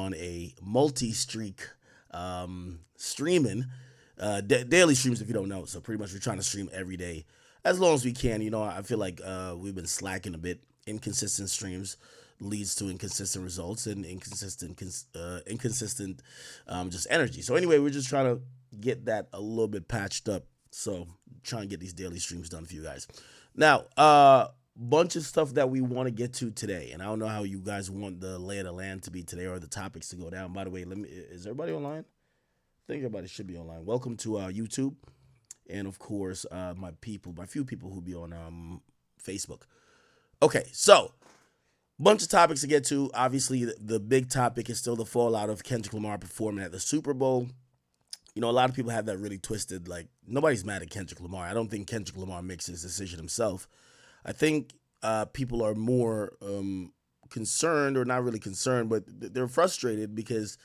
on a multi-streak streaming, daily streams if you don't know. So pretty much we're trying to stream every day as long as we can. I feel like we've been slacking a bit. Inconsistent streams leads to inconsistent results and inconsistent just energy. So anyway, we're just trying to get that a little bit patched up. So trying to get these daily streams done for you guys. Now, bunch of stuff that we want to get to today, and I don't know how you guys want the lay of the land to be today or the topics to go down. By the way, is everybody online? I think everybody should be online. Welcome to YouTube, and of course, my few people who be on Facebook. Okay, so bunch of topics to get to. Obviously, the big topic is still the fallout of Kendrick Lamar performing at the Super Bowl. A lot of people have that really twisted. Like, nobody's mad at Kendrick Lamar. I don't think Kendrick Lamar makes his decision himself. I think people are more concerned, or not really concerned, but they're frustrated because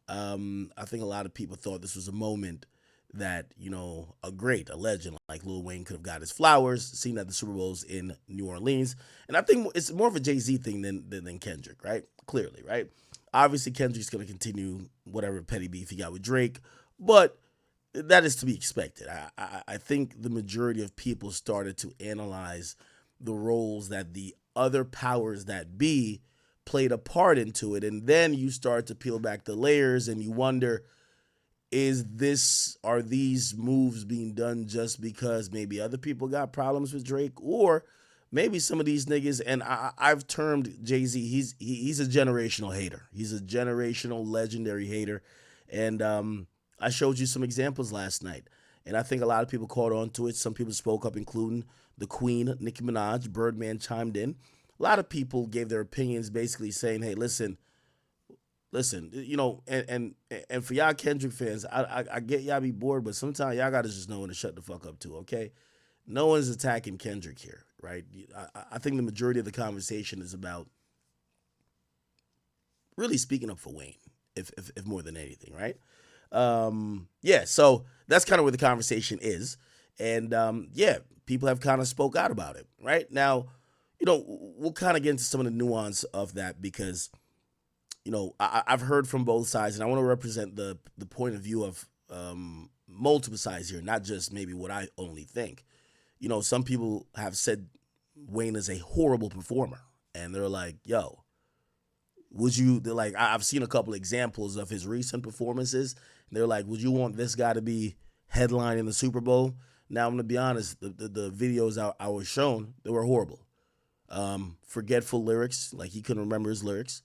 I think a lot of people thought this was a moment that, a legend like Lil Wayne could have got his flowers, seen at the Super Bowls in New Orleans. And I think it's more of a Jay-Z thing than Kendrick, right? Clearly, right? Obviously, Kendrick's going to continue whatever petty beef he got with Drake, but that is to be expected. I think the majority of people started to analyze the roles that the other powers that be played a part into it. And then you start to peel back the layers and you wonder, are these moves being done just because maybe other people got problems with Drake, or maybe some of these niggas, and I've termed Jay-Z, he's a generational hater. He's a generational legendary hater. And I showed you some examples last night, and I think a lot of people caught on to it. Some people spoke up, including the Queen, Nicki Minaj. Birdman chimed in. A lot of people gave their opinions, basically saying, "Hey, listen, and for y'all Kendrick fans, I get y'all be bored, but sometimes y'all gotta just know when to shut the fuck up too, okay? No one's attacking Kendrick here, right? I think the majority of the conversation is about really speaking up for Wayne, if more than anything, right? So that's kind of where the conversation is. And people have kind of spoke out about it, right? Now, we'll kind of get into some of the nuance of that because, I've heard from both sides, and I want to represent the point of view of multiple sides here, not just maybe what I only think. Some people have said Wayne is a horrible performer, and they're like, yo, they're like, I've seen a couple examples of his recent performances, and they're like, would you want this guy to be headlining the Super Bowl? Now, I'm going to be honest, the videos I was shown, they were horrible. Forgetful lyrics, like he couldn't remember his lyrics.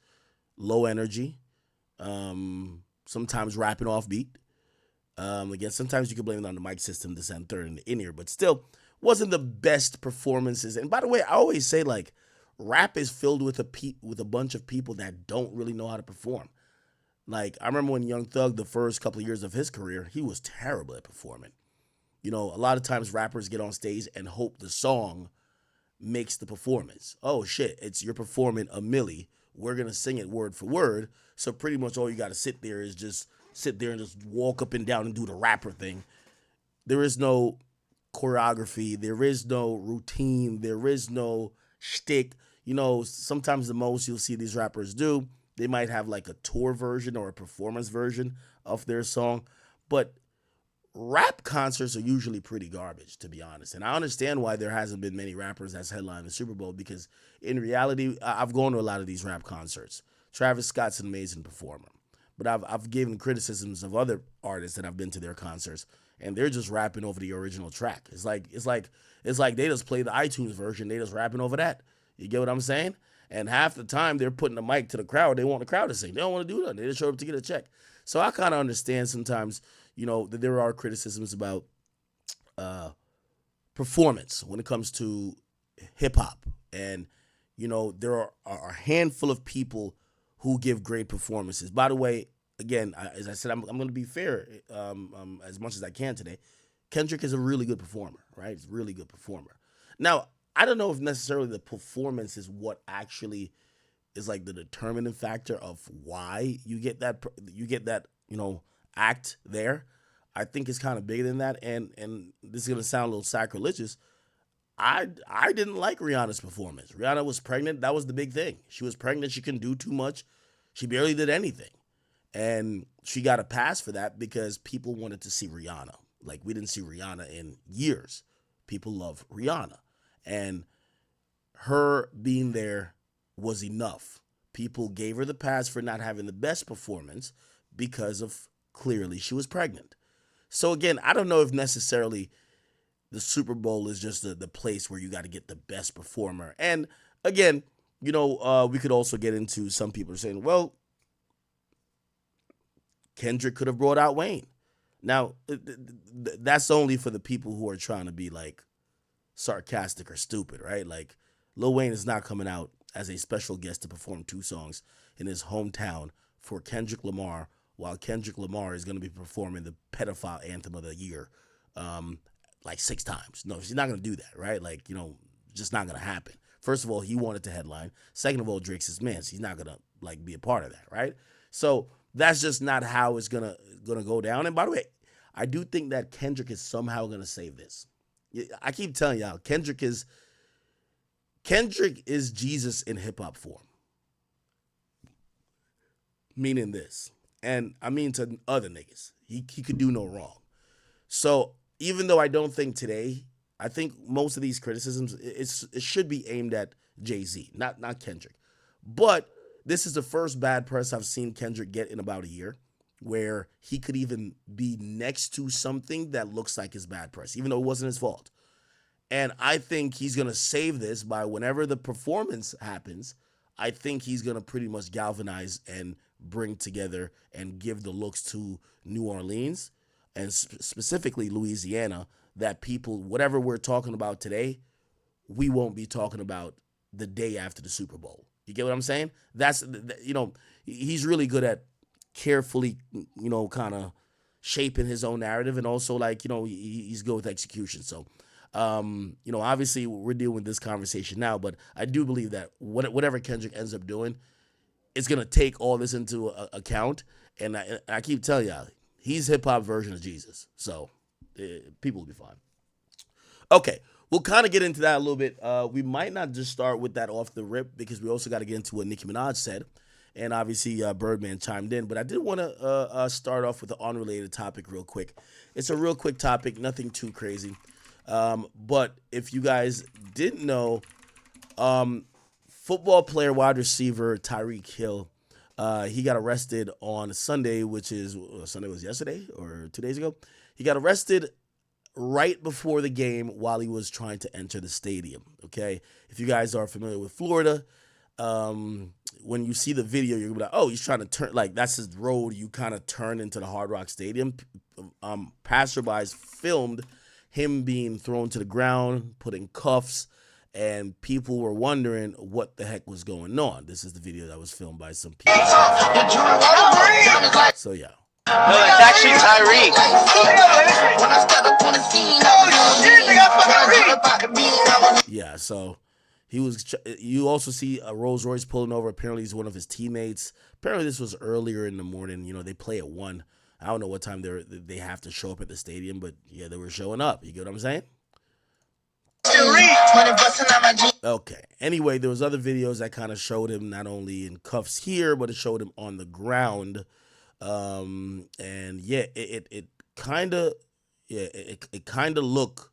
Low energy, sometimes rapping off beat. Again, sometimes you can blame it on the mic system, this and third, and the in-ear, but still wasn't the best performances. And by the way, I always say, like, rap is filled with a bunch of people that don't really know how to perform. Like, I remember when Young Thug, the first couple of years of his career, he was terrible at performing. A lot of times rappers get on stage and hope the song makes the performance. Oh shit, you're performing a milli. We're going to sing it word for word. So pretty much all you got to sit there and just walk up and down and do the rapper thing. There is no choreography. There is no routine. There is no shtick. Sometimes the most you'll see these rappers do, they might have like a tour version or a performance version of their song. But rap concerts are usually pretty garbage, to be honest. And I understand why there hasn't been many rappers that's headlined the Super Bowl, because in reality, I've gone to a lot of these rap concerts. Travis Scott's an amazing performer, but I've given criticisms of other artists that I've been to their concerts, and they're just rapping over the original track. It's like they just play the iTunes version, they just rapping over that. You get what I'm saying? And half the time they're putting the mic to the crowd. They want the crowd to sing. They don't want to do that. They just show up to get a check. So I kind of understand sometimes, that there are criticisms about performance when it comes to hip hop. And, there are a handful of people who give great performances. By the way, again, as I said, I'm going to be fair as much as I can today. Kendrick is a really good performer, right? He's a really good performer. Now, I don't know if necessarily the performance is what actually is like the determining factor of why you get that act there. I think it's kind of bigger than that, and this is gonna sound a little sacrilegious. I didn't like Rihanna's performance. Rihanna was pregnant. That was the big thing. She was pregnant. She couldn't do too much. She barely did anything. And she got a pass for that because people wanted to see Rihanna. Like, we didn't see Rihanna in years. People love Rihanna. And her being there was enough. People gave her the pass for not having the best performance because of clearly she was pregnant. So again, I don't know if necessarily the Super Bowl is just the place where you got to get the best performer. And again, we could also get into some people are saying, well, Kendrick could have brought out Wayne. Now, that's only for the people who are trying to be like sarcastic or stupid, right? Like, Lil Wayne is not coming out as a special guest to perform 2 songs in his hometown for Kendrick Lamar, while Kendrick Lamar is going to be performing the pedophile anthem of the year like 6 times. No, she's not going to do that, right? Like, just not going to happen. First of all, he wanted to headline. Second of all, Drake's his man. So he's not going to like be a part of that, right? So that's just not how it's gonna go down. And by the way, I do think that Kendrick is somehow going to save this. I keep telling y'all, Kendrick is Jesus in hip-hop form. Meaning this. And I mean to other niggas. He could do no wrong. So even though I don't think today, I think most of these criticisms, it should be aimed at Jay-Z, not Kendrick. But this is the first bad press I've seen Kendrick get in about a year, where he could even be next to something that looks like his bad press, even though it wasn't his fault. And I think he's going to save this by whenever the performance happens, I think he's going to pretty much galvanize and bring together and give the looks to New Orleans and specifically Louisiana that people, whatever we're talking about today, we won't be talking about the day after the Super Bowl. You get what I'm saying? That's, he's really good at carefully, kind of shaping his own narrative, and also like, he's good with execution. So, obviously we're dealing with this conversation now, but I do believe that whatever Kendrick ends up doing, it's going to take all this into account. And I keep telling y'all, he's hip hop version of Jesus. So people will be fine. Okay. We'll kind of get into that a little bit. We might not just start with that off the rip because we also got to get into what Nicki Minaj said. And obviously Birdman chimed in. But I did want to start off with an unrelated topic real quick. It's a real quick topic, nothing too crazy. But if you guys didn't know, football player, wide receiver Tyreek Hill, he got arrested on Sunday, which is, Sunday was yesterday or 2 days ago. He got arrested right before the game while he was trying to enter the stadium, okay? If you guys are familiar with Florida, when you see the video, you're gonna be like, oh, he's trying to turn, like, that's his road. You kind of turn into the Hard Rock Stadium. Passerbys filmed him being thrown to the ground, put in cuffs, and people were wondering what the heck was going on. This is the video that was filmed by some people. So, yeah. No, it's actually Tyreek. Yeah, so you also see a Rolls Royce pulling over. Apparently, he's one of his teammates. Apparently, this was earlier in the morning. They play at 1. I don't know what time they have to show up at the stadium, but yeah, they were showing up. You get what I'm saying? Okay. Anyway, there was other videos that kind of showed him not only in cuffs here, but it showed him on the ground. And yeah, it kind of looked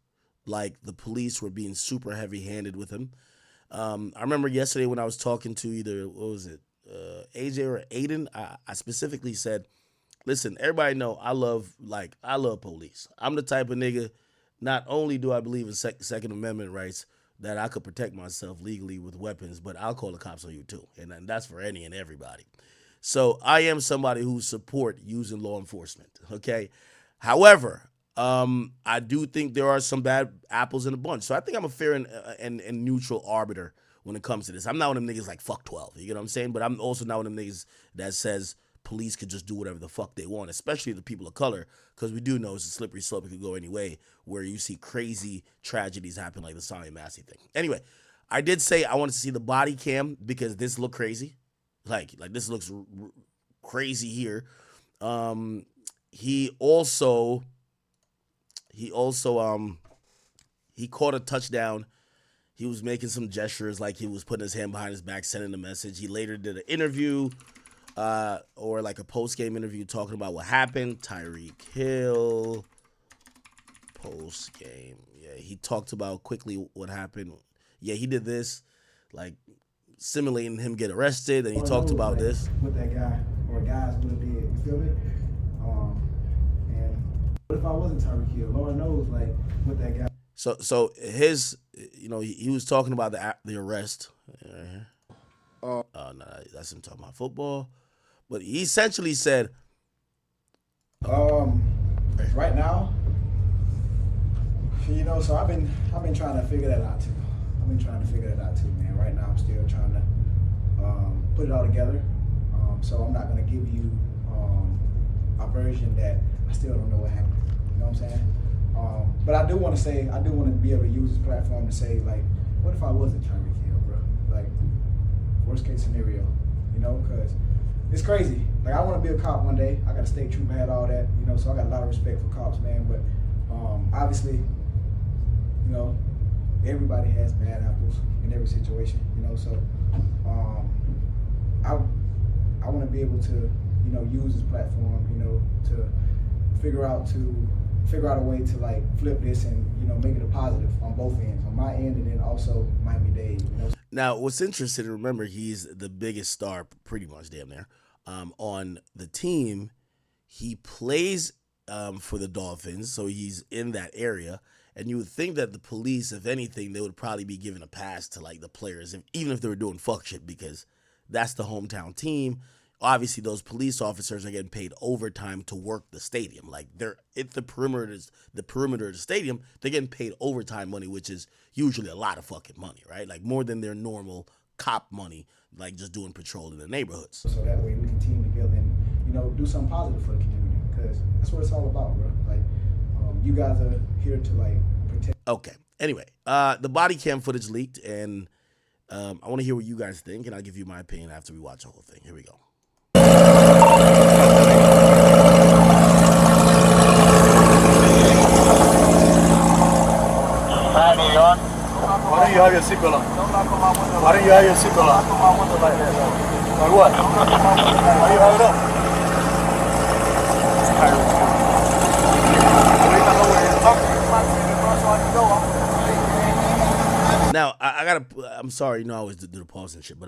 like the police were being super heavy-handed with him. I remember yesterday when I was talking to either, what was it, AJ or Aiden, I specifically said, listen, everybody know I love police. I'm the type of nigga, not only do I believe in Second Amendment rights, that I could protect myself legally with weapons, but I'll call the cops on you too. And that's for any and everybody. So I am somebody who support using law enforcement, okay? However, I do think there are some bad apples in the bunch. So I think I'm a fair and neutral arbiter when it comes to this. I'm not one of them niggas like fuck 12, you know what I'm saying? But I'm also not one of them niggas that says police could just do whatever the fuck they want, especially the people of color, because we do know it's a slippery slope. It could go any way where you see crazy tragedies happen like the Sally Massey thing. Anyway, I did say I wanted to see the body cam because this looked crazy. Like this looks crazy here. He also caught a touchdown. He was making some gestures like he was putting his hand behind his back, sending a message. He later did an interview. or like a post-game interview talking about what happened. Tyreek Hill, post-game. Yeah, he talked about quickly what happened. Yeah, he did this, like simulating him get arrested, and he talked about this. What that guy or guys would have did, you feel me? And what if I wasn't Tyreek Hill? Lord knows, like, what that guy. So his, he was talking about the arrest. No, that's him talking about football. But he essentially said, right now, so I've been trying to figure that out too. Man. Right now, I'm still trying to put it all together. So I'm not gonna give you a version that I still don't know what happened. You know what I'm saying? But I do want to be able to use this platform to say, like, what if I wasn't Tyreek Hill, bro? Like, worst case scenario, because it's crazy. Like, I want to be a cop one day. I got a state trooper hat, all that, so I got a lot of respect for cops, man. But obviously, everybody has bad apples in every situation, so I want to be able to, use this platform, to figure out a way to, like, flip this and, make it a positive on both ends, on my end and then also Miami-Dade, Now, what's interesting, remember, he's the biggest star, pretty much damn near, on the team. He plays for the Dolphins, so he's in that area. And you would think that the police, if anything, they would probably be giving a pass to, like, the players, even if they were doing fuck shit, because that's the hometown team. Obviously, those police officers are getting paid overtime to work the stadium. Like, they're at the perimeter of the stadium, they're getting paid overtime money, which is usually a lot of fucking money, right? Like, more than their normal cop money, like just doing patrol in the neighborhoods. So that way we can team together and, do something positive for the community, because that's what it's all about, bro. Like, you guys are here to, like, protect. Okay. Anyway, the body cam footage leaked, and I want to hear what you guys think, and I'll give you my opinion after we watch the whole thing. Here we go. Why don't you have your seatbelt on? Why don't you have your seatbelt on? Like what? Why do you have it up? Now, I'm sorry, I always do the pause and shit, but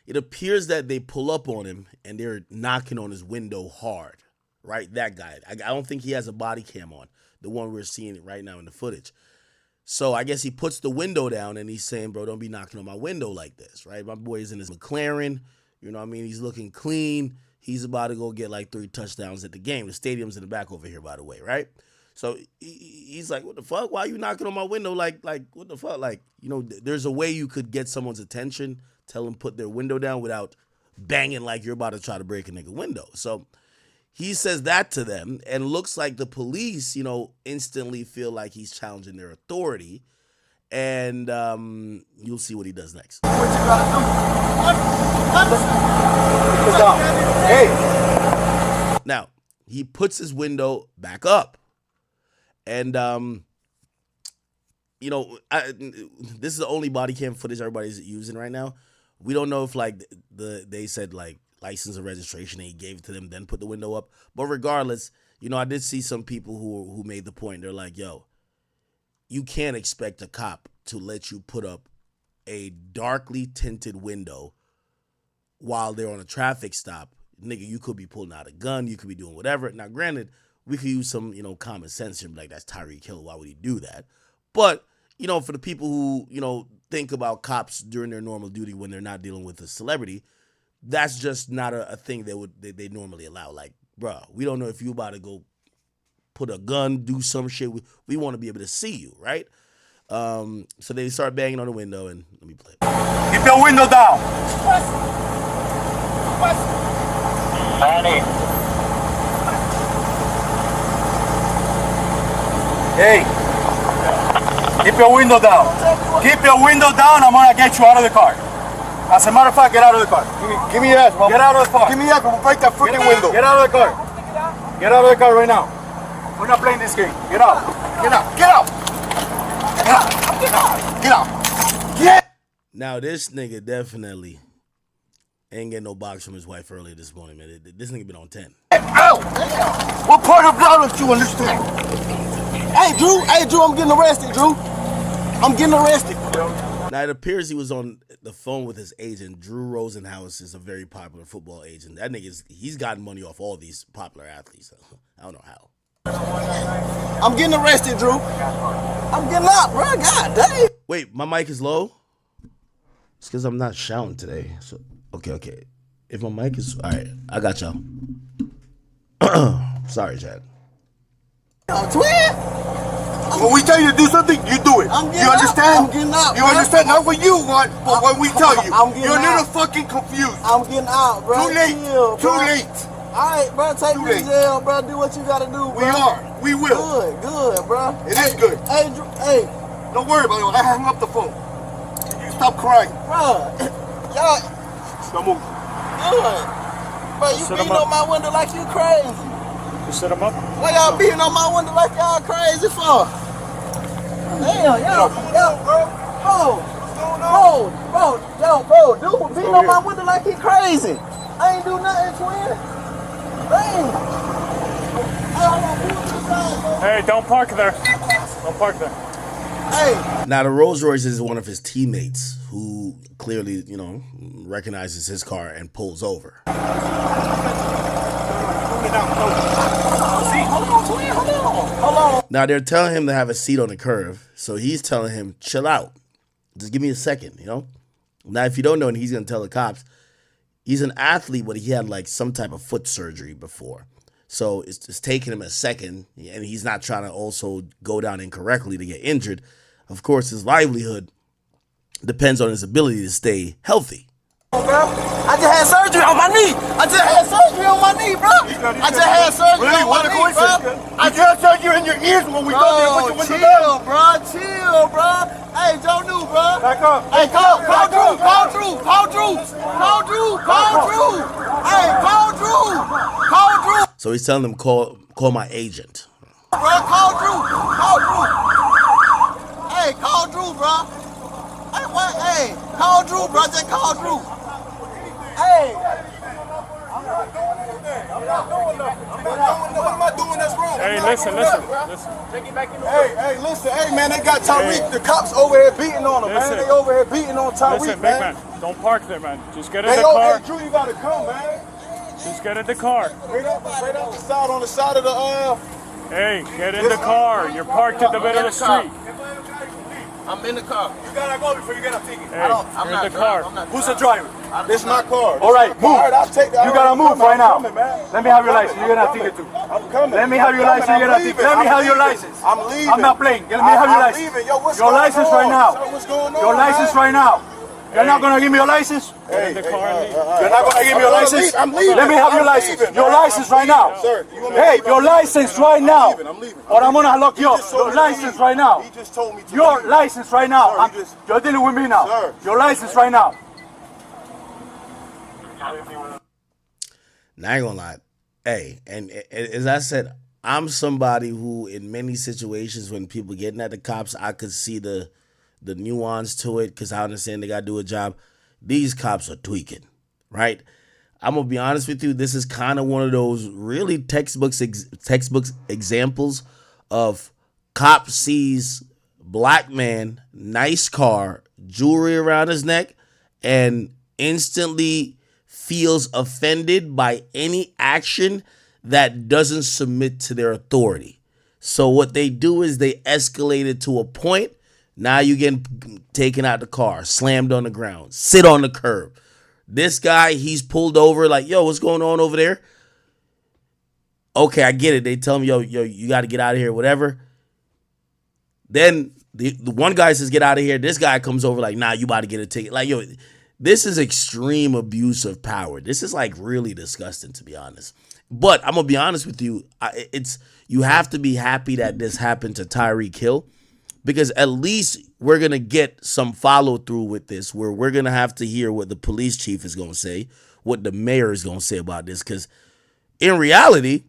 it appears that they pull up on him and they're knocking on his window hard, right? That guy. I don't think he has a body cam on, the one we're seeing right now in the footage. So I guess he puts the window down and he's saying, bro, don't be knocking on my window like this, right? My boy is in his McLaren, he's looking clean. He's about to go get like 3 touchdowns at the game. The stadium's in the back over here, by the way, right? So he's like, what the fuck? Why are you knocking on my window? Like, what the fuck? Like, there's a way you could get someone's attention, tell them put their window down without banging like you're about to try to break a nigga window. So he says that to them, and looks like the police, instantly feel like he's challenging their authority. And you'll see what he does next. What you gotta do? Put down. Hey. Now, he puts his window back up. And, this is the only body cam footage everybody's using right now. We don't know if, like, they said, like, license and registration, and he gave it to them, then put the window up. But regardless, I did see some people who made the point. They're like, yo, you can't expect a cop to let you put up a darkly tinted window while they're on a traffic stop. Nigga, you could be pulling out a gun. You could be doing whatever. Now, granted, we could use some, common sense and be like, that's Tyreek Hill. Why would he do that? But, for the people who, think about cops during their normal duty when they're not dealing with a celebrity, that's just not a thing they normally allow. Like, bro, we don't know if you about to go put a gun, do some shit. We want to be able to see you, right? So they start banging on the window, and let me play it. Keep your window down. Manny. Hey, keep your window down. Keep your window down. I'm gonna get you out of the car. As a matter of fact, get out of the car. Give me your ass, bro. Get out of the car. Give me your ass, bro. Break that freaking window. Get out of the car. Get out of the car right now. We're not playing this game. Get out. Get out. Get out. Get out. Get out. Get out. Now, this nigga definitely Ain't getting no box from his wife earlier this morning, man. This nigga been on 10. Ow! Damn! What part of law don't you understand? Hey, Drew, I'm getting arrested, Drew. I'm getting arrested. Now, it appears he was on the phone with his agent. Drew Rosenhaus is a very popular football agent. That he's gotten money off all these popular athletes. I don't know how. I'm getting arrested, Drew. I'm getting out, bro. God dang. Wait, my mic is low? It's because I'm not shouting today. So okay. If my mic is... All right, I got y'all. Sorry, Chad. Twin. When we tell you to do something, you do it. You understand? I'm getting out, You bro. understand? Not what you want, but what we tell you. I'm getting You're a little out. fucking confused. I'm getting out, bro. Too late. Chill, Too bro. late. All right, bro. Take me to late. jail, bro. Do what you gotta do, bro. We are. We will. Good, bro. It is good. Hey, Drew. Hey, Don't worry about it. I hung up the phone. You stop crying. bro. Y'all Don't move. good. Bro, you Sit 'em beating up. on my window like you crazy. You set him up? Why y'all beating on my window like y'all crazy for? Damn, yo, bro, dude, beating on my window like he crazy. I ain't do nothing, twin. Damn. Hey, hold on, pull to the side, bro. Hey, don't park there. Don't park there. Hey, Now, the Rolls Royce is one of his teammates who clearly, recognizes his car and pulls over. hold on. Now, they're telling him to have a seat on the curve, so he's telling him, chill out. Just give me a second, Now, if you don't know, and he's going to tell the cops, he's an athlete, but he had, some type of foot surgery before. So it's taking him a second, and he's not trying to also go down incorrectly to get injured. Of course, his livelihood depends on his ability to stay healthy. Bro, I just had surgery on my knee. Bro. I just had surgery on my knee, bro. I just tell you in your ears when we go there with the window down. Chill, bro. Hey, don't do, bro. Back up. Hey, call Drew. Hey, call Drew. So he's telling him, call my agent. Bro, call Drew. Hey, call Drew, bro. Hey, what? Hey, call Drew, bro. Just call Drew. Hey. I'm not doing nothing. What am I doing that's wrong? Hey, listen. Hey, listen. Hey, man, they got Tyreek. The cops over here beating on him, man. Listen. They over here beating on Tyreek, Listen, big man. man, don't park there, man. Just get in Hey, the yo, car. hey, Drew, you gotta come, man. Just get in the car. Straight up the side, on the side of the, Hey, get in the car. You're parked in the middle of the street. I'm in the car. You gotta go before you get a ticket. Hey, you're in the car. Who's the driver? This is my car. All right, move. All right, I'll take that. You gotta move right now. I'm coming, man. Let me have your license. You're gonna have a ticket too. I'm coming. Let me have your license. You're gonna have a ticket. Let me have your license. I'm leaving. I'm not playing. Let me have your license. Leaving. Yo, what's Your going license on? right now. Sir, what's going on? Your license right now. You're not gonna give me your license? Get in the car and leave. You're not gonna give me your license? I'm leaving. Let me have your I'm license. leaving, Your man. license I'm right now. leaving, sir. You want me to Hey, leave? your license right now. I'm leaving. Or I'm gonna lock you He up. just told Your me to license leave. right now. He just told me to Your leave. license right now. Sir, he just- You're dealing with me now. Sir. Your license right now. Now, I ain't gonna lie. Hey, and as I said, I'm somebody who, in many situations, when people getting at the cops, I could see the nuance to it because I understand they gotta do a job. These cops are tweaking, right? I'm gonna be honest with you. This is kind of one of those really textbooks examples of cop sees black man, nice car, jewelry around his neck, and instantly feels offended by any action that doesn't submit to their authority. So what they do is they escalate it to a point. Now you getting taken out the car, slammed on the ground, sit on the curb. This guy, he's pulled over like, yo, what's going on over there? Okay, I get it. They tell him, yo, you got to get out of here, whatever. Then the one guy says, get out of here. This guy comes over like, nah, you about to get a ticket. Like, yo, this is extreme abuse of power. This is like really disgusting, to be honest. But I'm going to be honest with you. You have to be happy that this happened to Tyreek Hill, because at least we're going to get some follow through with this, where we're going to have to hear what the police chief is going to say, what the mayor is going to say about this. Because in reality,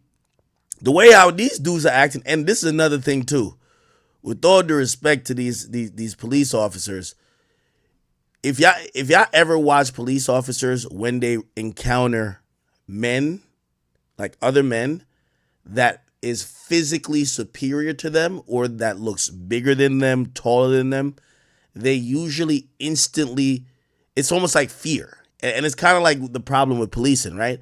the way how these dudes are acting, and this is another thing too, with all due respect to these police officers, if y'all ever watch police officers when they encounter men, like other men, that is physically superior to them or that looks bigger than them, taller than them, they usually instantly, it's almost like fear. And it's kind of like the problem with policing, right?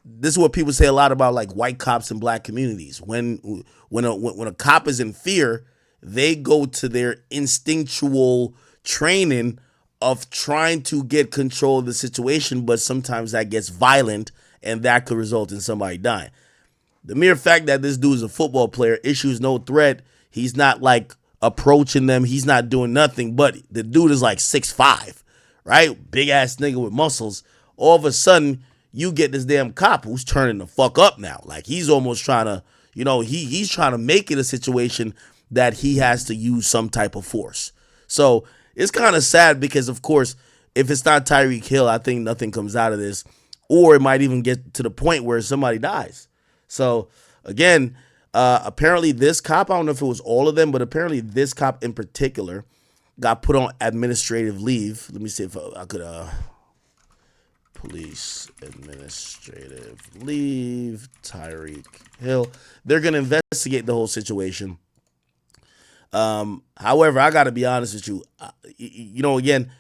This is what people say a lot about like white cops in black communities. When a cop is in fear, they go to their instinctual training of trying to get control of the situation, but sometimes that gets violent and that could result in somebody dying. The mere fact that this dude is a football player issues no threat. He's not like approaching them. He's not doing nothing, but the dude is like 6'5", right? Big ass nigga with muscles. All of a sudden, you get this damn cop who's turning the fuck up now. Like he's almost trying to, he's trying to make it a situation that he has to use some type of force. So it's kind of sad because, of course, if it's not Tyreek Hill, I think nothing comes out of this, or it might even get to the point where somebody dies. So again, apparently this cop, I don't know if it was all of them, but apparently this cop in particular got put on administrative leave. Let me see if I could, police administrative leave, Tyreek Hill. They're going to investigate the whole situation. However, I got to be honest with you. Again,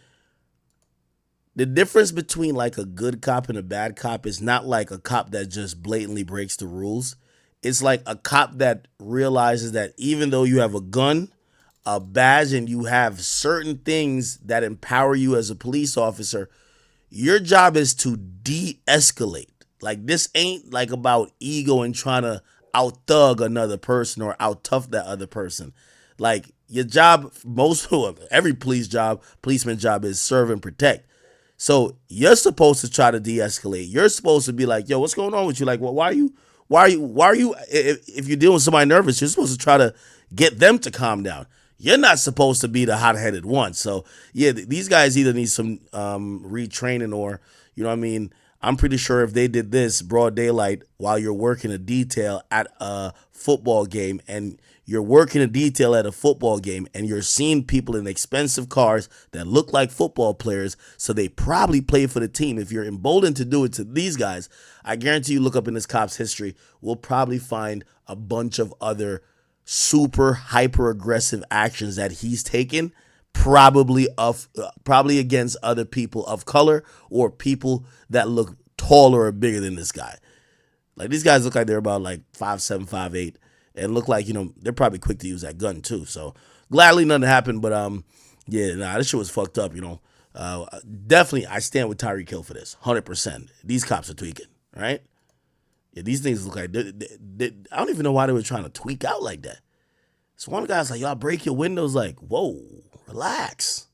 the difference between like a good cop and a bad cop is not like a cop that just blatantly breaks the rules. It's like a cop that realizes that even though you have a gun, a badge, and you have certain things that empower you as a police officer, your job is to de-escalate. Like this ain't like about ego and trying to out-thug another person or out-tough that other person. Like your job, every policeman job is serve and protect. So you're supposed to try to de-escalate. You're supposed to be like, yo, what's going on with you? Like, well, why are you, if you're dealing with somebody nervous, you're supposed to try to get them to calm down. You're not supposed to be the hot-headed one. So yeah, these guys either need some retraining or, I'm pretty sure if they did this broad daylight while you're working a detail at a football game and you're seeing people in expensive cars that look like football players, so they probably play for the team. If you're emboldened to do it to these guys, I guarantee you look up in this cop's history, we'll probably find a bunch of other super hyper aggressive actions that he's taken, probably against other people of color or people that look taller or bigger than this guy. Like these guys look like they're about like 5'7", 5'8", and look like, they're probably quick to use that gun too. So gladly nothing happened, but this shit was fucked up, definitely I stand with Tyreek Hill for this, 100%. These cops are tweaking, right? Yeah, these things look like, I don't even know why they were trying to tweak out like that. So one guy's like, y'all break your windows, like, whoa, relax.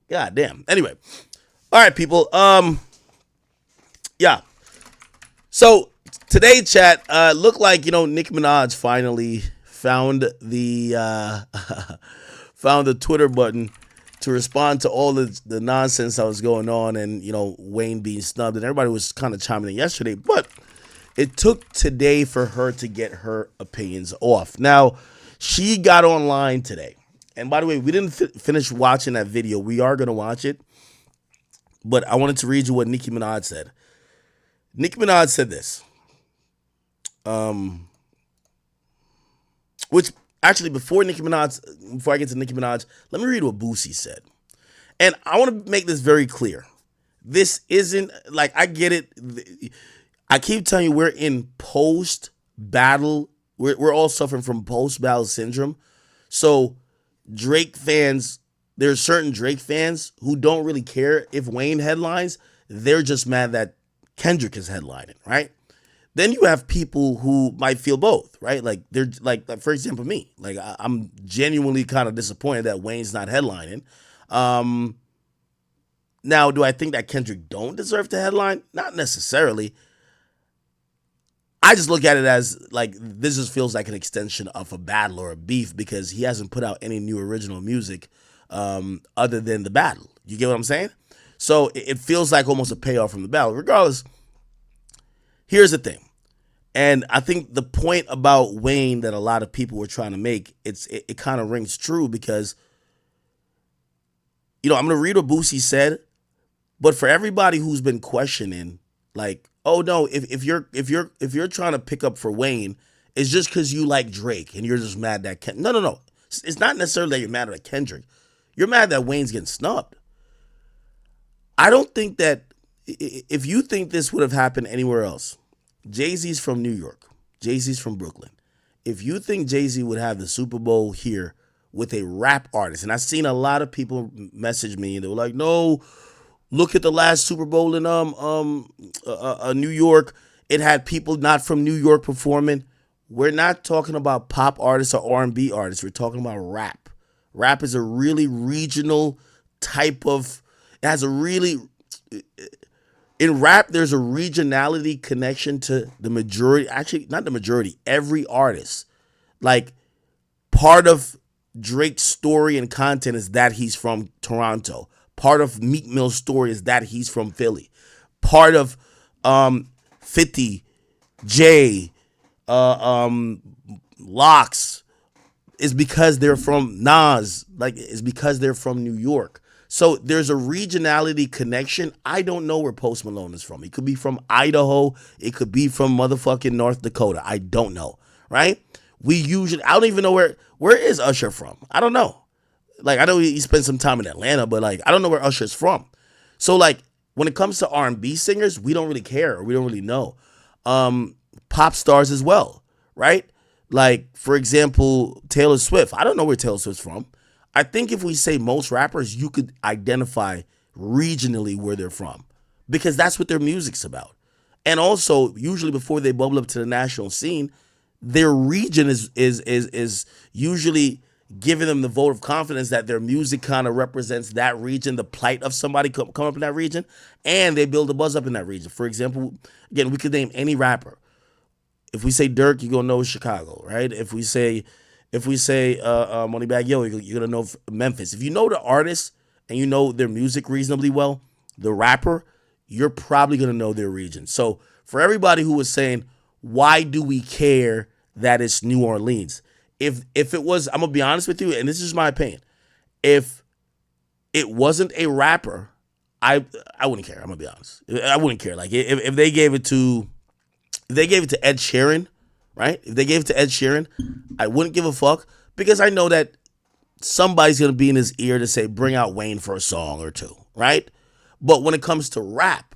God damn. Anyway, all right, people. Yeah. So today, chat, looked like, Nicki Minaj finally found the Twitter button to respond to all the nonsense that was going on and, Wayne being snubbed. And everybody was kind of chiming in yesterday. But it took today for her to get her opinions off. Now, she got online today. And by the way, we didn't finish watching that video. We are going to watch it. But I wanted to read you what Nicki Minaj said. Nicki Minaj said this. Which actually, before I get to Nicki Minaj, let me read what Boosie said. And I want to make this very clear. This isn't like, I get it. I keep telling you, we're in post-battle. We're all suffering from post-battle syndrome. So Drake fans, there's certain Drake fans who don't really care if Wayne headlines. They're just mad that Kendrick is headlining, right? Then you have people who might feel both, right? Like they're like for example, me. Like I'm genuinely kind of disappointed that Wayne's not headlining. Now, do I think that Kendrick don't deserve to headline? Not necessarily. I just look at it as like this just feels like an extension of a battle or a beef because he hasn't put out any new original music other than the battle. You get what I'm saying? So it feels like almost a payoff from the battle. Regardless, here's the thing. And I think the point about Wayne that a lot of people were trying to make, it kind of rings true because I'm gonna read what Boosie said, but for everybody who's been questioning, like, oh no, if you're trying to pick up for Wayne, it's just because you like Drake and you're just mad that no. It's not necessarily that you're mad at Kendrick. You're mad that Wayne's getting snubbed. I don't think that if you think this would have happened anywhere else, Jay-Z's from New York. Jay-Z's from Brooklyn. If you think Jay-Z would have the Super Bowl here with a rap artist, and I've seen a lot of people message me, and they were like, no, look at the last Super Bowl in New York. It had people not from New York performing. We're not talking about pop artists or R&B artists. We're talking about rap. Rap is a really regional type of, it has a really, in rap, there's a regionality connection to the majority, actually, not the majority, every artist. Like, part of Drake's story and content is that he's from Toronto. Part of Meek Mill's story is that he's from Philly. Part of 50, Jay, Locks is because they're from Nas. Like, it's because they're from New York. So there's a regionality connection. I don't know where Post Malone is from. He could be from Idaho. It could be from motherfucking North Dakota. I don't know, right? I don't even know where is Usher from. I don't know. Like, I know he spent some time in Atlanta, but like, I don't know where Usher's from. So like, when it comes to R&B singers, we don't really care. Or we don't really know. Pop stars as well, right? Like, for example, Taylor Swift. I don't know where Taylor Swift's from. I think if we say most rappers, you could identify regionally where they're from because that's what their music's about. And also, usually before they bubble up to the national scene, their region is usually giving them the vote of confidence that their music kind of represents that region, the plight of somebody come up in that region, and they build a buzz up in that region. For example, again, we could name any rapper. If we say Dirk, you're gonna know Chicago, right? If we say Moneybagg Yo, you're gonna know Memphis. If you know the artist and you know their music reasonably well, the rapper, you're probably gonna know their region. So for everybody who was saying, why do we care that it's New Orleans? If it was, I'm gonna be honest with you, and this is my opinion. If it wasn't a rapper, I wouldn't care. I'm gonna be honest. I wouldn't care. Like if they gave it to Ed Sheeran, right? If they gave it to Ed Sheeran, I wouldn't give a fuck because I know that somebody's going to be in his ear to say, bring out Wayne for a song or two, right? But when it comes to rap,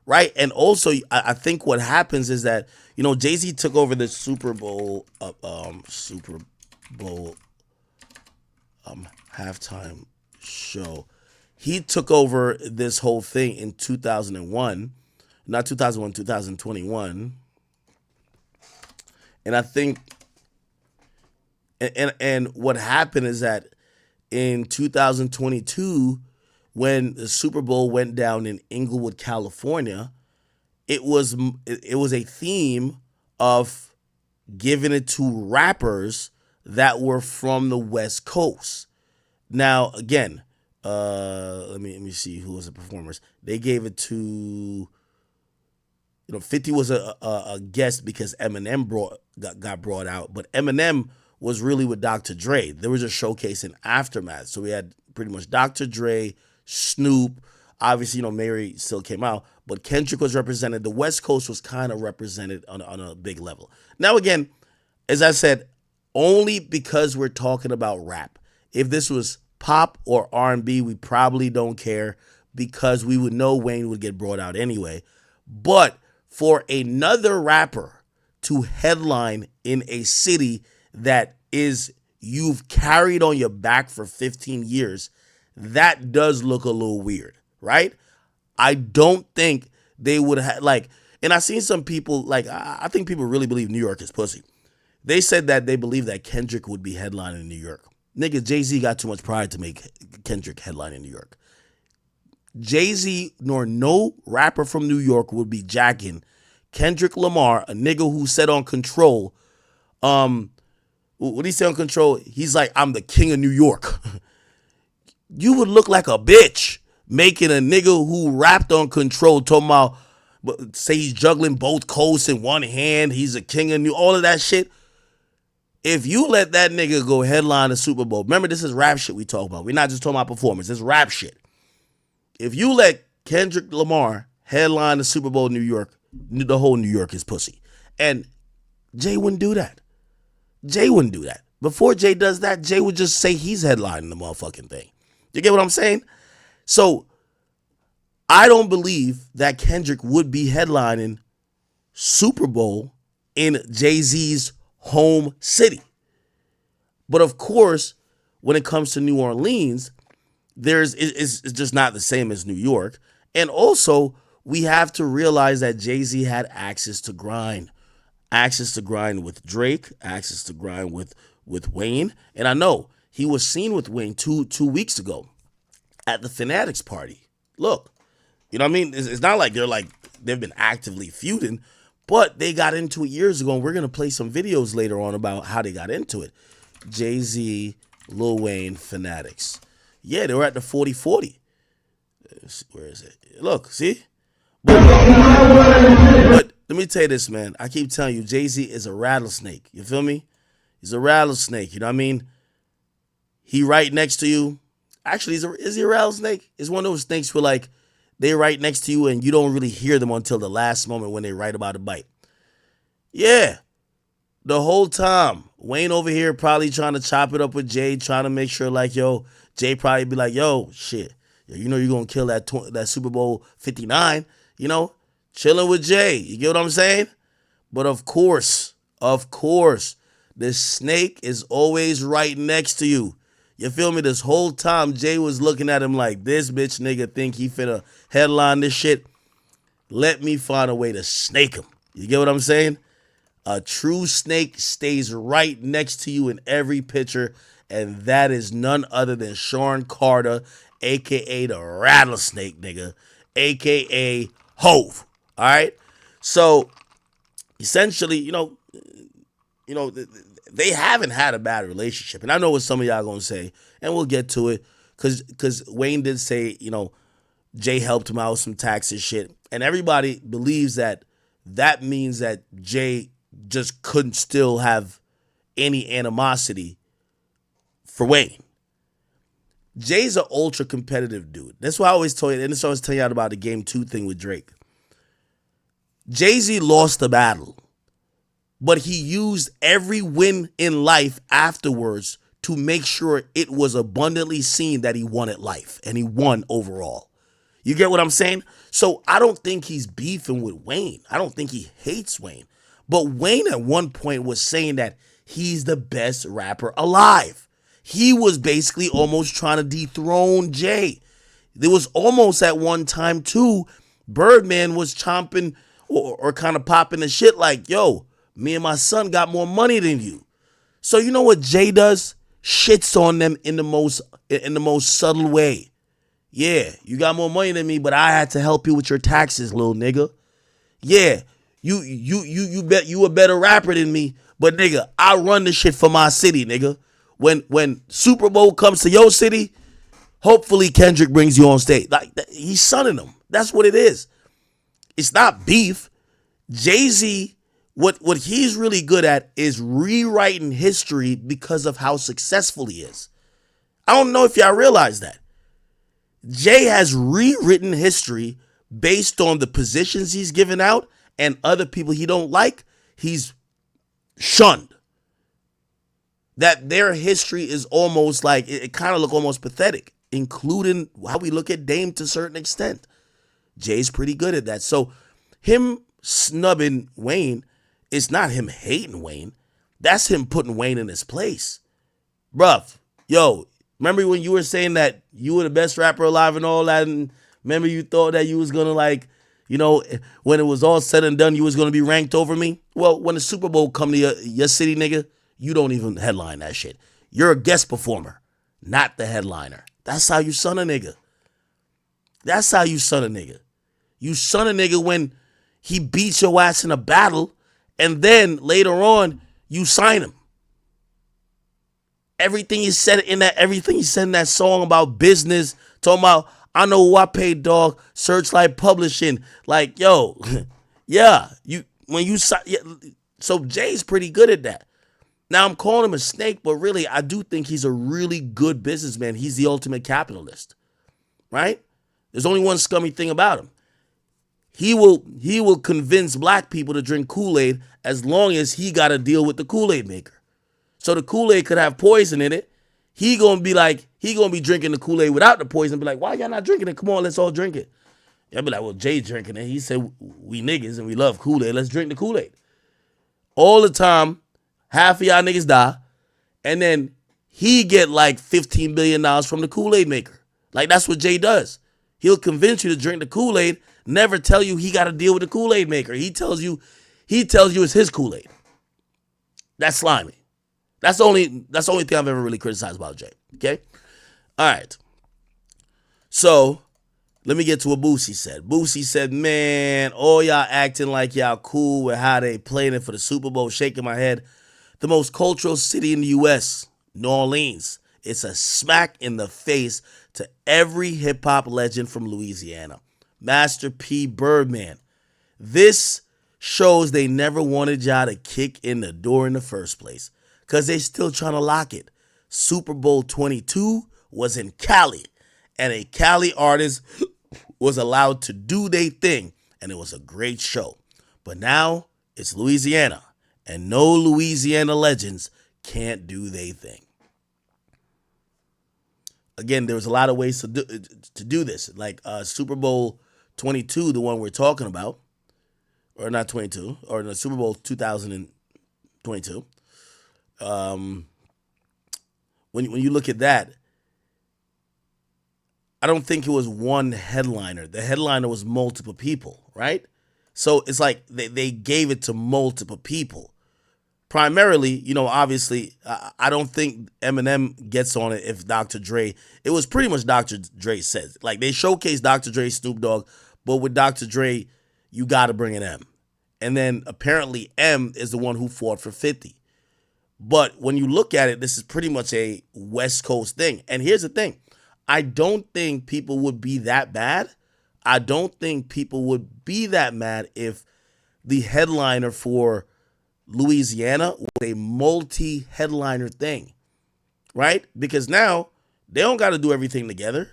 right? And also, I think what happens is that, Jay-Z took over the Super Bowl halftime show. He took over this whole thing in 2001, not 2001, 2021. And I think, and what happened is that in 2022, when the Super Bowl went down in Inglewood, California, it was a theme of giving it to rappers that were from the West Coast. Now, again, let me see who was the performers. They gave it to. 50 was a guest because Eminem got brought out, but Eminem was really with Dr. Dre. There was a showcase in Aftermath, so we had pretty much Dr. Dre, Snoop. Obviously, Mary still came out, but Kendrick was represented. The West Coast was kind of represented on a big level. Now, again, as I said, only because we're talking about rap. If this was pop or R&B, we probably don't care because we would know Wayne would get brought out anyway. But for another rapper to headline in a city that you've carried on your back for 15 years, that does look a little weird, right? I don't think they would have, and I've seen some people, I think people really believe New York is pussy. They said that they believe that Kendrick would be headlining in New York. Nigga, Jay-Z got too much pride to make Kendrick headline in New York. Jay-Z nor no rapper from New York would be jacking Kendrick Lamar, a nigga who said on Control, what did he say on Control? He's like, I'm the king of New York. You would look like a bitch making a nigga who rapped on Control, talking about, say he's juggling both coasts in one hand, he's a king of all of that shit. If you let that nigga go headline the Super Bowl, remember this is rap shit we talk about. We're not just talking about performance. It's rap shit. If you let Kendrick Lamar headline the Super Bowl in New York, the whole New York is pussy. And Jay wouldn't do that. Jay wouldn't do that. Before Jay does that, Jay would just say he's headlining the motherfucking thing. You get what I'm saying? So I don't believe that Kendrick would be headlining Super Bowl in Jay-Z's home city. But of course, when it comes to New Orleans, it's just not the same as New York. And also, we have to realize that Jay-Z had access to grind with Drake, access to grind with Wayne. And I know he was seen with Wayne two weeks ago at the Fanatics party. Look, you know what I mean? It's not like they've been actively feuding, but they got into it years ago, and we're going to play some videos later on about how they got into it. Jay-Z, Lil Wayne, Fanatics. Yeah, they were at the 40-40. Where is it? Look, see? But let me tell you this, man. I keep telling you, Jay-Z is a rattlesnake. You feel me? He's a rattlesnake. You know what I mean? He right next to you. Actually, is he a rattlesnake? It's one of those snakes where, like, they're right next to you and you don't really hear them until the last moment when they right about to bite. Yeah. The whole time, Wayne over here probably trying to chop it up with Jay, trying to make sure, like, yo, Jay probably be like, yo, shit, you know you're going to kill that Super Bowl 59, you know, chilling with Jay. You get what I'm saying? But of course, the snake is always right next to you. You feel me? This whole time, Jay was looking at him like, this bitch nigga think he finna headline this shit. Let me find a way to snake him. You get what I'm saying? A true snake stays right next to you in every picture, and that is none other than Sean Carter, a.k.a. the Rattlesnake nigga, a.k.a. Hove. All right? So, essentially, you know, they haven't had a bad relationship. And I know what some of y'all going to say, and we'll get to it, because Wayne did say, you know, Jay helped him out with some taxes shit. And everybody believes that means that Jay just couldn't still have any animosity for Wayne. Jay's an ultra competitive dude. That's why I always tell you, and that's why I was telling you about the Game 2 thing with Drake. Jay-Z lost the battle, but he used every win in life afterwards to make sure it was abundantly seen that he won at life, and he won overall. You get what I'm saying? So I don't think he's beefing with Wayne. I don't think he hates Wayne. But Wayne at one point was saying that he's the best rapper alive. He was basically almost trying to dethrone Jay. There was almost at one time too, Birdman was chomping or kind of popping the shit like, yo, me and my son got more money than you. So you know what Jay does? Shits on them in the most subtle way. Yeah, you got more money than me, but I had to help you with your taxes, little nigga. Yeah, you bet you a better rapper than me, but nigga, I run the shit for my city, nigga. When Super Bowl comes to your city, hopefully Kendrick brings you on stage. Like he's sunning them. That's what it is. It's not beef. Jay-Z, what he's really good at is rewriting history because of how successful he is. I don't know if y'all realize that. Jay has rewritten history based on the positions he's given out and other people he don't like, he's shunned. That their history is almost like, it kind of look almost pathetic, including how we look at Dame to a certain extent. Jay's pretty good at that. So him snubbing Wayne, it's not him hating Wayne. That's him putting Wayne in his place. Bruv, yo, remember when you were saying that you were the best rapper alive and all that, and remember you thought that you was going to like, you know, when it was all said and done, you was going to be ranked over me? Well, when the Super Bowl come to your city, nigga, you don't even headline that shit. You're a guest performer, not the headliner. That's how you son a nigga. That's how you son a nigga. You son a nigga when he beats your ass in a battle, and then later on, you sign him. Everything he said in that song about business, talking about, I know who I paid, dog, Searchlight Publishing. Like, yo, yeah, so Jay's pretty good at that. Now, I'm calling him a snake, but really, I do think he's a really good businessman. He's the ultimate capitalist, right? There's only one scummy thing about him. He will convince black people to drink Kool-Aid as long as he got to deal with the Kool-Aid maker. So the Kool-Aid could have poison in it. He gonna be drinking the Kool-Aid without the poison. Be like, why y'all not drinking it? Come on, let's all drink it. Y'all be like, well, Jay drinking it. He said we niggas and we love Kool-Aid. Let's drink the Kool-Aid. All the time, half of y'all niggas die, and then he get like $15 billion from the Kool-Aid maker. Like, that's what Jay does. He'll convince you to drink the Kool-Aid, never tell you he got to deal with the Kool-Aid maker. He tells you it's his Kool-Aid. That's slimy. That's the only thing I've ever really criticized about Jay. Okay? All right. So, let me get to what Boosie said. Boosie said, man, all y'all acting like y'all cool with how they playing it for the Super Bowl, shaking my head. The most cultural city in the U.S., New Orleans. It's a smack in the face to every hip-hop legend from Louisiana. Master P, Birdman. This shows they never wanted y'all to kick in the door in the first place, because they still trying to lock it. Super Bowl 22 was in Cali, and a Cali artist was allowed to do their thing, and it was a great show. But now it's Louisiana, and no Louisiana legends can't do their thing. Again, there was a lot of ways to do this, like Super Bowl 22, the one we're talking about, or not 22, or the Super Bowl 2022. When you look at that, I don't think it was one headliner. The headliner was multiple people, right? So it's like they gave it to multiple people. Primarily, obviously, I don't think Eminem gets on it if Dr. Dre. It was pretty much Dr. Dre says. Like, they showcased Dr. Dre, Snoop Dogg, but with Dr. Dre, you got to bring in M. And then apparently M is the one who fought for 50. But when you look at it, this is pretty much a West Coast thing. And here's the thing. I don't think people would be that bad. I don't think people would be that mad if the headliner for Louisiana was a multi-headliner thing, right? Because now they don't got to do everything together.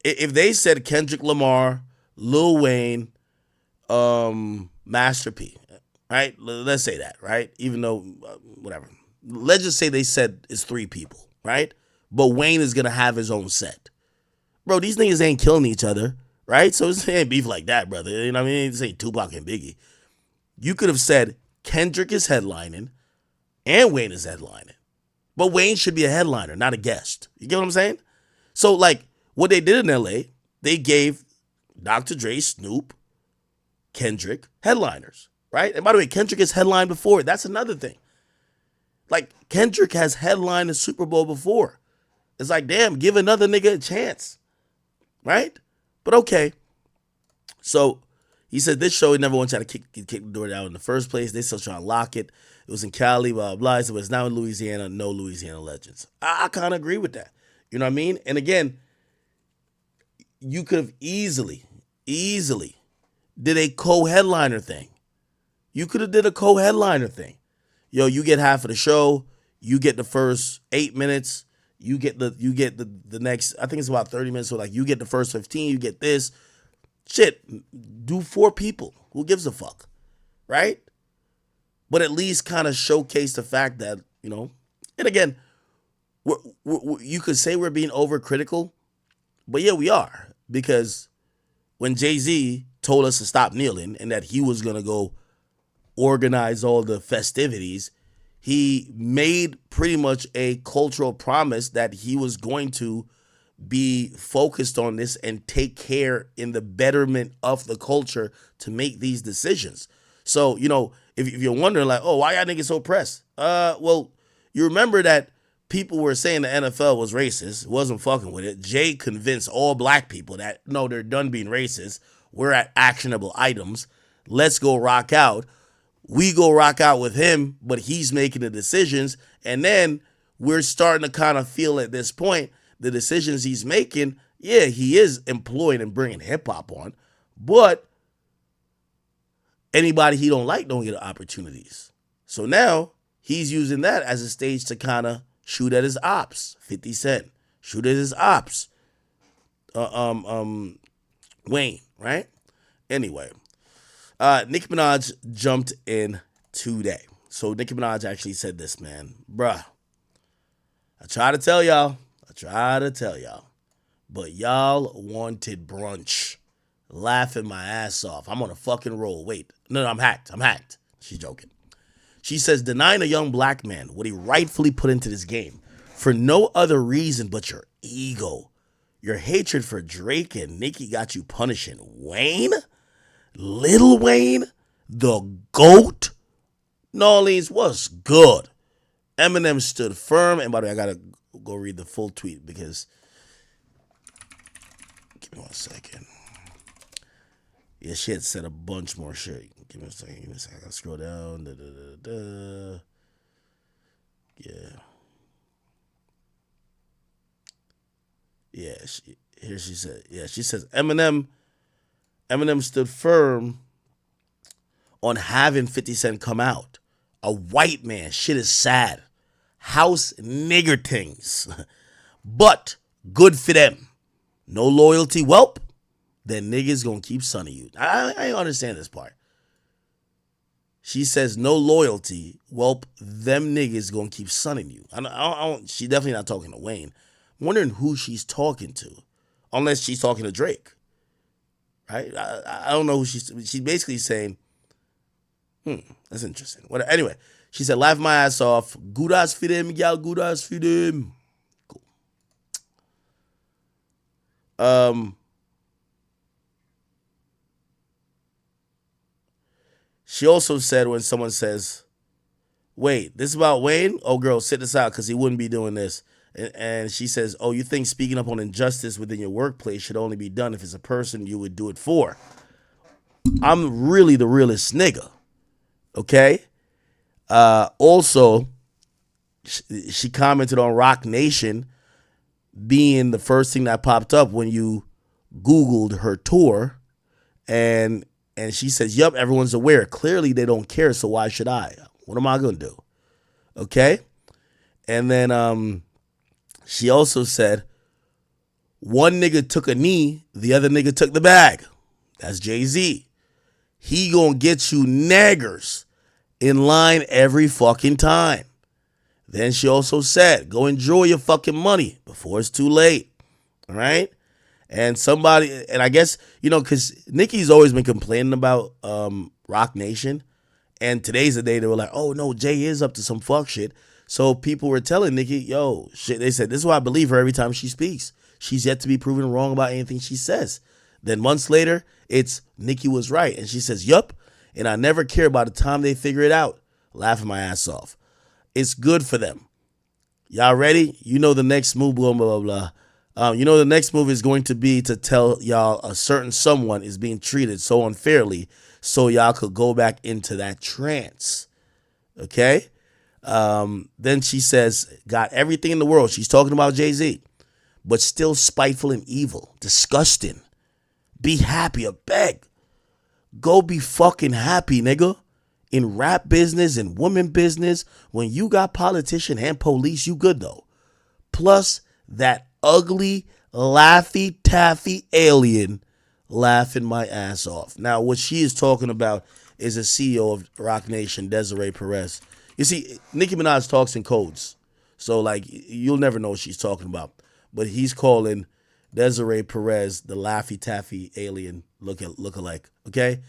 If they said Kendrick Lamar, Lil Wayne, Master P, right? Let's say that, right? Even though, whatever. Let's just say they said it's 3 people, right? But Wayne is going to have his own set. Bro, these niggas ain't killing each other, right? So it ain't beef like that, brother. You know what I mean? This ain't Tupac and Biggie. You could have said Kendrick is headlining and Wayne is headlining. But Wayne should be a headliner, not a guest. You get what I'm saying? So, like, what they did in L.A., they gave Dr. Dre, Snoop, Kendrick headliners, right? And by the way, Kendrick has headlined before. That's another thing. Like, Kendrick has headlined the Super Bowl before. It's like, damn, give another nigga a chance, right? But okay. So he said this show, he never wants you to kick the door down in the first place. They still trying to lock it. It was in Cali, blah, blah, blah. So it's now in Louisiana, no Louisiana legends. I kind of agree with that. You know what I mean? And again, you could have easily did a co-headliner thing. You could have did a co-headliner thing. Yo, you get half of the show. You get the first 8 minutes. You get the next, I think it's about 30 minutes. So like you get the first 15, you get this. Shit, do 4 people. Who gives a fuck? Right? But at least kind of showcase the fact that, and again, you could say we're being overcritical, but yeah, we are. Because when Jay-Z told us to stop kneeling and that he was going to go organize all the festivities, he made pretty much a cultural promise that he was going to be focused on this and take care in the betterment of the culture to make these decisions. So, if you're wondering like, oh, why y'all niggas so pressed? Well, you remember that people were saying the NFL was racist, wasn't fucking with it. Jay convinced all black people that, no, they're done being racist. We're at actionable items. Let's go rock out. We go rock out with him, but he's making the decisions. And then we're starting to kind of feel at this point, the decisions he's making, yeah, he is employing and bringing hip-hop on, but anybody he don't like don't get opportunities. So now he's using that as a stage to kind of shoot at his ops. 50 Cent. Shoot at his ops. Wayne, right? Anyway, Nicki Minaj jumped in today. So Nicki Minaj actually said this, man. Bruh, I try to tell y'all, but y'all wanted brunch. Laughing my ass off. I'm on a fucking roll. Wait, no, I'm hacked. She's joking. She says, denying a young black man what he rightfully put into this game for no other reason but your ego. Your hatred for Drake and Nicki got you punishing Wayne? Lil Wayne? The GOAT? New Orleans, what's good? Eminem stood firm. And by the way, I gotta go read the full tweet because... Give me 1 second. Yeah, she had said a bunch more shit. Give me a second. I gotta scroll down. Yeah. Yeah, she says Eminem stood firm on having 50 Cent come out. A white man, shit is sad. House nigger things. But good for them. No loyalty, welp. Then niggas gonna keep sunning you. I understand this part. She says no loyalty, welp. Them niggas gonna keep sunning you. She definitely not talking to Wayne. I'm wondering who she's talking to, unless she's talking to Drake, right? I don't know who she's basically saying, that's interesting. Whatever. Anyway, she said, laugh my ass off. Good ass for them, y'all. Good ass for them. Cool. She also said when someone says, wait, this is about Wayne? Oh, girl, sit this out because he wouldn't be doing this. And she says, oh, you think speaking up on injustice within your workplace should only be done if it's a person you would do it for. I'm really the realest nigga. Okay? Also, she commented on Rock Nation being the first thing that popped up when you Googled her tour. And she says, yup, everyone's aware. Clearly they don't care, so why should I? What am I going to do? Okay? And then she also said, one nigga took a knee, the other nigga took the bag. That's Jay-Z. He gonna get you naggers in line every fucking time. Then she also said, go enjoy your fucking money before it's too late. All right? And I guess, because Nicki's always been complaining about Rock Nation. And today's the day they were like, oh, no, Jay is up to some fuck shit. So people were telling Nicki, yo, shit, they said, this is why I believe her every time she speaks. She's yet to be proven wrong about anything she says. Then months later, it's Nicki was right. And she says, yup, and I never care by the time they figure it out. Laughing my ass off. It's good for them. Y'all ready? You know the next move, blah, blah, blah, blah. The next move is going to be to tell y'all a certain someone is being treated so unfairly so y'all could go back into that trance. Okay? Then she says, got everything in the world. She's talking about Jay-Z, but still spiteful and evil. Disgusting. Be happy or beg. Go be fucking happy, nigga. In rap business and woman business, when you got politician and police, you good though. Plus that ugly, laffy taffy alien laughing my ass off. Now, what she is talking about is a CEO of Rock Nation, Desiree Perez. You see, Nicki Minaj talks in codes. So, you'll never know what she's talking about. But he's calling Desiree Perez the Laffy Taffy alien look-alike. Okay?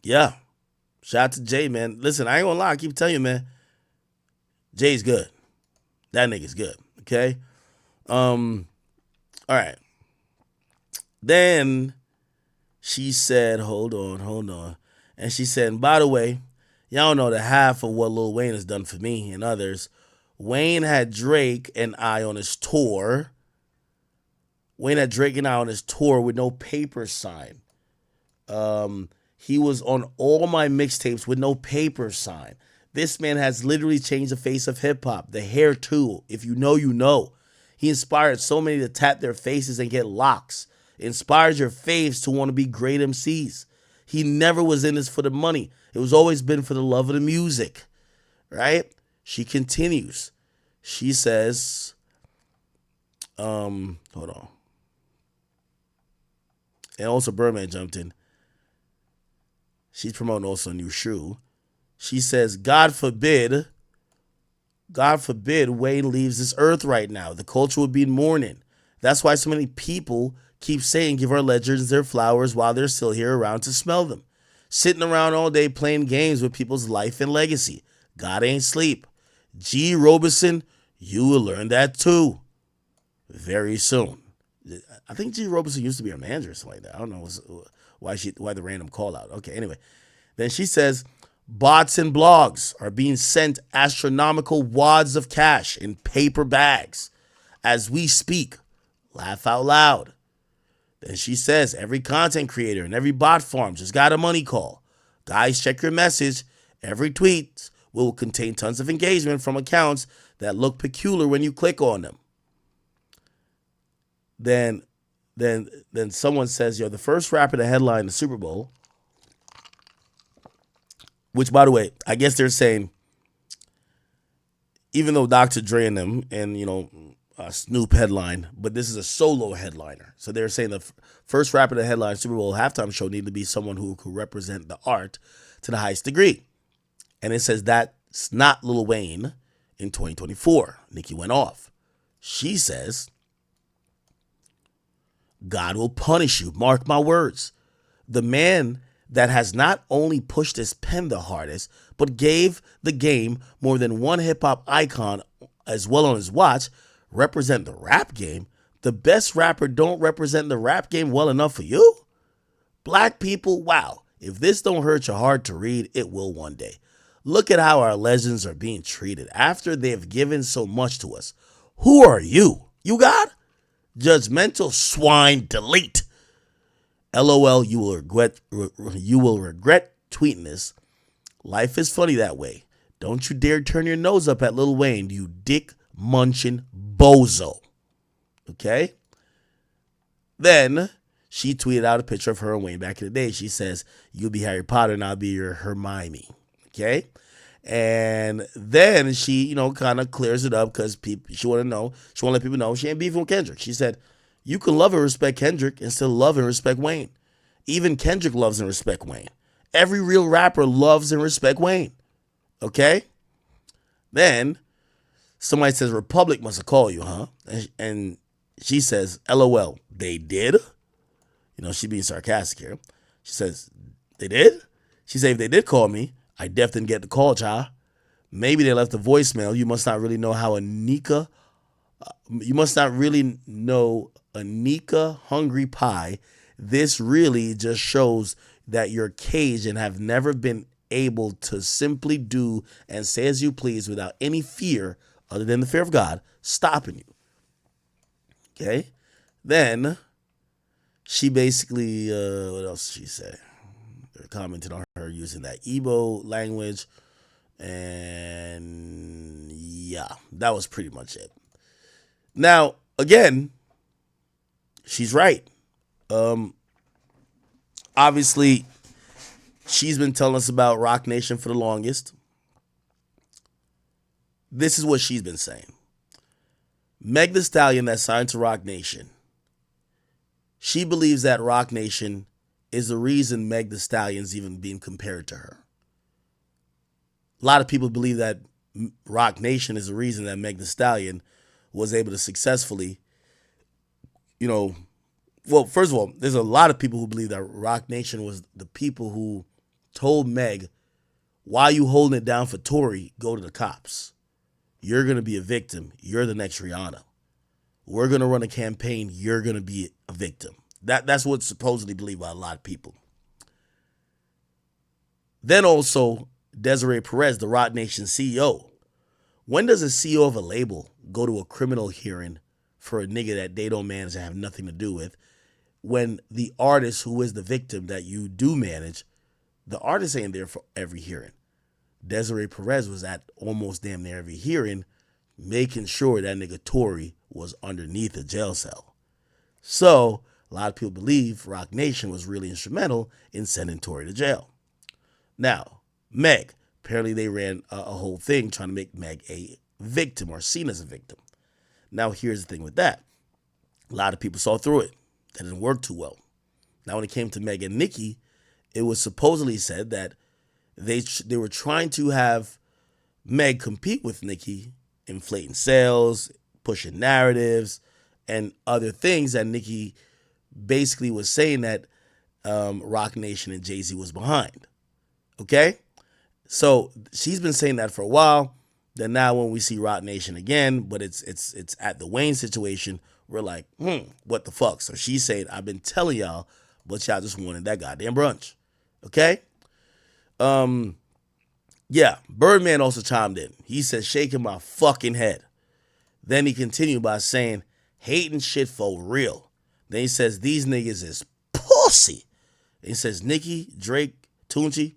Yeah. Shout out to Jay, man. Listen, I ain't gonna lie. I keep telling you, man. Jay's good. That nigga's good. Okay? All right. Then she said, hold on. And she said, and by the way, y'all know the half of what Lil Wayne has done for me and others. Wayne had Drake and I on his tour. With no paper sign. He was on all my mixtapes with no paper sign. This man has literally changed the face of hip-hop. The hair, too. If you know, you know. He inspired so many to tap their faces and get locks. Inspires your faves to want to be great MCs. He never was in this for the money. It was always been for the love of the music. right? She continues. She says, hold on. And also Birdman jumped in. She's promoting also a new shoe. She says, God forbid Wayne leaves this earth right now. The culture would be in mourning. That's why so many people keep saying give our legends their flowers while they're still here around to smell them. Sitting around all day playing games with people's life and legacy. God ain't sleep. G. Robeson, you will learn that too. Very soon. I think G. Robeson used to be her manager or something like that. I don't know why the random call out. Okay, anyway. Then she says, bots and blogs are being sent astronomical wads of cash in paper bags as we speak. Laugh out loud. Then she says, every content creator and every bot farm just got a money call. Guys, check your message. Every tweet will contain tons of engagement from accounts that look peculiar when you click on them. Then someone says, the first rapper to headline the Super Bowl, which, by the way, I guess they're saying, even though Dr. Dre and them and, Snoop headline, but this is a solo headliner. So they're saying the first rapper to headline Super Bowl halftime show needed to be someone who could represent the art to the highest degree. And it says that's not Lil Wayne in 2024. Nicki went off. She says, God will punish you. Mark my words. The man that has not only pushed his pen the hardest, but gave the game more than one hip-hop icon as well on his watch, represent the rap game. The best rapper don't represent the rap game well enough for you? Black people, wow. If this don't hurt your heart to read, it will one day. Look at how our legends are being treated after they've given so much to us. Who are you? You God? Judgmental swine, delete. LOL, you will regret tweeting this. Life is funny that way. Don't you dare turn your nose up at Lil Wayne, you dick munching bozo. Okay? Then she tweeted out a picture of her and Wayne back in the day. She says, you'll be Harry Potter and I'll be your Hermione. Okay? And then she, kind of clears it up because she want to let people know she ain't beefing with Kendrick. She said, you can love and respect Kendrick and still love and respect Wayne. Even Kendrick loves and respect Wayne. Every real rapper loves and respect Wayne. Okay? Then somebody says, Republic must have called you, huh? And she says, LOL, they did? She being sarcastic here. She says, they did? She said, if they did call me, I definitely didn't get the call, child. Maybe they left a voicemail. You must not really know Anika hungry pie. This really just shows that you're caged and have never been able to simply do and say as you please without any fear other than the fear of God stopping you. Okay? Then she basically, what else did she say? They're commenting on her using that Igbo language. And yeah, that was pretty much it. Now, again, she's right. Obviously, she's been telling us about Roc Nation for the longest. This is what she's been saying. Meg Thee Stallion that signed to Roc Nation. She believes that Roc Nation is the reason Meg Thee Stallion's even being compared to her. A lot of people believe that Roc Nation is the reason that Meg Thee Stallion was able to successfully, well, first of all, there's a lot of people who believe that Roc Nation was the people who told Meg, why you holding it down for Tory, go to the cops. You're going to be a victim. You're the next Rihanna. We're going to run a campaign. You're going to be a victim. That's what's supposedly believed by a lot of people. Then also, Desiree Perez, the Roc Nation CEO. When does a CEO of a label go to a criminal hearing for a nigga that they don't manage and have nothing to do with, when the artist who is the victim that you do manage, the artist ain't there for every hearing? Desiree Perez was at almost damn near every hearing, making sure that nigga Tory was underneath a jail cell. So a lot of people believe Roc Nation was really instrumental in sending Tory to jail. Now, Meg, Apparently they ran a whole thing trying to make Meg a victim or seen as a victim. Now here's the thing with that. A lot of people saw through it. That didn't work too well. Now when it came to Meg and Nicki, it was supposedly said that they were trying to have Meg compete with Nicki, inflating sales, pushing narratives, and other things that Nicki basically was saying that Roc Nation and Jay-Z was behind. Okay? So she's been saying that for a while. Then now when we see Roc Nation again, but it's at the Wayne situation, we're like, what the fuck? So she's saying, I've been telling y'all, but y'all just wanted that goddamn brunch. Okay? Yeah, Birdman also chimed in. He said, shaking my fucking head. Then he continued by saying, hating shit for real. Then he says, these niggas is pussy. Then he says, Nicki, Drake, Tunchi,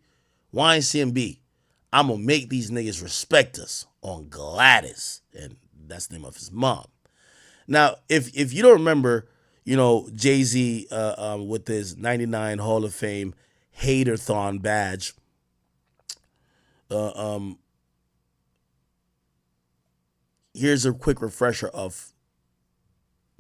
YNCMB, I'm going to make these niggas respect us on Gladys. And that's the name of his mom. Now, if you don't remember, you know, Jay-Z with his 99 Hall of Fame Hater-thon badge, here's a quick refresher of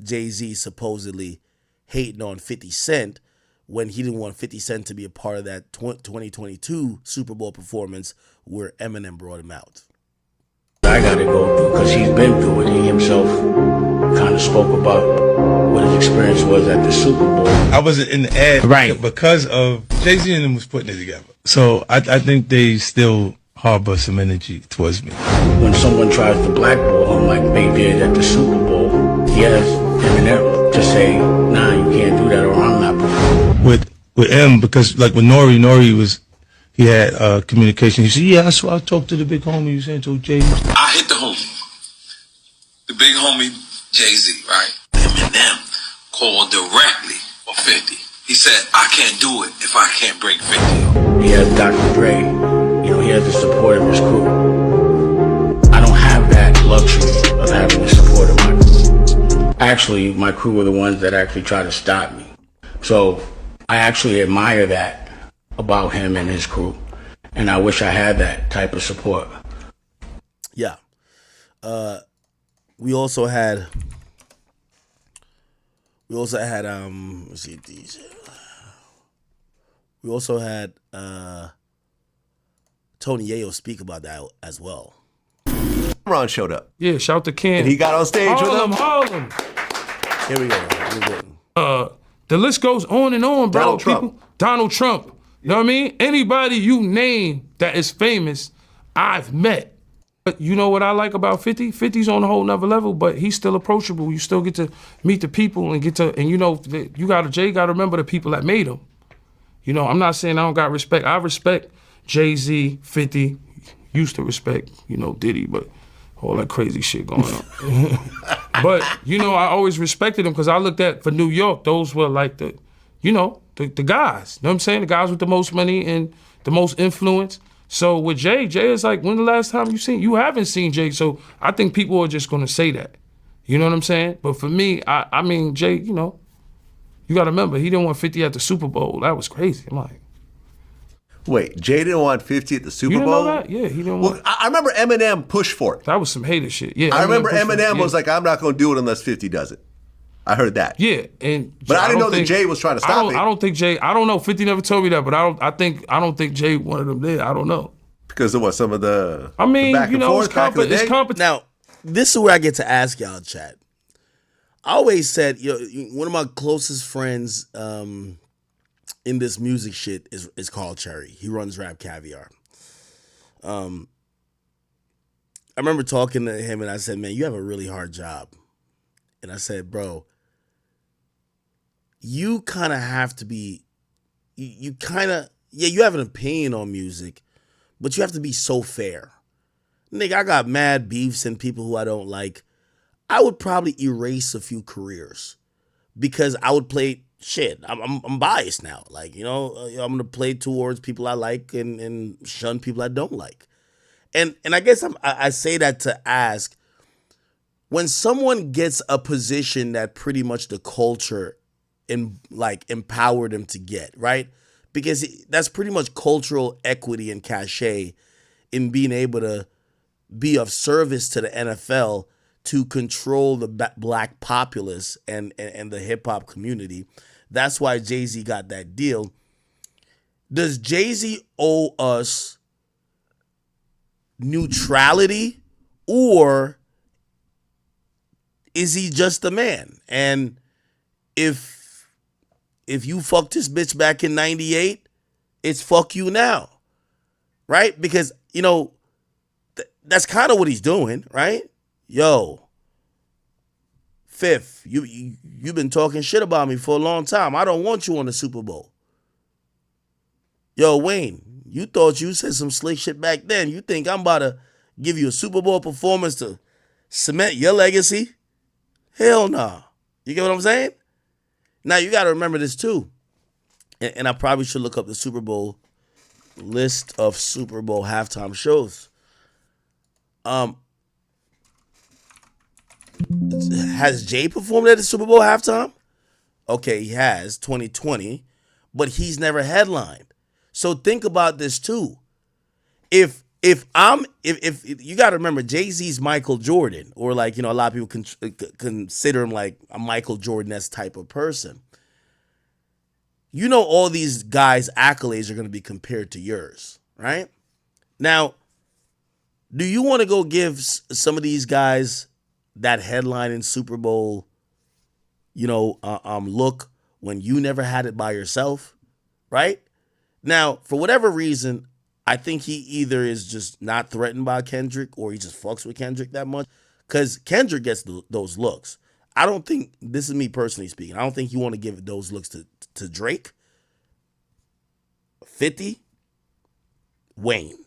Jay-Z supposedly hating on 50 Cent when he didn't want 50 Cent to be a part of that 2022 Super Bowl performance where Eminem brought him out. I gotta go through because he's been through it. He himself kind of spoke about what his experience was at the Super Bowl. I wasn't in the ad Right. because of Jay-Z and them was putting it together. So I think they still harbor some energy towards me. When someone tries to blackball him like they did at the Super Bowl, he has Eminem to say, nah, you can't do that or I'm not performing. With M, because like with Nori he had communication. He said, yeah, I talked to the big homie. You saying to Jay? I hit the homie, the big homie Jay-Z, right? Eminem called directly for 50. He said, I can't do it if I can't bring 50 up. He has Dr. Dre. You know, he has the support of his crew. I don't have that luxury of having the support of my crew. Actually, my crew were the ones that actually tried to stop me. So I actually admire that about him and his crew. And I wish I had that type of support. Yeah. We also had let's see these. We also had Tony Yayo speak about that as well. Ron showed up. Yeah, shout to Ken. And he got on stage with him. Harlem. Here we go. The list goes on and on, bro. Donald Trump. People, Donald Trump. You know what I mean? Anybody you name that is famous, I've met. But you know what I like about 50? 50's on a whole nother level, but he's still approachable. You still get to meet the people and you know, Jay got to remember the people that made him. You know, I'm not saying I don't got respect. I respect Jay-Z, 50, used to respect, you know, Diddy, but all that crazy shit going on. But, you know, I always respected him because I looked at, for New York, those were like the, you know, the guys. You know what I'm saying? The guys with the most money and the most influence. So with Jay is like, when the last time you haven't seen Jay, so I think people are just gonna say that. You know what I'm saying? But for me, I mean, Jay, you know, you gotta remember, he didn't want 50 at the Super Bowl. That was crazy. I'm like, Wait, Jay didn't want 50 at the Super you didn't Bowl? know that? Yeah, he didn't Well, want. I remember Eminem pushed for it. That was some hater shit. Yeah, I remember pushed for it, Eminem yeah. was like, I'm not going to do it unless 50 does it. I heard that. Yeah, and But I didn't know that think- Jay was trying to stop it. I don't think Jay. I don't know. 50 never told me that, but I don't think Jay wanted him there. I don't know. Because of what, some of the I mean, the back you and know, forth back in the day? Now, this is where I get to ask y'all, chat. I always said, you know, one of my closest friends in this music shit is Carl Cherry. He runs Rap Caviar. I remember talking to him and I said, man, you have a really hard job. And I said, bro, you kind of have to be, you kind of, yeah, you have an opinion on music, but you have to be so fair. Nigga, I got mad beefs and people who I don't like. I would probably erase a few careers because I would play shit. I'm biased now. Like, you know, I'm going to play towards people I like and shun people I don't like. And I guess I say that to ask, when someone gets a position that pretty much the culture empowered them to get, right? Because that's pretty much cultural equity and cachet in being able to be of service to the NFL to control the black populace and the hip hop community. That's why Jay-Z got that deal. Does Jay-Z owe us neutrality, or is he just a man? And if you fucked this bitch back in 98, it's fuck you now, right? Because, you know, that's kind of what he's doing, right? Yo, Fifth, you've been talking shit about me for a long time. I don't want you on the Super Bowl. Yo, Wayne, you thought you said some slick shit back then. You think I'm about to give you a Super Bowl performance to cement your legacy? Hell nah. You get what I'm saying? Now, you got to remember this too. And I probably should look up the Super Bowl list of Super Bowl halftime shows. Has Jay performed at the Super Bowl halftime? Okay, he has, 2020, but he's never headlined. So think about this too. If you got to remember, Jay-Z's Michael Jordan, or like, you know, a lot of people consider him like a Michael Jordan-esque type of person. You know, all these guys' accolades are going to be compared to yours, right? Now, do you want to go give some of these guys that headline in Super Bowl, you know, look when you never had it by yourself, right? Now, for whatever reason, I think he either is just not threatened by Kendrick, or he just fucks with Kendrick that much, because Kendrick gets those looks. I don't think, this is me personally speaking, I don't think you want to give those looks to Drake, 50, Wayne.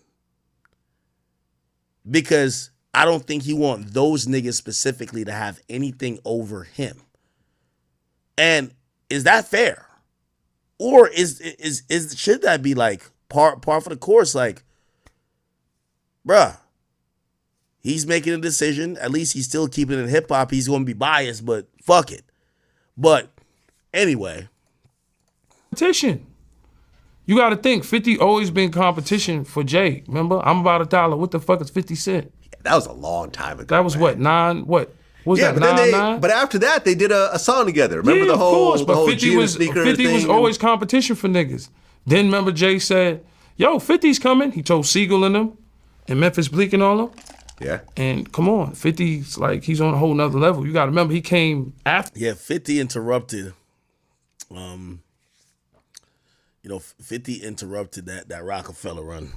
Because I don't think he want those niggas specifically to have anything over him. And is that fair? Or should that be like par for the course? Like, bruh, he's making a decision. At least he's still keeping it in hip hop. He's going to be biased, but fuck it. But anyway. Competition. You got to think, 50 always been competition for Jay. Remember? I'm about $1. What the fuck is 50 Cent? Yeah, that was a long time ago. That was what, 9? What? Was that 9? But after that, they did a song together. Remember the whole, but 50 Gina sneaker 50 thing? was always competition for niggas. Then remember Jay said, yo, 50's coming. He told Siegel and them, and Memphis Bleak and all them. Yeah. And come on, 50's like, he's on a whole nother level. You got to remember, he came after. Yeah, 50 interrupted. You know, 50 interrupted that Rockefeller run.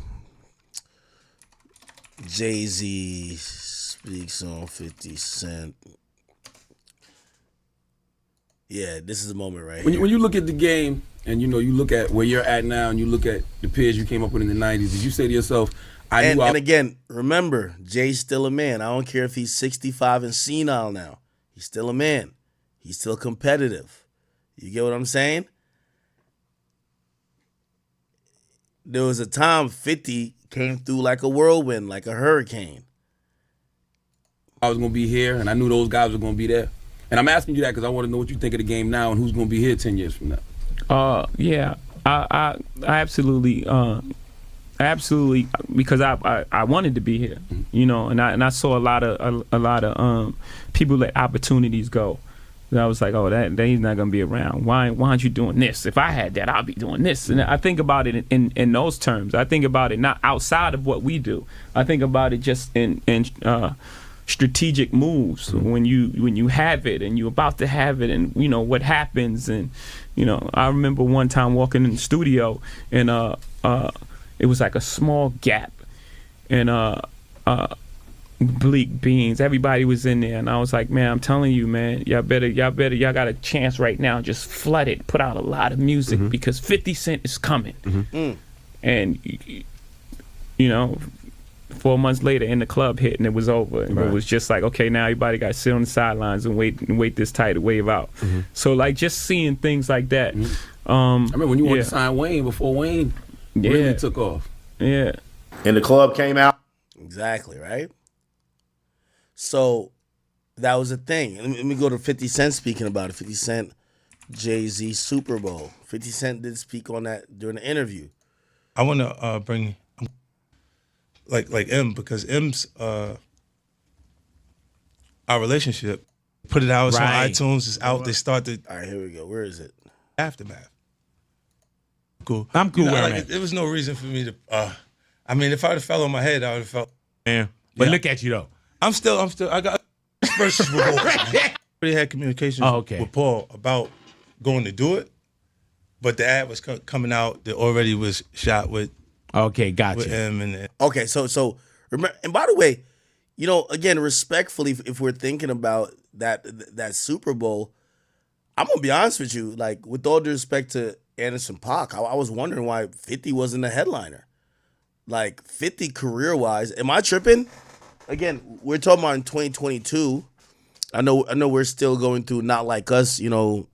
Jay-Z speaks on 50 Cent. Yeah, this is the moment right here. When you look at the game, and you know, you look at where you're at now, and you look at the peers you came up with in the 90s, did you say to yourself, and again, remember, Jay's still a man. I don't care if he's 65 and senile now. He's still a man. He's still competitive. You get what I'm saying? There was a time 50 came through like a whirlwind, like a hurricane. I was going to be here, and I knew those guys were going to be there. And I'm asking you that because I want to know what you think of the game now and who's going to be here 10 years from now. Yeah, I absolutely, because I wanted to be here, you know, and I saw a lot of people let opportunities go. And I was like, oh, that he's not gonna be around. Why aren't you doing this? If I had that, I'll be doing this. And I think about it in those terms. I think about it not outside of what we do. I think about it just in strategic moves. When you have it and you're about to have it, and you know what happens. And you know, I remember one time walking in the studio, and it was like a small gap, and Bleak Beans, everybody was in there, and I was like, man, I'm telling you, man, y'all got a chance right now. Just flood it, put out a lot of music because 50 Cent is coming. And you know, 4 months later, in the club hit and it was over, and it was just like, okay, now everybody got to sit on the sidelines and wait this tidal wave out. So like just seeing things like that. I remember when you wanted to sign Wayne before Wayne really took off. Yeah, and the club came out. Exactly, right? So that was the thing. Let me go to 50 Cent speaking about it. 50 Cent, Jay-Z Super Bowl. 50 Cent did speak on that during the interview. I want to bring like M, because M's our relationship. Put it out. It's on iTunes. It's out. They started. All right, here we go. Where is it? Aftermath. Cool. I'm cool. There was no reason for me to. I mean, if I'd have fell on my head, I would have felt. Yeah. But look at you though. I'm still. I got versus revolt. I already had communications with Paul about going to do it, but the ad was coming out that already was shot with. Okay, gotcha. With him and okay, so remember. And by the way, you know, again, respectfully, if we're thinking about that Super Bowl, I'm gonna be honest with you. Like, with all due respect to Anderson .Paak, I was wondering why 50 wasn't a headliner. Like, 50 career-wise, am I tripping? Again, we're talking about in 2022. I know we're still going through Not Like Us, you know,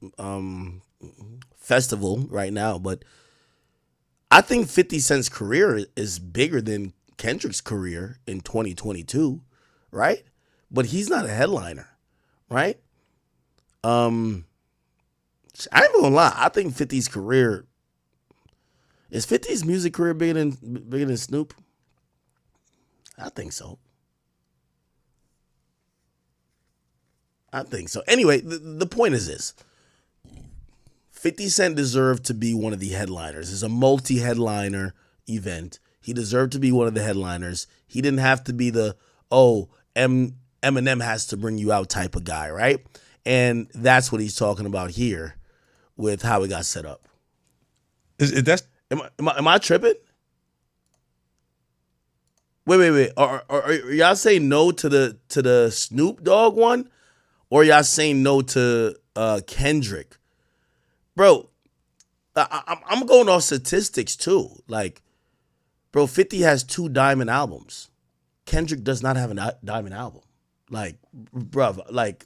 festival right now, but I think 50 Cent's career is bigger than Kendrick's career in 2022, right? But he's not a headliner, right? I ain't gonna lie. I think 50's career is 50's music career bigger than Snoop. I think so. Anyway, the point is this. 50 Cent deserved to be one of the headliners. It's a multi-headliner event. He deserved to be one of the headliners. He didn't have to be the, Eminem has to bring you out type of guy, right? And that's what he's talking about here with how it got set up. Am I tripping? Wait. Are y'all saying no to the Snoop Dogg one? Or y'all saying no to Kendrick? Bro, I'm going off statistics too. Like, bro, 50 has 2 diamond albums. Kendrick does not have a diamond album. Like, bro, like,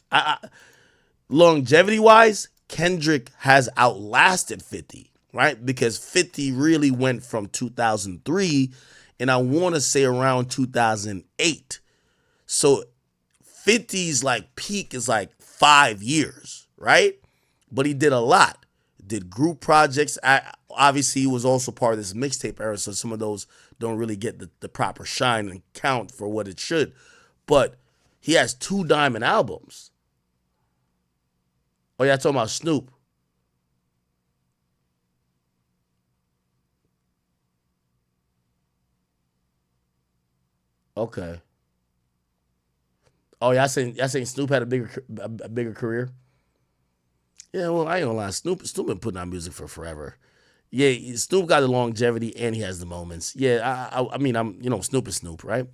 longevity-wise, Kendrick has outlasted 50, right? Because 50 really went from 2003, and I want to say around 2008. So 50's like peak is like 5 years, right? But he did a lot. Did group projects. Obviously, he was also part of this mixtape era, so some of those don't really get the proper shine and count for what it should. But he has 2 diamond albums. Oh, yeah, talking about Snoop. Okay. Oh, y'all saying Snoop had a bigger career? Yeah, well, I ain't gonna lie. Snoop been putting out music for forever. Yeah, Snoop got the longevity and he has the moments. Yeah, I mean, Snoop is Snoop, right?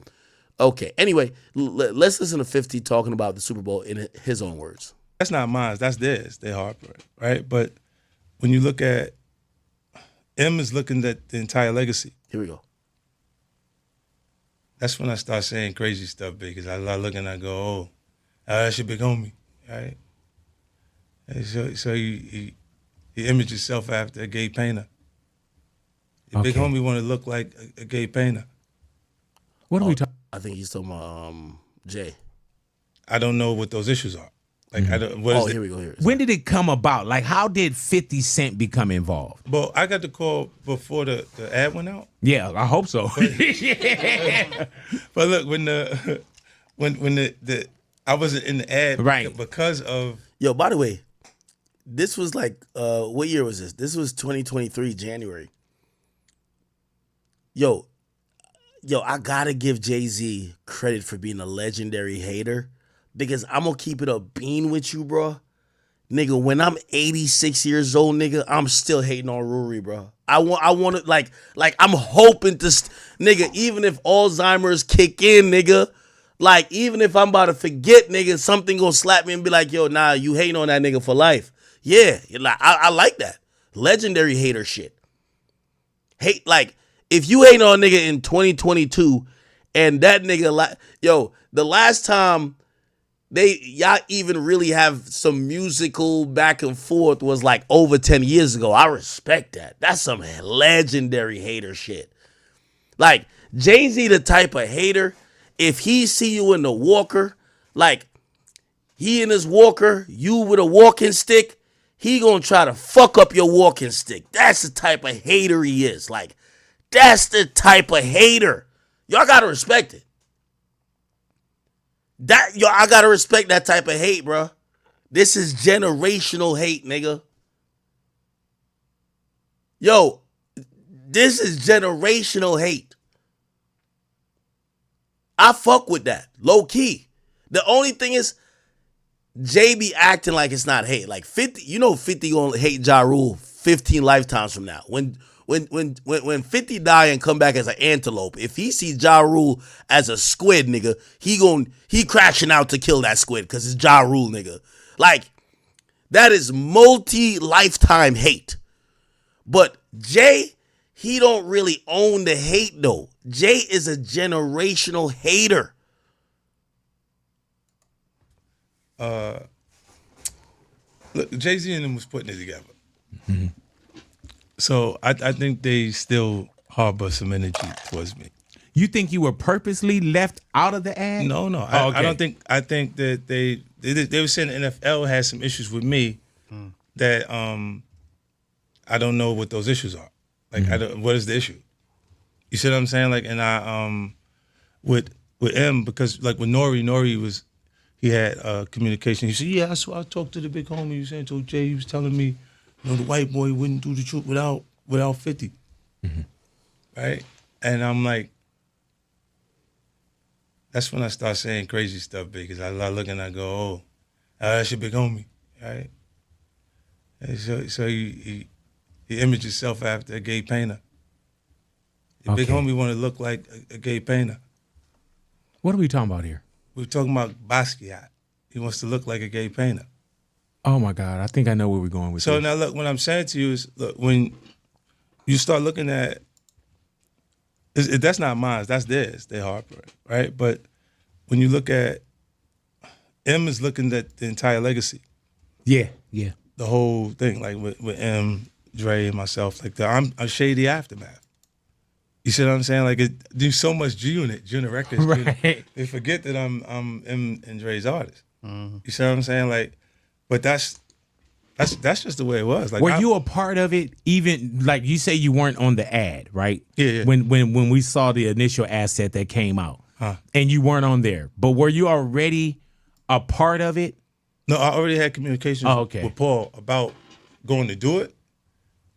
Okay. Anyway, let's listen to 50 talking about the Super Bowl in his own words. That's not mine. That's theirs. They Harper, right? But when you look at M is looking at the entire legacy. Here we go. That's when I start saying crazy stuff, because I look and I go, oh, that's your big homie, right? And so he imaged himself after a gay painter. Your big homie want to look like a gay painter. What are we talking? I think he's talking about Jay. I don't know what those issues are. Like, I don't. Here we go. When did it come about? Like, how did 50 Cent become involved? Well, I got the call before the ad went out. Yeah, I hope so. But look, when I wasn't in the ad, right? Because of by the way, this was like what year was this? This was 2023 January. Yo, I gotta give Jay-Z credit for being a legendary hater. Because I'm going to keep it a bean with you, bro. Nigga, when I'm 86 years old, nigga, I'm still hating on Rory, bro. I want to, like I'm hoping to, nigga, even if Alzheimer's kick in, nigga, like, even if I'm about to forget, nigga, something gonna slap me and be like, yo, nah, you hating on that nigga for life. Yeah, like, I like that. Legendary hater shit. Hate, like, if you hating on a nigga in 2022 and that nigga, the last time y'all even really have some musical back and forth was like over 10 years ago. I respect that. That's some legendary hater shit. Like, Jay-Z the type of hater, if he see you in the walker, like he in his walker, you with a walking stick, he gonna try to fuck up your walking stick. That's the type of hater he is. Like, that's the type of hater. Y'all gotta respect it. I gotta respect that type of hate, bro. This is generational hate, nigga. Yo, this is generational hate. I fuck with that, low key. The only thing is, Jay be acting like it's not hate. Like 50, 50 gonna hate Ja Rule 15 lifetimes from now. When 50 die and come back as an antelope, if he sees Ja Rule as a squid, nigga, he crashing out to kill that squid because it's Ja Rule, nigga. Like, that is multi-lifetime hate. But Jay, he don't really own the hate, though. Jay is a generational hater. Look, Jay-Z and them was putting it together. Mm-hmm. So I think they still harbor some energy towards me. You think you were purposely left out of the ad? No. I don't think. I think that they were saying the NFL has some issues with me that I don't know what those issues are. Like, what is the issue? You see what I'm saying? Like, and I with M, because like with Nori he had communication. He said, yeah, I talked to the big homie. He was saying to Jay, he was telling me, the white boy wouldn't do the truth without 50. Mm-hmm. Right? And I'm like, that's when I start saying crazy stuff, because I look and I go, oh, that's your big homie, right? And so he imaged himself after a gay painter. The big homie want to look like a gay painter. What are we talking about here? We're talking about Basquiat. He wants to look like a gay painter. Oh my God, I think I know where we're going with so this. Now look, what I'm saying to you is, look, when you start looking at, that's not mine, that's theirs, they Harper, right? But when you look at, M is looking at the entire legacy. Yeah. The whole thing, like with M, Dre, and myself, like I'm a shady aftermath. You see what I'm saying? Like, there's so much G-Unit Records. Right. They forget that I'm M and Dre's artist. Mm-hmm. You see what I'm saying? Like, but that's just the way it was. Like, were you a part of it? Even like you say, you weren't on the ad, right? Yeah. When we saw the initial asset that came out, and you weren't on there, but were you already a part of it? No, I already had communications with Paul about going to do it,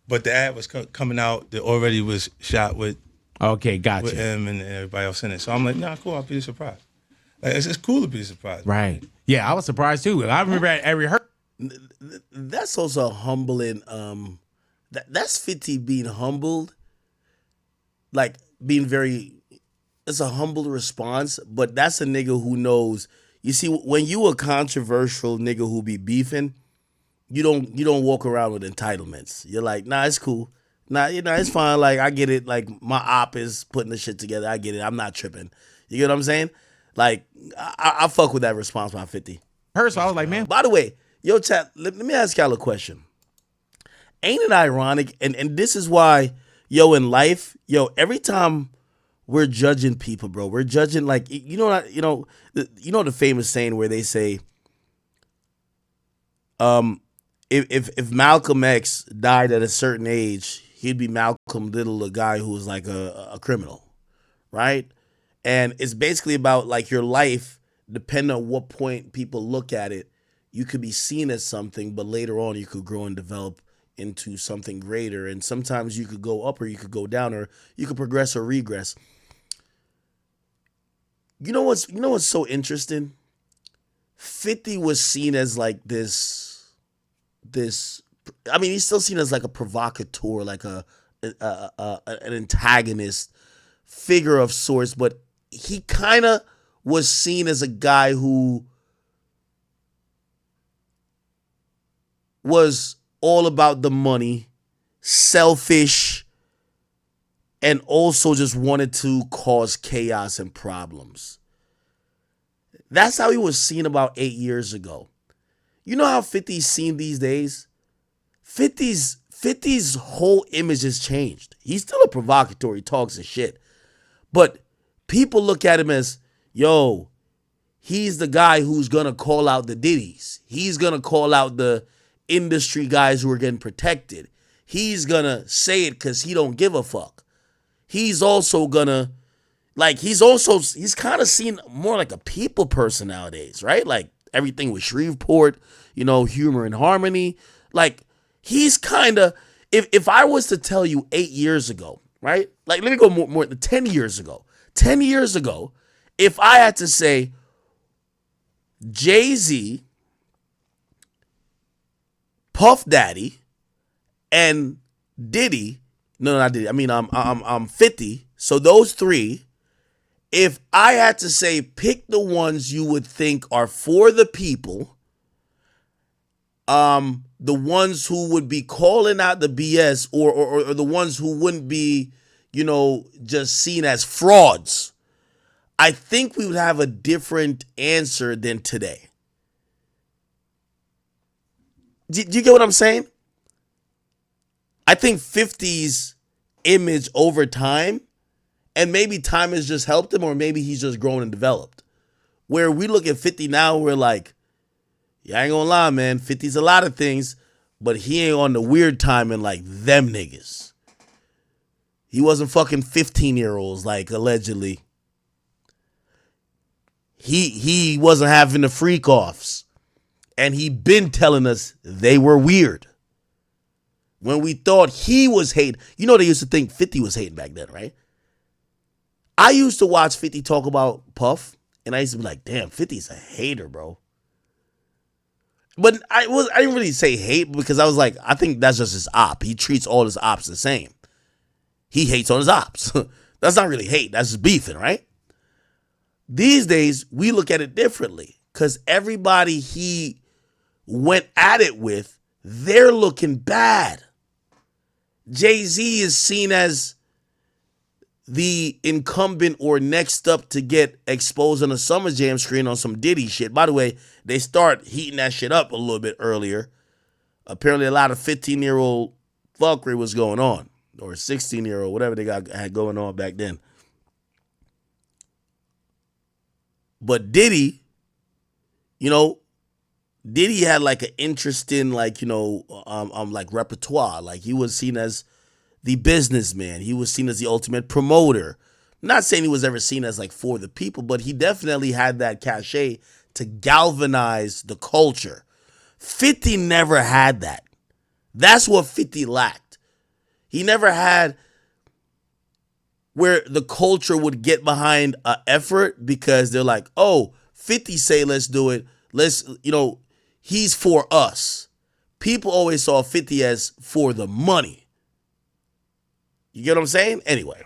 but the ad was coming out that already was shot with. Okay, gotcha. With him and everybody else in it. So I'm like, nah, cool, I'll be surprised. Like, it's cool to be surprised. Right. Yeah, I was surprised too. I remember at every hurt. That's also humbling. That's 50 being humbled. Like, being very, it's a humble response, but that's a nigga who knows. You see, when you a controversial nigga who be beefing, you don't walk around with entitlements. You're like, nah, it's cool. Nah, it's fine. Like, I get it. Like, my op is putting the shit together. I get it. I'm not tripping. You get what I'm saying? Like, I fuck with that response by 50. So I was like, man. By the way, yo, chat, let me ask y'all a question. Ain't it ironic? And this is why, in life, every time we're judging people, bro, we're judging, like, the famous saying where they say, if Malcolm X died at a certain age, he'd be Malcolm Little, a guy who was like a criminal, right? And it's basically about, like, your life, depending on what point people look at it, you could be seen as something, but later on you could grow and develop into something greater. And sometimes you could go up or you could go down, or you could progress or regress. You know what's so interesting? 50 was seen as like this, I mean, he's still seen as like a provocateur, like an antagonist figure of sorts, but he kind of was seen as a guy who was all about the money, selfish, and also just wanted to cause chaos and problems. That's how he was seen about 8 years ago. You know how 50's seen these days? 50's whole image has changed. He's still a provocateur. He talks his shit. But people look at him as, he's the guy who's going to call out the Diddies. He's going to call out the industry guys who are getting protected. He's going to say it because he don't give a fuck. He's also going to, Like he's kind of seen more like a people person nowadays, right? Like everything with Shreveport, Humor and Harmony. Like he's kind of, if I was to tell you 8 years ago, right? Like let me go more than 10 years ago. 10 years ago, if I had to say Jay-Z, Puff Daddy, and Diddy, no, not Diddy. I mean, I'm 50. So those three, if I had to say pick the ones you would think are for the people, the ones who would be calling out the BS or the ones who wouldn't be, just seen as frauds, I think we would have a different answer than today. Do you get what I'm saying? I think 50's image over time, and maybe time has just helped him, or maybe he's just grown and developed. Where we look at 50 now, we're like, yeah, I ain't gonna lie, man. 50's a lot of things, but he ain't on the weird timing like them niggas. He wasn't fucking 15-year-olds like allegedly. He wasn't having the freak offs. And he been telling us they were weird. When we thought he was hating. They used to think 50 was hating back then, right? I used to watch 50 talk about Puff, and I used to be like, damn, 50's a hater, bro. But I didn't really say hate because I was like, I think that's just his op. He treats all his ops the same. He hates on his ops. That's not really hate. That's just beefing, right? These days, we look at it differently because everybody he went at it with, they're looking bad. Jay-Z is seen as the incumbent or next up to get exposed on a Summer Jam screen on some Diddy shit. By the way, they start heating that shit up a little bit earlier. Apparently a lot of 15-year-old fuckery was going on, or 16-year-old, whatever they had going on back then. But Diddy, Diddy had like an interesting, like repertoire. Like he was seen as the businessman. He was seen as the ultimate promoter. Not saying he was ever seen as like for the people, but he definitely had that cachet to galvanize the culture. 50 never had that. That's what 50 lacked. He never had where the culture would get behind an effort because they're like, oh, 50 say let's do it. Let's, he's for us. People always saw 50 as for the money. You get what I'm saying? Anyway,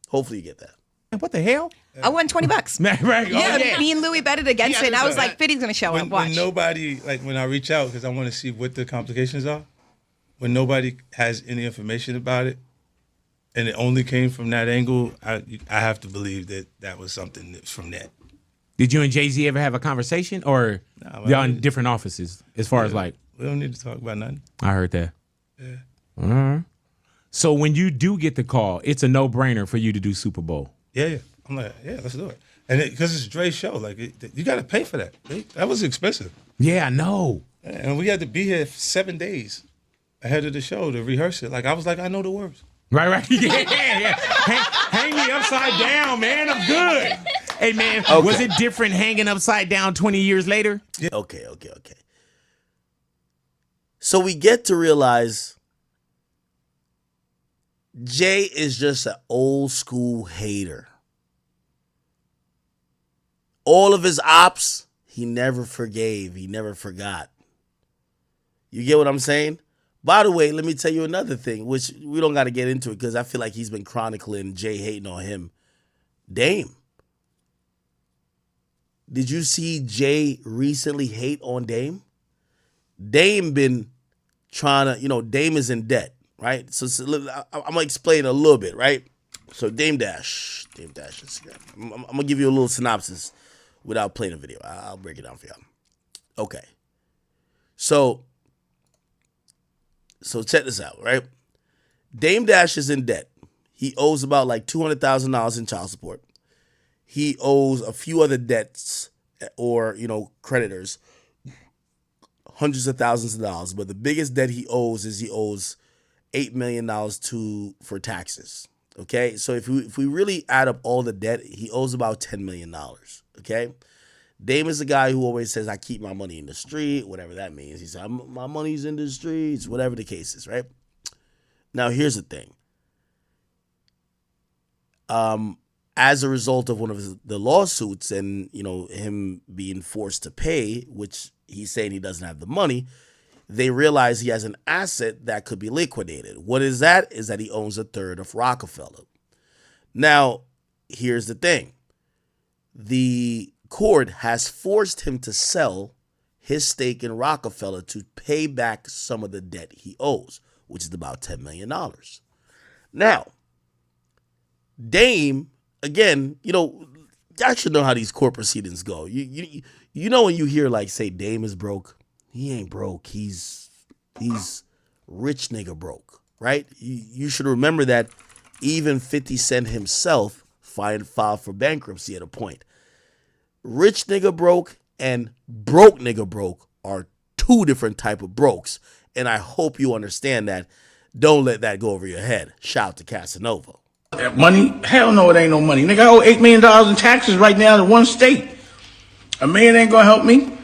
hopefully you get that. What the hell? I won $20. Right. Yeah, me and Louis betted against it. And I was like, 50's gonna show up. Watch. When nobody, like when I reach out because I want to see what the complications are, when nobody has any information about it, and it only came from that angle, I have to believe that was something from that. Did you and Jay-Z ever have a conversation, or y'all in different offices as far as like? We don't need to talk about nothing. I heard that. Yeah. All right. So when you do get the call, it's a no-brainer for you to do Super Bowl. Yeah. I'm like, yeah, let's do it. And because it's Dre's show, like you got to pay for that. That was expensive. Yeah, I know. And we had to be here 7 days ahead of the show to rehearse it. Like I was like, I know the words. Right. Yeah. Hang me upside down, man. I'm good. Hey, man, Was it different hanging upside down 20 years later? Yeah. Okay. So we get to realize Jay is just an old school hater. All of his ops, he never forgave. He never forgot. You get what I'm saying? By the way, let me tell you another thing, which we don't got to get into it because I feel like he's been chronicling Jay hating on him. Dame. Did you see Jay recently hate on Dame? Dame been trying to, Dame is in debt, right? So I'm going to explain a little bit, right? So Dame Dash Instagram. I'm going to give you a little synopsis without playing a video. I'll break it down for y'all. Okay. So check this out, right? Dame Dash is in debt. He owes about like $200,000 in child support. He owes a few other debts or, creditors, hundreds of thousands of dollars. But the biggest debt he owes is he owes $8 million for taxes. Okay, so if we really add up all the debt, he owes about $10 million. Okay, Dame is the guy who always says, I keep my money in the street, whatever that means. He said, my money's in the streets, whatever the case is, right? Now, here's the thing. As a result of one of the lawsuits and, him being forced to pay, which he's saying he doesn't have the money, they realize he has an asset that could be liquidated. What is that? Is that he owns a third of Rockefeller. Now, here's the thing. The court has forced him to sell his stake in Rockefeller to pay back some of the debt he owes, which is about $10 million. Now, Dame, again, y'all should know how these court proceedings go. You know when you hear, like, say Dame is broke, he ain't broke. He's rich nigga broke, right? You should remember that even 50 Cent himself filed for bankruptcy at a point. Rich nigga broke and broke nigga broke are two different type of brokes, and I hope you understand that. Don't let that go over your head. Shout out to Casanova. Money? Hell no, it ain't no money. Nigga, I owe $8 million in taxes right now to one state. A man ain't gonna help me.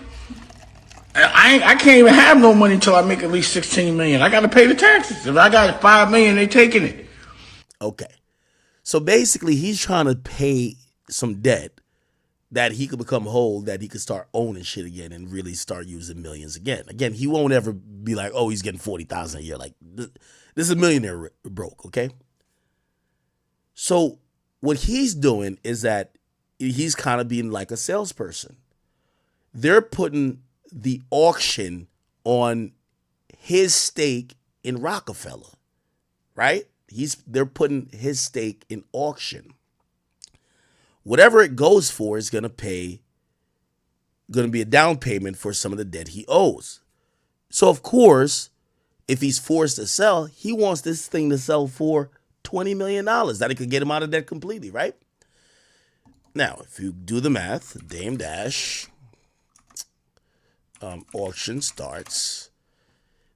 I can't even have no money until I make at least $16 million. I gotta pay the taxes. If I got $5 million, they taking it. Okay. So basically, he's trying to pay some debt that he could become whole, that he could start owning shit again and really start using millions again. Again, he won't ever be like, oh, he's getting $40,000 a year. Like, this is a millionaire broke, okay? So what he's doing is that he's kind of being like a salesperson. They're putting the auction on his stake in Rockefeller, right? They're putting his stake in auction. Whatever it goes for is going to be a down payment for some of the debt he owes. So, of course, if he's forced to sell, he wants this thing to sell for $20 million. That it could get him out of debt completely, right? Now, if you do the math, Dame Dash auction starts.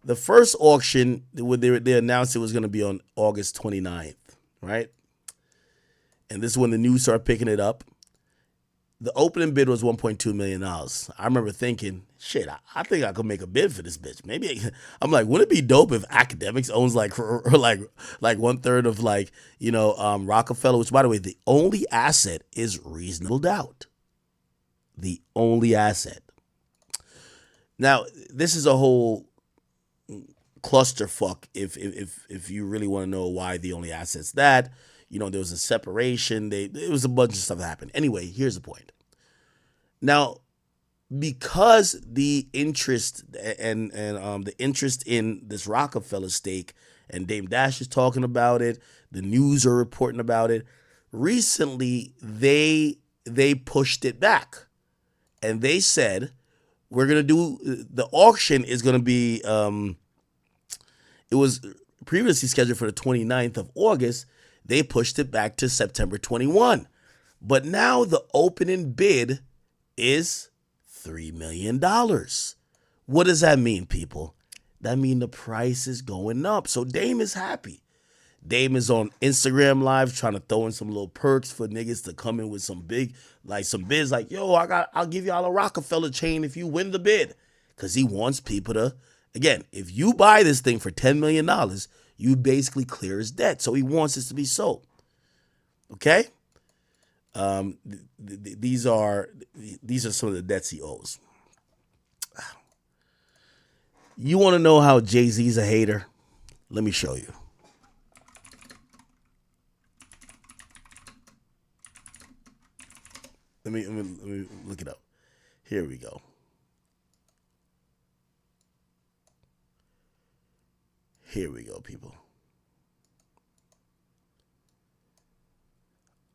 The first auction, they announced it was going to be on August 29th, right? And this is when the news started picking it up. The opening bid was $1.2 million. I remember thinking, shit, I think I could make a bid for this bitch. Maybe I'm like, wouldn't it be dope if Akademiks owns like 1/3 of Rockefeller? Which, by the way, the only asset is reasonable doubt. The only asset. Now, this is a whole clusterfuck. If you really want to know why the only asset's that. There was a separation. It was a bunch of stuff that happened. Anyway, here's the point. Now, because the interest and the interest in this Rockefeller stake, and Dame Dash is talking about it, the news are reporting about it. Recently, they pushed it back, and they said we're gonna do the auction is gonna be. It was previously scheduled for the 29th of August. They pushed it back to September 21. But now the opening bid is $3 million. What does that mean, people? That means the price is going up. So Dame is happy. Dame is on Instagram Live trying to throw in some little perks for niggas to come in with some bids like, yo, I'll give y'all a Rockefeller chain if you win the bid. Because he wants people to, again, if you buy this thing for $10 million, you basically clear his debt. So he wants this to be sold. Okay? These are some of the debts he owes. You want to know how Jay-Z's a hater? Let me show you. Let me look it up. Here we go. Here we go, people.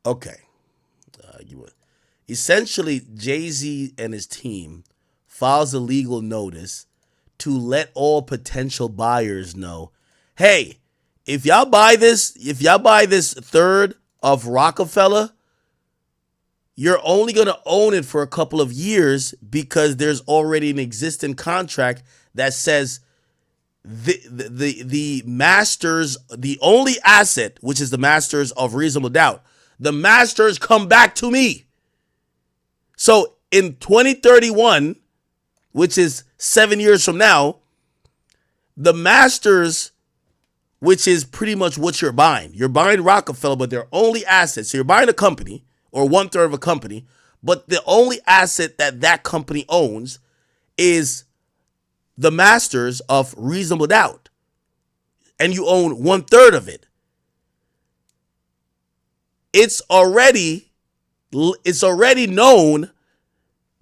Okay. Essentially, Jay-Z and his team files a legal notice to let all potential buyers know, hey, if y'all buy this third of Rockefeller, you're only going to own it for a couple of years because there's already an existing contract that says the masters, the only asset, which is the masters of reasonable doubt, the masters come back to me. So in 2031, which is 7 years from now, the masters, which is pretty much what you're buying. You're buying Rockefeller, but they're only assets. So you're buying a company or 1/3 of a company, but the only asset that that company owns is the masters of reasonable doubt. And you own 1/3 of it. It's already known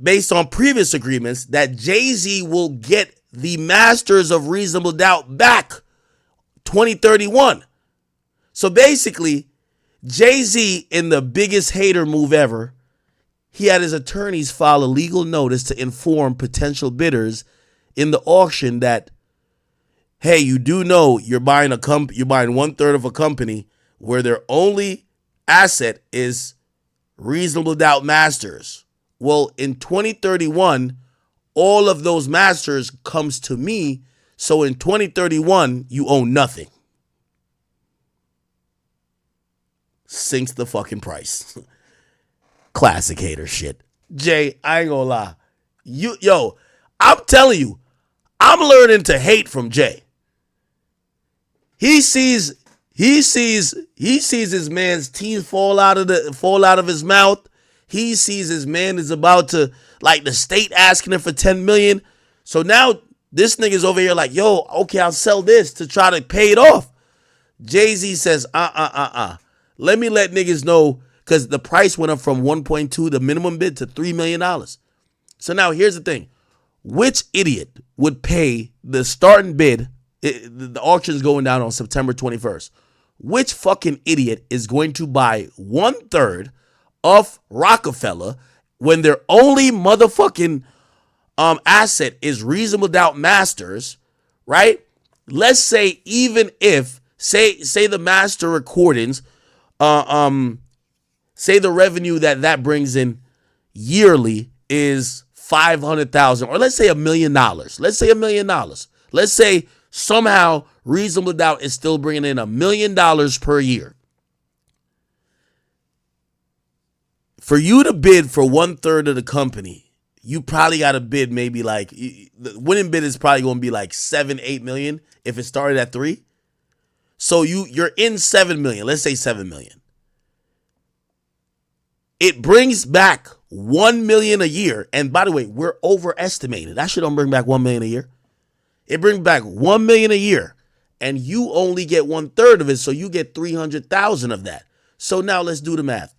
based on previous agreements that Jay-Z will get the masters of reasonable doubt back 2031. So basically, Jay-Z, in the biggest hater move ever, he had his attorneys file a legal notice to inform potential bidders in the auction that, hey, you do know you're buying 1/3 of a company where their only asset is reasonable doubt masters. Well, in 2031, all of those masters comes to me. So in 2031, you own nothing. Sinks the fucking price. Classic hater shit. Jay, I ain't gonna lie. I'm telling you, I'm learning to hate from Jay. He sees his man's teeth fall out of his mouth. He sees his man is about to, like, the state asking him for $10 million. So now this nigga's over here like, yo, okay, I'll sell this to try to pay it off. Jay-Z says, let me let niggas know, because the price went up from 1.2, the minimum bid, to $3 million. So now here's the thing. Which idiot would pay the starting bid? The auction's going down on September 21st. Which fucking idiot is going to buy 1/3 of Rockefeller when their only motherfucking asset is reasonable doubt masters, right? Let's say even if, say the master recordings, say the revenue that brings in yearly is $500,000, or let's say $1 million. Let's say $1 million. Let's say somehow reasonable doubt is still bringing in $1 million per year. For you to bid for 1/3 of the company, you probably got to bid maybe like, the winning bid is probably going to be like 7-8 million if it started at 3. So you're in 7 million. Let's say 7 million. It brings back 1 million a year. And by the way, we're overestimated. That shit don't bring back 1 million a year. It brings back 1 million a year. And you only get 1/3 of it. So you get 300,000 of that. So now let's do the math.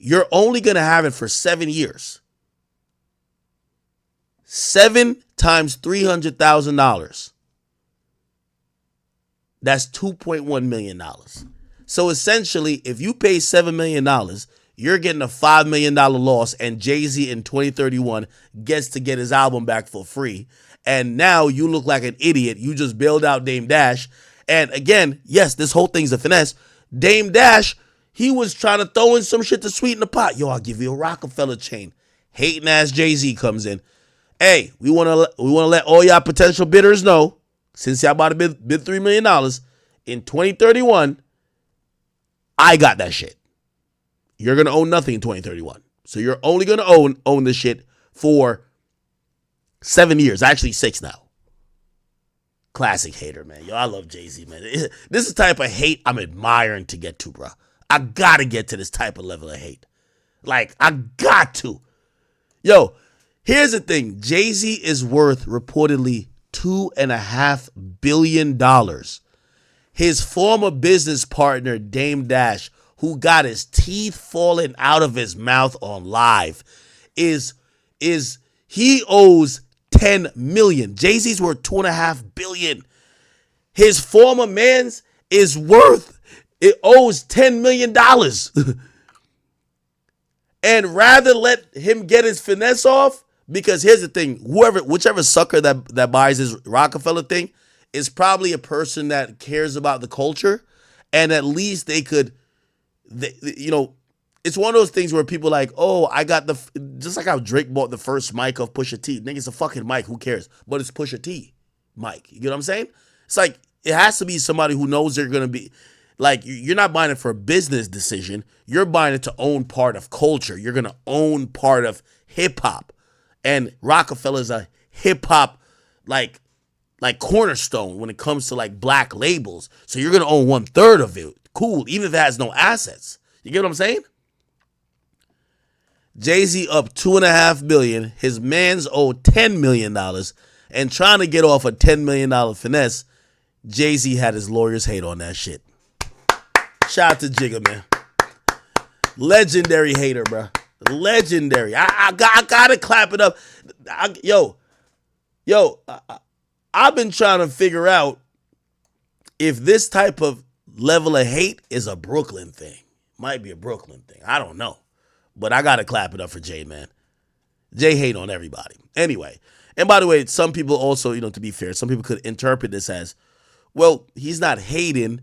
You're only going to have it for 7 years. 7 times $300,000. That's $2.1 million. So essentially, if you pay $7 million, you're getting a $5 million loss, and Jay-Z in 2031 gets to get his album back for free. And now you look like an idiot. You just bailed out Dame Dash. And again, yes, this whole thing's a finesse. Dame Dash, he was trying to throw in some shit to sweeten the pot. Yo, I'll give you a Rockefeller chain. Hating ass Jay-Z comes in. Hey, we want to let all y'all potential bidders know, since y'all about to bid $3 million, in 2031, I got that shit. You're going to own nothing in 2031. So you're only going to own this shit for 7 years. Actually, 6 now. Classic hater, man. Yo, I love Jay-Z, man. This is the type of hate I'm admiring to get to, bro. I got to get to this type of level of hate. Like, I got to. Yo, here's the thing. Jay-Z is worth reportedly $2.5 billion. His former business partner, Dame Dash, who got his teeth falling out of his mouth on live, he owes $10 million. Jay-Z's worth $2.5 billion. His former man's owes $10 million. And rather let him get his finesse off, because here's the thing, whichever sucker that buys his Rockefeller thing is probably a person that cares about the culture, and at least they could, it's one of those things where people like, oh, I got just like how Drake bought the first mic of Pusha T. Nigga, it's a fucking mic, who cares? But it's Pusha T mic. You get what I'm saying? It's like it has to be somebody who knows they're gonna be like you're not buying it for a business decision. You're buying it to own part of culture. You're gonna own part of hip hop, and Rockefeller's a hip hop like cornerstone when it comes to like black labels. So you're gonna own 1/3 of it. Cool, even if it has no assets. You get what I'm saying? Jay-Z up $2.5 million. His man's owed $10 million, and trying to get off a $10 million finesse, Jay-Z had his lawyers hate on that shit. Shout out to Jigga, man. Legendary hater, bro. Legendary. I gotta clap it up. I've been trying to figure out if this type of level of hate is a Brooklyn thing. Might be a Brooklyn thing. I don't know. But I got to clap it up for Jay, man. Jay hate on everybody. Anyway, and by the way, some people also, to be fair, some people could interpret this as, well, he's not hating.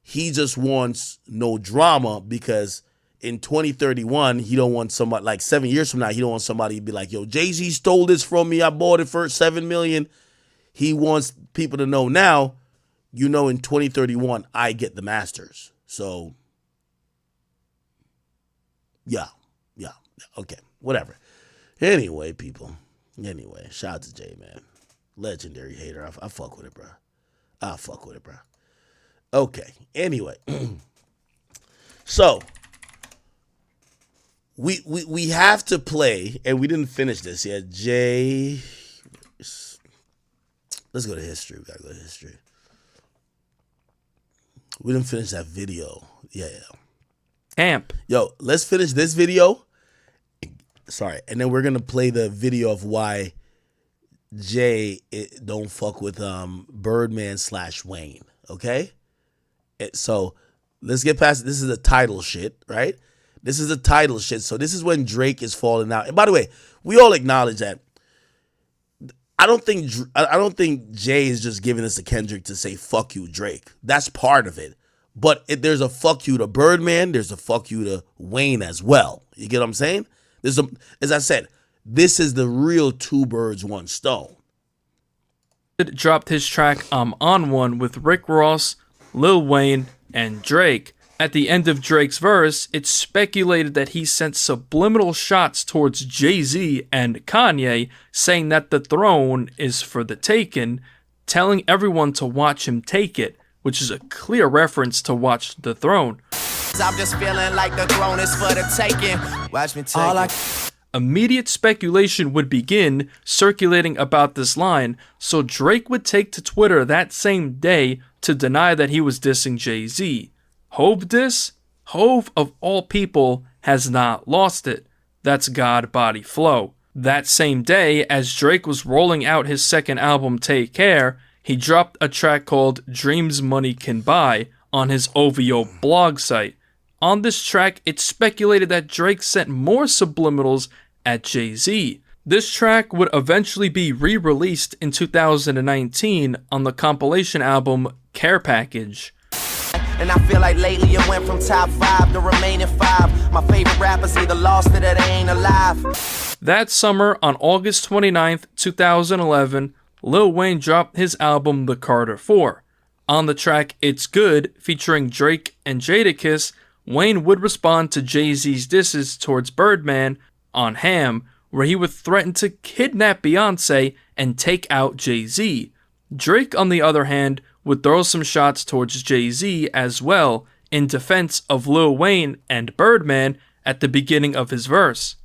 He just wants no drama because in 2031, he don't want somebody, like 7 years from now, he don't want somebody to be like, yo, Jay-Z stole this from me. I bought it for $7 million. He wants people to know now, in 2031, I get the masters. So, yeah. Okay, whatever. Anyway, people. Anyway, shout out to Jay, man. Legendary hater. I fuck with it, bro. Okay, anyway. So, we have to play, and we didn't finish this yet. Jay, let's go to history. We gotta go to history. We didn't finish that video. Yeah. Amp. Yo, let's finish this video. Sorry. And then we're going to play the video of why Jay don't fuck with Birdman / Wayne. Okay? So let's get past it. This is the title shit, right? This is the title shit. So this is when Drake is falling out. And by the way, we all acknowledge that. I don't think Jay is just giving this to Kendrick to say fuck you, Drake. That's part of it. But there's a fuck you to Birdman. There's a fuck you to Wayne as well. You get what I'm saying? As I said, this is the real two birds, one stone. It dropped his track I'm On One with Rick Ross, Lil Wayne, and Drake. At the end of Drake's verse, it's speculated that he sent subliminal shots towards Jay-Z and Kanye, saying that the throne is for the taking, telling everyone to watch him take it, which is a clear reference to Watch the Throne. I'm just feeling like the throne is for the taking. Watch me take it. Immediate speculation would begin circulating about this line, so Drake would take to Twitter that same day to deny that he was dissing Jay-Z. Hove diss? Hove, of all people, has not lost it. That's God Body Flow. That same day, as Drake was rolling out his second album, Take Care, he dropped a track called Dreams Money Can Buy on his OVO blog site. On this track, it's speculated that Drake sent more subliminals at Jay-Z. This track would eventually be re-released in 2019 on the compilation album Care Package. And I feel like lately it went from top 5 to remaining 5. My favorite rappers either lost it or they ain't alive. That summer, on August 29th, 2011, Lil Wayne dropped his album The Carter 4. On the track It's Good, featuring Drake and Jadakiss, Wayne would respond to Jay-Z's disses towards Birdman on Ham, where he would threaten to kidnap Beyonce and take out Jay-Z. Drake, on the other hand, would throw some shots towards Jay-Z as well, in defense of Lil Wayne and Birdman at the beginning of his verse.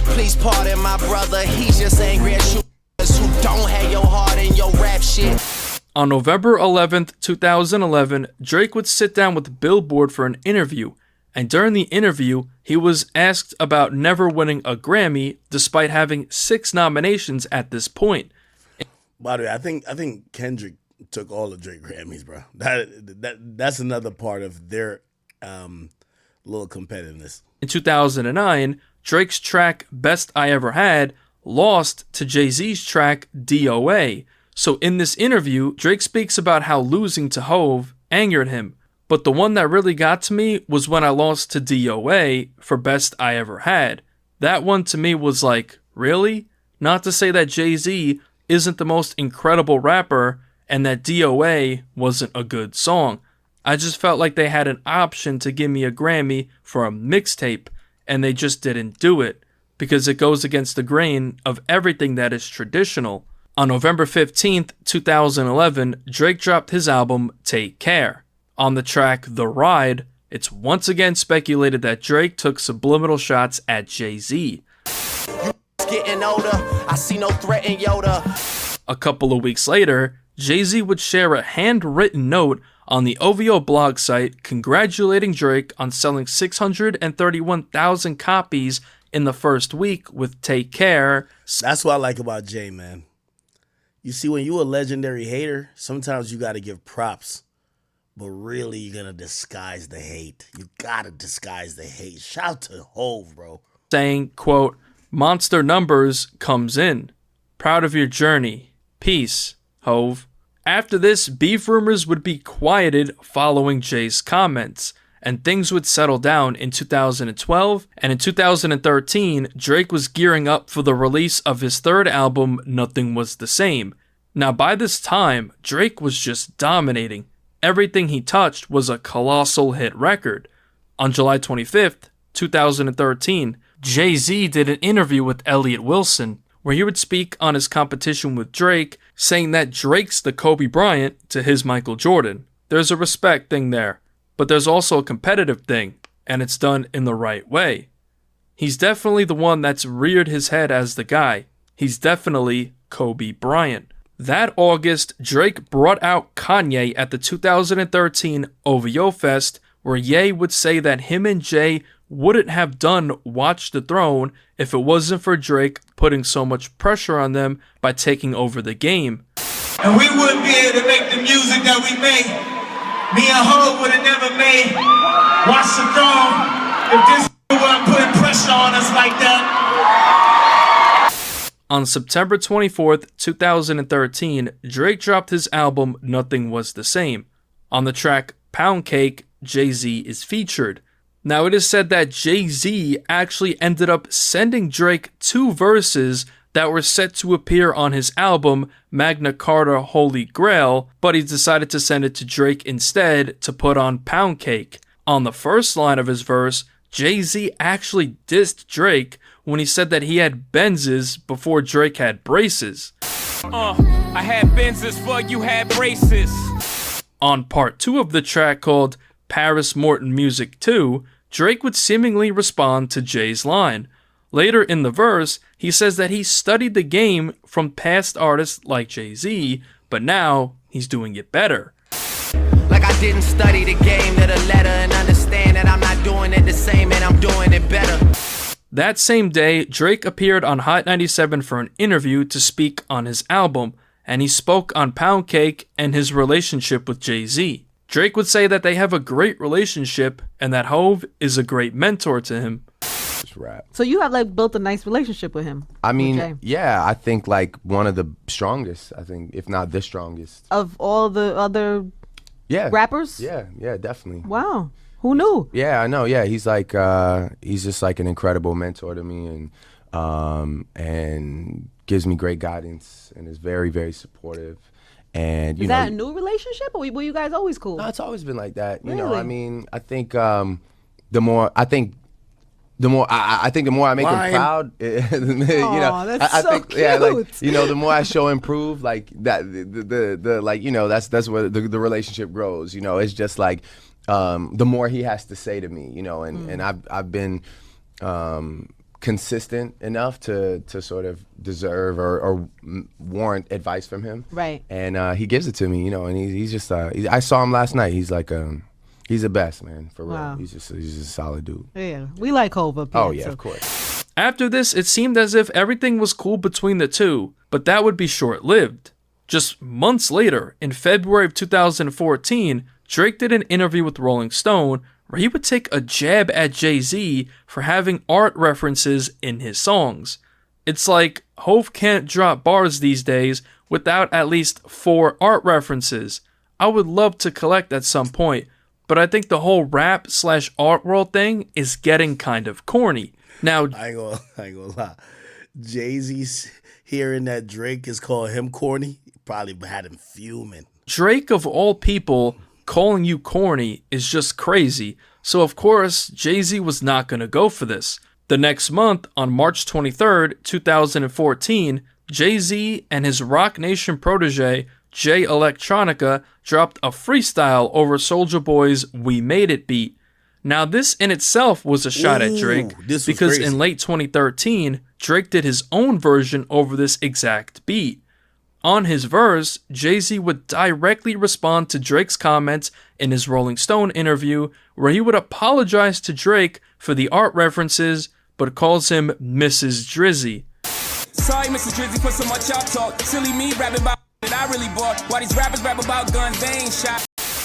Please pardon my brother, he's just angry at you who don't have your heart in your rap shit. On November 11th, 2011, Drake would sit down with Billboard for an interview, and during the interview, he was asked about never winning a Grammy despite having 6 nominations at this point. By the way, I think Kendrick took all the Drake Grammys, bro. That's another part of their little competitiveness. In 2009, Drake's track Best I Ever Had lost to Jay-Z's track DOA. So in this interview, Drake speaks about how losing to Hove angered him. But the one that really got to me was when I lost to DOA for Best I Ever Had. That one to me was like, really? Not to say that Jay-Z isn't the most incredible rapper and that DOA wasn't a good song. I just felt like they had an option to give me a Grammy for a mixtape, and they just didn't do it, because it goes against the grain of everything that is traditional. On November 15th, 2011, Drake dropped his album Take Care. On the track The Ride, it's once again speculated that Drake took subliminal shots at Jay-Z. Getting older, I see no threat in Yoda. A couple of weeks later, Jay-Z would share a handwritten note on the OVO blog site congratulating Drake on selling 631,000 copies in the first week with Take Care. That's what I like about Jay, man. You see, when you a legendary hater, sometimes you got to give props. But really, you're going to disguise the hate. You got to disguise the hate. Shout out to Hov, bro. Saying, quote, "Monster numbers comes in. Proud of your journey. Peace, Hov." After this, beef rumors would be quieted following Jay's comments, and things would settle down in 2012, and in 2013, Drake was gearing up for the release of his third album, Nothing Was the Same. Now by this time, Drake was just dominating. Everything he touched was a colossal hit record. On July 25th, 2013, Jay-Z did an interview with Elliott Wilson, where he would speak on his competition with Drake, saying that Drake's the Kobe Bryant to his Michael Jordan. There's a respect thing there. But there's also a competitive thing, and it's done in the right way. He's definitely the one that's reared his head as the guy. He's definitely Kobe Bryant. That August, Drake brought out Kanye at the 2013 OVO Fest, where Ye would say that him and Jay wouldn't have done Watch the Throne if it wasn't for Drake putting so much pressure on them by taking over the game. And we wouldn't be able to make the music that we made. Me and Ho would have never made Watch the Throne if this wasn't putting pressure on us like that. On September 24th, 2013, Drake dropped his album Nothing Was the Same. On the track Pound Cake, Jay-Z is featured. Now it is said that Jay-Z actually ended up sending Drake 2 verses that were set to appear on his album Magna Carta Holy Grail, but he decided to send it to Drake instead to put on Pound Cake. On the first line of his verse, Jay-Z actually dissed Drake when he said that he had Benzes before Drake had braces. I had Benzes before you had braces. On part 2 of the track called Paris Morton Music 2, Drake would seemingly respond to Jay's line. Later in the verse, he says that he studied the game from past artists like Jay-Z, but now he's doing it better. Like I didn't study the game to the letter and understand that I'm not doing it the same and I'm doing it better. That same day, Drake appeared on Hot 97 for an interview to speak on his album, and he spoke on Pound Cake and his relationship with Jay-Z. Drake would say that they have a great relationship and that Hov is a great mentor to him. Rap. So you have like built a nice relationship with him. I mean, yeah, I think like one of the strongest, I think, if not the strongest. Of all the other rappers? Yeah, definitely. Wow. Who knew? Yeah, I know. Yeah, he's like he's just like an incredible mentor to me and gives me great guidance and is very, very supportive. And is that a new relationship or were you guys always cool? No, it's always been like that. You really? know, I mean, I think the more I make him proud. I think cute. yeah, like the more I show improve, like that the like that's where the relationship grows. It's just like the more he has to say to me, and I've been consistent enough to sort of deserve or warrant advice from him. Right. And he gives it to me, and he's just I saw him last night. He's like he's the best, man, for real. Wow. He's just a solid dude. Yeah, we like Hov up here. Oh yeah, of course. After this, it seemed as if everything was cool between the two, but that would be short-lived. Just months later, in February of 2014, Drake did an interview with Rolling Stone where he would take a jab at Jay-Z for having art references in his songs. It's like Hov can't drop bars these days without at least 4 art references. I would love to collect at some point, but I think the whole rap/art world thing is getting kind of corny. Now, I ain't gonna lie. Jay-Z's hearing that Drake is calling him corny probably had him fuming. Drake, of all people, calling you corny is just crazy. So, of course, Jay-Z was not going to go for this. The next month, on March 23rd, 2014, Jay-Z and his Rock Nation protege, Jay Electronica, dropped a freestyle over Soulja Boy's We Made It beat. Now, this in itself was a shot at Drake, because in late 2013, Drake did his own version over this exact beat. On his verse, Jay-Z would directly respond to Drake's comments in his Rolling Stone interview, where he would apologize to Drake for the art references, but calls him Mrs. Drizzy. Sorry, Mrs. Drizzy, for so much y'all talk. Silly me rapping about that I really bought. Why these rappers rap about guns they ain't shot.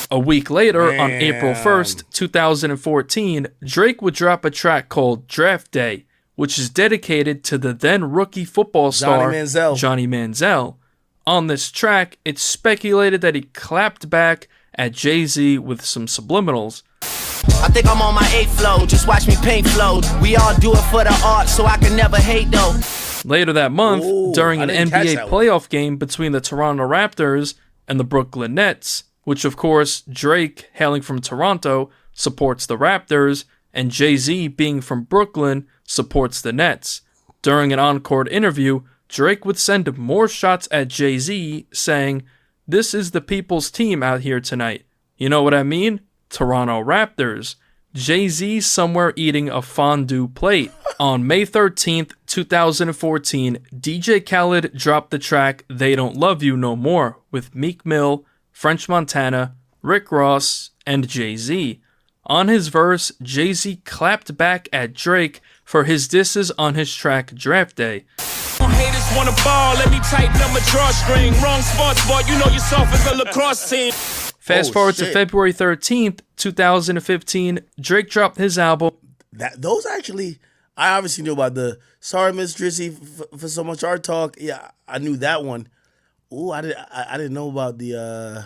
A week later, on April 1st, 2014, Drake would drop a track called Draft Day, which is dedicated to the then rookie football star Johnny Manziel. On this track, it's speculated that he clapped back at Jay-Z with some subliminals. I think I'm on my 8th flow, just watch me paint flow. We all do it for the art, so I can never hate though. Later that month, during an NBA playoff game between the Toronto Raptors and the Brooklyn Nets, which of course Drake, hailing from Toronto, supports the Raptors, and Jay-Z, being from Brooklyn, supports the Nets. During an on-court interview, Drake would send more shots at Jay-Z, saying, "This is the people's team out here tonight. You know what I mean? Toronto Raptors." Jay-Z somewhere eating a fondue plate. On May 13th, 2014, DJ Khaled dropped the track They Don't Love You No More with Meek Mill, French Montana, Rick Ross, and Jay-Z. On his verse, Jay-Z clapped back at Drake for his disses on his track Draft Day. Haters wanna ball, let me tighten up my drawstring. Wrong sports, boy, you know yourself as a lacrosse team. Fast forward to February 13th, 2015, Drake dropped his album. Those actually, I obviously knew about the Sorry Miss Drizzy for so much art talk. Yeah, I knew that one. Ooh, I didn't know about the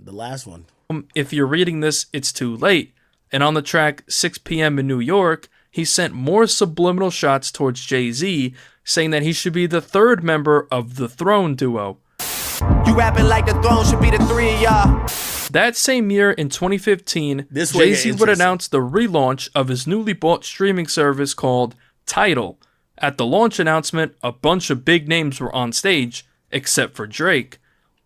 last one. If you're reading this, it's too late. And on the track 6 p.m. in New York, he sent more subliminal shots towards Jay-Z, saying that he should be the third member of the Throne duo. You rapping like the Throne should be the three of y'all. That same year, in 2015, Jay-Z would announce the relaunch of his newly bought streaming service called Tidal. At the launch announcement, a bunch of big names were on stage, except for Drake.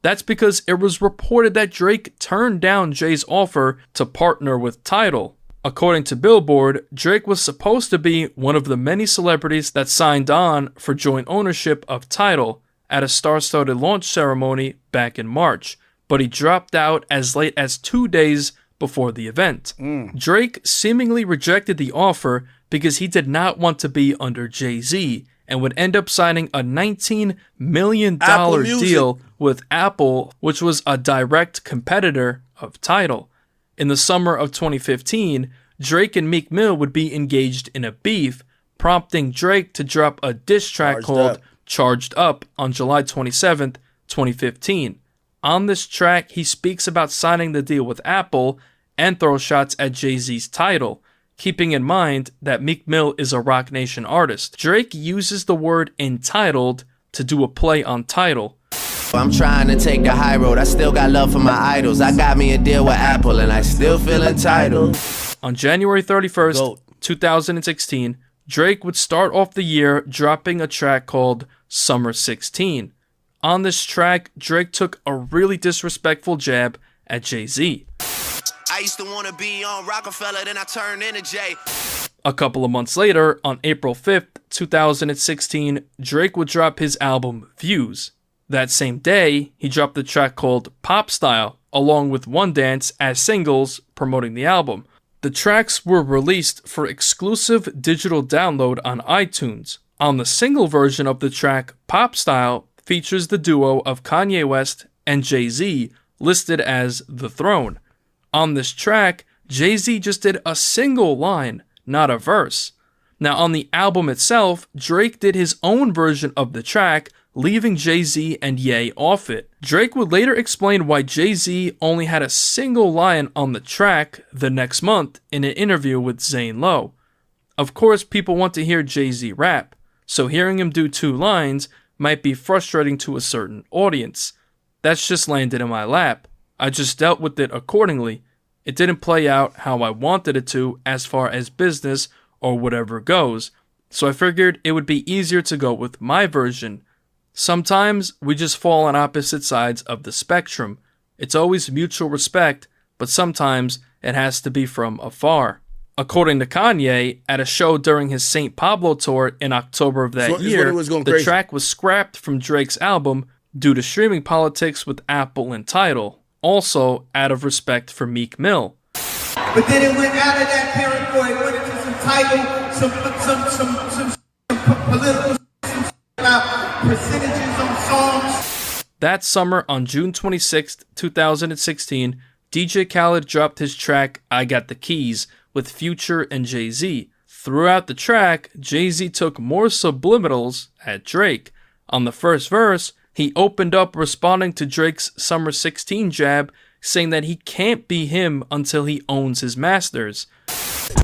That's because it was reported that Drake turned down Jay's offer to partner with Tidal. According to Billboard, Drake was supposed to be one of the many celebrities that signed on for joint ownership of Tidal at a star-studded launch ceremony back in March, but he dropped out as late as 2 days before the event. Drake seemingly rejected the offer because he did not want to be under Jay-Z and would end up signing a $19 million deal with Apple, which was a direct competitor of Tidal. In the summer of 2015, Drake and Meek Mill would be engaged in a beef, prompting Drake to drop a diss track called Charged Up on July 27th, 2015. On this track, he speaks about signing the deal with Apple and throws shots at Jay-Z's Tidal, keeping in mind that Meek Mill is a Rock Nation artist. Drake uses the word entitled to do a play on Tidal. I'm trying to take the high road. I still got love for my idols. I got me a deal with Apple and I still feel entitled. On January 31st, 2016, Drake would start off the year dropping a track called Summer 16. On this track, Drake took a really disrespectful jab at Jay-Z. I used to want to be on Rockefeller, then I turned into Jay. A couple of months later, on April 5th, 2016, Drake would drop his album Views. That same day, he dropped the track called Pop Style, along with One Dance as singles promoting the album. The tracks were released for exclusive digital download on iTunes. On the single version of the track, Pop Style features the duo of Kanye West and Jay-Z, listed as The Throne. On this track, Jay-Z just did a single line, not a verse. Now on the album itself, Drake did his own version of the track, leaving Jay-Z and Ye off it. Drake would later explain why Jay-Z only had a single line on the track the next month in an interview with Zane Lowe. Of course, people want to hear Jay-Z rap, so hearing him do 2 lines might be frustrating to a certain audience. That's just landed in my lap. I just dealt with it accordingly. It didn't play out how I wanted it to as far as business or whatever goes, so I figured it would be easier to go with my version. Sometimes we just fall on opposite sides of the spectrum. It's always mutual respect, but sometimes it has to be from afar. According to Kanye, at a show during his St. Pablo tour in October of that year, the track was scrapped from Drake's album due to streaming politics with Apple and Tidal, also out of respect for Meek Mill. But then it went out of that territory, went into some title, some political about percentages on songs. That summer, on June 26, 2016, DJ Khaled dropped his track I Got the Keys with Future and Jay-Z. Throughout the track, Jay-Z took more subliminals at Drake. On the first verse, he opened up responding to Drake's Summer 16 jab, saying that he can't be him until he owns his masters.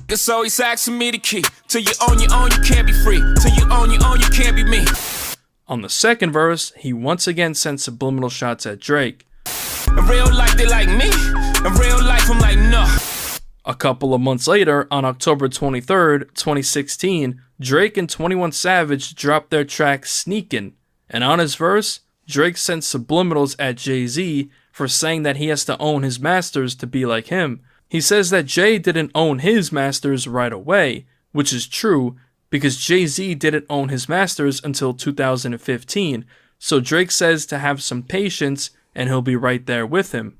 It's always asking me the key. Till you own your own, you can't be free. Till you own your own, you can't be me. On the second verse, he once again sent subliminal shots at Drake. In real life, they like me. In real life, I'm like, no. A couple of months later, on October 23rd, 2016, Drake and 21 Savage dropped their track Sneakin', and on his verse, Drake sent subliminals at Jay-Z for saying that he has to own his masters to be like him. He says that Jay didn't own his masters right away, which is true, because Jay-Z didn't own his masters until 2015, so Drake says to have some patience and he'll be right there with him.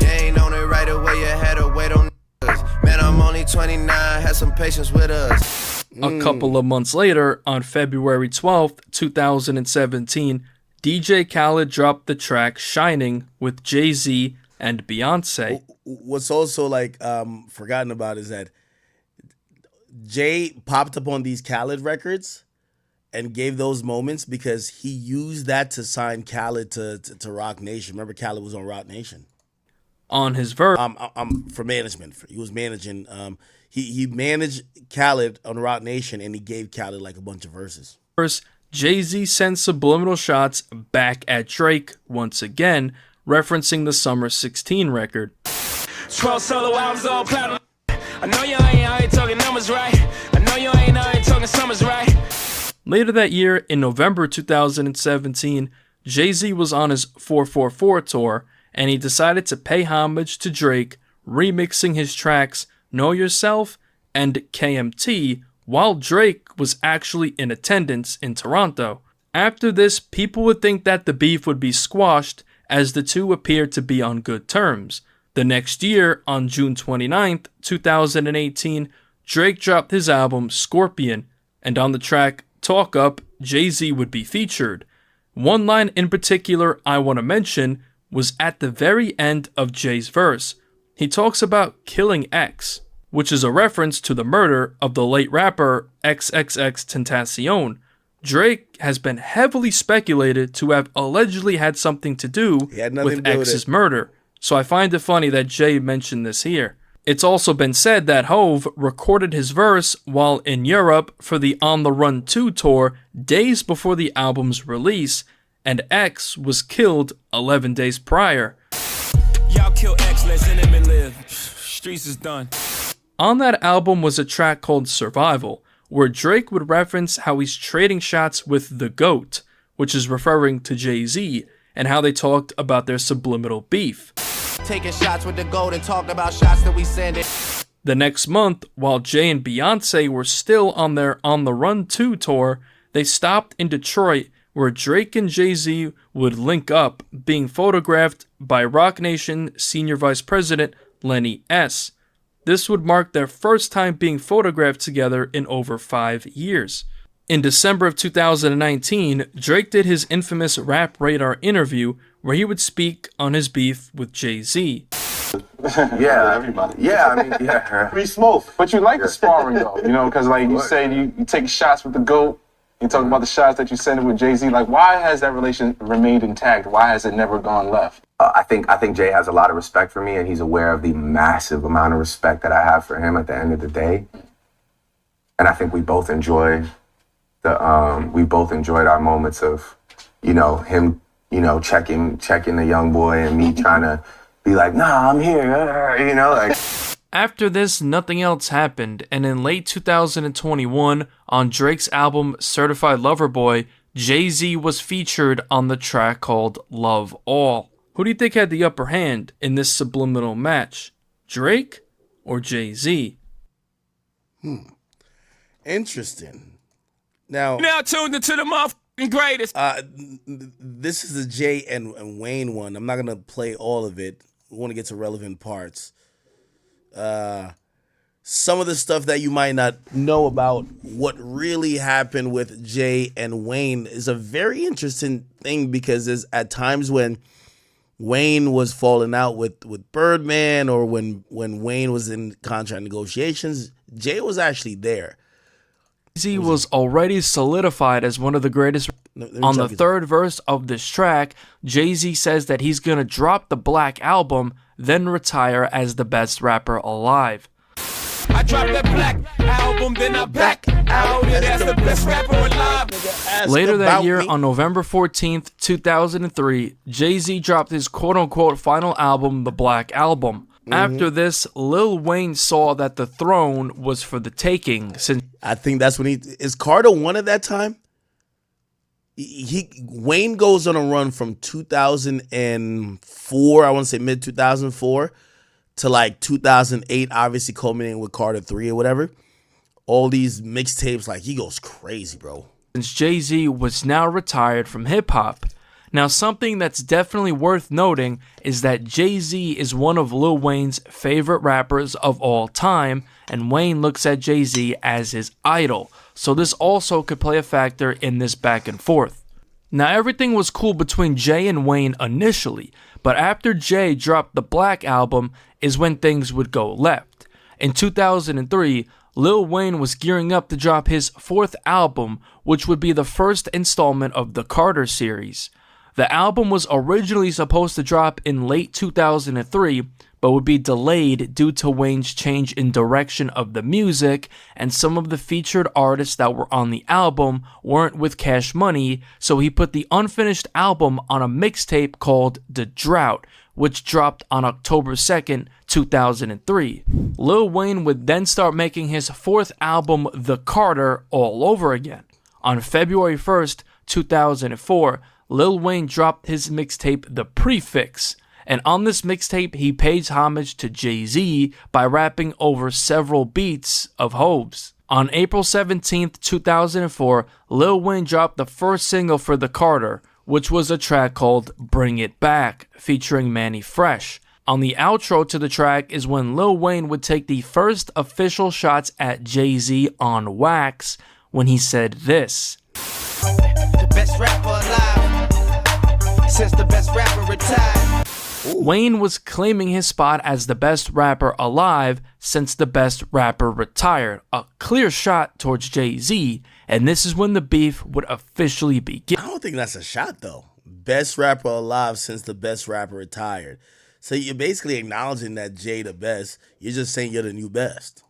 You ain't on it right away, you had to wait on us. Man, I'm only 29, had some patience with us. A couple of months later, on February 12th, 2017, DJ Khaled dropped the track Shining with Jay-Z and Beyonce. What's also forgotten about is that Jay popped up on these Khaled records and gave those moments because he used that to sign Khaled to Rock Nation. Remember, Khaled was on Rock Nation. On his verse, for management, he was managing. He managed Khaled on Rock Nation, and he gave Khaled like a bunch of verses. First, Jay-Z sends subliminal shots back at Drake once again, referencing the Summer 16 record. 12 solo albums all platinum. I know you ain't out here talking numbers right. I know you ain't out here talking summers right. Later that year, in November 2017, Jay-Z was on his 444 tour, and he decided to pay homage to Drake, remixing his tracks Know Yourself and KMT, while Drake was actually in attendance in Toronto. After this, people would think that the beef would be squashed, as the two appeared to be on good terms. The next year, on June 29th, 2018, Drake dropped his album Scorpion, and on the track Talk Up, Jay-Z would be featured. One line in particular I want to mention was at the very end of Jay's verse. He talks about killing X, which is a reference to the murder of the late rapper XXXTentacion. Drake has been heavily speculated to have allegedly had something to do with X's murder, so I find it funny that Jay mentioned this here. It's also been said that Hove recorded his verse while in Europe for the On the Run 2 tour days before the album's release, and X was killed 11 days prior. Y'all kill X, let Cinnamon live. Streets is done. On that album was a track called Survival, where Drake would reference how he's trading shots with the GOAT, which is referring to Jay-Z, and how they talked about their subliminal beef. Taking shots with the GOAT and talking about shots that we sending. The next month, while Jay and Beyonce were still on their On the Run 2 tour, they stopped in Detroit, where Drake and Jay-Z would link up, being photographed by Rock Nation Senior Vice President Lenny S. This would mark their first time being photographed together in over 5 years. In December of 2019, Drake did his infamous Rap Radar interview where he would speak on his beef with Jay-Z. Yeah, everybody. Yeah, I mean, yeah. We smoke. But you like the sparring, though, you know, because, like, you say you take shots with the GOAT. You talk about the shots that you sent with Jay-Z. Like, why has that relation remained intact? Why has it never gone left? I think Jay has a lot of respect for me, and he's aware of the massive amount of respect that I have for him at the end of the day. And I think we both enjoyed our moments of, you know, him you know, checking the young boy and me trying to be like, nah, I'm here, you know, like. After this, nothing else happened, and in late 2021, on Drake's album Certified Lover Boy, Jay-Z was featured on the track called Love All. Who do you think had the upper hand in this subliminal match? Drake or Jay-Z? Interesting. Now tuned into the motherfucking greatest. This is the Jay and Wayne one. I'm not gonna play all of it. We want to get to relevant parts. Some of the stuff that you might not know about what really happened with Jay and Wayne is a very interesting thing, because there's at times when Wayne was falling out with Birdman, or when Wayne was in contract negotiations, Jay was actually there. Jay-Z was already solidified as one of the greatest. On the third verse of this track, Jay-Z says that he's gonna drop the Black Album, then retire as the best rapper alive. I dropped that Black Album, then I back out it as the best rapper alive. Later that year, on November 14th, 2003, Jay-Z dropped his quote-unquote final album, The Black Album. After this, Lil Wayne saw that the throne was for the taking. Since I think that's when is Carter one at that time? Wayne goes on a run from 2004, I want to say mid 2004, to like 2008, obviously culminating with Carter 3 or whatever. All these mixtapes, like he goes crazy, bro. Since Jay-Z was now retired from hip-hop. Now, something that's definitely worth noting is that Jay-Z is one of Lil Wayne's favorite rappers of all time, and Wayne looks at Jay-Z as his idol. So this also could play a factor in this back and forth. Now, everything was cool between Jay and Wayne initially, but after Jay dropped the Black Album is when things would go left. In 2003, Lil Wayne was gearing up to drop his fourth album, which would be the first installment of the Carter series. The album was originally supposed to drop in late 2003, but would be delayed due to Wayne's change in direction of the music, and some of the featured artists that were on the album weren't with Cash Money, so he put the unfinished album on a mixtape called The Drought, which dropped on October 2nd, 2003. Lil Wayne would then start making his fourth album, The Carter, all over again. On February 1st, 2004, Lil Wayne dropped his mixtape The Prefix, and on this mixtape he pays homage to Jay-Z by rapping over several beats of Hope's. On April 17th, 2004, Lil Wayne dropped the first single for The Carter, which was a track called Bring It Back, featuring Manny Fresh. On the outro to the track is when Lil Wayne would take the first official shots at Jay-Z on wax, when he said this. The best rapper alive since the best rapper retired. Wayne was claiming his spot as the best rapper alive since the best rapper retired, a clear shot towards Jay-Z, and this is when the beef would officially begin. I don't think that's a shot, though. Best rapper alive since the best rapper retired. So you're basically acknowledging that Jay the best. You're just saying you're the new best.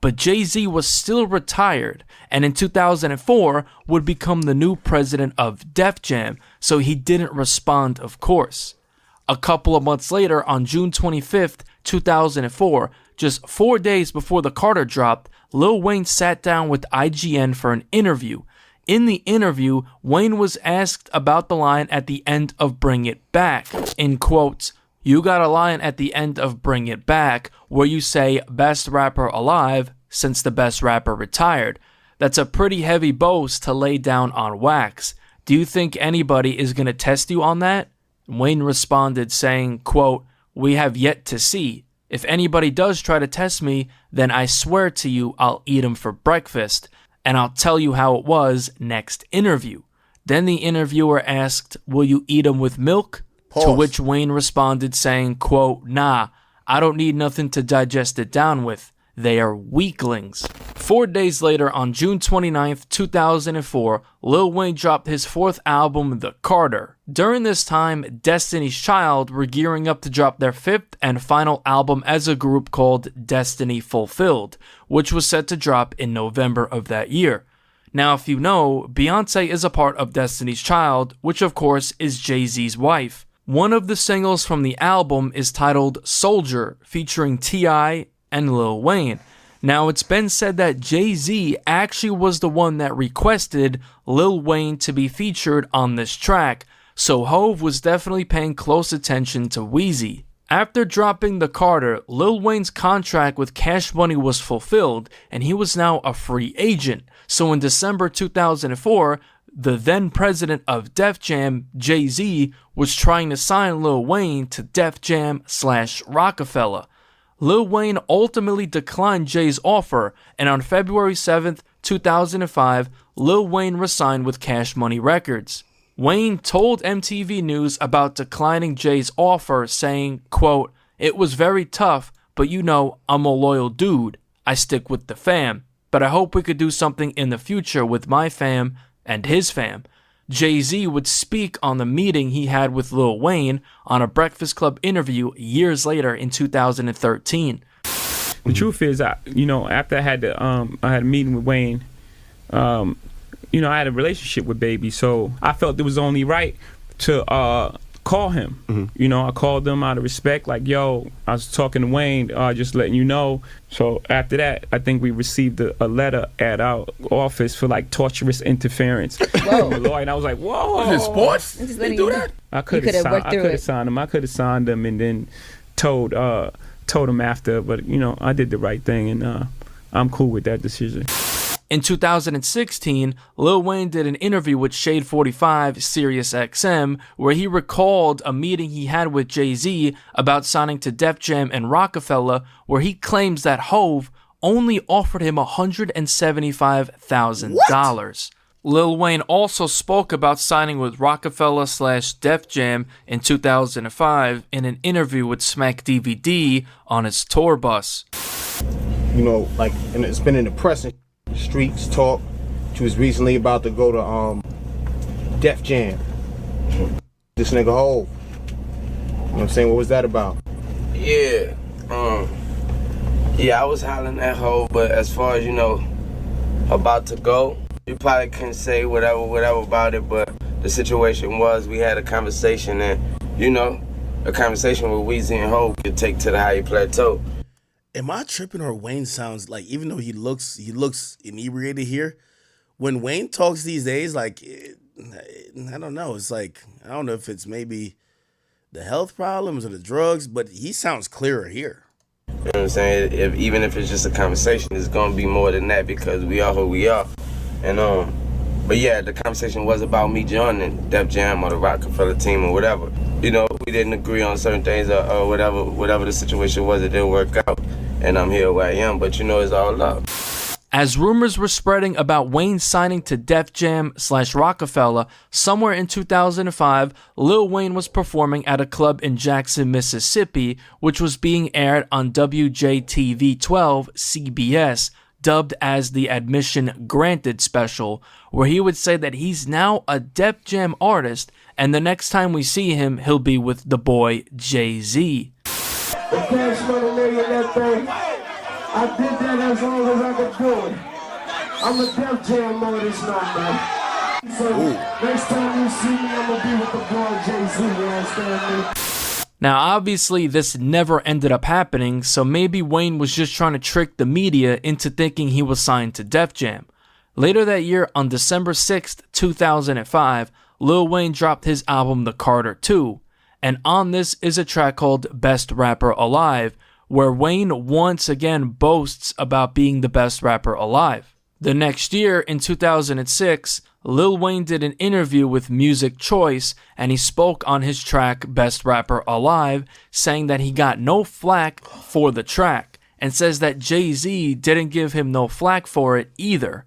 But Jay-Z was still retired, and in 2004 would become the new president of Def Jam, so he didn't respond, of course. A couple of months later, on June 25th, 2004, just 4 days before the Carter dropped, Lil Wayne sat down with IGN for an interview. In the interview, Wayne was asked about the line at the end of Bring It Back. In quotes, "You got a line at the end of Bring It Back where you say best rapper alive since the best rapper retired. That's a pretty heavy boast to lay down on wax. Do you think anybody is going to test you on that?" Wayne responded saying, quote, "We have yet to see. If anybody does try to test me, then I swear to you I'll eat him for breakfast, and I'll tell you how it was next interview." Then the interviewer asked, "Will you eat him with milk?" Pause. To which Wayne responded saying, quote, "Nah, I don't need nothing to digest it down with. They are weaklings." 4 days later, on June 29th, 2004, Lil Wayne dropped his fourth album, The Carter. During this time, Destiny's Child were gearing up to drop their fifth and final album as a group called Destiny Fulfilled, which was set to drop in November of that year. Now, if you know, Beyonce is a part of Destiny's Child, which of course is Jay-Z's wife. One of the singles from the album is titled Soldier, featuring T.I. and Lil Wayne. Now, it's been said that Jay-Z actually was the one that requested Lil Wayne to be featured on this track, so Hov was definitely paying close attention to Weezy. After dropping The Carter, Lil Wayne's contract with Cash Money was fulfilled, and he was now a free agent. So in December 2004, the then president of Def Jam, Jay-Z, was trying to sign Lil Wayne to Def Jam/Rockefeller. Lil Wayne ultimately declined Jay's offer, and on February 7th, 2005, Lil Wayne resigned with Cash Money Records. Wayne told MTV News about declining Jay's offer, saying, quote, "It was very tough, but you know, I'm a loyal dude. I stick with the fam. But I hope we could do something in the future with my fam and his fam." Jay-Z would speak on the meeting he had with Lil Wayne on a Breakfast Club interview years later in 2013. The truth is, after I had a meeting with Wayne, I had a relationship with Baby, so I felt it was only right to call him. Mm-hmm. I called him out of respect, like, yo, I was talking to Wayne, just letting you know. So after that, I think we received a letter at our office for like torturous interference from a lawyer, and I was like, whoa. Was it sports? They do that? I could have signed him. I could have signed him and then told him after, but I did the right thing, and I'm cool with that decision. In 2016, Lil Wayne did an interview with Shade 45 Sirius XM where he recalled a meeting he had with Jay-Z about signing to Def Jam and Rockefeller, where he claims that Hov only offered him $175,000. Lil Wayne also spoke about signing with Rockefeller/Def Jam in 2005 in an interview with Smack DVD on his tour bus. And it's been in the press and streets talk. She was recently about to go to Def Jam. This nigga Hov. You know what I'm saying? What was that about? Yeah. I was hollering at Hov, but as far as about to go, you probably couldn't say whatever about it, but the situation was we had a conversation, and a conversation with Weezy and Hov could take to the higher plateau. Am I tripping, or Wayne sounds like, even though he looks inebriated here, when Wayne talks these days, like, I don't know. It's like, I don't know if it's maybe the health problems or the drugs, but he sounds clearer here. You know what I'm saying? Even if it's just a conversation, it's gonna be more than that because we are who we are. And but yeah, the conversation was about me joining Def Jam or the Rockefeller team or whatever. We didn't agree on certain things or whatever the situation was, it didn't work out. And I'm here where I am, but it's all love. As rumors were spreading about Wayne signing to Def Jam/Rockefeller, somewhere in 2005, Lil Wayne was performing at a club in Jackson, Mississippi, which was being aired on WJTV 12 CBS, dubbed as the Admission Granted special, where he would say that he's now a Def Jam artist, and the next time we see him, he'll be with the boy Jay-Z. Cash Money nigga, that thing. I did that as long as I could do it. I'm a Def Jam artist now, man. So next time you see me, I'm gonna be with the boy Jay-Z, you understand me? Now, obviously, this never ended up happening, so maybe Wayne was just trying to trick the media into thinking he was signed to Def Jam. Later that year, on December 6th, 2005, Lil Wayne dropped his album The Carter 2, and on this is a track called Best Rapper Alive, where Wayne once again boasts about being the best rapper alive. The next year, in 2006, Lil Wayne did an interview with Music Choice, and he spoke on his track Best Rapper Alive, saying that he got no flack for the track, and says that Jay-Z didn't give him no flack for it either.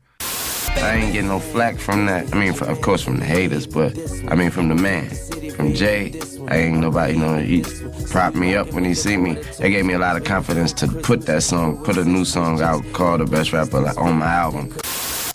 I ain't getting no flack from that. I mean, of course from the haters, but I mean from the man. From Jay, I ain't nobody, he propped me up when he see me. That gave me a lot of confidence to put a new song out called The Best Rapper on my album.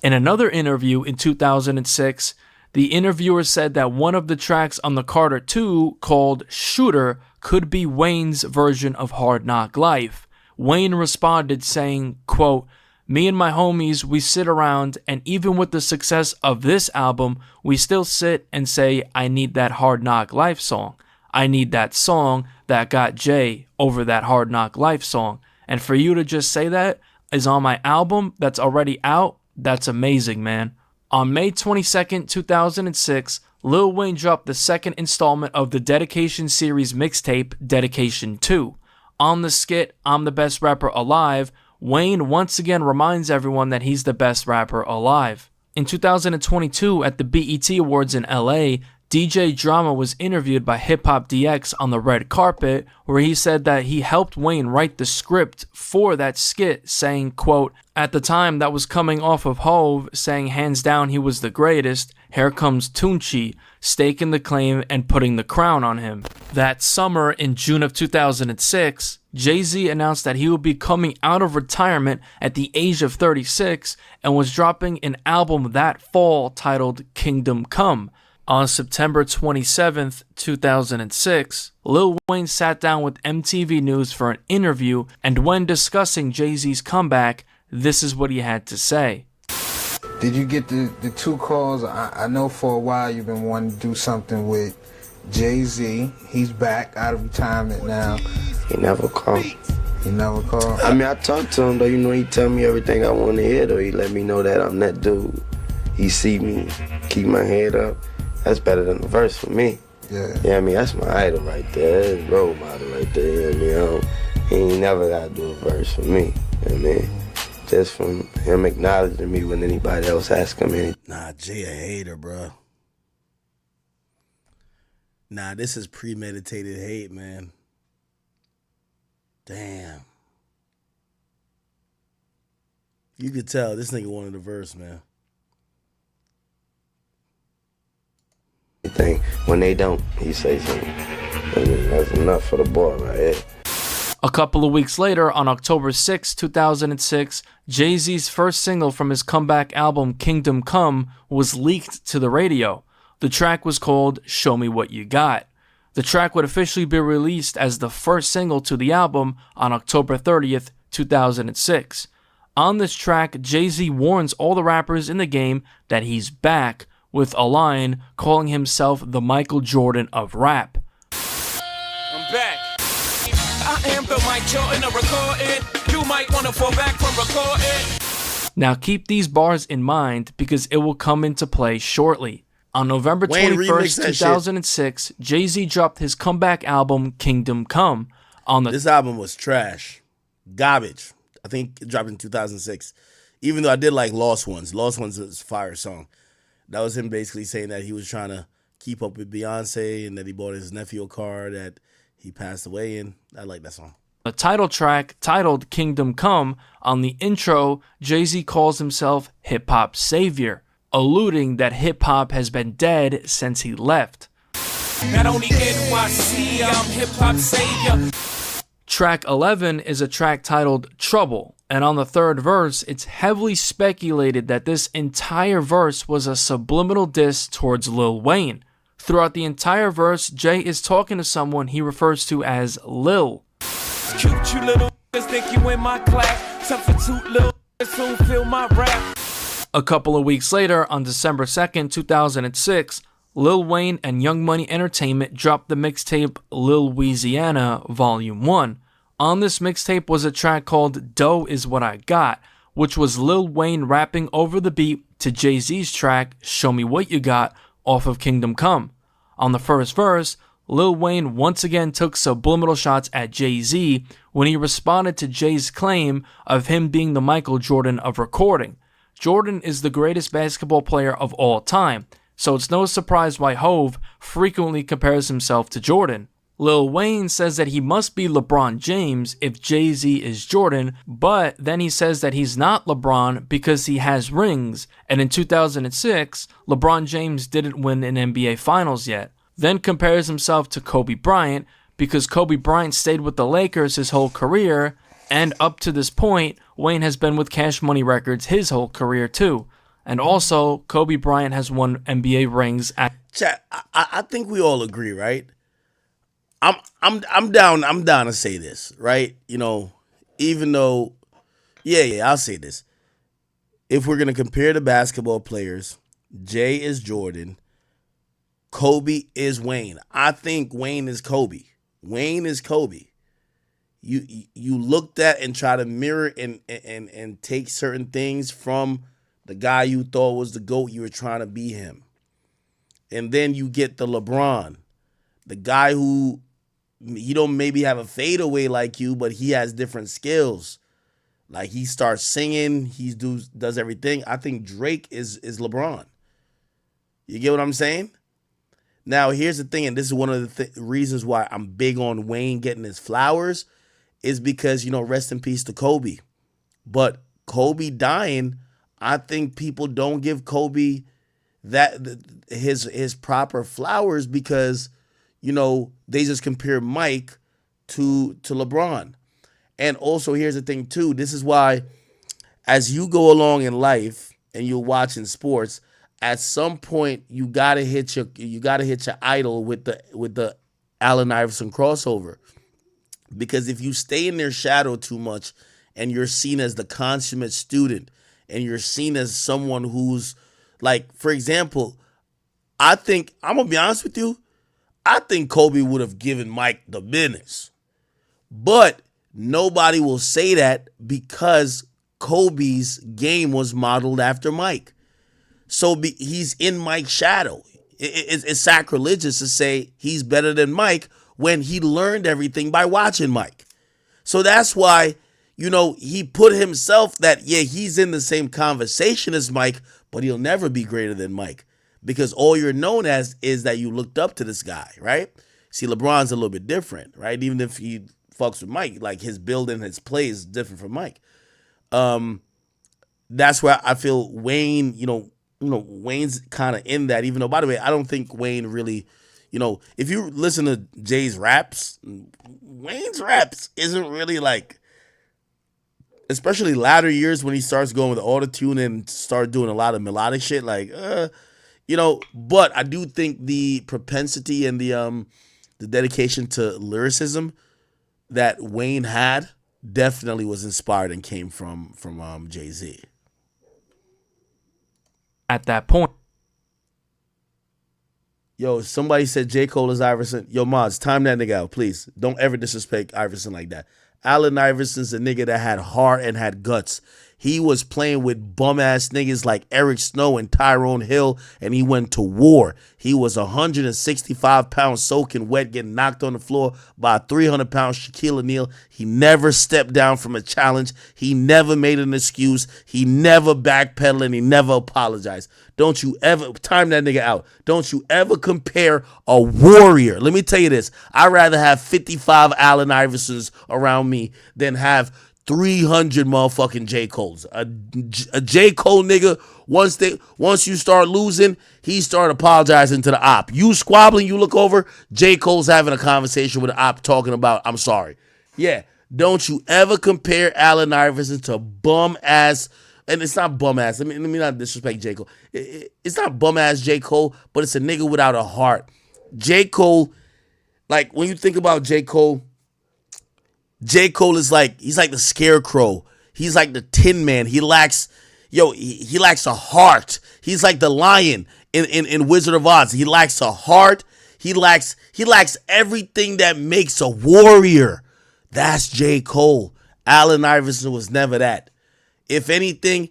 In another interview in 2006, the interviewer said that one of the tracks on The Carter 2, called Shooter, could be Wayne's version of Hard Knock Life. Wayne responded saying, quote, Me and my homies, we sit around, and even with the success of this album, we still sit and say, I need that Hard Knock Life song. I need that song that got Jay over that Hard Knock Life song. And for you to just say that is on my album that's already out, that's amazing, man. On May 22nd, 2006, Lil Wayne dropped the second installment of the Dedication series mixtape, Dedication 2. On the skit, I'm the Best Rapper Alive, Wayne once again reminds everyone that he's the best rapper alive. In 2022, at the BET Awards in LA, DJ Drama was interviewed by Hip Hop DX on the red carpet, where he said that he helped Wayne write the script for that skit, saying, quote, at the time that was coming off of Hove, saying hands down he was the greatest, here comes Tunchi, staking the claim and putting the crown on him. That summer, in June of 2006, Jay-Z announced that he would be coming out of retirement at the age of 36 and was dropping an album that fall titled Kingdom Come. On September 27th, 2006, Lil Wayne sat down with MTV News for an interview, and when discussing Jay-Z's comeback, this is what he had to say. Did you get the two calls? I know for a while you've been wanting to do something with Jay-Z. He's back out of retirement now. He never called. He never called? I mean, I talked to him, though. You know, he tell me everything I want to hear, though. He let me know that I'm that dude. He see me, keep my head up. That's better than the verse for me. Yeah. Yeah, I mean, that's my idol right there. That's role model right there. You know what I mean? He ain't never got to do a verse for me. You know what I mean? Just from him acknowledging me when anybody else asks him anything. Nah, Jay a hater, bro. Nah, this is premeditated hate, man. Damn. You could tell this nigga wanted a verse, man. When they don't, he say something. I mean, that's enough for the boy right here. A couple of weeks later, on October 6, 2006, Jay-Z's first single from his comeback album Kingdom Come was leaked to the radio. The track was called Show Me What You Got. The track would officially be released as the first single to the album on October 30th, 2006. On this track, Jay-Z warns all the rappers in the game that he's back, with a line calling himself the Michael Jordan of rap. I'm back. I am the Mike Jordan of recording. You might want to fall back from recording. Now keep these bars in mind because it will come into play shortly. On November 21st, 2006, Jay-Z dropped his comeback album Kingdom Come. This album was trash. Garbage. I think it dropped in 2006. Even though I did like Lost Ones. Lost Ones was a fire song. That was him basically saying that he was trying to keep up with Beyonce and that he bought his nephew a car that he passed away in. I like that song. The title track, titled Kingdom Come, on the intro, Jay-Z calls himself hip-hop savior, alluding that hip-hop has been dead since he left. Not only NYC, I'm hip-hop savior. Track 11 is a track titled Trouble, and on the third verse, it's heavily speculated that this entire verse was a subliminal diss towards Lil Wayne. Throughout the entire verse, Jay is talking to someone he refers to as Lil. Cute, you little think you in my class. Substitute little soon feel my rap. A couple of weeks later, on December 2nd, 2006, Lil Wayne and Young Money Entertainment dropped the mixtape Lil Louisiana Volume 1. On this mixtape was a track called Dough Is What I Got, which was Lil Wayne rapping over the beat to Jay-Z's track Show Me What You Got off of Kingdom Come. On the first verse, Lil Wayne once again took subliminal shots at Jay-Z when he responded to Jay's claim of him being the Michael Jordan of recording. Jordan is the greatest basketball player of all time, so it's no surprise why Hove frequently compares himself to Jordan. Lil Wayne says that he must be LeBron James if Jay-Z is Jordan, but then he says that he's not LeBron because he has rings, and in 2006, LeBron James didn't win an NBA Finals yet. Then compares himself to Kobe Bryant because Kobe Bryant stayed with the Lakers his whole career, and up to this point, Wayne has been with Cash Money Records his whole career too. And also, Kobe Bryant has won NBA rings at... Chat, I think we all agree, right? I'm down to say this, right? You know, even though, yeah, I'll say this. if we're going to compare the basketball players, Jay is Jordan, Kobe is Wayne. I think Wayne is Kobe. Wayne is Kobe. You looked at and try to mirror and take certain things from the guy you thought was the GOAT. You were trying to be him. And then you get the LeBron, the guy who, he don't maybe have a fadeaway like you, but he has different skills. Like he starts singing, he does everything. I think Drake is LeBron. You get what I'm saying? Now, here's the thing, and this is one of the reasons why I'm big on Wayne getting his flowers, is because, rest in peace to Kobe. But Kobe dying, I think people don't give Kobe his proper flowers because, they just compare Mike to LeBron. And also, here's the thing too. This is why, as you go along in life and you're watching sports, at some point you gotta hit your idol with the Allen Iverson crossover. Because if you stay in their shadow too much and you're seen as the consummate student and you're seen as someone who's like, for example, I'm gonna be honest with you, I think Kobe would have given Mike the business. But nobody will say that because Kobe's game was modeled after Mike. So he's in Mike's shadow. It's sacrilegious to say he's better than Mike when he learned everything by watching Mike. So that's why, he put himself that, he's in the same conversation as Mike, but he'll never be greater than Mike because all you're known as is that you looked up to this guy, right? See, LeBron's a little bit different, right? Even if he fucks with Mike, like his build and his play is different from Mike. That's where I feel Wayne, Wayne's kind of in that, even though, by the way, I don't think Wayne really, if you listen to Jay's raps, Wayne's raps isn't really like, especially latter years when he starts going with auto-tune and start doing a lot of melodic shit, like, but I do think the propensity and the dedication to lyricism that Wayne had definitely was inspired and came from Jay-Z. At that point. Yo, somebody said J. Cole is Iverson. Yo, Mods, time that nigga out, please. Don't ever disrespect Iverson like that. Allen Iverson's a nigga that had heart and had guts. He was playing with bum-ass niggas like Eric Snow and Tyrone Hill, and he went to war. He was 165 pounds soaking wet, getting knocked on the floor by a 300-pound Shaquille O'Neal. He never stepped down from a challenge. He never made an excuse. He never backpedaled, and he never apologized. Don't you ever, time that nigga out, don't you ever compare a warrior. Let me tell you this. I'd rather have 55 Allen Iversons around me than have 300 motherfucking J. Cole's. A J. Cole nigga, once you start losing, he start apologizing to the op. You squabbling, you look over, J. Cole's having a conversation with the op talking about, I'm sorry. Yeah, don't you ever compare Allen Iverson to bum-ass, and it's not bum-ass, let me not disrespect J. Cole. It's not bum-ass J. Cole, but it's a nigga without a heart. J. Cole, like, when you think about J. Cole is like, he's like the Scarecrow. He's like the Tin Man. He lacks a heart. He's like the lion in Wizard of Oz. He lacks a heart. He lacks everything that makes a warrior. That's J. Cole. Allen Iverson was never that. If anything,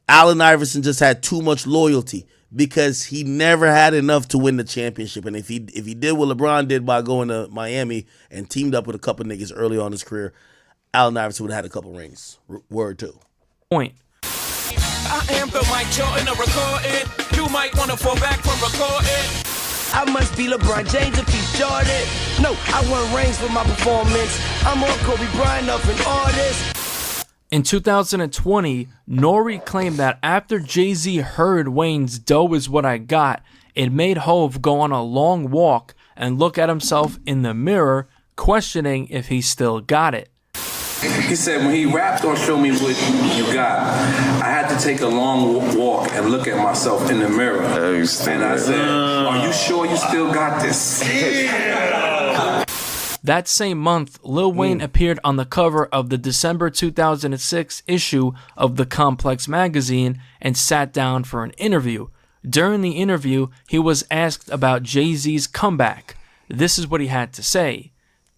Allen Iverson just had too much loyalty because he never had enough to win the championship. And if he did what LeBron did by going to Miami and teamed up with a couple niggas early on in his career, Allen Iverson would have had a couple rings. Word too. Point. I am the Mike Jordan of recording. You might want to fall back from recording. I must be LeBron James if he's Jordan. No, I won rings with my performance. I'm on Kobe Bryant up in all this. In 2020, Nori claimed that after Jay-Z heard Wayne's "Dough Is What I Got," it made Hov go on a long walk and look at himself in the mirror, questioning if he still got it. He said when he raps, don't show me what you got. I had to take a long walk and look at myself in the mirror. And I said, are you sure you still got this? Yeah. That same month, Lil Wayne appeared on the cover of the December 2006 issue of the Complex magazine and sat down for an interview. During the interview, he was asked about Jay-Z's comeback. This is what he had to say.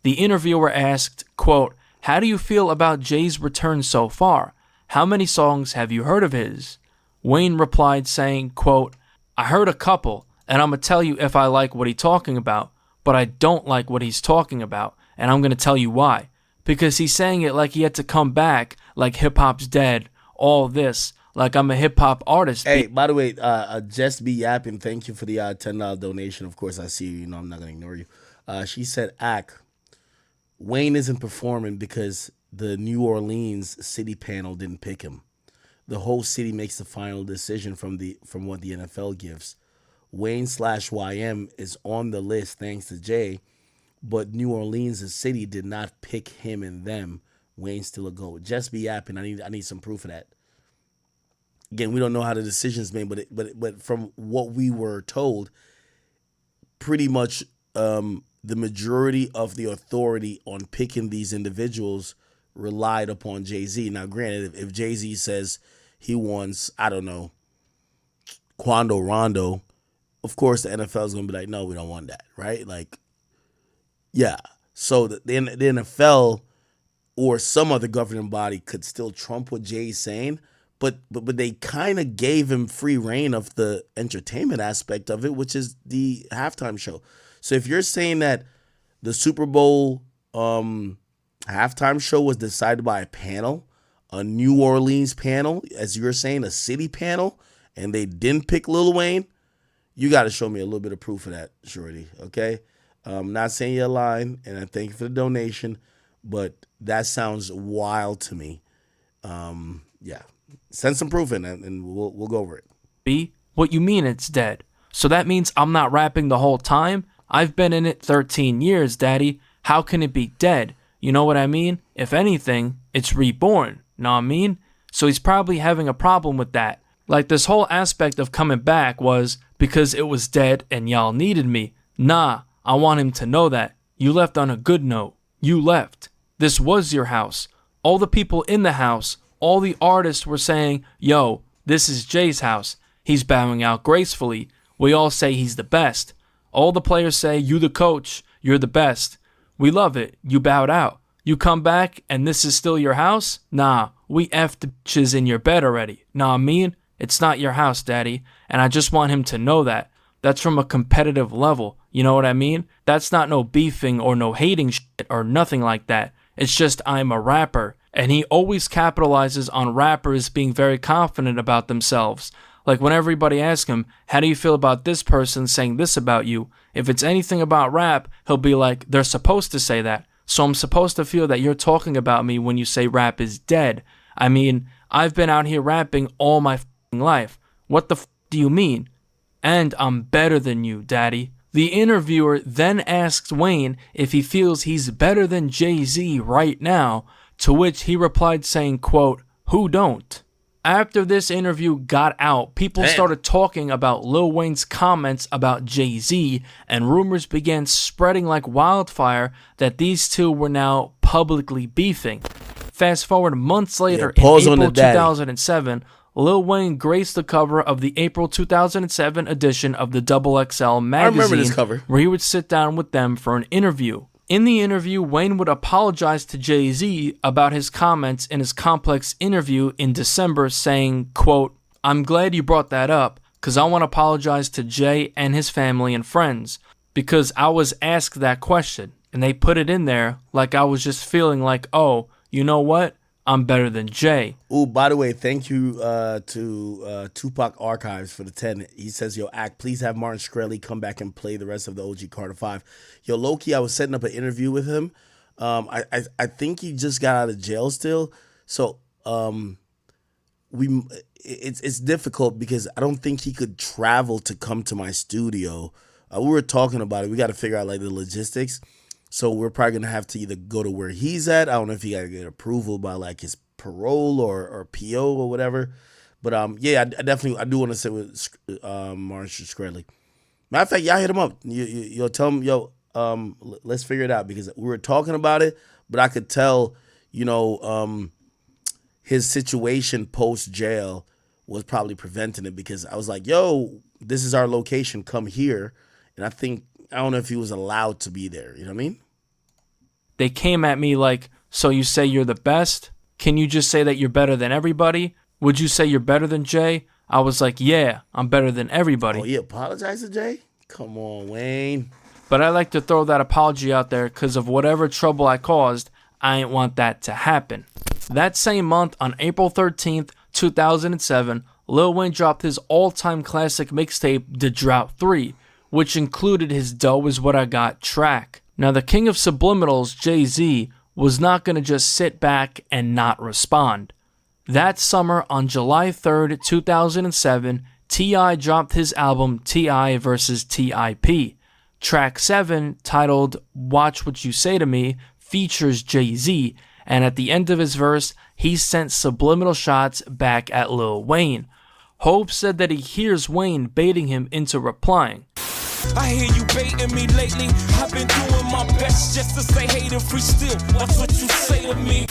The interviewer asked, quote, "How do you feel about Jay's return so far? How many songs have you heard of his?" Wayne replied saying, quote, "I heard a couple, and I'm going to tell you if I like what he's talking about, but I don't like what he's talking about, and I'm going to tell you why. Because he's saying it like he had to come back, like hip-hop's dead, all this, like I'm a hip-hop artist." Hey, by the way, Just Be Yapping, thank you for the $10 donation. Of course, I see you. You know I'm not going to ignore you. She said, Wayne isn't performing because the New Orleans city panel didn't pick him. The whole city makes the final decision from what the NFL gives. Wayne/YM is on the list thanks to Jay, but New Orleans, the city, did not pick him and them. Wayne's still a GOAT. Just Be Yapping. I need some proof of that. Again, we don't know how the decision's made, but from what we were told, pretty much the majority of the authority on picking these individuals relied upon Jay-Z. Now, granted, if Jay-Z says he wants, I don't know, Quando Rondo, of course the NFL is going to be like, no, we don't want that, right? Like, yeah. So the NFL or some other governing body could still trump what Jay's saying, but they kind of gave him free reign of the entertainment aspect of it, which is the halftime show. So if you're saying that the Super Bowl halftime show was decided by a panel, a New Orleans panel, as you're saying, a city panel, and they didn't pick Lil Wayne, you got to show me a little bit of proof of that, Shorty, okay? I'm not saying you're lying, and I thank you for the donation, but that sounds wild to me. Yeah. Send some proof in, and we'll go over it. B, what you mean it's dead? So that means I'm not rapping the whole time? I've been in it 13 years, Daddy. How can it be dead? You know what I mean? If anything, it's reborn. Know what I mean? So he's probably having a problem with that. Like this whole aspect of coming back was because it was dead and y'all needed me. Nah, I want him to know that. You left on a good note. You left. This was your house. All the people in the house, all the artists were saying, yo, this is Jay's house. He's bowing out gracefully. We all say he's the best. All the players say, you the coach, you're the best. We love it. You bowed out. You come back and this is still your house? Nah, we effed the bitches in your bed already. Nah, I mean, it's not your house, Daddy. And I just want him to know that. That's from a competitive level. You know what I mean? That's not no beefing or no hating shit or nothing like that. It's just I'm a rapper. And he always capitalizes on rappers being very confident about themselves. Like when everybody asks him, how do you feel about this person saying this about you? If it's anything about rap, he'll be like, they're supposed to say that. So I'm supposed to feel that you're talking about me when you say rap is dead. I mean, I've been out here rapping all my life. What the do you mean? And I'm better than you, Daddy. The interviewer then asks Wayne if he feels he's better than Jay-Z right now, to which he replied saying, quote, who don't? After this interview got out, people started talking about Lil Wayne's comments about Jay-Z, and rumors began spreading like wildfire that these two were now publicly beefing. Fast forward months later, in April 2007, Lil Wayne graced the cover of the April 2007 edition of the XXL magazine, I remember this cover, where he would sit down with them for an interview. In the interview, Wayne would apologize to Jay-Z about his comments in his Complex interview in December, saying, quote, I'm glad you brought that up, because I want to apologize to Jay and his family and friends, because I was asked that question, and they put it in there like I was just feeling like, oh, you know what? I'm better than Jay. Ooh, by the way, thank you to Tupac Archives for the 10. He says, yo, Act, please have Martin Shkreli come back and play the rest of the OG Carter 5. Yo, Loki, I was setting up an interview with him. I think he just got out of jail still. So it's difficult because I don't think he could travel to come to my studio. We were talking about it. We got to figure out like the logistics. So we're probably going to have to either go to where he's at. I don't know if he got to get approval by like his parole or PO or whatever. But yeah, I do want to sit with Martin Shkreli. Matter of fact, y'all hit him up. You'll tell him, yo, Let's figure it out because we were talking about it, but I could tell, his situation post jail was probably preventing it because I was like, yo, this is our location. Come here. And I don't know if he was allowed to be there. You know what I mean? They came at me like, so you say you're the best? Can you just say that you're better than everybody? Would you say you're better than Jay? I was like, yeah, I'm better than everybody. Oh, you apologize to Jay? Come on, Wayne. But I like to throw that apology out there because of whatever trouble I caused, I ain't want that to happen. That same month, on April 13th, 2007, Lil Wayne dropped his all-time classic mixtape, The Drought 3, which included his Dough Is What I Got track. Now, the king of subliminals, Jay-Z, was not going to just sit back and not respond. That summer, on July 3rd, 2007, T.I. dropped his album T.I. vs. T.I.P. Track 7, titled Watch What You Say to Me, features Jay-Z, and at the end of his verse, he sent subliminal shots back at Lil Wayne. Hope said that he hears Wayne baiting him into replying. I hear you baiting me lately. I've been doing my best just to stay hater free still. Watch what you say to me.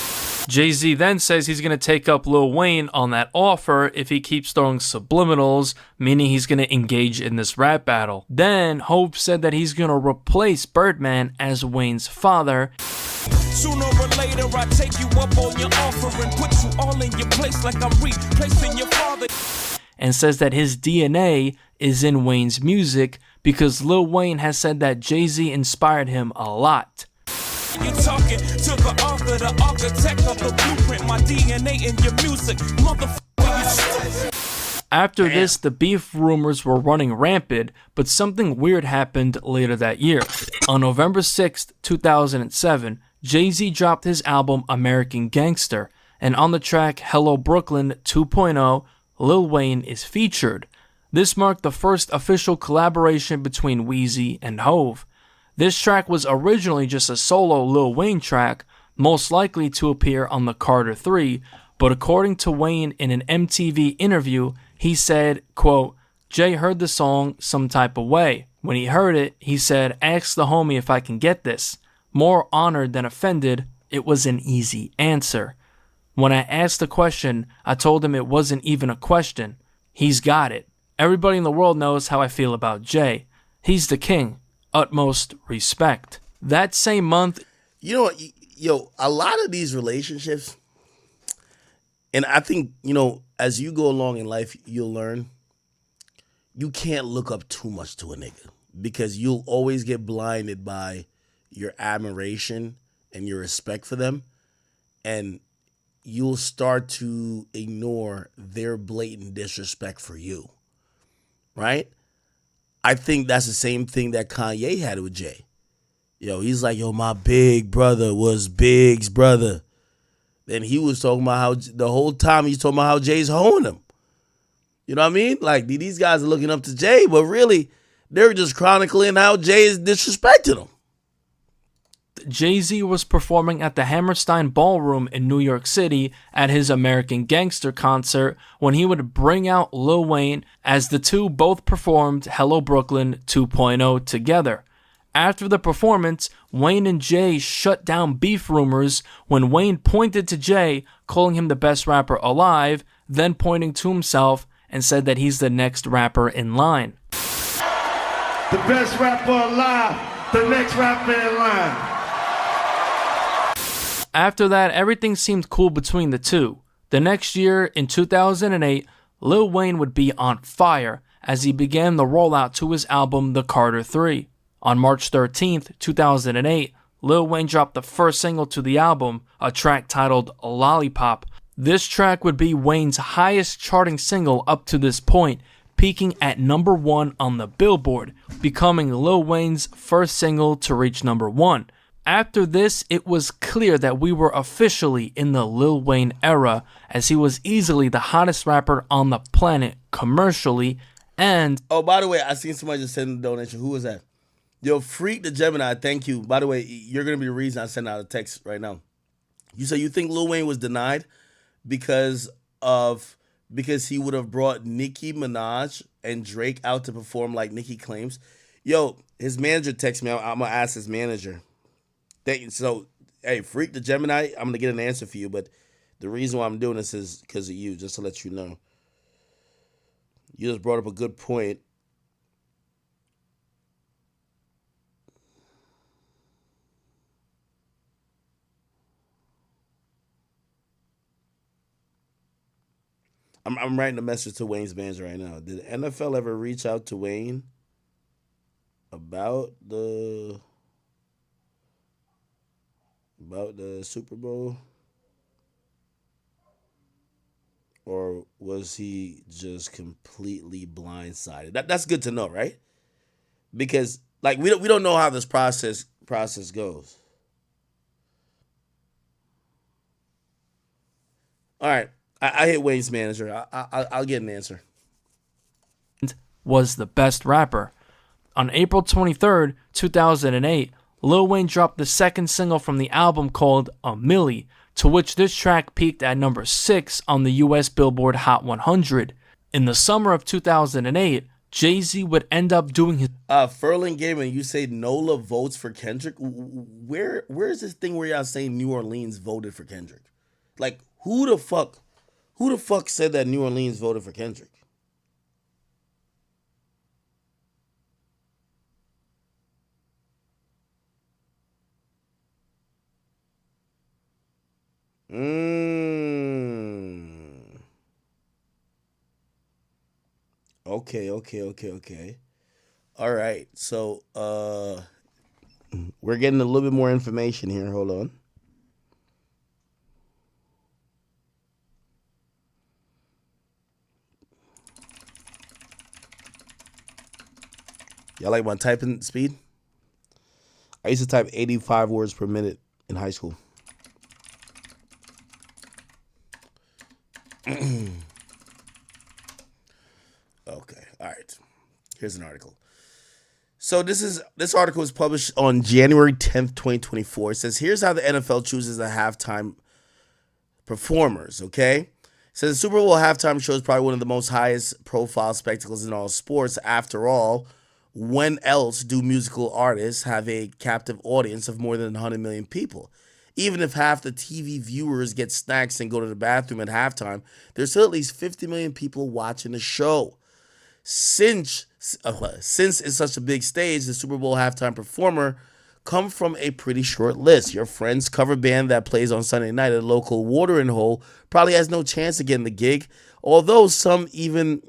Jay-Z then says he's going to take up Lil Wayne on that offer if he keeps throwing subliminals, meaning he's going to engage in this rap battle. Then Hope said that he's going to replace Birdman as Wayne's father. Sooner or later I take you up on your offer and put you all in your place like I'm replacing your father. And says that his DNA is in Wayne's music because Lil Wayne has said that Jay-Z inspired him a lot. You're talking to the author, the architect of the blueprint, my DNA in your music, motherfucker. After this, the beef rumors were running rampant, but something weird happened later that year. On November 6th, 2007, Jay-Z dropped his album American Gangster, and on the track Hello Brooklyn 2.0, Lil Wayne is featured. This marked the first official collaboration between Weezy and Hove. This track was originally just a solo Lil Wayne track, most likely to appear on the Carter 3, but according to Wayne in an MTV interview, he said, quote, Jay heard the song some type of way. When he heard it, he said, ask the homie if I can get this. More honored than offended, it was an easy answer. When I asked the question, I told him it wasn't even a question. He's got it. Everybody in the world knows how I feel about Jay. He's the king. Utmost respect. That same month, you know what, a lot of these relationships, and I think, as you go along in life, you'll learn you can't look up too much to a nigga because you'll always get blinded by your admiration and your respect for them, and you'll start to ignore their blatant disrespect for you, right? I think that's the same thing that Kanye had with Jay. He's like, my big brother was Big's brother. Then he was talking about how the whole time he's talking about how Jay's hoeing him. You know what I mean? Like, these guys are looking up to Jay, but really, they're just chronicling how Jay is disrespecting them. Jay-Z was performing at the Hammerstein Ballroom in New York City at his American Gangster concert when he would bring out Lil Wayne as the two both performed Hello Brooklyn 2.0 together. After the performance, Wayne and Jay shut down beef rumors when Wayne pointed to Jay, calling him the best rapper alive, then pointing to himself and said that he's the next rapper in line. The best rapper alive, the next rapper in line. After that, everything seemed cool between the two. The next year, in 2008, Lil Wayne would be on fire as he began the rollout to his album The Carter 3. On March 13th, 2008, Lil Wayne dropped the first single to the album, a track titled Lollipop. This track would be Wayne's highest charting single up to this point, peaking at number 1 on the Billboard, becoming Lil Wayne's first single to reach number 1. After this, it was clear that we were officially in the Lil Wayne era, as he was easily the hottest rapper on the planet commercially, and... Oh, by the way, I seen somebody just send a donation. Who was that? Yo, Freak the Gemini, thank you. By the way, you're going to be the reason I send out a text right now. You say you think Lil Wayne was denied because he would have brought Nicki Minaj and Drake out to perform like Nicki claims. Yo, his manager texted me. I'm gonna ask his manager. So, hey, Freak the Gemini, I'm gonna get an answer for you. But the reason why I'm doing this is because of you, just to let you know. You just brought up a good point. I'm writing a message to Wayne's manager right now. Did NFL ever reach out to Wayne about the Super Bowl? Or was he just completely blindsided? That's good to know, right? Because like we don't know how this process goes. All right, I hit Wayne's manager. I'll get an answer. Was the best rapper. On April 23rd, 2008, Lil Wayne dropped the second single from the album called A Milli, to which this track peaked at number 6 on the US Billboard Hot 100. In the summer of 2008, Jay-Z would end up doing his... Furling Gaming, you say NOLA votes for Kendrick? Where is this thing where y'all saying New Orleans voted for Kendrick? Like, who the fuck said that New Orleans voted for Kendrick? Okay. All right. So we're getting a little bit more information here. Hold on. Y'all like my typing speed? I used to type 85 words per minute in high school. Okay, all right. Here's an article. So this article is published on January 10th, 2024. It says, here's how the NFL chooses the halftime performers, okay? It says the Super Bowl halftime show is probably one of the most highest profile spectacles in all sports. After all, when else do musical artists have a captive audience of more than 100 million people? Even if half the TV viewers get snacks and go to the bathroom at halftime, there's still at least 50 million people watching the show. Since it's such a big stage, the Super Bowl halftime performer come from a pretty short list. Your friend's cover band that plays on Sunday night at a local watering hole probably has no chance of getting the gig, although even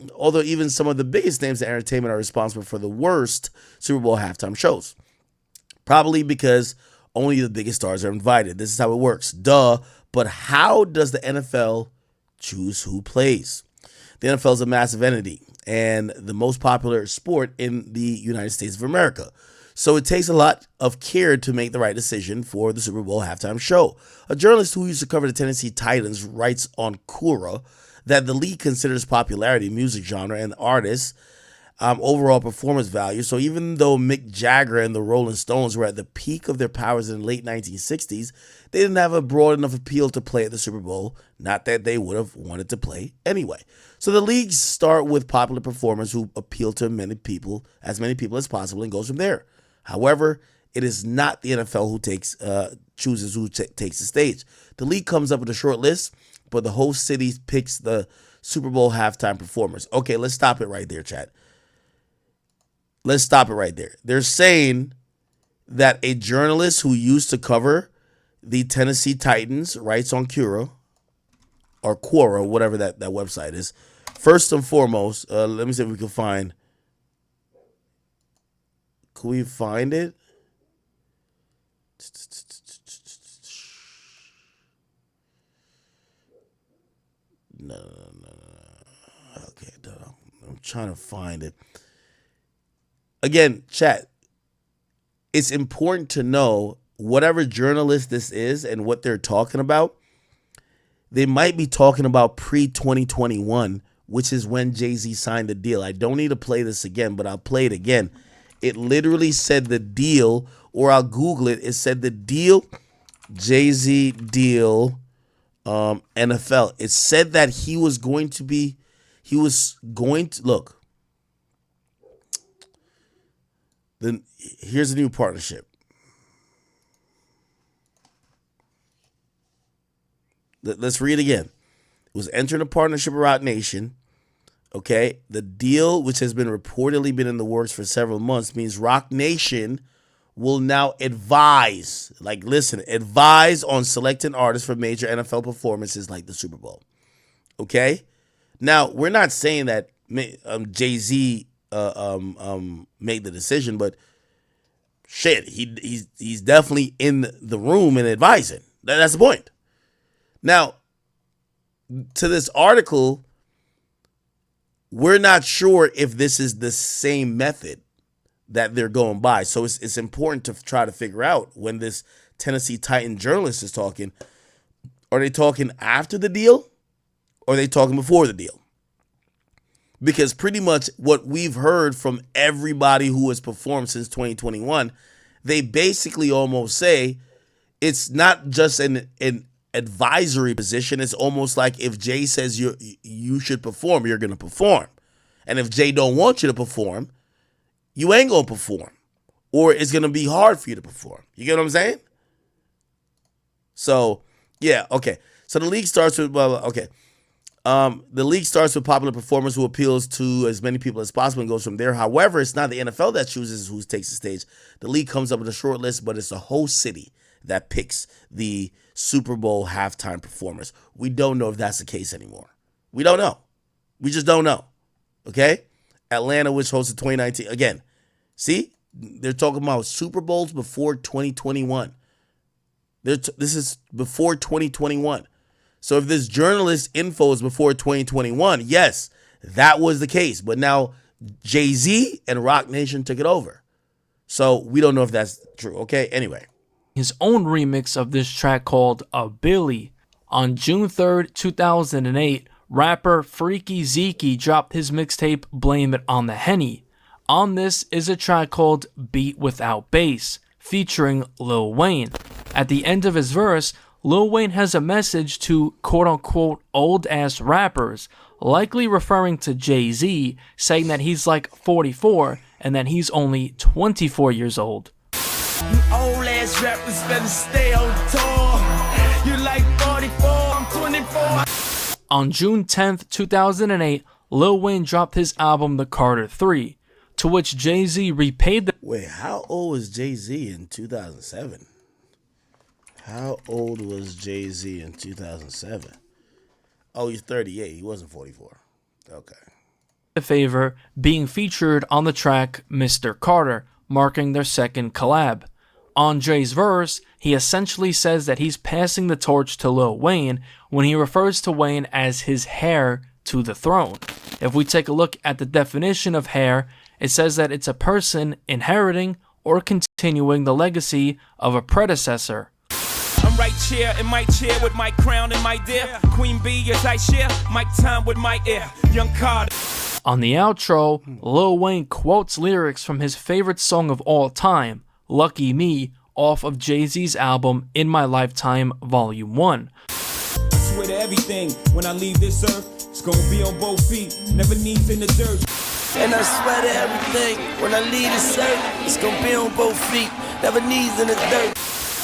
some of the biggest names in entertainment are responsible for the worst Super Bowl halftime shows. Probably because only the biggest stars are invited. This is how it works. Duh. But how does the NFL choose who plays? The NFL is a massive entity and the most popular sport in the United States of America. So it takes a lot of care to make the right decision for the Super Bowl halftime show. A journalist who used to cover the Tennessee Titans writes on Quora that the league considers popularity, music genre, and artists overall performance value. So even though Mick Jagger and the Rolling Stones were at the peak of their powers in the late 1960s, they didn't have a broad enough appeal to play at the Super Bowl. Not that they would have wanted to play anyway. So the leagues start with popular performers who appeal to as many people as possible, and goes from there. However, it is not the NFL who chooses who takes the stage. The league comes up with a short list, but the host city picks the Super Bowl halftime performers. Okay, let's stop it right there, chat. Let's stop it right there. They're saying that a journalist who used to cover the Tennessee Titans writes on Quora, whatever that website is. First and foremost, let me see if we can find. Can we find it? No. Okay, I'm trying to find it. Again, chat, it's important to know whatever journalist this is and what they're talking about. They might be talking about pre-2021, which is when Jay-Z signed the deal. I don't need to play this again, but I'll play it again. It literally said the deal, or I'll Google it. It said the deal, Jay-Z deal, NFL. It said that he was going to look. Then here's a new partnership. Let's read again. It was entering a partnership with Roc Nation. Okay, the deal, which has been reportedly been in the works for several months, means Roc Nation will now advise on selecting artists for major NFL performances like the Super Bowl. Okay, now we're not saying that Jay-Z made the decision, but shit, he's definitely in the room and advising. That's the point. Now, to this article, we're not sure if this is the same method that they're going by. So it's important to try to figure out when this Tennessee Titan journalist is talking. Are they talking after the deal? Or are they talking before the deal? Because pretty much what we've heard from everybody who has performed since 2021, they basically almost say it's not just an advisory position. It's almost like if Jay says you should perform, you're going to perform. And if Jay don't want you to perform, you ain't going to perform. Or it's going to be hard for you to perform. You get what I'm saying? So, yeah, okay. So the league starts with, the league starts with popular performers who appeals to as many people as possible and goes from there. However, it's not the NFL that chooses who takes the stage. The league comes up with a short list, but it's the whole city that picks the Super Bowl halftime performers. We don't know if that's the case anymore. We don't know. We just don't know. Okay? Atlanta, which hosted 2019. Again, see? They're talking about Super Bowls before 2021. This is before 2021. So if this journalist info is before 2021, yes, that was the case. But now Jay-Z and Roc Nation took it over. So we don't know if that's true. Okay? Anyway. His own remix of this track called A Billy. On June 3rd, 2008, rapper Freaky Zeke dropped his mixtape Blame It on the Henny. On this is a track called Beat Without Bass, featuring Lil Wayne. At the end of his verse, Lil Wayne has a message to quote-unquote old-ass rappers, likely referring to Jay-Z, saying that he's like 44 and that he's only 24 years old. You old ass rappers better stay on tour. You like 44, I'm 24. On June 10th, 2008, Lil Wayne dropped his album The Carter 3, to which Jay-Z repaid the... Wait, how old was Jay-Z in 2007? How old was Jay-Z in 2007? Oh, he's 38. He wasn't 44. Okay. ...the favor, being featured on the track Mr. Carter, marking their second collab. On Jay's verse, he essentially says that he's passing the torch to Lil Wayne when he refers to Wayne as his heir to the throne. If we take a look at the definition of heir, it says that it's a person inheriting or continuing the legacy of a predecessor. I'm right here in my chair with my crown and my dear Queen Bee as I share my time with my ear, Young Carter. On the outro, Lil Wayne quotes lyrics from his favorite song of all time, Lucky Me, off of Jay-Z's album In My Lifetime Volume 1. I swear to everything, when I leave this earth, it's gonna be on both feet, never knees in the dirt. And I swear to everything, when I leave this earth, it's gonna be on both feet, never knees in the dirt.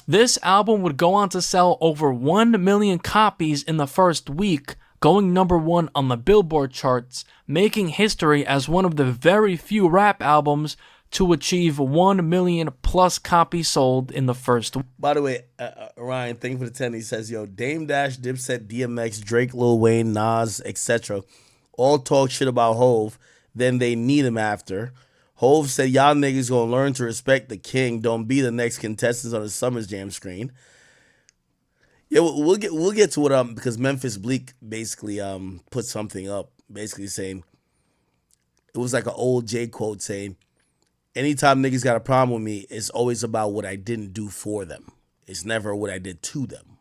This album would go on to sell over 1 million copies in the first week, going #1 on the Billboard charts, making history as one of the very few rap albums to achieve 1 million plus copies sold in the first week. By the way, Ryan, thank you for the 10. He says, yo, Dame Dash, Dipset, DMX, Drake, Lil Wayne, Nas, etc. all talk shit about Hov, then they need him after. Hov said, y'all niggas gonna learn to respect the king. Don't be the next contestants on the Summer's Jam screen. Yeah, we'll get to it because Memphis Bleak basically put something up, basically saying it was like an old J quote saying, anytime niggas got a problem with me, it's always about what I didn't do for them. It's never what I did to them.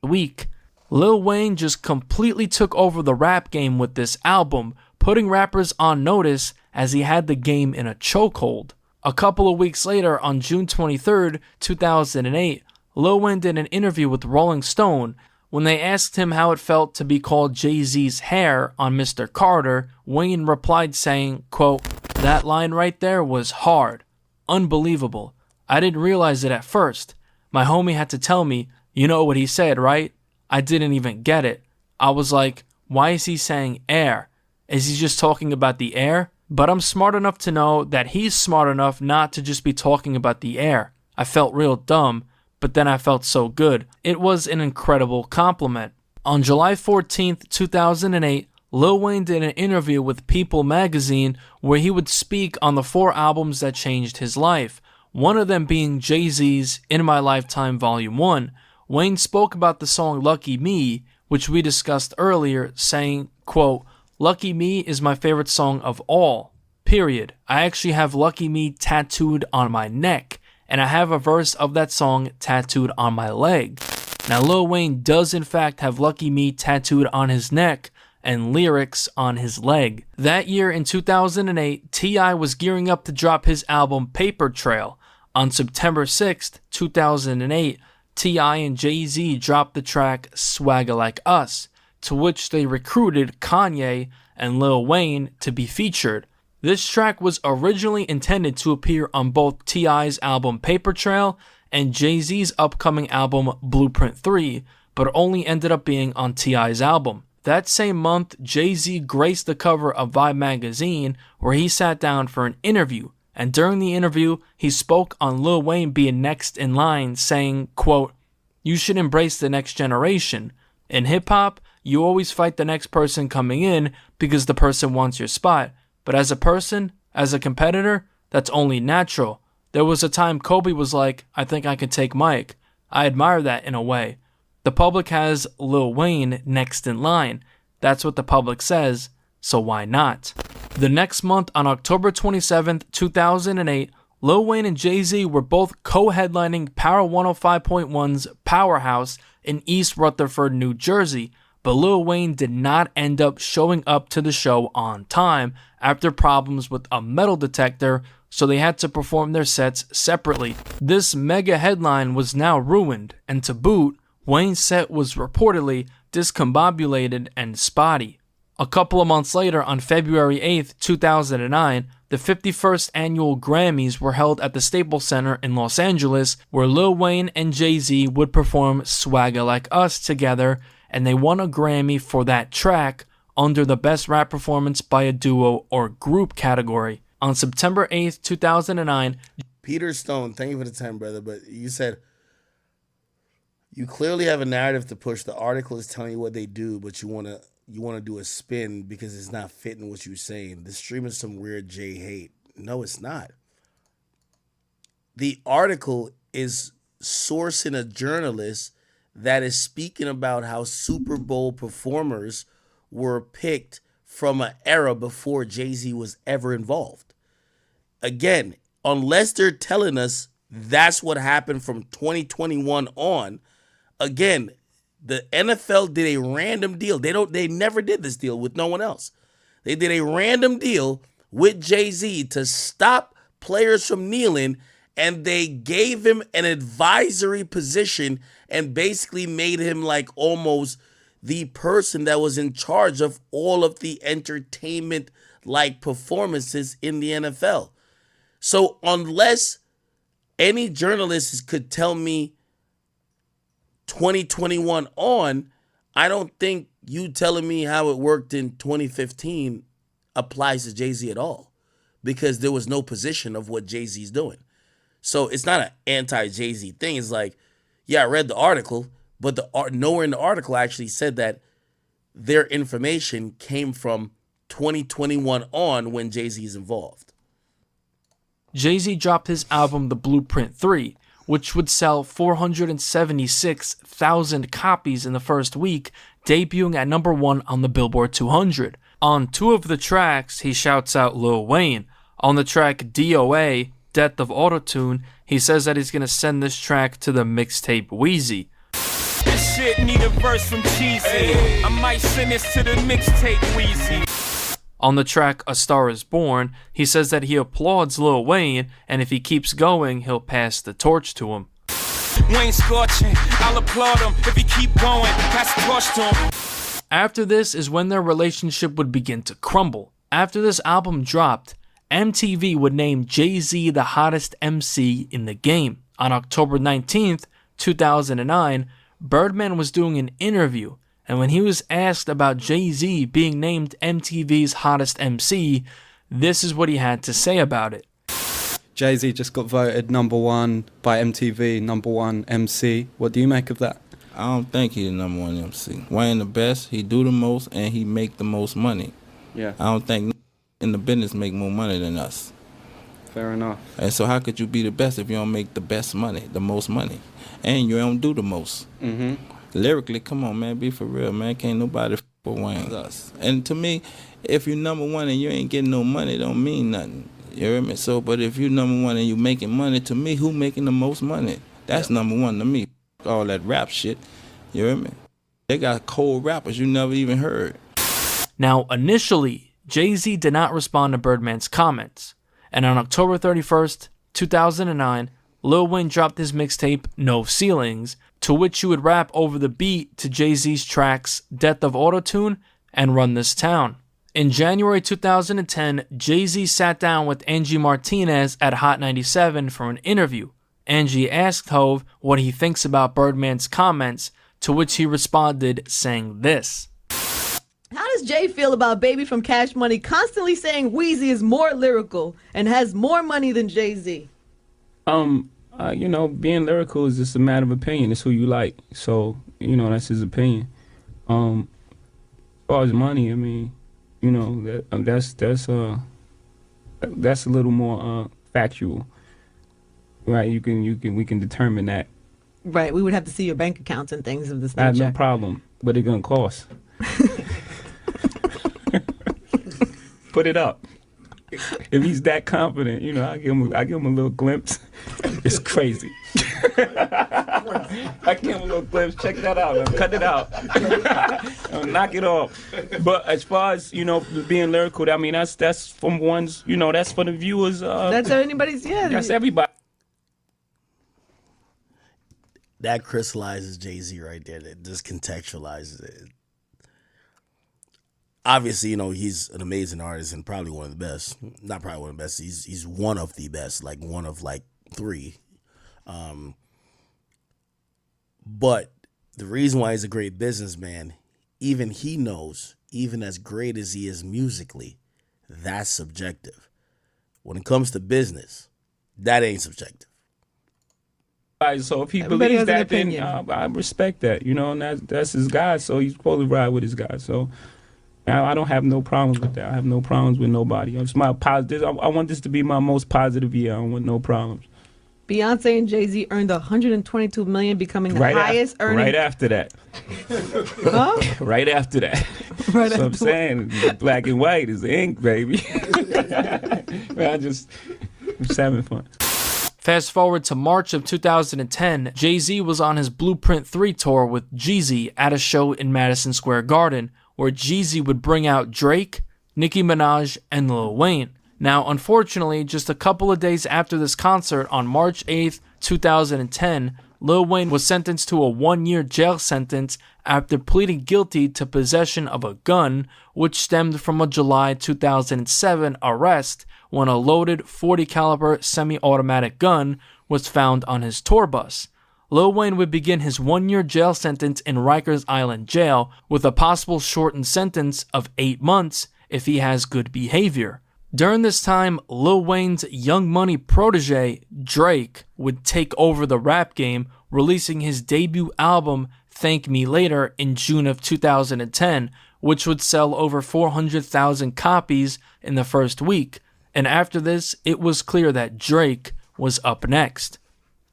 Week, Lil Wayne just completely took over the rap game with this album, putting rappers on notice as he had the game in a chokehold. A couple of weeks later, on June 23rd, 2008, Lil Wayne did an interview with Rolling Stone. When they asked him how it felt to be called Jay-Z's heir on Mr. Carter, Wayne replied saying, quote, that line right there was hard, unbelievable. I didn't realize it at first. My homie had to tell me, you know what he said, right? I didn't even get it. I was like, why is he saying air? Is he just talking about the air? But I'm smart enough to know that he's smart enough not to just be talking about the air. I felt real dumb, but then I felt so good. It was an incredible compliment. On July 14th, 2008, Lil Wayne did an interview with People magazine where he would speak on the 4 albums that changed his life, one of them being Jay-Z's In My Lifetime Volume 1. Wayne spoke about the song Lucky Me, which we discussed earlier, saying, quote, Lucky Me is my favorite song of all, period. I actually have Lucky Me tattooed on my neck, and I have a verse of that song tattooed on my leg. Now, Lil Wayne does in fact have Lucky Me tattooed on his neck and lyrics on his leg. That year in 2008, T.I. was gearing up to drop his album Paper Trail. On September 6th, 2008, T.I. and Jay-Z dropped the track Swagger Like Us, to which they recruited Kanye and Lil Wayne to be featured. This track was originally intended to appear on both T.I.'s album Paper Trail and Jay-Z's upcoming album Blueprint 3, but only ended up being on T.I.'s album. That same month, Jay-Z graced the cover of Vibe magazine where he sat down for an interview, and during the interview, he spoke on Lil Wayne being next in line, saying, quote, you should embrace the next generation. In hip-hop, you always fight the next person coming in because the person wants your spot. But as a person, as a competitor, that's only natural. There was a time Kobe was like, I think I could take Mike. I admire that in a way. The public has Lil Wayne next in line. That's what the public says, so why not? The next month, on October 27th, 2008, Lil Wayne and Jay-Z were both co-headlining Power 105.1's Powerhouse in East Rutherford, New Jersey, but Lil Wayne did not end up showing up to the show on time after problems with a metal detector, so they had to perform their sets separately. This mega headline was now ruined, and to boot, Wayne's set was reportedly discombobulated and spotty. A couple of months later, on February 8th, 2009, the 51st annual Grammys were held at the Staples Center in Los Angeles, where Lil Wayne and Jay-Z would perform Swagger Like Us together, and they won a Grammy for that track under the Best Rap Performance by a Duo or Group category. On September 8th, 2009... Peter Stone, thank you for the time, brother, but you said... You clearly have a narrative to push. The article is telling you what they do, but you want to do a spin because it's not fitting what you're saying. The stream is some weird J hate. No, it's not. The article is sourcing a journalist that is speaking about how Super Bowl performers were picked from an era before Jay-Z was ever involved. Again, unless they're telling us that's what happened from 2021 on, again, the NFL did a random deal. They never did this deal with no one else. They did a random deal with Jay-Z to stop players from kneeling, and they gave him an advisory position and basically made him like almost the person that was in charge of all of the entertainment like performances in the NFL. So unless any journalist could tell me 2021 on, I don't think you telling me how it worked in 2015 applies to Jay-Z at all, because there was no position of what Jay-Z's doing. So it's not an anti-Jay-Z thing. It's like, yeah, I read the article, but nowhere in the article actually said that their information came from 2021 on when Jay-Z is involved. Jay-Z dropped his album The Blueprint 3, which would sell 476,000 copies in the first week, debuting at number 1 on the Billboard 200. On 2 of the tracks, he shouts out Lil Wayne. On the track DOA, Death of Autotune, he says that he's going to send this track to the mixtape Wheezy. This shit need a verse from Cheesy. I might send this to the mixtape Wheezy. On the track A Star Is Born, he says that he applauds Lil Wayne, and if he keeps going, he'll pass the torch to him. Wayne scorching, I'll applaud him. If he keep going, pass the torch to him. After this is when their relationship would begin to crumble. After this album dropped, MTV would name Jay-Z the hottest MC in the game. On October 19th, 2009, Birdman was doing an interview, and when he was asked about Jay-Z being named MTV's hottest MC, this is what he had to say about it. Jay-Z just got voted #1 by MTV, #1 MC. What do you make of that? I don't think he's the #1 MC. Wayne the best, he do the most, and he make the most money. Yeah. I don't think in the business make more money than us. Fair enough. And so how could you be the best if you don't make the best money, the most money, and you don't do the most? Mm-hmm. Lyrically, come on, man, be for real, man. Can't nobody f with Wayne. Us. And to me, if you're #1 and you ain't getting no money, it don't mean nothing. You hear me? So, but if you're #1 and you making money, to me, who making the most money? That's #1 to me. All that rap shit. You hear me? They got cold rappers you never even heard. Now, initially, Jay-Z did not respond to Birdman's comments, and on October 31st, 2009, Lil Wayne dropped his mixtape, No Ceilings, to which he would rap over the beat to Jay-Z's tracks Death of Autotune and Run This Town. In January 2010, Jay-Z sat down with Angie Martinez at Hot 97 for an interview. Angie asked Hov what he thinks about Birdman's comments, to which he responded saying this. How does Jay feel about Baby from Cash Money constantly saying Weezy is more lyrical and has more money than Jay-Z? You know, being lyrical is just a matter of opinion. It's who you like. So, you know, that's his opinion. As far as money, I mean, you know, that's a little more factual. Right, we can determine that. Right, we would have to see your bank accounts and things of this nature. I have no problem, but it's gonna cost. Put it up. If he's that confident, you know, I give him a little glimpse. It's crazy. I give him a little glimpse. Check that out. Man. Cut it out. Knock it off. But as far as, you know, being lyrical, I mean, that's from one's, you know, that's for the viewers. That's anybody's, yeah. That's everybody. That crystallizes Jay-Z right there. That just contextualizes it. Obviously, you know, he's an amazing artist and probably one of the best. Not probably one of the best. He's one of the best, like one of like three. But the reason why he's a great businessman, even he knows, even as great as he is musically, that's subjective. When it comes to business, that ain't subjective. So if he believes that, then I respect that, you know, and that's his guy. So he's supposed to ride with his guy. So I don't have no problems with that. I have no problems with nobody. It's my positive. I want this to be my most positive year. I don't want no problems. Beyonce and Jay-Z earned $122 million, becoming the highest earning. Right after that. Huh? Right after that. Right so I'm saying black and white is ink, baby. I'm just having fun. Fast forward to March of 2010, Jay-Z was on his Blueprint 3 tour with Jeezy at a show in Madison Square Garden, where Jeezy would bring out Drake, Nicki Minaj, and Lil Wayne. Now, unfortunately, just a couple of days after this concert, on March 8th, 2010, Lil Wayne was sentenced to a 1-year jail sentence after pleading guilty to possession of a gun, which stemmed from a July 2007 arrest when a loaded .40 caliber semi-automatic gun was found on his tour bus. Lil Wayne would begin his 1-year jail sentence in Rikers Island Jail with a possible shortened sentence of 8 months if he has good behavior. During this time, Lil Wayne's Young Money protege, Drake, would take over the rap game, releasing his debut album, Thank Me Later, in June of 2010, which would sell over 400,000 copies in the first week. And after this, it was clear that Drake was up next.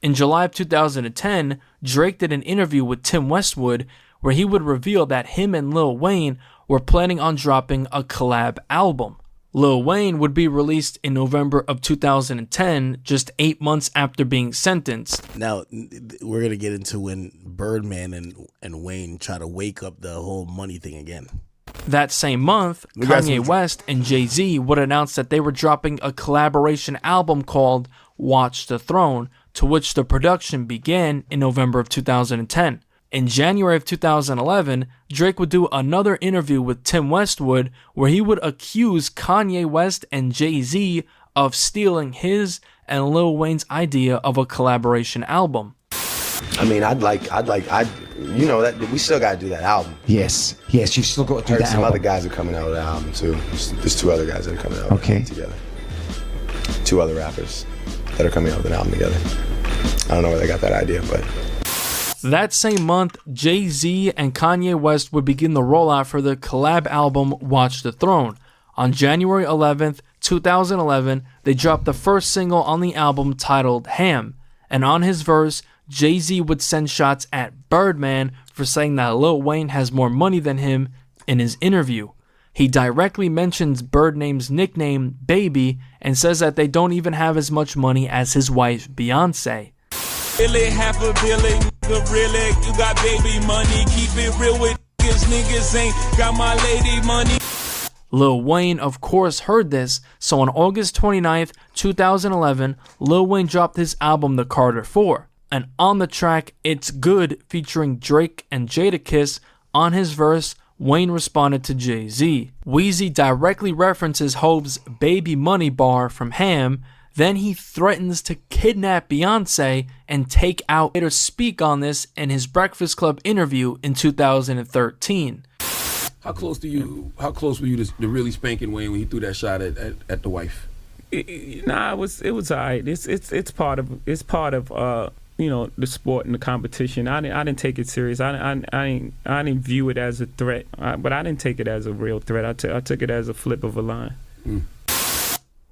In July of 2010, Drake did an interview with Tim Westwood where he would reveal that him and Lil Wayne were planning on dropping a collab album. Lil Wayne would be released in November of 2010, just 8 months after being sentenced. Now, we're going to get into when Birdman and Wayne try to wake up the whole money thing again. That same month, Kanye West and Jay-Z would announce that they were dropping a collaboration album called Watch the Throne, to which the production began in November of 2010. In January of 2011, Drake would do another interview with Tim Westwood where he would accuse Kanye West and Jay-Z of stealing his and Lil Wayne's idea of a collaboration album. I mean, you know that we still gotta do that album. Yes, you still got to do that Some album. other guys are coming out with the album too. There's 2 other guys that are coming out together. 2 other rappers that are coming out with an album together. I don't know where they got that idea, but. That same month, Jay-Z and Kanye West would begin the rollout for the collab album Watch the Throne. On January 11th, 2011, they dropped the first single on the album titled Ham, and on his verse, Jay-Z would send shots at Birdman for saying that Lil Wayne has more money than him in his interview. He directly mentions Birdman's nickname, Baby, and says that they don't even have as much money as his wife, Beyonce. Really half a billion, nigga, really, you got baby money. Keep it real with niggas ain't got my lady money. Lil Wayne, of course, heard this, so on August 29th, 2011, Lil Wayne dropped his album The Carter 4. And on the track It's Good featuring Drake and Jadakiss, on his verse, Wayne responded to Jay-Z. Weezy directly references Hope's Baby Money bar from Ham. Then he threatens to kidnap Beyonce and take out her. Speak on this in his Breakfast Club interview in 2013. How close were you to really spanking Wayne when he threw that shot at the wife? Nah, it was alright. It's part of you know, the sport and the competition. I didn't take it serious. I didn't view it as a threat, but I didn't take it as a real threat. I took it as a flip of a line.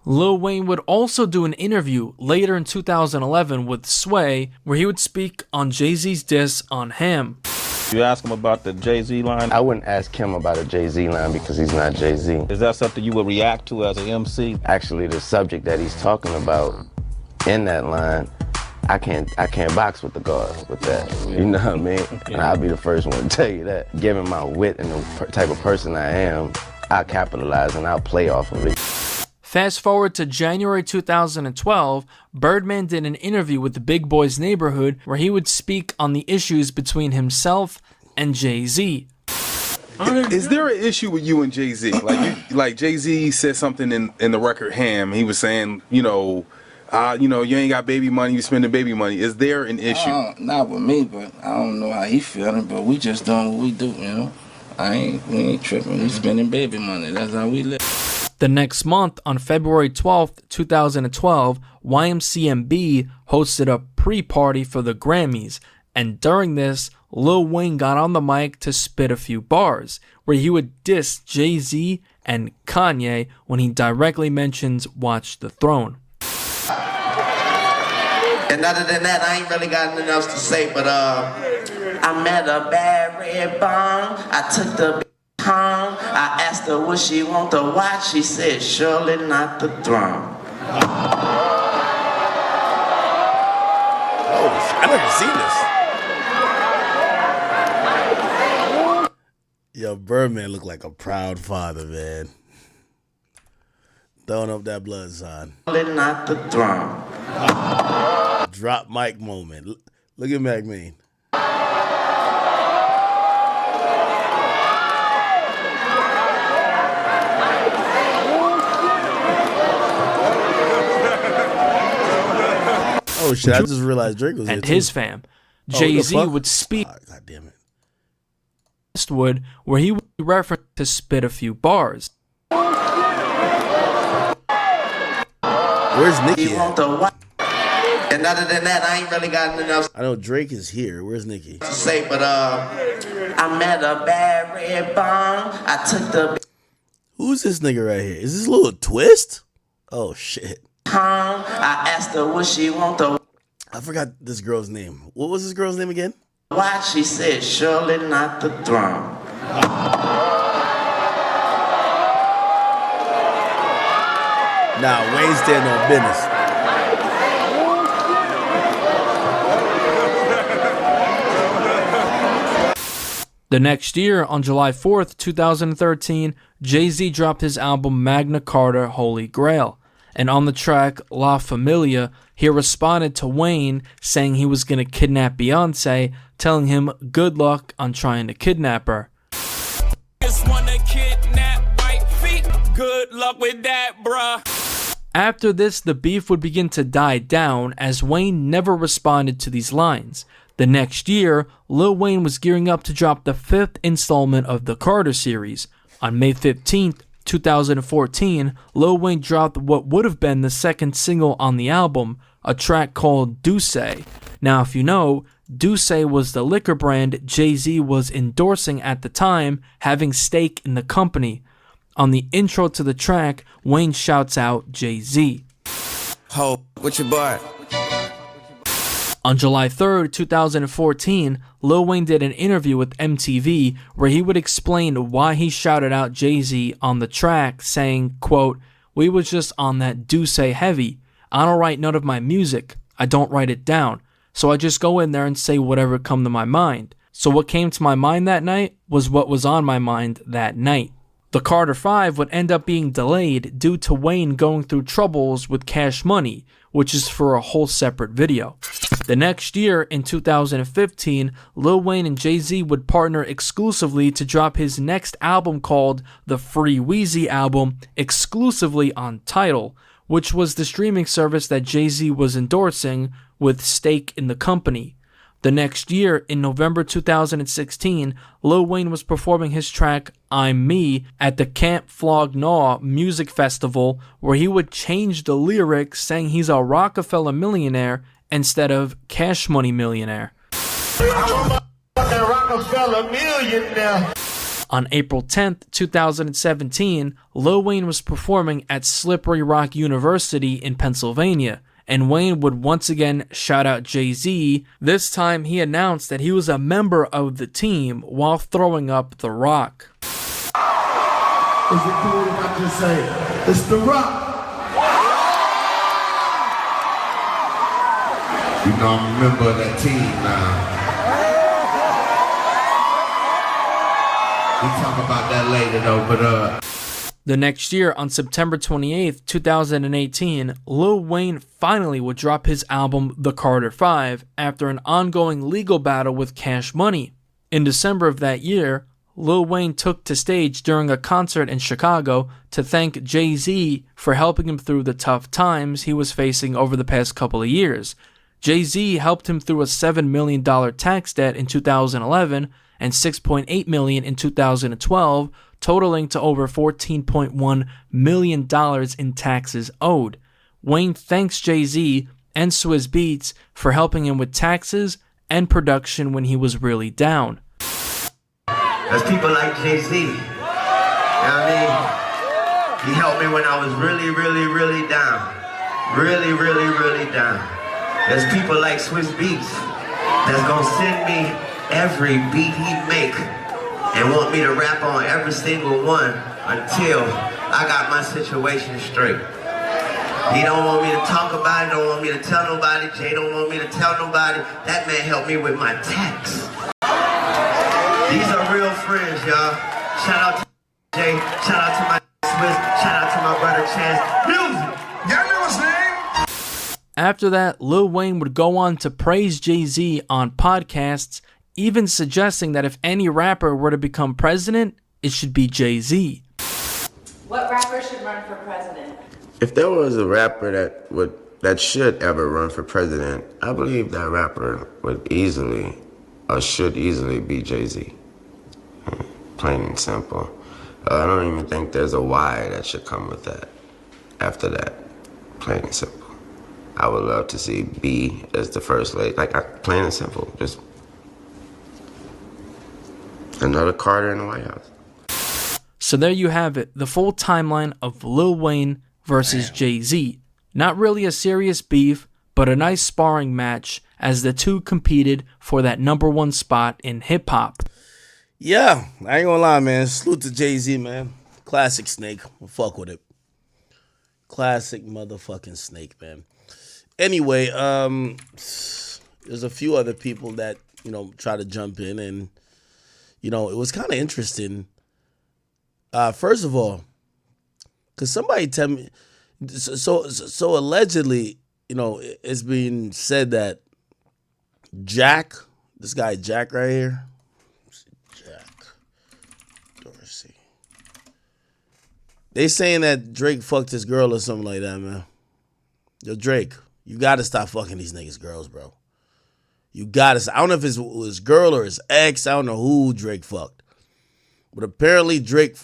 Lil Wayne would also do an interview later in 2011 with Sway where he would speak on Jay-Z's diss on Ham. You ask him about the Jay-Z line? I wouldn't ask him about a Jay-Z line because he's not Jay-Z. Is that something you would react to as an MC? Actually, the subject that he's talking about in that line, I can't box with the guards with that. You know what I mean? And I'll be the first one to tell you that. Given my wit and the type of person I am, I'll capitalize and I'll play off of it. Fast forward to January 2012, Birdman did an interview with the Big Boys Neighborhood where he would speak on the issues between himself and Jay-Z. Is there an issue with you and Jay-Z? Like Jay-Z said something in the record Ham. He was saying, you ain't got baby money, you spending baby money. Is there an issue? Not with me, but I don't know how he feeling, but we just doing what we do, you know? We ain't tripping. We spending baby money. That's how we live. The next month, on February 12th, 2012, YMCMB hosted a pre-party for the Grammys, and during this, Lil Wayne got on the mic to spit a few bars, where he would diss Jay-Z and Kanye when he directly mentions Watch the Throne. And other than that, I ain't really got nothing else to say, but I met a bad red bone. I took the home. I asked her, would she want to watch? She said, surely not the throne. Oh, I've never seen this. Yo, Birdman looked like a proud father, man. Throwing up that blood, son. Surely not the throne. Drop mic moment. Look at Mac Mean. Oh shit! I just realized Drake was here and too. his fam. Jay-Z would speak God damn it. Westwood, where he would reference to spit a few bars. Where's Nicki at? And other than that, I ain't really got nothing else I know Drake is here. Where's Nicki? to say, but I met a bad red bone. I took the Who's this nigga right here? Is this Little Twist? Oh shit! home. I asked her, would she want to I forgot this girl's name. What was this girl's name again? watch? She said, surely not the throne. Nah, Wayne stand on business. The next year, on July 4th, 2013, Jay-Z dropped his album Magna Carta Holy Grail. And on the track La Familia, he responded to Wayne saying he was going to kidnap Beyonce, telling him good luck on trying to kidnap her. Just wanna kidnap white feet. Good luck with that, bruh. After this, the beef would begin to die down as Wayne never responded to these lines. The next year, Lil Wayne was gearing up to drop the 5th installment of the Carter series. On May 15th, 2014, Lil Wayne dropped what would have been the second single on the album, a track called Douce. Now, if you know, Douce was the liquor brand Jay-Z was endorsing at the time, having stake in the company. On the intro to the track, Wayne shouts out Jay-Z. Ho, what you bought? On July 3rd, 2014, Lil Wayne did an interview with MTV where he would explain why he shouted out Jay-Z on the track, saying, quote, "We was just on that Douce heavy. I don't write none of my music. I don't write it down. So I just go in there and say whatever come to my mind. So what came to my mind that night was what was on my mind that night." The Carter 5 would end up being delayed due to Wayne going through troubles with Cash Money, which is for a whole separate video. The next year, in 2015, Lil Wayne and Jay-Z would partner exclusively to drop his next album called the Free Weezy album exclusively on Tidal, which was the streaming service that Jay-Z was endorsing with stake in the company. The next year, in November 2016, Lil Wayne was performing his track I'm Me at the Camp Flog Gnaw Music Festival, where he would change the lyrics saying he's a Rockefeller millionaire instead of Cash Money millionaire. I'm a fucking Rockefeller millionaire. On April 10th, 2017, Lil Wayne was performing at Slippery Rock University in Pennsylvania, and Wayne would once again shout out Jay-Z. This time he announced that he was a member of the team while throwing up the rock. Is it cool if I just say, it's the rock? You know I'm a member of that team now. We talk about that later though, but The next year, on September 28th, 2018, Lil Wayne finally would drop his album The Carter 5 after an ongoing legal battle with Cash Money. In December of that year, Lil Wayne took to stage during a concert in Chicago to thank Jay-Z for helping him through the tough times he was facing over the past couple of years. Jay-Z helped him through a $7 million tax debt in 2011 and $6.8 million in 2012, totaling to over $14.1 million in taxes owed. Wayne thanks Jay-Z and Swizz Beatz for helping him with taxes and production when he was really down. There's people like Jay-Z, you know what I mean? He helped me when I was really, really, really down. Really, really, really down. There's people like Swizz Beatz that's gonna send me every beat he make and want me to rap on every single one until I got my situation straight. He don't want me to talk about it, don't want me to tell nobody, Jay don't want me to tell nobody. That man helped me with my tax. These are real friends, y'all. Shout out to Jay, shout out to my Swiss, shout out to my brother Chance. Music! Y'all know his name? After that, Lil Wayne would go on to praise Jay-Z on podcasts, even suggesting that if any rapper were to become president, it should be Jay-Z. What rapper should run for president? If there was a rapper that should ever run for president, I believe that rapper would easily or should easily be Jay-Z. Plain and simple. I don't even think there's a why that should come with that. After that, plain and simple. I would love to see B as the first lady. Plain and simple. Just another Carter in the White House. So there you have it, the full timeline of Lil Wayne versus Jay-Z. Not really a serious beef, but a nice sparring match as the two competed for that #1 spot in hip-hop. Yeah, I ain't gonna lie, man. Salute to Jay-Z, man. Classic Snake. We'll fuck with it. Classic motherfucking Snake, man. Anyway, there's a few other people that, try to jump in, and, it was kind of interesting. First of all, because somebody tell me, So allegedly, you know, it's being said that Jack, this guy Jack right here, Jack Dorsey. They saying that Drake fucked his girl or something like that, man. Yo, Drake, you gotta stop fucking these niggas' girls, bro. You gotta. I don't know if it's his girl or his ex. I don't know who Drake fucked. But apparently Drake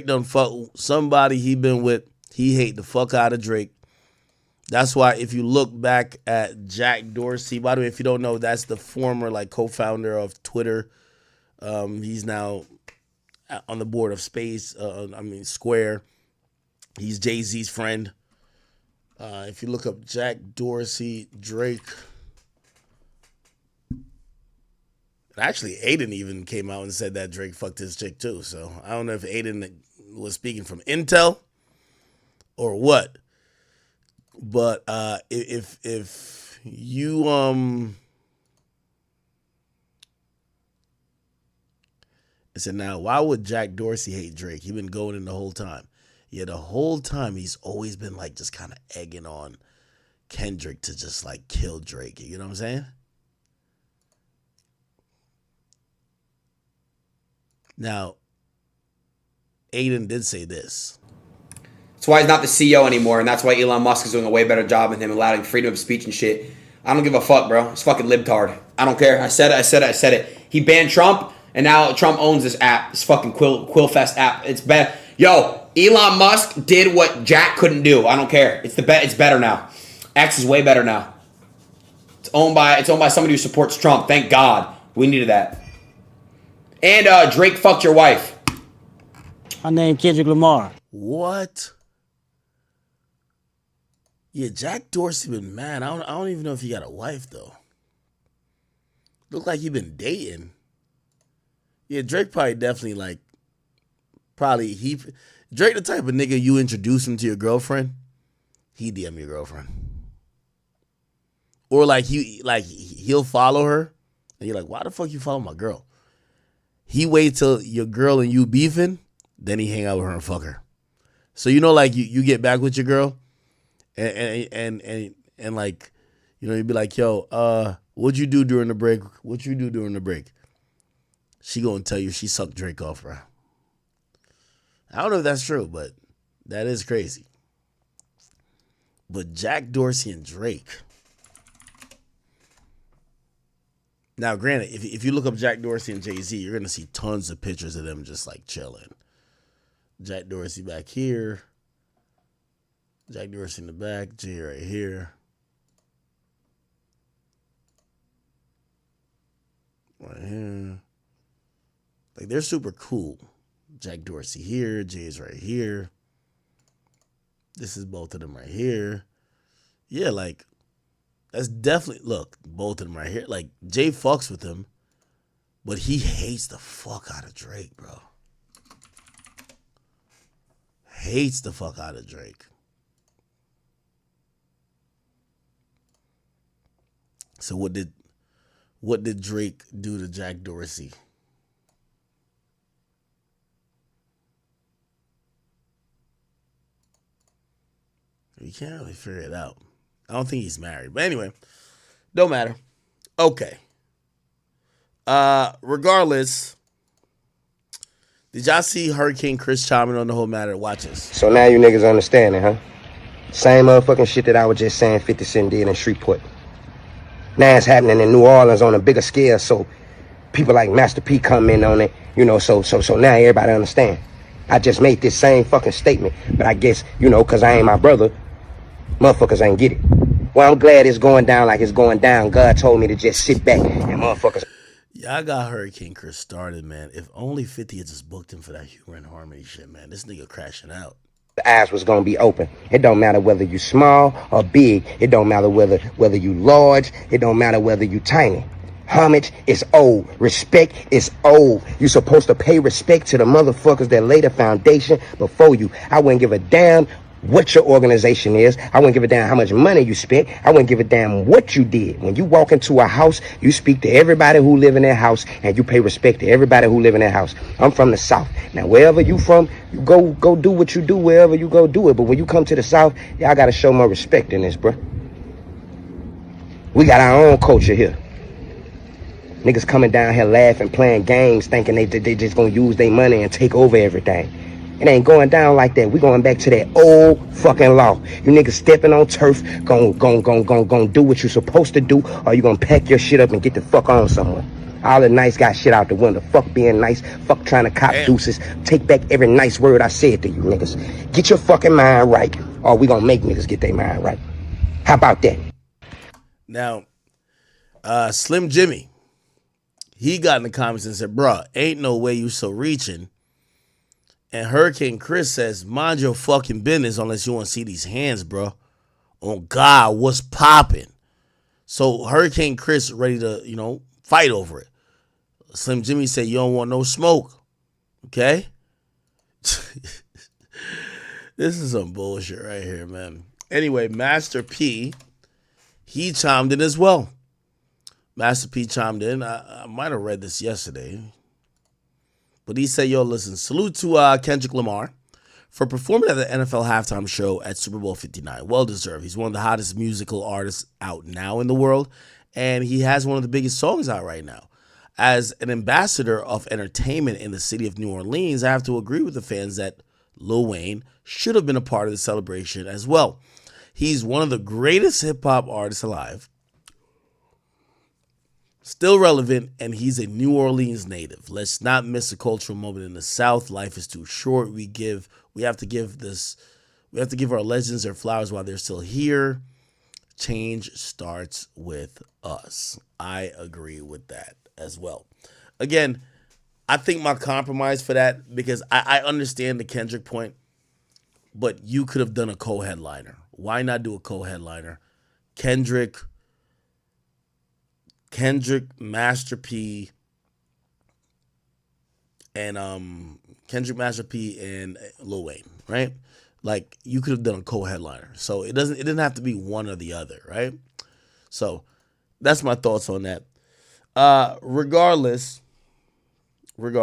done fuck somebody he been with. He hate the fuck out of Drake. That's why if you look back at Jack Dorsey, by the way, if you don't know, that's the former like co-founder of Twitter. He's now on the board of Square. He's Jay-Z's friend. If you look up Jack Dorsey, Drake. Actually, Aiden even came out and said that Drake fucked his chick too. So I don't know if Aiden was speaking from intel or what. But if you I said, now why would Jack Dorsey hate Drake? He been going in the whole time. Yeah, the whole time he's always been like just kind of egging on Kendrick to just like kill Drake. You know what I'm saying? Now, Aiden did say this. That's why he's not the CEO anymore, and that's why Elon Musk is doing a way better job than him, allowing freedom of speech and shit. I don't give a fuck, bro. It's fucking libtard. I don't care. I said it. He banned Trump, and now Trump owns this app, this fucking Quillfest app. It's bad. Yo, Elon Musk did what Jack couldn't do. I don't care. It's better now. X is way better now. It's owned by somebody who supports Trump. Thank God. We needed that. And Drake fucked your wife. Her name Kendrick Lamar. What? Yeah, Jack Dorsey been mad. I don't even know if he got a wife though. Look like he been dating. Yeah, Drake probably definitely like. Drake the type of nigga you introduce him to your girlfriend, he DM your girlfriend. Or he'll follow her, and you're like, why the fuck you follow my girl? He wait till your girl and you beefing, then he hang out with her and fuck her. So you know, like you get back with your girl, and like, you know, you'd be like, yo, what'd you do during the break? What you do during the break? She gonna tell you she sucked Drake off, bro. I don't know if that's true, but that is crazy. But Jack Dorsey and Drake. Now, granted, if you look up Jack Dorsey and Jay-Z, you're going to see tons of pictures of them just like chilling. Jack Dorsey back here. Jack Dorsey in the back. Jay right here. Right here. Like, they're super cool. Jack Dorsey here. Jay's right here. This is both of them right here. Yeah, like, that's definitely, look, both of them right here. Like, Jay fucks with him, but he hates the fuck out of Drake, bro. Hates the fuck out of Drake. So what did Drake do to Jack Dorsey? You can't really figure it out. I don't think he's married. But anyway, don't matter. Okay. Regardless, did y'all see Hurricane Chris chiming on the whole matter? Watch this. So now you niggas understanding, huh? Same motherfucking shit that I was just saying 50 Cent did in Shreveport. Now it's happening in New Orleans on a bigger scale, so people like Master P come in on it, you know, so now everybody understand. I just made this same fucking statement, but I guess, you know, because I ain't my brother, motherfuckers ain't get it. Well, I'm glad it's going down like it's going down. God told me to just sit back and motherfuckers. Y'all got Hurricane Chris started, man. If only 50 had just booked him for that Humor and Harmony shit, man. This nigga crashing out. The eyes was gonna be open. It don't matter whether you small or big. It don't matter whether you large. It don't matter whether you tiny. Homage is old. Respect is old. You supposed to pay respect to the motherfuckers that laid the foundation before you. I wouldn't give a damn what your organization is. I wouldn't give a damn how much money you spent. I wouldn't give a damn what you did. When you walk into a house, you speak to everybody who live in that house, and you pay respect to everybody who live in that house. I'm from the South. Now, wherever you from, you go do what you do wherever you go do it. But when you come to the South, y'all got to show more respect in this, bro. We got our own culture here. Niggas coming down here laughing, playing games, thinking they just gonna use their money and take over everything. It ain't going down like that. We going back to that old fucking law. You niggas stepping on turf, gon' do what you supposed to do, or you gonna pack your shit up and get the fuck on somewhere. All the nice guy shit out the window. Fuck being nice. Fuck trying to cop deuces. Take back every nice word I said to you niggas. Get your fucking mind right, or we gonna make niggas get their mind right. How about that? Now, Slim Jimmy, he got in the comments and said, bruh, ain't no way you so reaching. And Hurricane Chris says, mind your fucking business unless you want to see these hands, bro. Oh, God, what's popping? So Hurricane Chris ready to, fight over it. Slim Jimmy said, you don't want no smoke. Okay? This is some bullshit right here, man. Anyway, Master P, he chimed in as well. Master P chimed in. I might have read this yesterday. But he said, yo, listen, salute to Kendrick Lamar for performing at the NFL halftime show at Super Bowl 59. Well deserved. He's one of the hottest musical artists out now in the world, and he has one of the biggest songs out right now. As an ambassador of entertainment in the city of New Orleans, I have to agree with the fans that Lil Wayne should have been a part of the celebration as well. He's one of the greatest hip-hop artists alive. Still relevant, and he's a New Orleans native. Let's not miss a cultural moment in the South. Life is too short. We have to give our legends their flowers while they're still here. Change starts with us. I agree with that as well. Again, I think my compromise for that, because I understand the Kendrick point, but you could have done a co-headliner. Why not do a co-headliner? Kendrick, Master P, and Lil Wayne, right? Like, you could have done a co-headliner. So it didn't have to be one or the other, right? So that's my thoughts on that. Regardless, let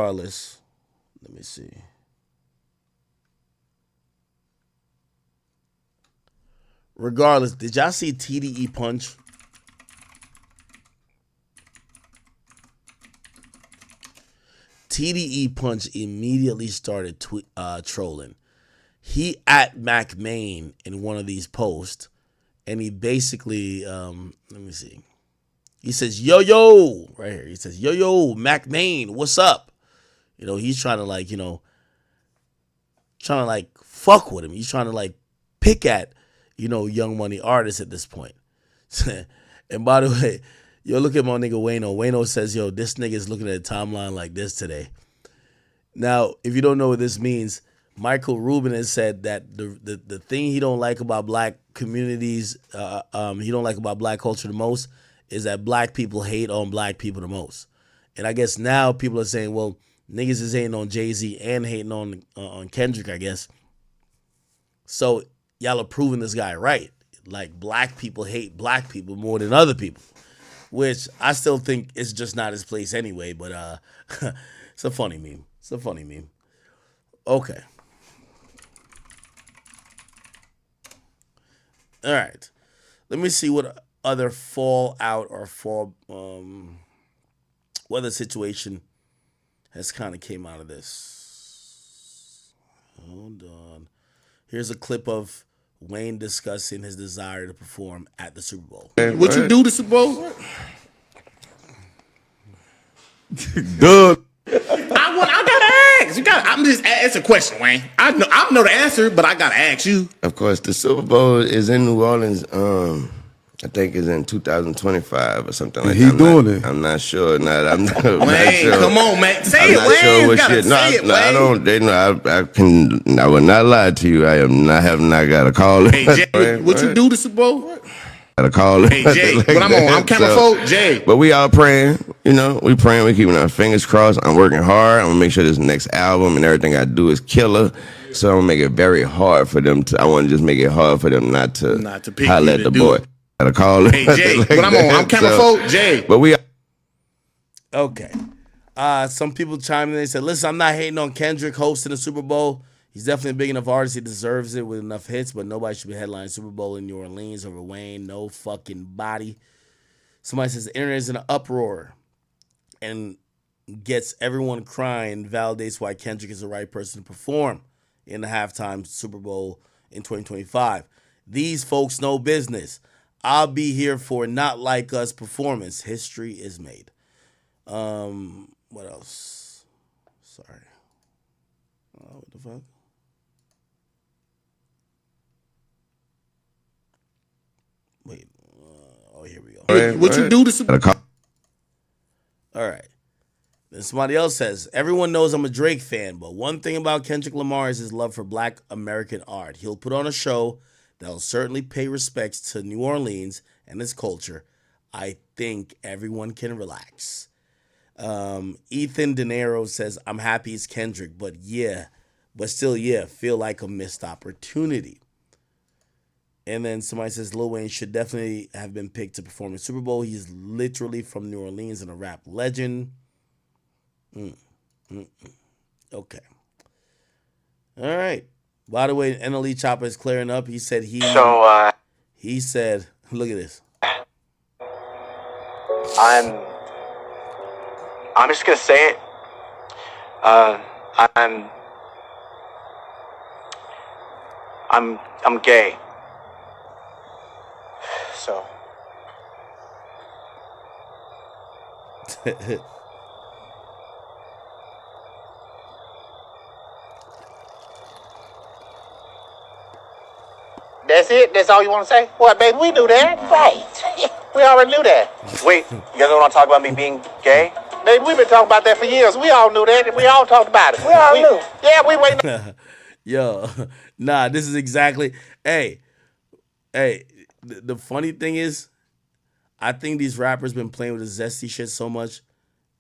me see. Regardless, did y'all see TDE Punch? TDE Punch immediately started trolling. He at Mac Main in one of these posts, and he basically, let me see. He says, yo, right here. He says, yo, Mac Main, what's up? He's trying to fuck with him. He's trying to pick at, Young Money artists at this point. And by the way, yo, look at my nigga Wayno. Wayno says, yo, this nigga is looking at a timeline like this today. Now, if you don't know what this means, Michael Rubin has said that the thing he don't like about black communities, he don't like about black culture the most, is that black people hate on black people the most. And I guess now people are saying, well, niggas is hating on Jay-Z and hating on Kendrick, I guess. So y'all are proving this guy right. Like, black people hate black people more than other people, which I still think is just not his place anyway, but it's a funny meme. Okay. All right. Let me see what other fallout or weather situation has kind of came out of this. Hold on. Here's a clip of Wayne discussing his desire to perform at the Super Bowl. What you do the Super Bowl? Duh. I gotta ask. I'm just it's a question, Wayne. I know the answer, but I gotta ask you. Of course, the Super Bowl is in New Orleans. I think it's in 2025 or something like that. He's doing it. I'm not sure. I'm not Wayne, sure. come on, man. Say I'm it, not Wayne. sure You what gotta shit. say it, Wayne. I don't. They know. I will not lie to you. I have not got a call. Hey, Jay, what you do the Super Bowl? Gotta call it. Hey, Jay, Like when I'm that. on camera, folk, Jay. But we all praying, you know, we praying, we keeping our fingers crossed. I'm working hard. I'm gonna make sure this next album and everything I do is killer. So I'm gonna make it very hard for them to, I wanna just make it hard for them not to pick holler you at to the do boy. it. Gotta call it. Hey, Jay, Like when I'm on that. camera, So- folk, Jay. But we Okay. Some people chimed in. They said, listen, I'm not hating on Kendrick hosting the Super Bowl. He's definitely a big enough artist. He deserves it with enough hits, but nobody should be headlining Super Bowl in New Orleans over Wayne. No fucking body. Somebody says the internet is in an uproar and gets everyone crying, validates why Kendrick is the right person to perform in the halftime Super Bowl in 2025. These folks know business. I'll be here for Not Like Us performance. History is made. What else? Sorry. What the fuck? Wait. Here we go. What you do to Super Bowl? All right. Then somebody else says, everyone knows I'm a Drake fan, but one thing about Kendrick Lamar is his love for Black American art. He'll put on a show that'll certainly pay respects to New Orleans and its culture. I think everyone can relax. Ethan De Niro says, I'm happy it's Kendrick, but still, feel like a missed opportunity. And then somebody says Lil Wayne should definitely have been picked to perform in Super Bowl. He's literally from New Orleans and a rap legend. Okay. All right. By the way, NLE Chopper is clearing up. He said he said, look at this. I'm just gonna say it. I'm gay. So. That's it? That's all you want to say? What, baby? We knew that. Right. We already knew that. Wait, you guys don't want to talk about me being gay? Baby, we've been talking about that for years. We all knew that. We all talked about it. We all knew. Yeah, we waiting. Yo, nah, this is exactly. Hey, the funny thing is, I think these rappers been playing with the zesty shit so much,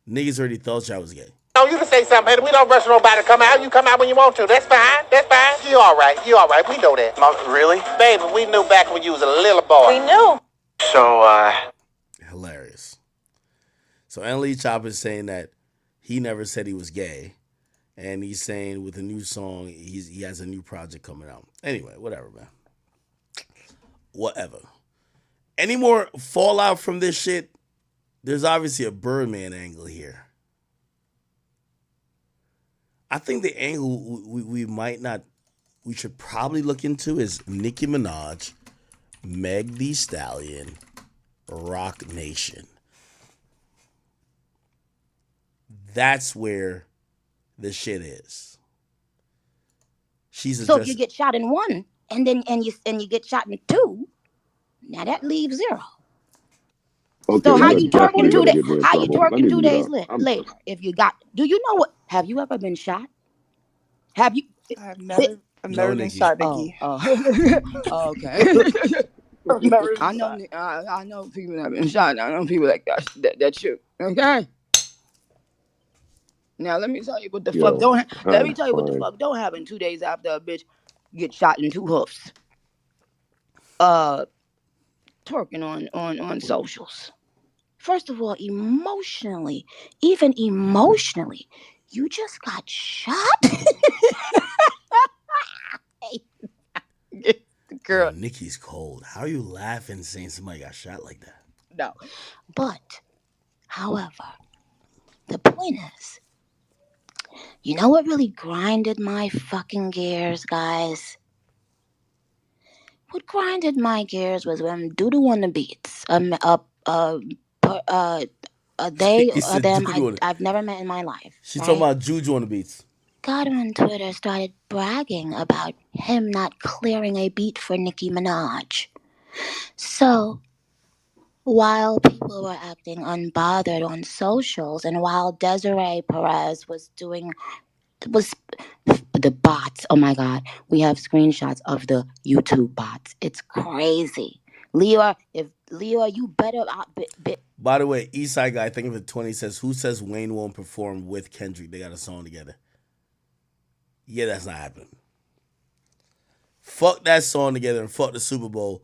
niggas already thought y'all was gay. No, you can say something, baby. We don't rush nobody to come out. You come out when you want to. That's fine. That's fine. You all right. You all right. We know that. Really? Baby, we knew back when you was a little boy. We knew. So, Hilarious. So NLE Chopper is saying that he never said he was gay, and he's saying with a new song, he has a new project coming out. Anyway, whatever, man. Whatever. Any more fallout from this shit? There's obviously a Birdman angle here. I think the angle we should probably look into is Nicki Minaj, Meg Thee Stallion, Rock Nation. That's where the shit is. So if you get shot in one, and then you get shot in two, now that leaves zero. Okay, So how look, you twerking definitely 2 gonna days? get me in How you trouble. Let me twerking 2 mute days up. later? If you got, do you know what? Have you ever been shot? Have you? I've never been Nikki. shot, Nicki. Okay. I know people that have been shot. I know people that shoot. Okay. Now let me tell you what the fuck don't. Let me tell you what the fuck don't happen 2 days after a bitch get shot in 2 hoofs. Twerking on socials. First of all, even emotionally, you just got shot. Girl, Nikki's cold. How are you laughing saying somebody got shot like that? no. But, however, the point is, you know what really grinded my fucking gears, guys? What grinded my gears was when Doodoo on the beats. They He or said them Doodoo on it. I've never met in my life. She's right? talking about Juju on the beats. Got on Twitter, started bragging about him not clearing a beat for Nicki Minaj. So, while people were acting unbothered on socials, and while Desiree Perez was the bots, oh my God, we have screenshots of the YouTube bots. It's crazy. Leo, you better. By the way, Eastside Guy, I think of it 20 says, who says Wayne won't perform with Kendrick? They got a song together. Yeah, that's not happening. Fuck that song together and fuck the Super Bowl.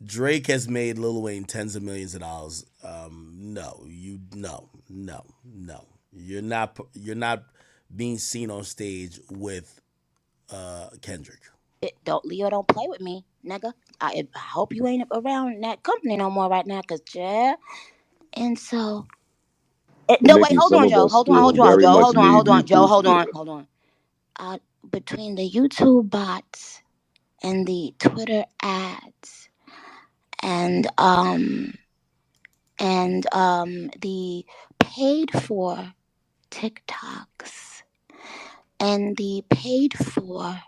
Drake has made Lil Wayne tens of millions of dollars. No. You're not being seen on stage with Kendrick. Leo, don't play with me, nigga. I hope you ain't around that company no more right now, cause yeah. And so, no, wait, Making hold some on, of Joe, us hold on, still Joe, very much need Joe, YouTube hold on. Between the YouTube bots and the Twitter ads and the paid for TikToks and the paid for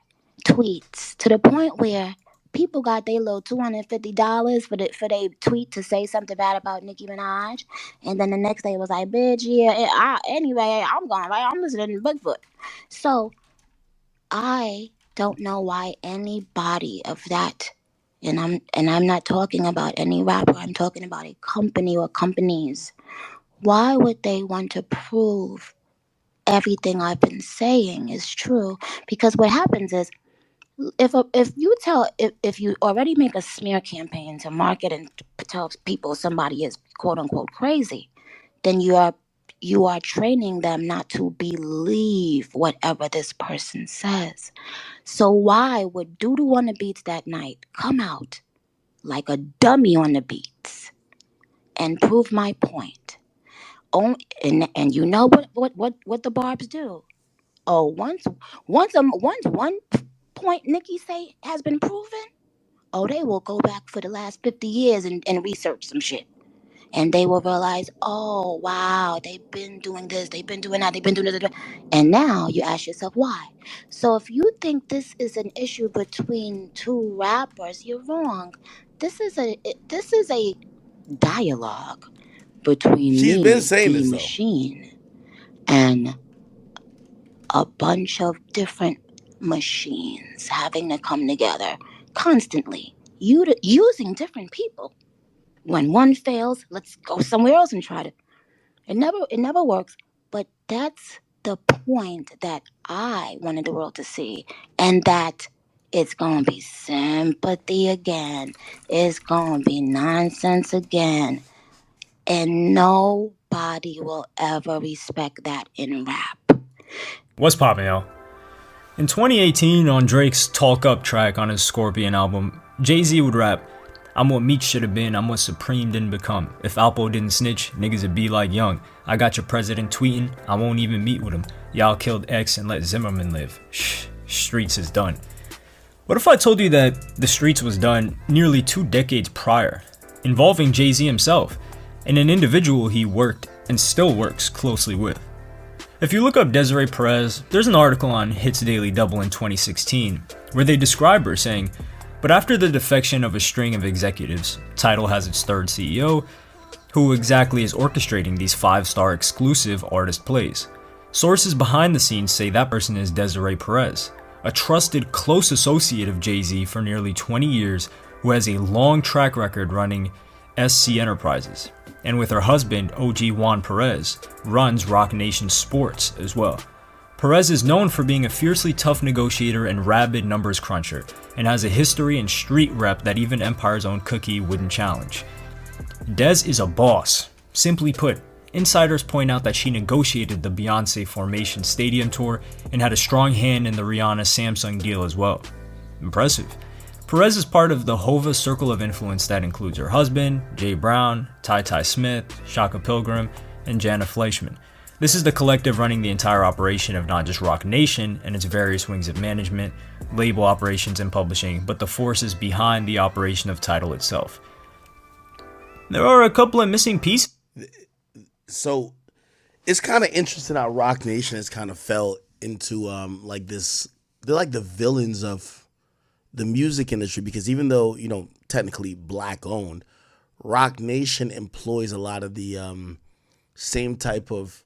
tweets, to the point where people got their little $250 for they tweet to say something bad about Nicki Minaj, and then the next day it was like, bitch, yeah. Anyway, I'm going right. I'm listening to Bigfoot. So I don't know why anybody of that, and I'm not talking about any rapper. I'm talking about a company or companies. Why would they want to prove everything I've been saying is true? Because what happens is, if you already make a smear campaign to market and tell people somebody is quote unquote crazy, then you are training them not to believe whatever this person says. So why would Doodoo on the Beats that night come out like a dummy on the beats and prove my point? Oh, and you know what the barbs do? Oh, once one point Nicki say has been proven, oh, they will go back for the last 50 years and research some shit. And they will realize, oh, wow, they've been doing this, they've been doing that, they've been doing this. And now you ask yourself why. So if you think this is an issue between two rappers, you're wrong. This is a dialogue between She's been me, saying the this though. machine, and a bunch of different machines having to come together constantly, using different people. When one fails, let's go somewhere else and try to. It never works. But that's the point that I wanted the world to see, and that it's gonna be sympathy again. It's gonna be nonsense again, and nobody will ever respect that in rap. What's poppin', yo? In 2018, on Drake's Talk Up track on his Scorpion album, Jay-Z would rap, "I'm what Meek should have been, I'm what Supreme didn't become. If Alpo didn't snitch, niggas would be like Young. I got your president tweeting, I won't even meet with him. Y'all killed X and let Zimmerman live. Shh, streets is done." What if I told you that the streets was done nearly 2 decades prior, involving Jay-Z himself, and an individual he worked and still works closely with? If you look up Desiree Perez, there's an article on Hits Daily Double in 2016 where they describe her saying, "But after the defection of a string of executives, Tidal has its third CEO, who exactly is orchestrating these 5-star exclusive artist plays. Sources behind the scenes say that person is Desiree Perez, a trusted close associate of Jay-Z for nearly 20 years who has a long track record running SC Enterprises. And with her husband, OG Juan Perez, runs Rock Nation Sports as well. Perez is known for being a fiercely tough negotiator and rabid numbers cruncher, and has a history and street rep that even Empire's own Cookie wouldn't challenge. Dez is a boss. Simply put, insiders point out that she negotiated the Beyonce Formation Stadium tour and had a strong hand in the Rihanna Samsung deal as well. Impressive. Perez is part of the Hova circle of influence that includes her husband, Jay Brown, Ty Smith, Shaka Pilgrim, and Jana Fleischman. This is the collective running the entire operation of not just Rock Nation and its various wings of management, label operations, and publishing, but the forces behind the operation of Tidal itself. There are a couple of missing pieces. So it's kind of interesting how Rock Nation has kind of fell into like this. They're like the villains of the music industry, because even though, you know, technically black owned, Rock Nation employs a lot of the same type of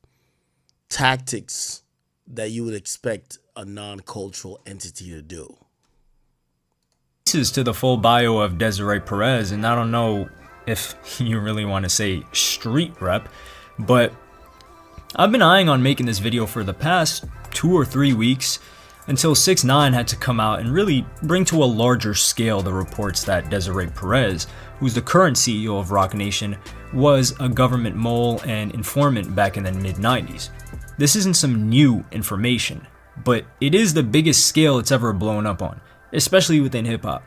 tactics that you would expect a non-cultural entity to do. pieces to the full bio of Desiree Perez, and I don't know if you really want to say street rep, but I've been eyeing on making this video for the past 2 or 3 weeks until 6ix9ine had to come out and really bring to a larger scale the reports that Desiree Perez, who's the current CEO of Roc Nation, was a government mole and informant back in the mid-90s. This isn't some new information, but it is the biggest scale it's ever blown up on, especially within hip-hop.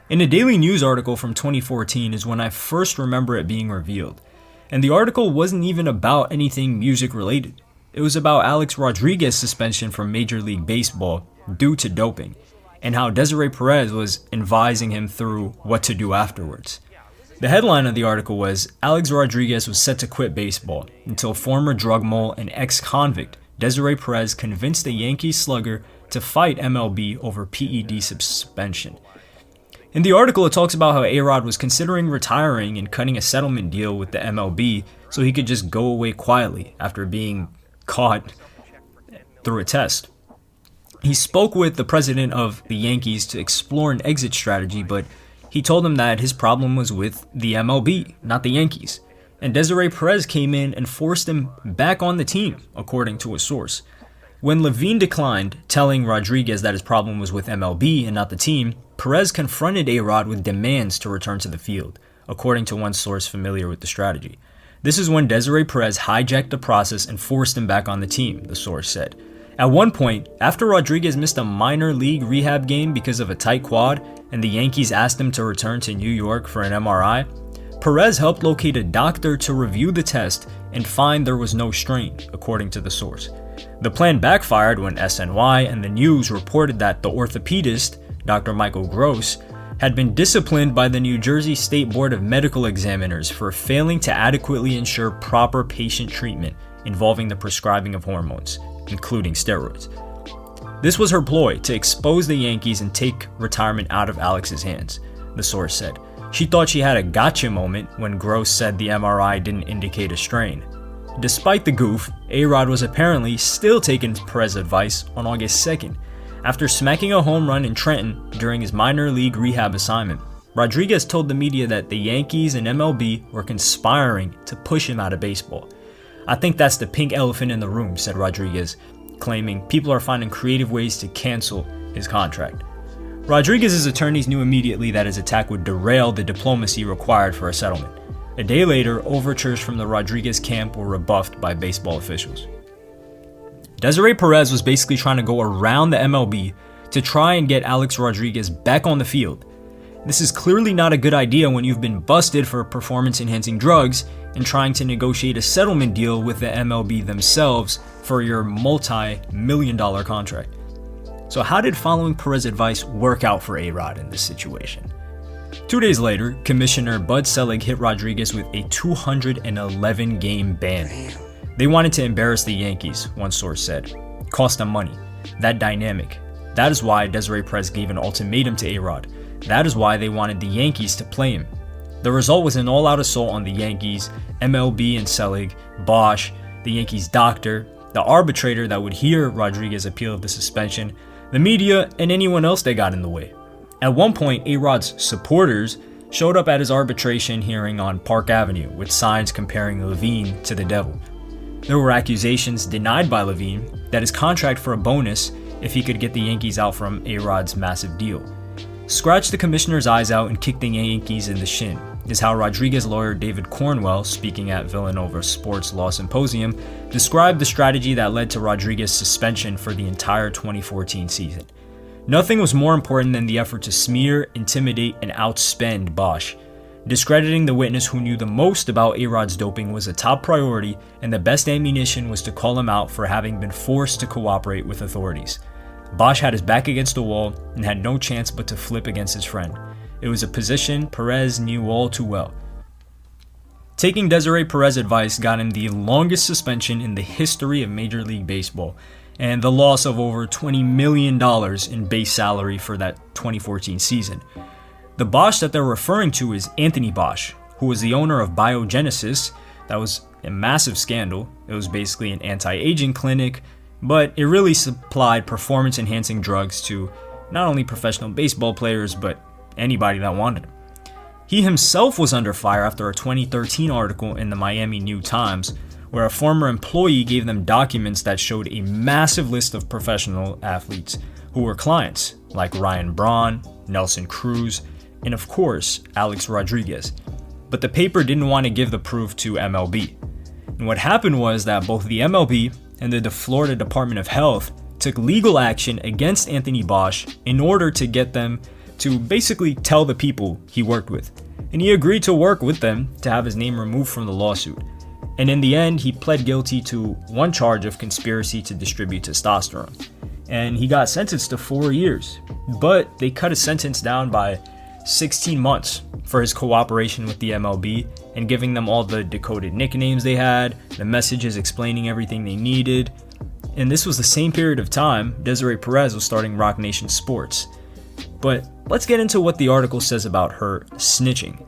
In a Daily News article from 2014 is when I first remember it being revealed, and the article wasn't even about anything music related. It was about Alex Rodriguez's suspension from Major League Baseball due to doping, and how Desiree Perez was advising him through what to do afterwards. The headline of the article was, Alex Rodriguez was set to quit baseball until former drug mole and ex-convict Desiree Perez convinced the Yankees slugger to fight MLB over PED suspension. In the article, it talks about how A-Rod was considering retiring and cutting a settlement deal with the MLB so he could just go away quietly after being caught through a test. He spoke with the president of the Yankees to explore an exit strategy, but he told him that his problem was with the MLB, not the Yankees. And Desiree Perez came in and forced him back on the team, according to a source. When Levine declined, telling Rodriguez that his problem was with MLB and not the team, Perez confronted A-Rod with demands to return to the field, according to one source familiar with the strategy. This is when Desiree Perez hijacked the process and forced him back on the team, the source said. At one point, after Rodriguez missed a minor league rehab game because of a tight quad, and the Yankees asked him to return to New York for an MRI, Perez helped locate a doctor to review the test and find there was no strain, according to the source. The plan backfired when SNY and the News reported that the orthopedist, Dr. Michael Gross, had been disciplined by the New Jersey State Board of Medical Examiners for failing to adequately ensure proper patient treatment involving the prescribing of hormones, including steroids. This was her ploy to expose the Yankees and take retirement out of Alex's hands, the source said. She thought she had a gotcha moment when Gross said the MRI didn't indicate a strain. Despite the goof, A-Rod was apparently still taking Perez's advice on August 2nd. After smacking a home run in Trenton during his minor league rehab assignment, Rodriguez told the media that the Yankees and MLB were conspiring to push him out of baseball. I think that's the pink elephant in the room, said Rodriguez, claiming people are finding creative ways to cancel his contract. Rodriguez's attorneys knew immediately that his attack would derail the diplomacy required for a settlement. A day later, overtures from the Rodriguez camp were rebuffed by baseball officials. Desiree Perez was basically trying to go around the MLB to try and get Alex Rodriguez back on the field. This is clearly not a good idea when you've been busted for performance-enhancing drugs and trying to negotiate a settlement deal with the MLB themselves for your multi-million-dollar contract. So how did following Perez's advice work out for A-Rod in this situation? 2 days later, Commissioner Bud Selig hit Rodriguez with a 211-game ban. They wanted to embarrass the Yankees, one source said. Cost them money. That dynamic. That is why Desiree Perez gave an ultimatum to A-Rod. That is why they wanted the Yankees to play him. The result was an all-out assault on the Yankees, MLB and Selig, Bosch, the Yankees' doctor, the arbitrator that would hear Rodriguez's appeal of the suspension, the media, and anyone else that got in the way. At one point, A-Rod's supporters showed up at his arbitration hearing on Park Avenue with signs comparing Levine to the devil. There were accusations denied by Levine that his contract for a bonus if he could get the Yankees out from A-Rod's massive deal. Scratch the commissioner's eyes out and kick the Yankees in the shin is how Rodriguez lawyer David Cornwell, speaking at Villanova Sports Law Symposium, described the strategy that led to Rodriguez's suspension for the entire 2014 season. Nothing was more important than the effort to smear, intimidate, and outspend Bosch. Discrediting the witness who knew the most about A-Rod's doping was a top priority, and the best ammunition was to call him out for having been forced to cooperate with authorities. Bosch had his back against the wall and had no chance but to flip against his friend. It was a position Perez knew all too well. Taking Desiree Perez's advice got him the longest suspension in the history of Major League Baseball, and the loss of over $20 million in base salary for that 2014 season. The Bosch that they're referring to is Anthony Bosch, who was the owner of Biogenesis. That was a massive scandal. It was basically an anti-aging clinic, but it really supplied performance-enhancing drugs to not only professional baseball players, but anybody that wanted him. He himself was under fire after a 2013 article in the Miami New Times where a former employee gave them documents that showed a massive list of professional athletes who were clients, like Ryan Braun, Nelson Cruz, and of course, Alex Rodriguez. But the paper didn't want to give the proof to MLB. And what happened was that both the MLB and the Florida Department of Health took legal action against Anthony Bosch in order to get them to basically tell the people he worked with. And he agreed to work with them to have his name removed from the lawsuit. And in the end, he pled guilty to one charge of conspiracy to distribute testosterone. And he got sentenced to 4 years. But they cut his sentence down by 16 months for his cooperation with the MLB and giving them all the decoded nicknames they had, the messages explaining everything they needed. And this was the same period of time Desiree Perez was starting Roc Nation Sports. But let's get into what the article says about her snitching.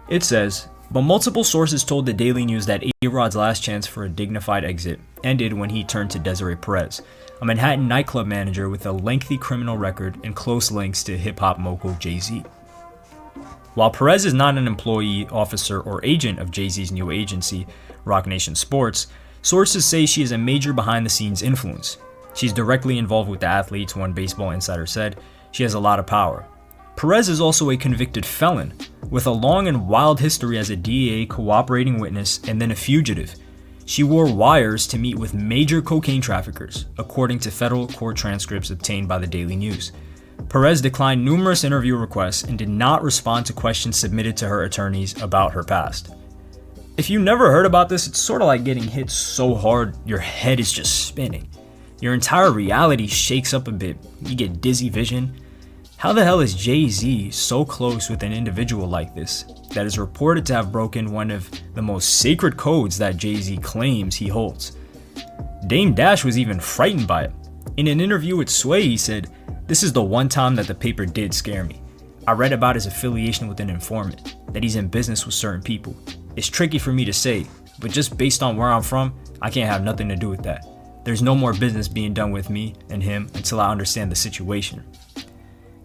It says, but multiple sources told the Daily News that A-Rod's last chance for a dignified exit ended when he turned to Desiree Perez, a Manhattan nightclub manager with a lengthy criminal record and close links to hip-hop mogul Jay-Z. While Perez is not an employee, officer, or agent of Jay-Z's new agency, Roc Nation Sports, sources say she is a major behind-the-scenes influence. She's directly involved with the athletes, one Baseball Insider said. She has a lot of power. Perez is also a convicted felon, with a long and wild history as a DEA cooperating witness and then a fugitive. She wore wires to meet with major cocaine traffickers, according to federal court transcripts obtained by the Daily News. Perez declined numerous interview requests and did not respond to questions submitted to her attorneys about her past. If you never heard about this, it's sort of like getting hit so hard your head is just spinning. Your entire reality shakes up a bit. You get dizzy vision. How the hell is Jay-Z so close with an individual like this that is reported to have broken one of the most sacred codes that Jay-Z claims he holds? Dame Dash was even frightened by it. In an interview with Sway, he said, "This is the one time that the paper did scare me. I read about his affiliation with an informant, that he's in business with certain people. It's tricky for me to say, but just based on where I'm from, I can't have nothing to do with that. There's no more business being done with me and him until I understand the situation."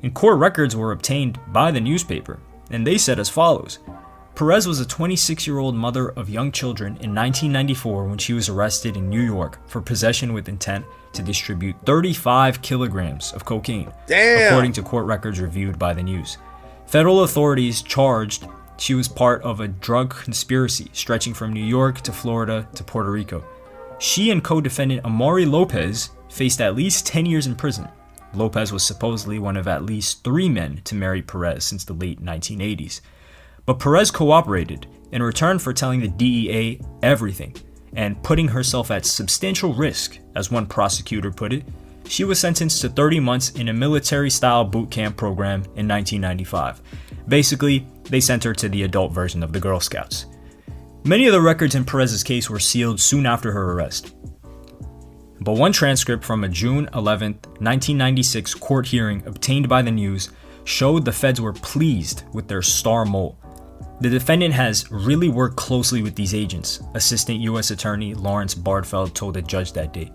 And court records were obtained by the newspaper, and they said as follows. Perez was a 26-year-old mother of young children in 1994 when she was arrested in New York for possession with intent to distribute 35 kilograms of cocaine, according to court records reviewed by the news. Federal authorities charged she was part of a drug conspiracy stretching from New York to Florida to Puerto Rico. She and co-defendant Amaury Lopez faced at least 10 years in prison. Lopez was supposedly one of at least 3 men to marry Perez since the late 1980s. But Perez cooperated in return for telling the DEA everything and putting herself at substantial risk, as one prosecutor put it. She was sentenced to 30 months in a military-style boot camp program in 1995. Basically, they sent her to the adult version of the Girl Scouts. Many of the records in Perez's case were sealed soon after her arrest. But one transcript from a June 11, 1996 court hearing obtained by the news showed the feds were pleased with their star mole. The defendant has really worked closely with these agents, Assistant U.S. Attorney Lawrence Bardfeld told the judge that day,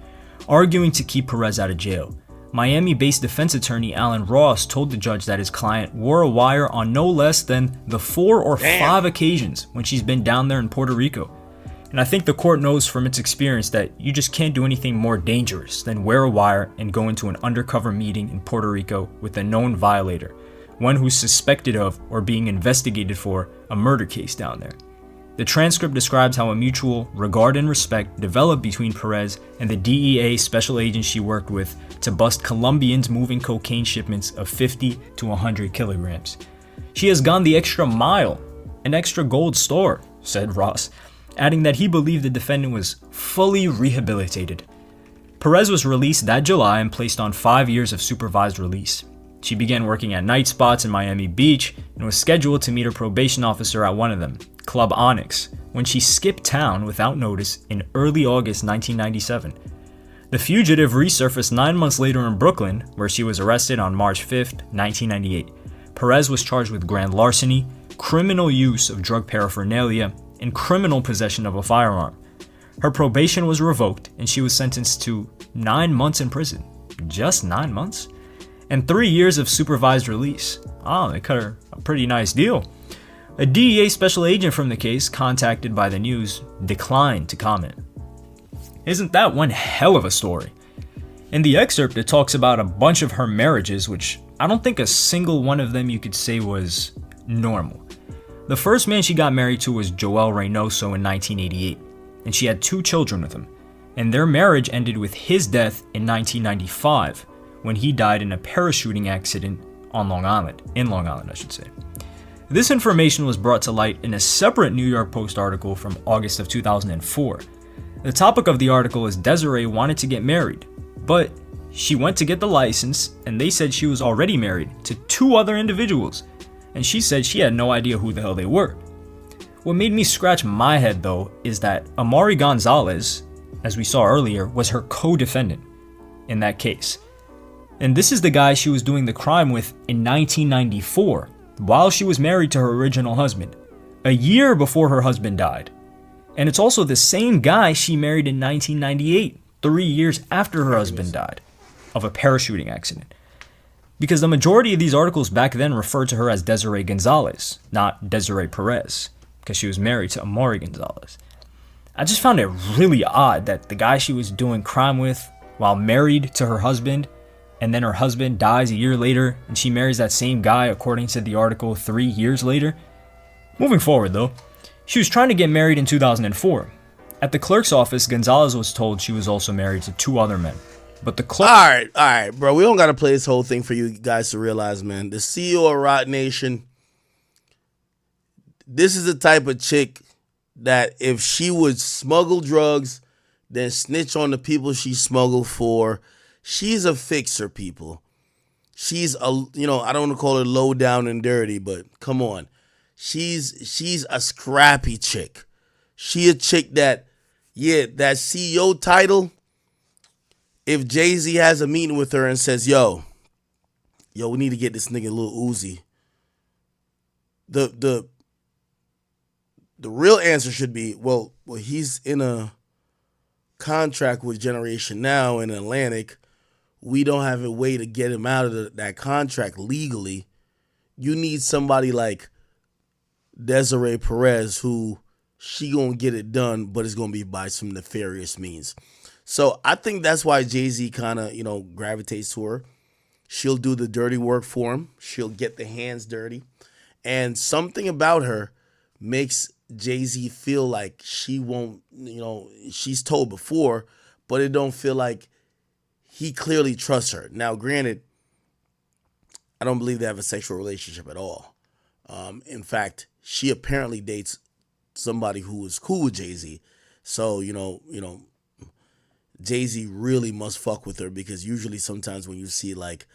arguing to keep Perez out of jail. Miami-based defense attorney Alan Ross told the judge that his client wore a wire on no less than the 4 or 5 occasions when she's been down there in Puerto Rico. And I think the court knows from its experience that you just can't do anything more dangerous than wear a wire and go into an undercover meeting in Puerto Rico with a known violator, one who's suspected of or being investigated for a murder case down there. The transcript describes how a mutual regard and respect developed between Perez and the DEA special agent she worked with to bust Colombians moving cocaine shipments of 50 to 100 kilograms. "She has gone the extra mile, an extra gold star," said Ross, adding that he believed the defendant was fully rehabilitated. Perez was released that July and placed on 5 years of supervised release. She began working at night spots in Miami Beach and was scheduled to meet her probation officer at one of them, Club Onyx, when she skipped town without notice in early August 1997. The fugitive resurfaced 9 months later in Brooklyn, where she was arrested on March 5, 1998. Perez was charged with grand larceny, criminal use of drug paraphernalia, and criminal possession of a firearm. Her probation was revoked and she was sentenced to 9 months in prison. Just 9 months? and 3 years of supervised release. Oh, they cut her a pretty nice deal. A DEA special agent from the case, contacted by the news, declined to comment. Isn't that one hell of a story? In the excerpt, it talks about a bunch of her marriages, which I don't think a single one of them you could say was normal. The first man she got married to was Joel Reynoso in 1988, and she had 2 children with him, and their marriage ended with his death in 1995, when he died in a parachuting accident in Long Island, I should say. This information was brought to light in a separate New York Post article from August of 2004. The topic of the article is Desiree wanted to get married, but she went to get the license and they said she was already married to 2 other individuals, and she said she had no idea who the hell they were. What made me scratch my head though is that Amari Gonzalez, as we saw earlier, was her co-defendant in that case. And this is the guy she was doing the crime with in 1994, while she was married to her original husband, a year before her husband died. And it's also the same guy she married in 1998, 3 years after her husband died of a parachuting accident. Because the majority of these articles back then referred to her as Desiree Gonzalez, not Desiree Perez, because she was married to Amari Gonzalez. I just found it really odd that the guy she was doing crime with while married to her husband, and then her husband dies a year later and she marries that same guy according to the article 3 years later. Moving forward though, she was trying to get married in 2004. At the clerk's office, Gonzalez was told she was also married to 2 other men. But the clerk... Alright, bro. We don't got to play this whole thing for you guys to realize, man. The CEO of Roc Nation, this is the type of chick that if she would smuggle drugs, then snitch on the people she smuggled for, she's a fixer, people. She's a, I don't want to call her low down and dirty, but come on. She's a scrappy chick. She a chick that CEO title, if Jay-Z has a meeting with her and says, yo, we need to get this nigga Lil Uzi, the real answer should be, well, he's in a contract with Generation Now in Atlantic. We don't have a way to get him out of that contract legally. You need somebody like Desiree Perez, who she gonna get it done, but it's gonna be by some nefarious means. So I think that's why Jay-Z kind of, gravitates to her. She'll do the dirty work for him. She'll get the hands dirty. And something about her makes Jay-Z feel like she won't, she's told before, but it don't feel like he clearly trusts her. Now, granted, I don't believe they have a sexual relationship at all. In fact, she apparently dates somebody who is cool with Jay-Z. So, Jay-Z really must fuck with her, because usually sometimes when you see like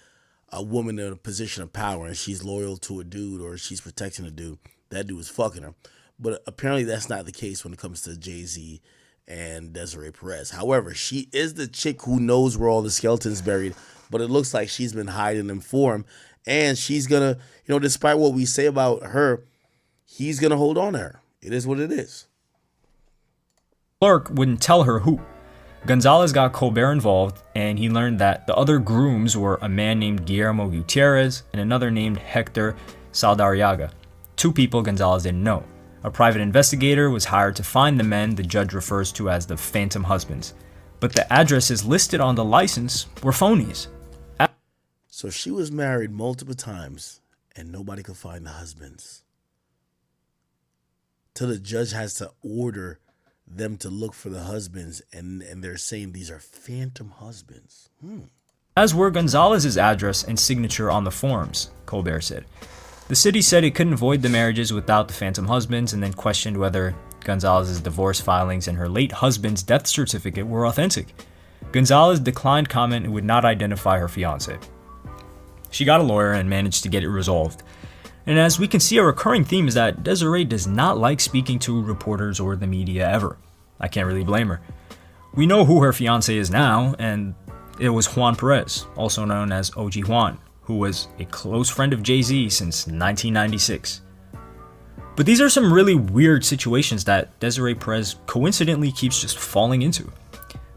a woman in a position of power and she's loyal to a dude or she's protecting a dude, that dude is fucking her. But apparently that's not the case when it comes to Jay-Z and Desiree Perez. However, she is the chick who knows where all the skeletons buried, but it looks like she's been hiding them for him. And she's gonna, despite what we say about her, he's gonna hold on to her. It is what it is. Clerk wouldn't tell her who. Gonzalez got Colbert involved, and he learned that the other grooms were a man named Guillermo Gutierrez and another named Hector Saldarriaga, 2 people Gonzalez didn't know. A private investigator was hired to find the men the judge refers to as the phantom husbands, but the addresses listed on the license were phonies. So she was married multiple times, and nobody could find the husbands. Till the judge has to order them to look for the husbands, and they're saying these are phantom husbands. As were Gonzalez's address and signature on the forms, Colbert said. The city said it couldn't void the marriages without the phantom husbands, and then questioned whether Gonzalez's divorce filings and her late husband's death certificate were authentic. Gonzalez declined comment and would not identify her fiancé. She got a lawyer and managed to get it resolved. And as we can see, a recurring theme is that Desiree does not like speaking to reporters or the media ever. I can't really blame her. We know who her fiancé is now, and it was Juan Perez, also known as OG Juan, who was a close friend of Jay-Z since 1996. But these are some really weird situations that Desiree Perez coincidentally keeps just falling into.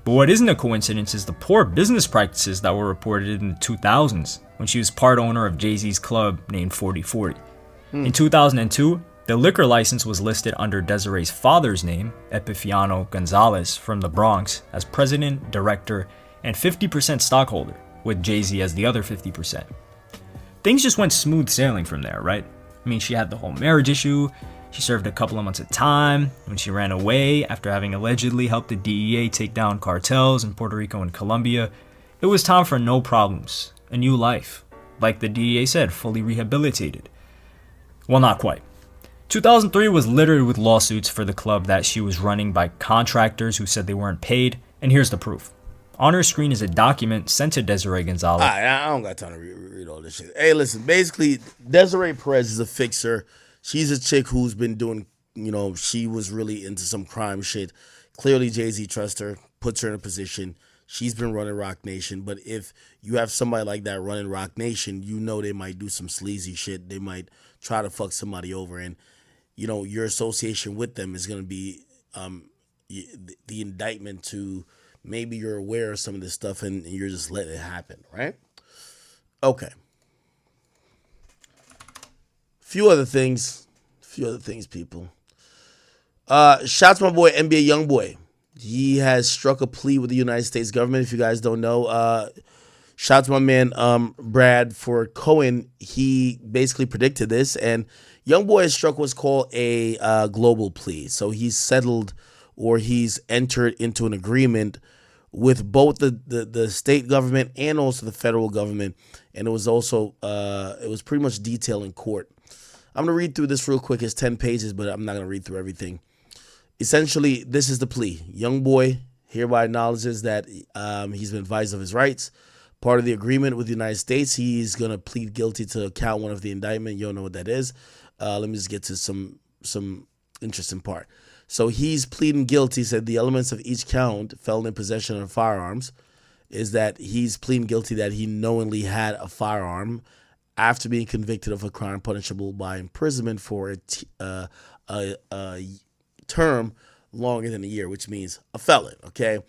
But what isn't a coincidence is the poor business practices that were reported in the 2000s when she was part owner of Jay-Z's club named 4040. In 2002, the liquor license was listed under Desiree's father's name, Epifanio Gonzalez, from the Bronx, as president, director, and 50% stockholder, with Jay-Z as the other 50%. Things just went smooth sailing from there, right? I mean, she had the whole marriage issue, she served a couple of months of time when she ran away after having allegedly helped the DEA take down cartels in Puerto Rico and Colombia. It was time for no problems, a new life. Like the DEA said, fully rehabilitated. Well, not quite. 2003 was littered with lawsuits for the club that she was running by contractors who said they weren't paid, and here's the proof. On her screen is a document sent to Desiree Gonzalez. I don't got time to read all this shit. Hey, listen, basically, Desiree Perez is a fixer. She's a chick who's been doing, she was really into some crime shit. Clearly, Jay-Z trusts her, puts her in a position. She's been running Rock Nation. But if you have somebody like that running Rock Nation, they might do some sleazy shit. They might try to fuck somebody over. And, your association with them is going to be the indictment to maybe you're aware of some of this stuff and you're just letting it happen, right? Okay. Few other things, people. Shouts to my boy, NBA Youngboy. He has struck a plea with the United States government, if you guys don't know. Shout out to my man, Brad, for Cohen. He basically predicted this, and Youngboy has struck what's called a global plea. So he's settled, or he's entered into an agreement with both the state government and also the federal government. And it was also, it was pretty much detailed in court. I'm going to read through this real quick. It's 10 pages, but I'm not going to read through everything. Essentially, this is the plea. Youngboy hereby acknowledges that he's been advised of his rights. Part of the agreement with the United States, he's going to plead guilty to count one of the indictment. You don't know what that is. Let me just get to some interesting part. So he's pleading guilty. Said the elements of each count, felon in possession of firearms, is that he's pleading guilty that he knowingly had a firearm after being convicted of a crime punishable by imprisonment for a term longer than a year, which means a felon. Okay,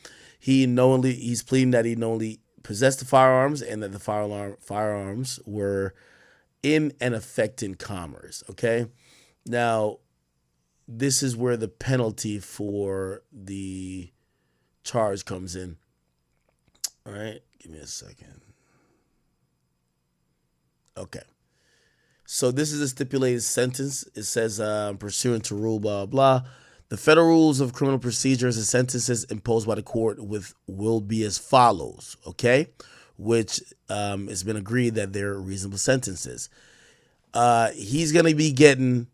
he's pleading that he knowingly possessed the firearms and that the firearms were in and affecting commerce. Okay, now this is where the penalty for the charge comes in. All right, give me a second. Okay. So this is a stipulated sentence. It says, pursuant to rule, blah, blah. The federal rules of criminal procedures and sentences imposed by the court will be as follows, okay? Which it's been agreed that they're reasonable sentences. He's going to be getting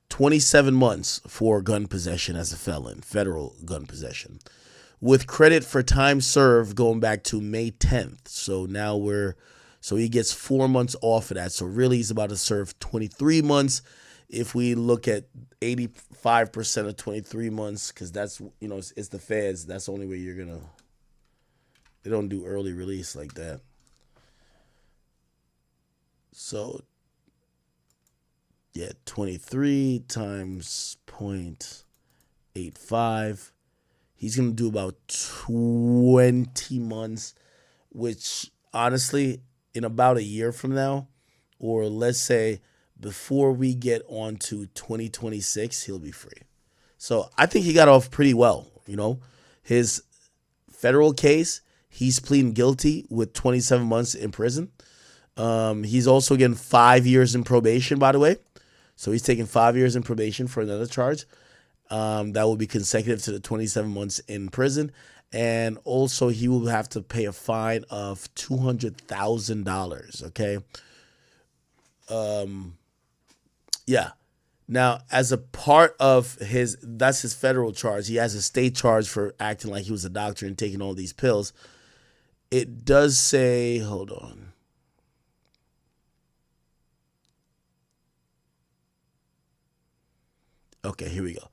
27 months for gun possession as a felon, federal gun possession, with credit for time served going back to May 10th. So now so he gets 4 months off of that. So really he's about to serve 23 months. If we look at 85% of 23 months, because that's, it's the feds. That's the only way they don't do early release like that. So, yeah, 23 times 0.85. He's going to do about 20 months, which honestly, in about a year from now, or let's say before we get on to 2026, he'll be free. So I think he got off pretty well. His federal case, he's pleading guilty with 27 months in prison. He's also getting 5 years in probation, by the way. So he's taking 5 years in probation for another charge. That will be consecutive to the 27 months in prison. And also he will have to pay a fine of $200,000, okay? Yeah. Now, as a part of that's his federal charge. He has a state charge for acting like he was a doctor and taking all these pills. It does say, hold on. Okay, here we go.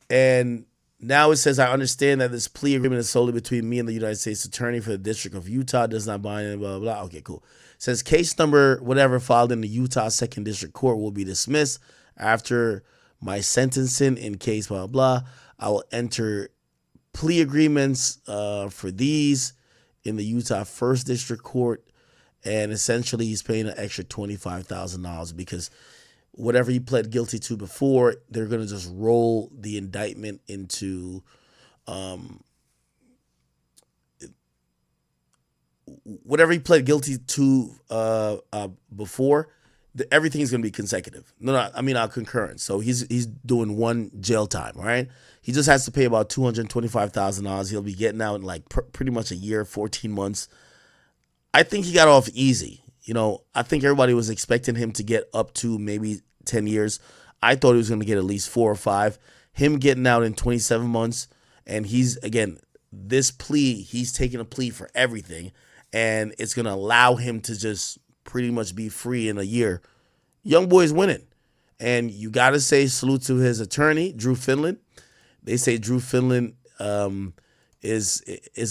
And now it says, I understand that this plea agreement is solely between me and the United States Attorney for the District of Utah. Does not bind, blah, blah, blah. Okay, cool. It says case number, whatever, filed in the Utah 2nd District Court will be dismissed after my sentencing in case, blah, blah. I will enter plea agreements for these in the Utah First District Court, and essentially he's paying an extra $25,000 because whatever he pled guilty to before, they're going to just roll the indictment into whatever he pled guilty to before. Everything is going to be consecutive. Concurrent. So he's doing one jail time, all right? He just has to pay about $225,000. He'll be getting out in like pretty much a year, 14 months. I think he got off easy. I think everybody was expecting him to get up to maybe 10 years. I thought he was going to get at least 4 or 5. Him getting out in 27 months, and this plea, he's taking a plea for everything, and it's going to allow him to just pretty much be free in a year. Young boy's winning. And you got to say salute to his attorney, Drew Finland. They say Drew Finland is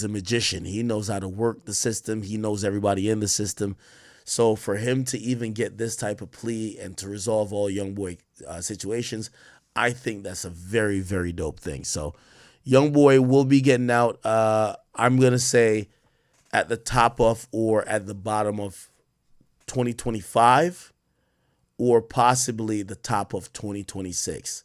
a magician. He knows how to work the system. He knows everybody in the system. So for him to even get this type of plea and to resolve all young boy situations, I think that's a very, very dope thing. So young boy will be getting out, I'm going to say, at the top of or at the bottom of 2025 or possibly the top of 2026.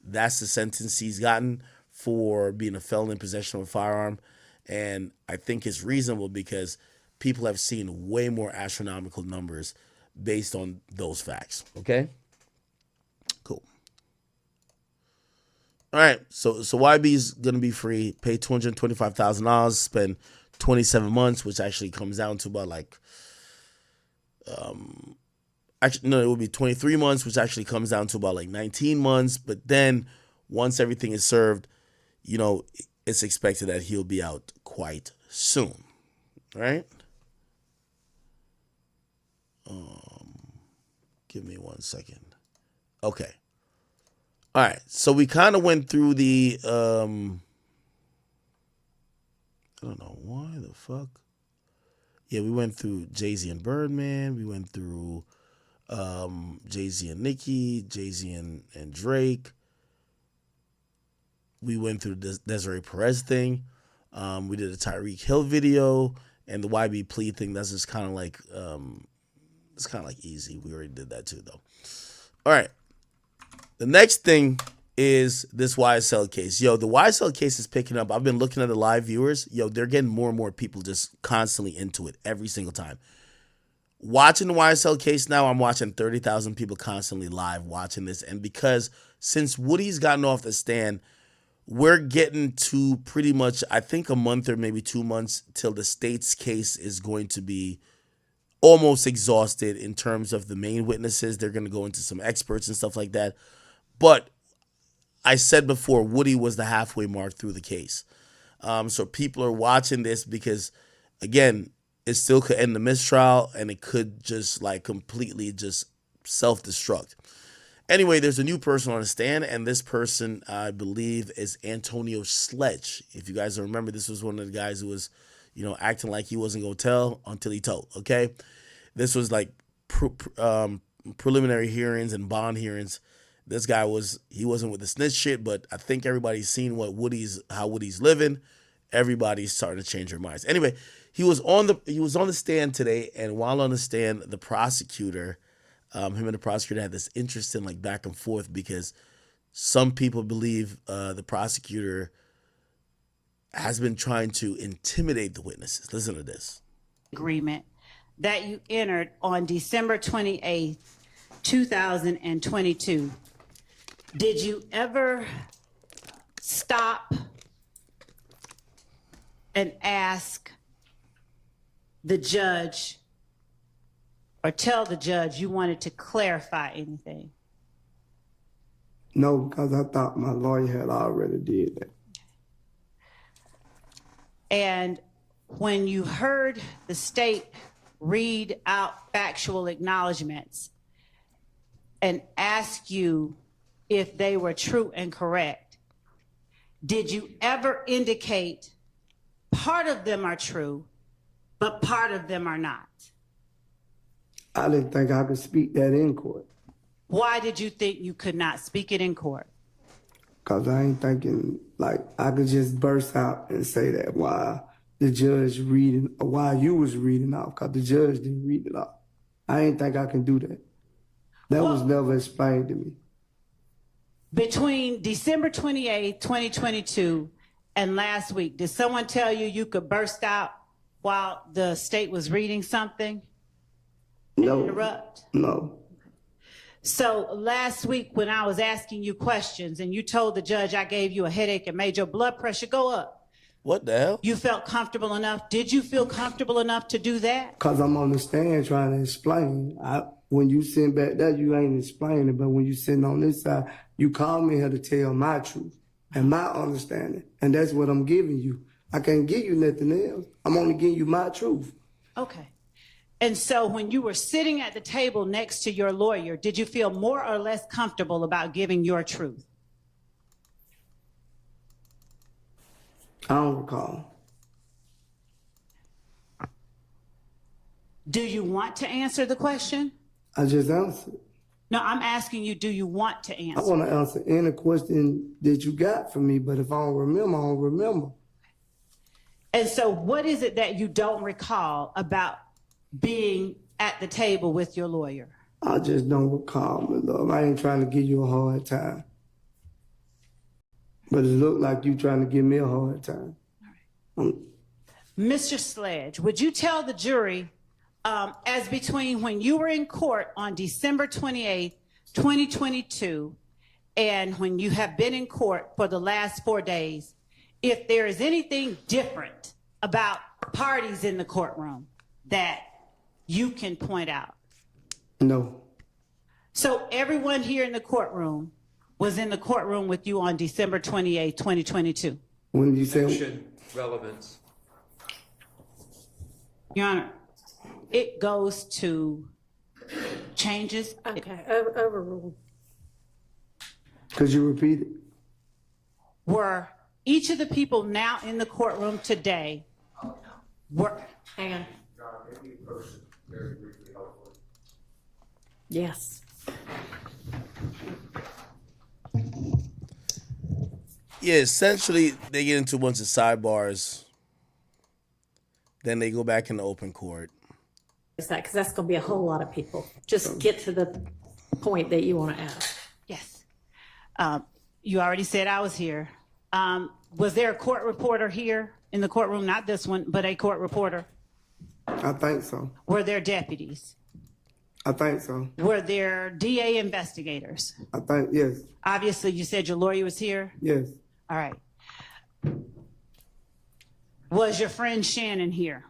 That's the sentence he's gotten for being a felon in possession of a firearm. And I think it's reasonable because people have seen way more astronomical numbers based on those facts. Okay? Cool. All right. So YB's going to be free, pay $225,000, spend 27 months, which actually comes down to about like, it would be 23 months, which actually comes down to about like 19 months. But then once everything is served, it's expected that he'll be out quite soon. Right? Give me 1 second. Okay. All right. So we kind of went through the, I don't know why the fuck. Yeah, we went through Jay-Z and Birdman. We went through Jay-Z and Nicki, Jay-Z and Drake. We went through the Desiree Perez thing. We did a Tyreek Hill video and the YB plea thing. That's just kind of like, it's kind of like easy. We already did that too, though. All right. The next thing is this YSL case. The YSL case is picking up. I've been looking at the live viewers. They're getting more and more people just constantly into it every single time. Watching the YSL case now, I'm watching 30,000 people constantly live watching this. And because since Woody's gotten off the stand, we're getting to pretty much, I think, a month or maybe 2 months till the state's case is going to be almost exhausted in terms of the main witnesses. They're going to go into some experts and stuff like that. But I said before, Woody was the halfway mark through the case. So people are watching this because, again, it still could end the mistrial and it could just like completely just self-destruct. Anyway, there's a new person on the stand, and this person, I believe, is Antonio Sledge. If you guys don't remember, this was one of the guys who was, acting like he wasn't going to tell until he told, okay? This was like preliminary hearings and bond hearings. This guy he wasn't with the snitch shit, but I think everybody's seen how Woody's living. Everybody's starting to change their minds. Anyway, he was on the stand today, and while on the stand, the prosecutor, him and the prosecutor had this interesting like back and forth because some people believe the prosecutor has been trying to intimidate the witnesses. Listen to this. Agreement that you entered on December 28th, 2022. Did you ever stop and ask the judge or tell the judge you wanted to clarify anything? No, because I thought my lawyer had already did that. And when you heard the state read out factual acknowledgments and ask you if they were true and correct, did you ever indicate part of them are true, but part of them are not? I didn't think I could speak that in court. Why did you think you could not speak it in court? Cause I ain't thinking like I could just burst out and say that while the judge reading, or while you was reading off, cause the judge didn't read it off. I ain't think I can do that. That was never explained to me. Between December 28th, 2022 and last week, did someone tell you you could burst out while the state was reading something? No. Interrupt? No. So last week when I was asking you questions and you told the judge I gave you a headache and made your blood pressure go up. What the hell? You felt comfortable enough? Did you feel comfortable enough to do that? Cause I'm on the stand trying to explain. When you sitting back there, you ain't explaining, but when you sitting on this side, you call me here to tell my truth and my understanding. And that's what I'm giving you. I can't give you nothing else. I'm only giving you my truth. Okay. And so when you were sitting at the table next to your lawyer, did you feel more or less comfortable about giving your truth? I don't recall. Do you want to answer the question? I just answered. No, I'm asking you, do you want to I answer? want to answer any question that you got for me, but if I don't remember, I don't remember. And so what is it that you don't recall about being at the table with your lawyer? I just don't recall, my love. I ain't trying to give you a hard time. But it looked like you trying to give me a hard time. Mr. Sledge, would you tell the jury, as between when you were in court on December 28th, 2022, and when you have been in court for the last 4 days, if there is anything different about parties in the courtroom that you can point out? No. So everyone here in the courtroom was in the courtroom with you on December 28th, 2022? When you say relevance. Your Honor, it goes to changes. Okay, overruled. Could you repeat it? Were each of the people now in the courtroom today were... Hang on. Yes. Yeah, essentially they get into a bunch of sidebars. Then they go back into open court. Is that because that's going to be a whole lot of people? Just get to the point that you want to ask. Yes. You already said I was here. Was there a court reporter here in the courtroom? Not this one, but a court reporter? I think so. Were there deputies? I think so. Were there DA investigators? I think, yes. Obviously, you said your lawyer was here? Yes. All right. Was your friend Shannon here?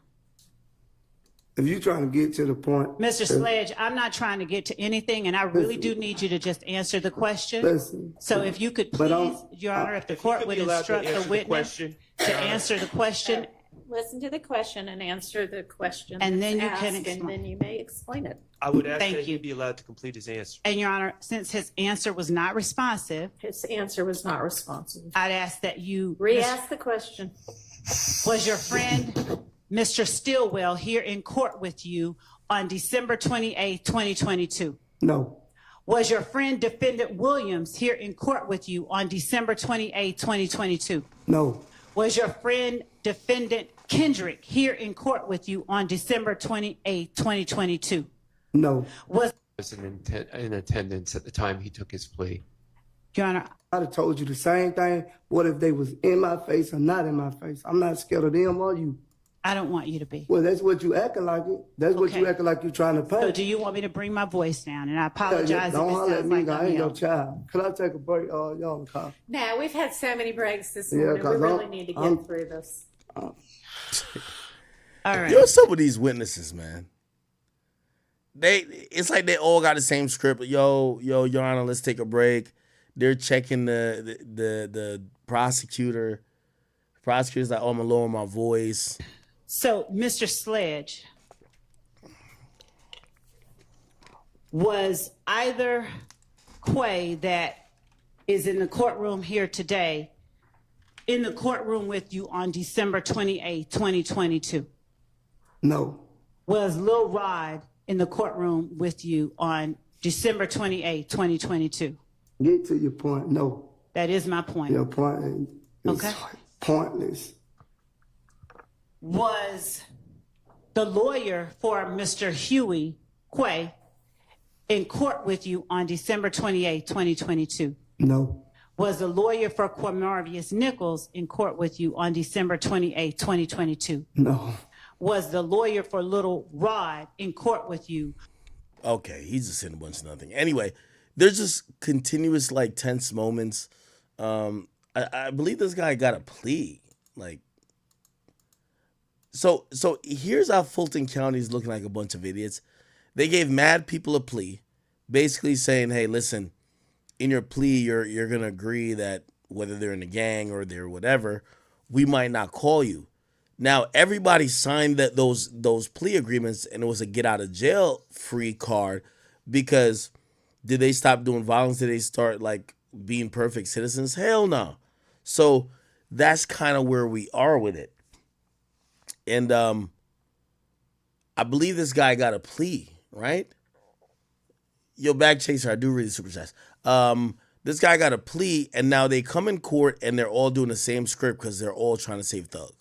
If you're trying to get to the point... Mr. Sledge, I'm not trying to get to anything, and I really do need you to just answer the question. Listen. So if you could please, Your Honor, if the court would instruct the witness to answer the question. Listen to the question and answer the question. And then you that's can asked, explain. and then you may explain it. I would ask Thank that you. he be allowed to complete his answer. And Your Honor, since his answer was not responsive. His answer was not responsive. I'd ask that you... Re-ask the question. Was your friend, Mr. Stillwell, here in court with you on December 28th, 2022? No. Was your friend, Defendant Williams, here in court with you on December 28th, 2022? No. Was your friend, Defendant Kendrick, here in court with you on December 28th, 2022? No. Was in attendance at the time he took his plea. Your Honor, I'd have told you the same thing. What if they was in my face or not in my face? I'm not scared of them or you. I don't want you to be. Well, that's what you acting like it. That's what Okay. you acting like you're trying to pay. So do you want me to bring my voice down? And I apologize Don't if it holler at sounds me. like I I'm ain't no yelling. child. Could I take a break? Y'all on the call. No, we've had so many breaks this Yeah, morning. We 'cause really I'm- need to get I'm- through this. All right. Yo, some of these witnesses, man. It's like they all got the same script. Yo, Your Honor, let's take a break. They're checking the prosecutor. The prosecutor's like, oh, I'm gonna lower my voice. So, Mr. Sledge, was either Quay that is in the courtroom here today in the courtroom with you on December 28th, 2022? No. Was Lil Rod in the courtroom with you on December 28th, 2022? Get to your point. No. That is my point. Your point is Okay. pointless. Was the lawyer for Mr. Huey Quay in court with you on December 28, 2022? No. Was the lawyer for Quamarius Nichols in court with you on December 28, 2022? No. Was the lawyer for Little Rod in court with you? Okay, he's just saying a bunch of nothing. Anyway, there's just continuous like tense moments. I believe this guy got a plea. Like, so here's how Fulton County is looking like a bunch of idiots. They gave mad people a plea, basically saying, "Hey, listen, in your plea, you're gonna agree that whether they're in a gang or they're whatever, we might not call you." Now everybody signed those plea agreements, and it was a get out of jail free card because did they stop doing violence? Did they start like being perfect citizens? Hell no. So that's kind of where we are with it. And I believe this guy got a plea, right? Yo, Bag Chaser, I do read the super chats. This guy got a plea, and now they come in court, and they're all doing the same script because they're all trying to save Thug.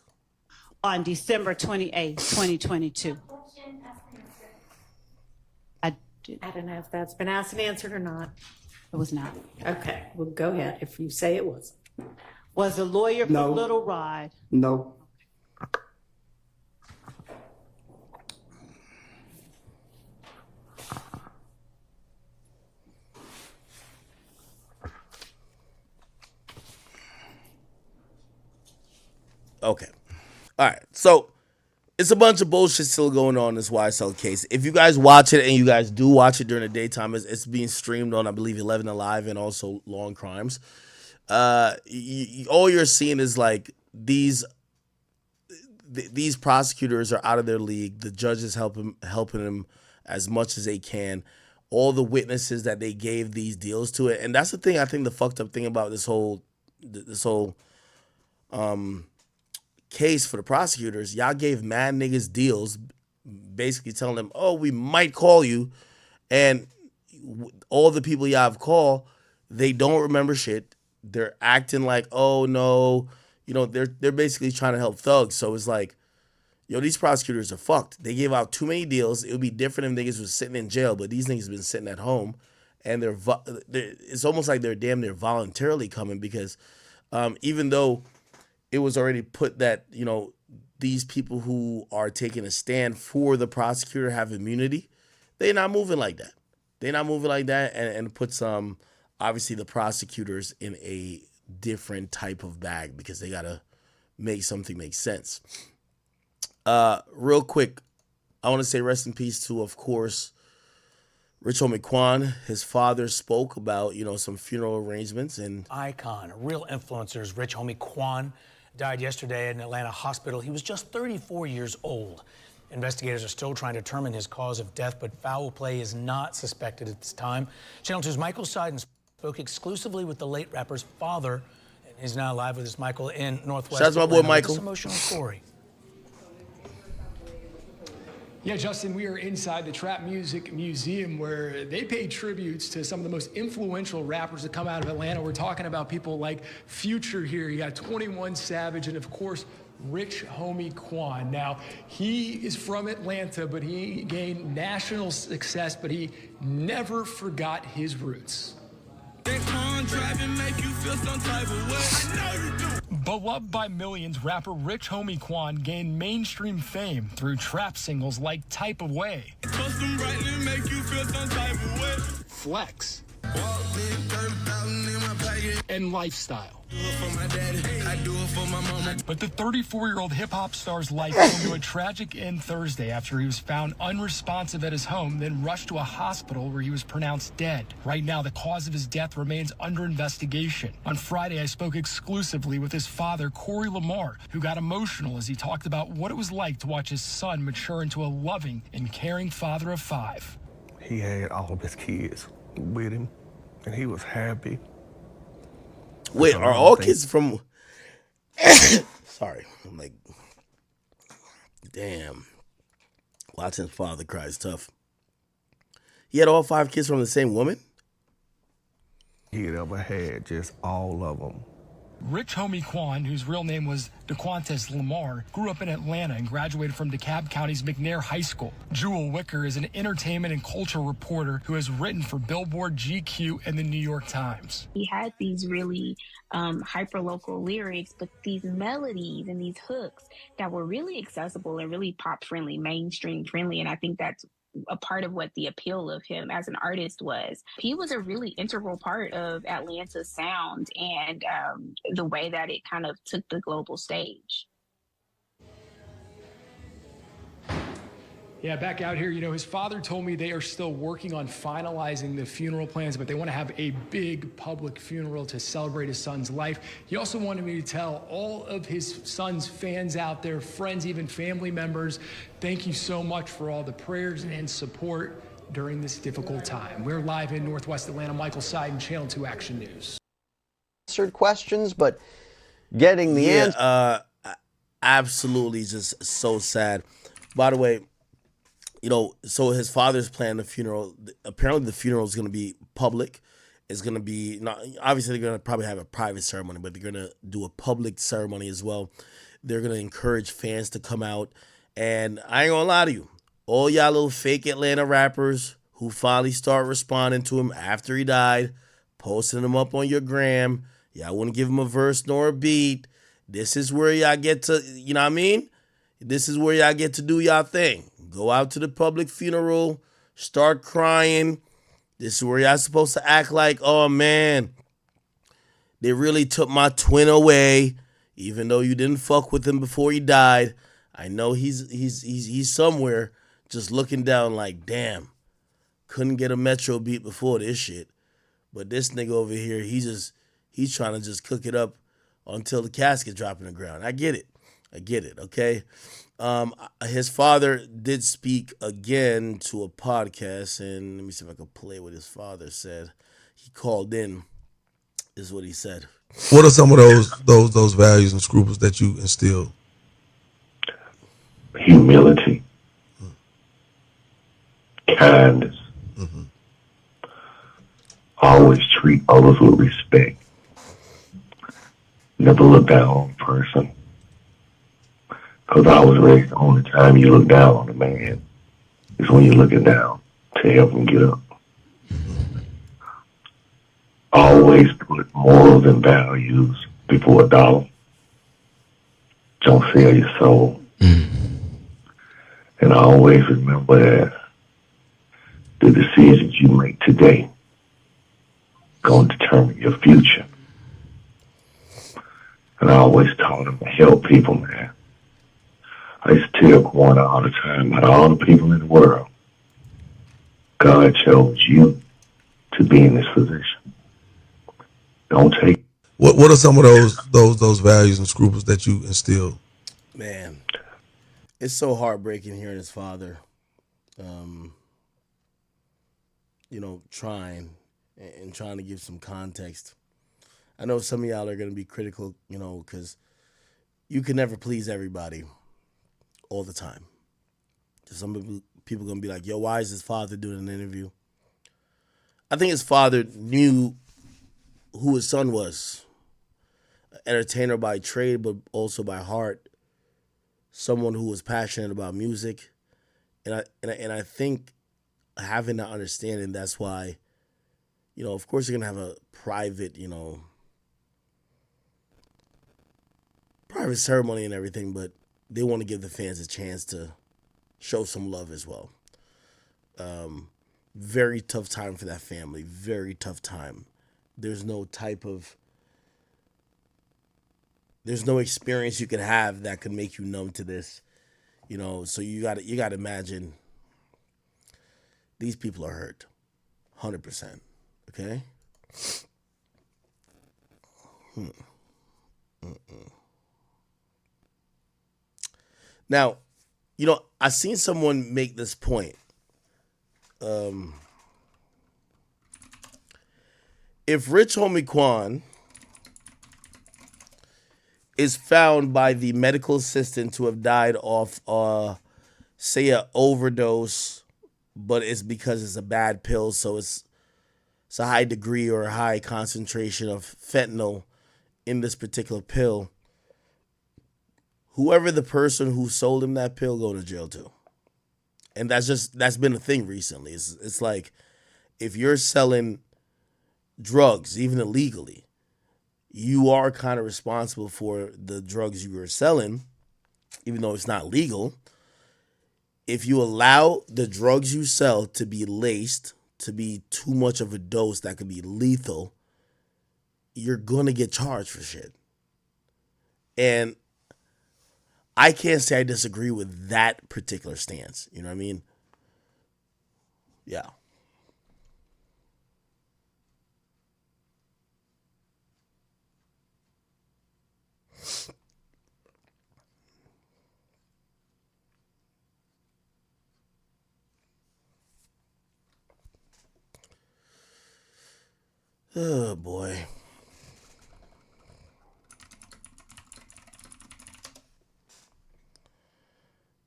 On December 28, 2022. I don't know if that's been asked and answered or not. It was not. Okay, well, go ahead if you say it was. Was the lawyer for No. Little Rod? No. Okay. All right. So it's a bunch of bullshit still going on in this YSL case. If you guys watch it, and you guys do watch it during the daytime, it's being streamed on, I believe, 11 Alive and also Long Crimes. All you're seeing is like these prosecutors are out of their league. The judges helping them as much as they can. All the witnesses that they gave these deals to it, and that's the thing. I think the fucked up thing about this whole case for the prosecutors, y'all gave mad niggas deals, basically telling them, "Oh, we might call you," and all the people y'all have called, they don't remember shit. They're acting like, "Oh no," they're basically trying to help thugs. So it's like, yo, these prosecutors are fucked. They gave out too many deals. It would be different if niggas was sitting in jail, but these niggas been sitting at home, and it's almost like they're damn near voluntarily coming because even though it was already put that, these people who are taking a stand for the prosecutor have immunity, they're not moving like that. They're not moving like that, and puts obviously the prosecutors in a different type of bag because they gotta make something make sense. Real quick, I want to say rest in peace to, of course, Rich Homie Quan. His father spoke about, some funeral arrangements and icon, a real influencer is Rich Homie Quan. Died yesterday at an Atlanta hospital. He was just 34 years old. Investigators are still trying to determine his cause of death, but foul play is not suspected at this time. Channel 2's Michael Seiden spoke exclusively with the late rapper's father, and he's now live with us, Michael, in Northwest Shout out to my boy Atlanta with Michael. this emotional story. Yeah, Justin, we are inside the Trap Music Museum where they pay tributes to some of the most influential rappers that come out of Atlanta. We're talking about people like Future here. You got 21 Savage and, of course, Rich Homie Quan. Now, he is from Atlanta, but he gained national success, but he never forgot his roots. Beloved by millions, rapper Rich Homie Quan gained mainstream fame through trap singles like Type of Way, Flex, and Lifestyle. But the 34-year-old hip-hop star's life came to a tragic end Thursday after he was found unresponsive at his home, then rushed to a hospital where he was pronounced dead. Right now, the cause of his death remains under investigation. On Friday, I spoke exclusively with his father, Corey Lamar, who got emotional as he talked about what it was like to watch his son mature into a loving and caring father of 5. He had all of his kids with him, and he was happy. Wait, are all kids from... Sorry. I'm like... Damn. Watching his father cry is tough. He had all 5 kids from the same woman? he had ever had, just all of them. Rich Homie Quan, whose real name was DeQuantes Lamar, grew up in Atlanta and graduated from DeKalb County's McNair High School. Jewel Wicker is an entertainment and culture reporter who has written for Billboard, GQ, and the New York Times. He had these really hyper-local lyrics, but these melodies and these hooks that were really accessible and really pop-friendly, mainstream-friendly, and I think that's a part of what the appeal of him as an artist was. He was a really integral part of Atlanta's sound and the way that it kind of took the global stage. Yeah, back out here, his father told me they are still working on finalizing the funeral plans, but they want to have a big public funeral to celebrate his son's life. He also wanted me to tell all of his son's fans out there, friends, even family members, thank you so much for all the prayers and support during this difficult time. We're live in Northwest Atlanta. Michael Seiden, Channel 2 Action News. Answered questions, but getting the answer. Absolutely just so sad. By the way, so his father's planning the funeral. Apparently, the funeral is going to be public. It's going to be not obviously they're going to probably have a private ceremony, but they're going to do a public ceremony as well. They're going to encourage fans to come out, and I ain't gonna lie to you, all y'all little fake Atlanta rappers who finally start responding to him after he died, posting him up on your gram. Y'all wouldn't give him a verse nor a beat. This is where y'all get to, you know what I mean? This is where y'all get to do y'all thing. Go out to the public funeral, start crying. This is where y'all supposed to act like, oh man, they really took my twin away, even though you didn't fuck with him before he died. I know he's somewhere just looking down like, damn, couldn't get a Metro beat before this shit. But this nigga over here, he's trying to just cook it up until the casket drop in the ground. I get it, okay? His father did speak again to a podcast, and let me see if I can play what his father said. He called in, is what he said. What are some of those values and scruples that you instilled? Humility, kindness, always treat others with respect, never look down on a person. Because I was raised, the only time you look down on a man is when you're looking down to help him get up. Always put morals and values before a dollar. Don't sell your soul. And always remember that the decisions you make today going to determine your future. And I always taught him to help people, man. I used to tell Quan all the time, out of all the people in the world, God chose you to be in this position. Don't take. What are some of those values and scruples that you instilled? Man, it's so heartbreaking hearing his father, trying to give some context. I know some of y'all are going to be critical, because you can never please everybody all the time. Some people going to be like, yo, why is his father doing an interview? I think his father knew who his son was. An entertainer by trade, but also by heart. Someone who was passionate about music. And I think having that understanding, that's why, of course you're going to have a private ceremony and everything, but they want to give the fans a chance to show some love as well. Very tough time for that family. Very tough time. There's no experience you could have that could make you numb to this. So you got to imagine these people are hurt. 100%. Okay? Now, I seen someone make this point. If Rich Homie Quan is found by the medical assistant to have died off, say, an overdose, but it's because it's a bad pill, so it's it's a high degree or a high concentration of fentanyl in this particular pill, whoever the person who sold him that pill go to jail too. And that's been a thing recently. It's like if you're selling drugs, even illegally, you are kind of responsible for the drugs you are selling, even though it's not legal. If you allow the drugs you sell to be laced, to be too much of a dose that could be lethal, you're going to get charged for shit. And I can't say I disagree with that particular stance. You know what I mean? Yeah. Oh, boy.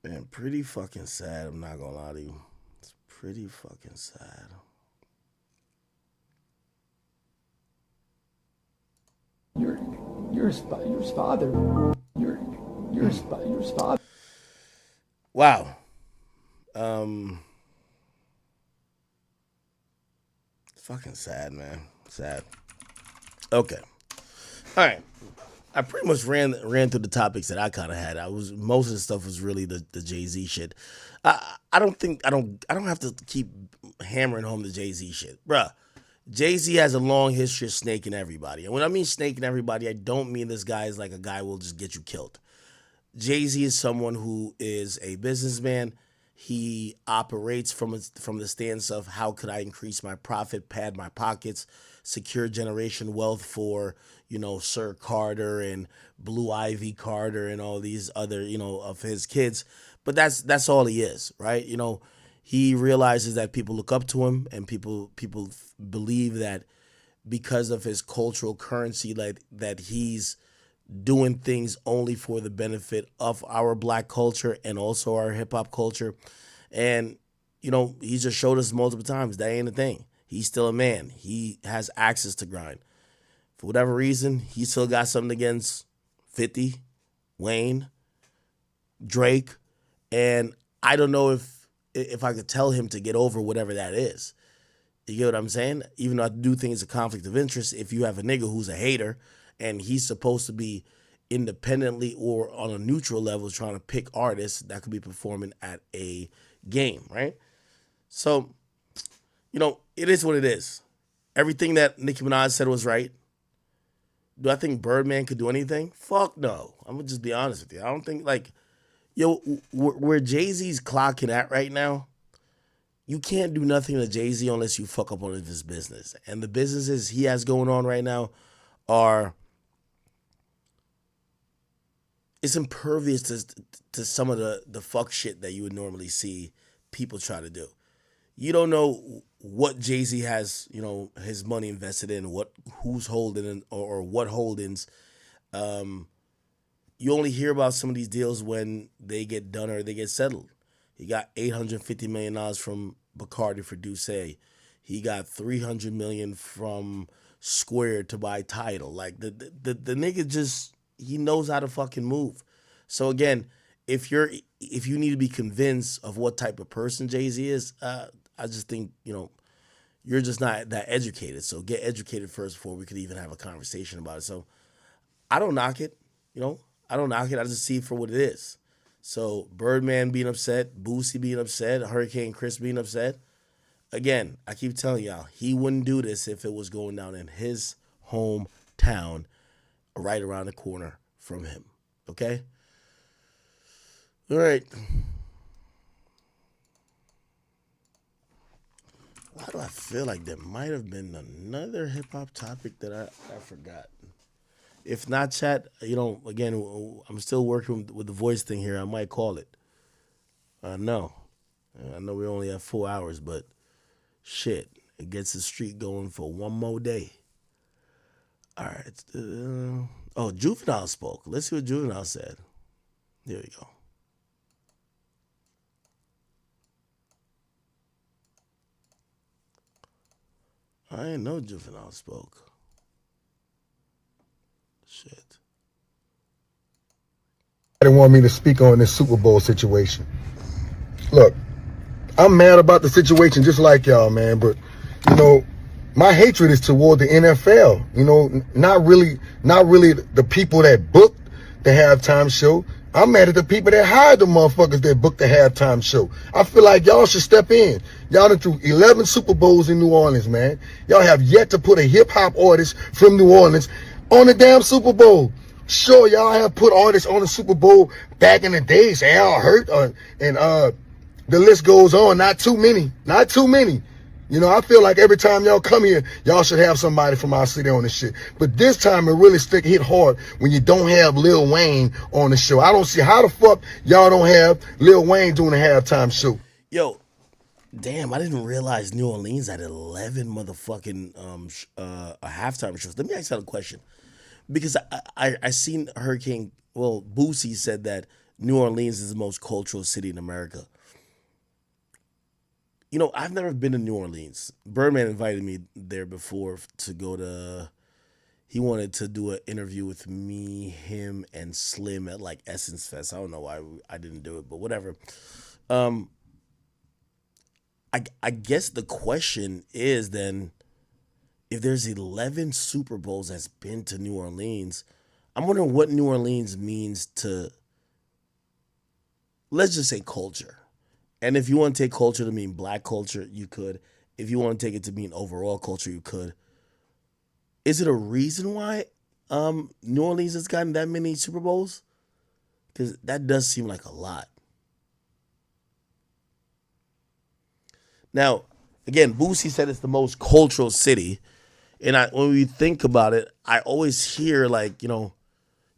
Man, pretty fucking sad. I'm not gonna lie to you. It's pretty fucking sad. Your father. Your father. Wow. It's fucking sad, man. Sad. Okay. All right. I pretty much ran through the topics that I kind of had. Most of the stuff was really the Jay-Z shit. I don't have to keep hammering home the Jay-Z shit, bruh. Jay-Z has a long history of snaking everybody, and when I mean snaking everybody, I don't mean this guy is like a guy who will just get you killed. Jay-Z is someone who is a businessman. He operates from the stance of how could I increase my profit, pad my pockets, secure generation wealth for, Sir Carter and Blue Ivy Carter and all these other, of his kids. But that's all he is, right? He realizes that people look up to him and people believe that because of his cultural currency, that he's doing things only for the benefit of our black culture and also our hip hop culture. And, he just showed us multiple times that ain't a thing. He's still a man. He has access to grind. For whatever reason, he still got something against 50, Wayne, Drake. And I don't know if I could tell him to get over whatever that is. You get what I'm saying? Even though I do think it's a conflict of interest, if you have a nigga who's a hater and he's supposed to be independently or on a neutral level trying to pick artists that could be performing at a game, right? So, it is what it is. Everything that Nicki Minaj said was right. Do I think Birdman could do anything? Fuck no. I'm going to just be honest with you. I don't think, where Jay-Z's clocking at right now, you can't do nothing to Jay-Z unless you fuck up on his business. And the businesses he has going on right now it's impervious to some of the fuck shit that you would normally see people try to do. You don't know what Jay-Z has, his money invested in, who's holding or what holdings. You only hear about some of these deals when they get done or they get settled. He got $850 million from Bacardi for Douce. He got $300 million from Square to buy Tidal. Like the nigga just, he knows how to fucking move. So again, if you need to be convinced of what type of person Jay-Z is, I just think, you're just not that educated. So get educated first before we could even have a conversation about it. So I don't knock it, I don't knock it. I just see it for what it is. So Birdman being upset, Boosie being upset, Hurricane Chris being upset. Again, I keep telling y'all, he wouldn't do this if it was going down in his hometown right around the corner from him. Okay? All right. Why do I feel like there might have been another hip-hop topic that I forgot? If not, chat, again, I'm still working with the voice thing here. I might call it. I know we only have 4 hours, but shit, it gets the streak going for one more day. All right. Juvenile spoke. Let's see what Juvenile said. Here we go. I ain't know Juvenile spoke. Shit. They want me to speak on this Super Bowl situation. Look, I'm mad about the situation just like y'all, man, but, you know, my hatred is toward the NFL. You know, not really the people that booked the halftime show. I'm mad at the people that hired the motherfuckers that booked the halftime show. I feel like y'all should step in. Y'all done threw 11 Super Bowls in New Orleans, man. Y'all have yet to put a hip-hop artist from New Orleans on the damn Super Bowl. Sure, y'all have put artists on the Super Bowl back in the days. Al Hurt and the list goes on. Not too many. Not too many. You know, I feel like every time y'all come here, y'all should have somebody from our city on this shit. But this time it really hit hard when you don't have Lil Wayne on the show. I don't see how the fuck y'all don't have Lil Wayne doing a halftime show. Yo, damn, I didn't realize New Orleans had 11 motherfucking halftime shows. Let me ask you a question. Because I seen Boosie said that New Orleans is the most cultural city in America. You know, I've never been to New Orleans. Birdman invited me there before to go to. He wanted to do an interview with me, him, and Slim at like Essence Fest. I don't know why I didn't do it, but whatever. I guess the question is then, if there's 11 Super Bowls that's been to New Orleans, I'm wondering what New Orleans means to, let's just say, culture. And if you want to take culture to mean black culture, you could. If you want to take it to mean overall culture, you could. Is it a reason why New Orleans has gotten that many Super Bowls? Because that does seem like a lot. Now, again, Boosie said it's the most cultural city. And when we think about it, I always hear like, you know,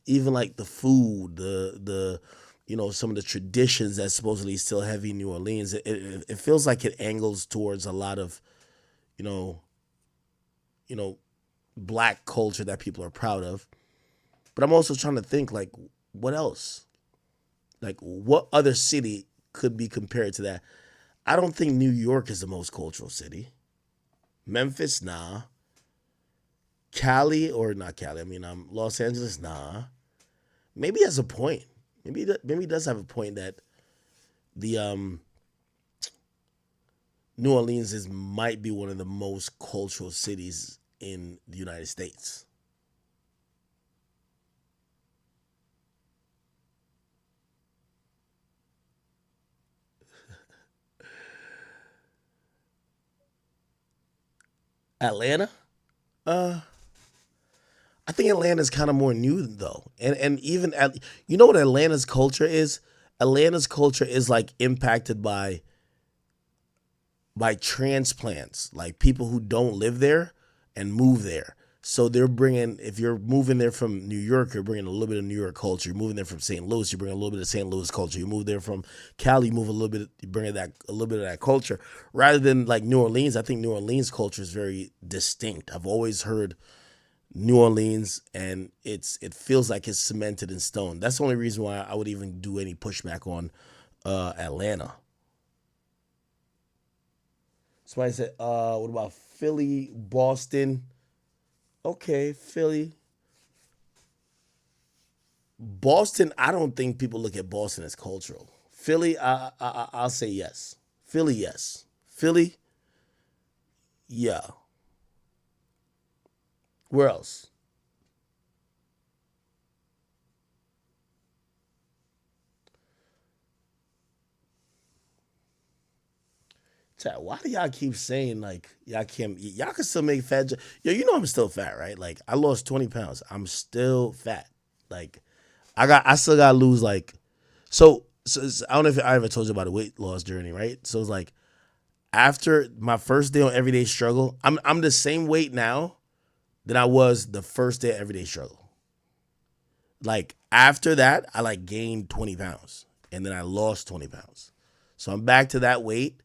even like the food, the you know, some of the traditions that supposedly still heavy in New Orleans. It feels like it angles towards a lot of, you know, black culture that people are proud of. But I'm also trying to think like, what else? Like, what other city could be compared to that? I don't think New York is the most cultural city. Memphis, nah. Cali, or not Cali, I mean, Los Angeles, nah. Maybe he has a point. Maybe he does have a point that the New Orleans might be one of the most cultural cities in the United States. Atlanta? I think Atlanta's kind of more new though. And even you know what Atlanta's culture is? Atlanta's culture is like impacted by transplants, like people who don't live there and move there. So they're bringing, if you're moving there from New York, you're bringing a little bit of New York culture. You're moving there from St. Louis, you bring a little bit of St. Louis culture. You move there from Cali, you move a little bit, you bring a little bit of that culture. Rather than like New Orleans, I think New Orleans culture is very distinct. I've always heard New Orleans, and it feels like it's cemented in stone. That's the only reason why I would even do any pushback on Atlanta. Somebody said, what about Philly, Boston? Okay, Philly. Boston, I don't think people look at Boston as cultural. Philly, I'll say yes. Philly, yes. Philly, yeah. Where else? Chat, why do y'all keep saying like y'all can still make fat? Yo, you know I'm still fat, right? Like I lost 20 pounds. I'm still fat. Like I still gotta lose like so I don't know if I ever told you about a weight loss journey, right? So it's like after my first day on Everyday Struggle, I'm the same weight now that I was the first day of Everyday Struggle. Like after that, I like gained 20 pounds and then I lost 20 pounds. So I'm back to that weight.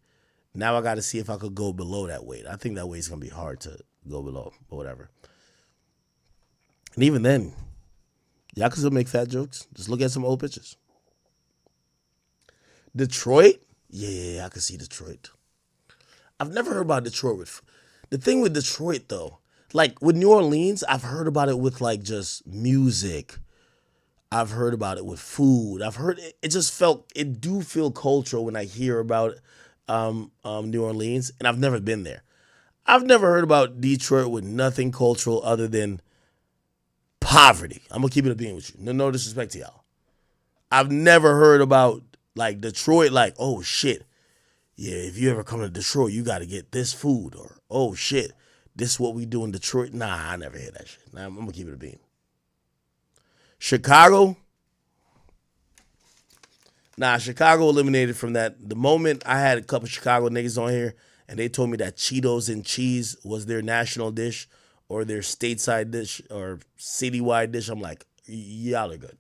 Now I got to see if I could go below that weight. I think that weight's going to be hard to go below, but whatever. And even then, y'all can still make fat jokes. Just look at some old pictures. Detroit? Yeah, I can see Detroit. I've never heard about Detroit. The thing with Detroit, though, like with New Orleans, I've heard about it with like just music. I've heard about it with food. I've heard it just it do feel cultural when I hear about New Orleans, and I've never been there. I've never heard about Detroit with nothing cultural other than poverty. I'm gonna keep it a being with you. No disrespect to y'all. I've never heard about like Detroit, like, oh shit. Yeah, if you ever come to Detroit, you gotta get this food, or oh shit, this is what we do in Detroit. Nah, I never hear that shit. Nah, I'm gonna keep it a being. Chicago. Nah, Chicago eliminated from that. The moment I had a couple Chicago niggas on here and they told me that Cheetos and cheese was their national dish or their stateside dish or citywide dish, I'm like, y'all are good.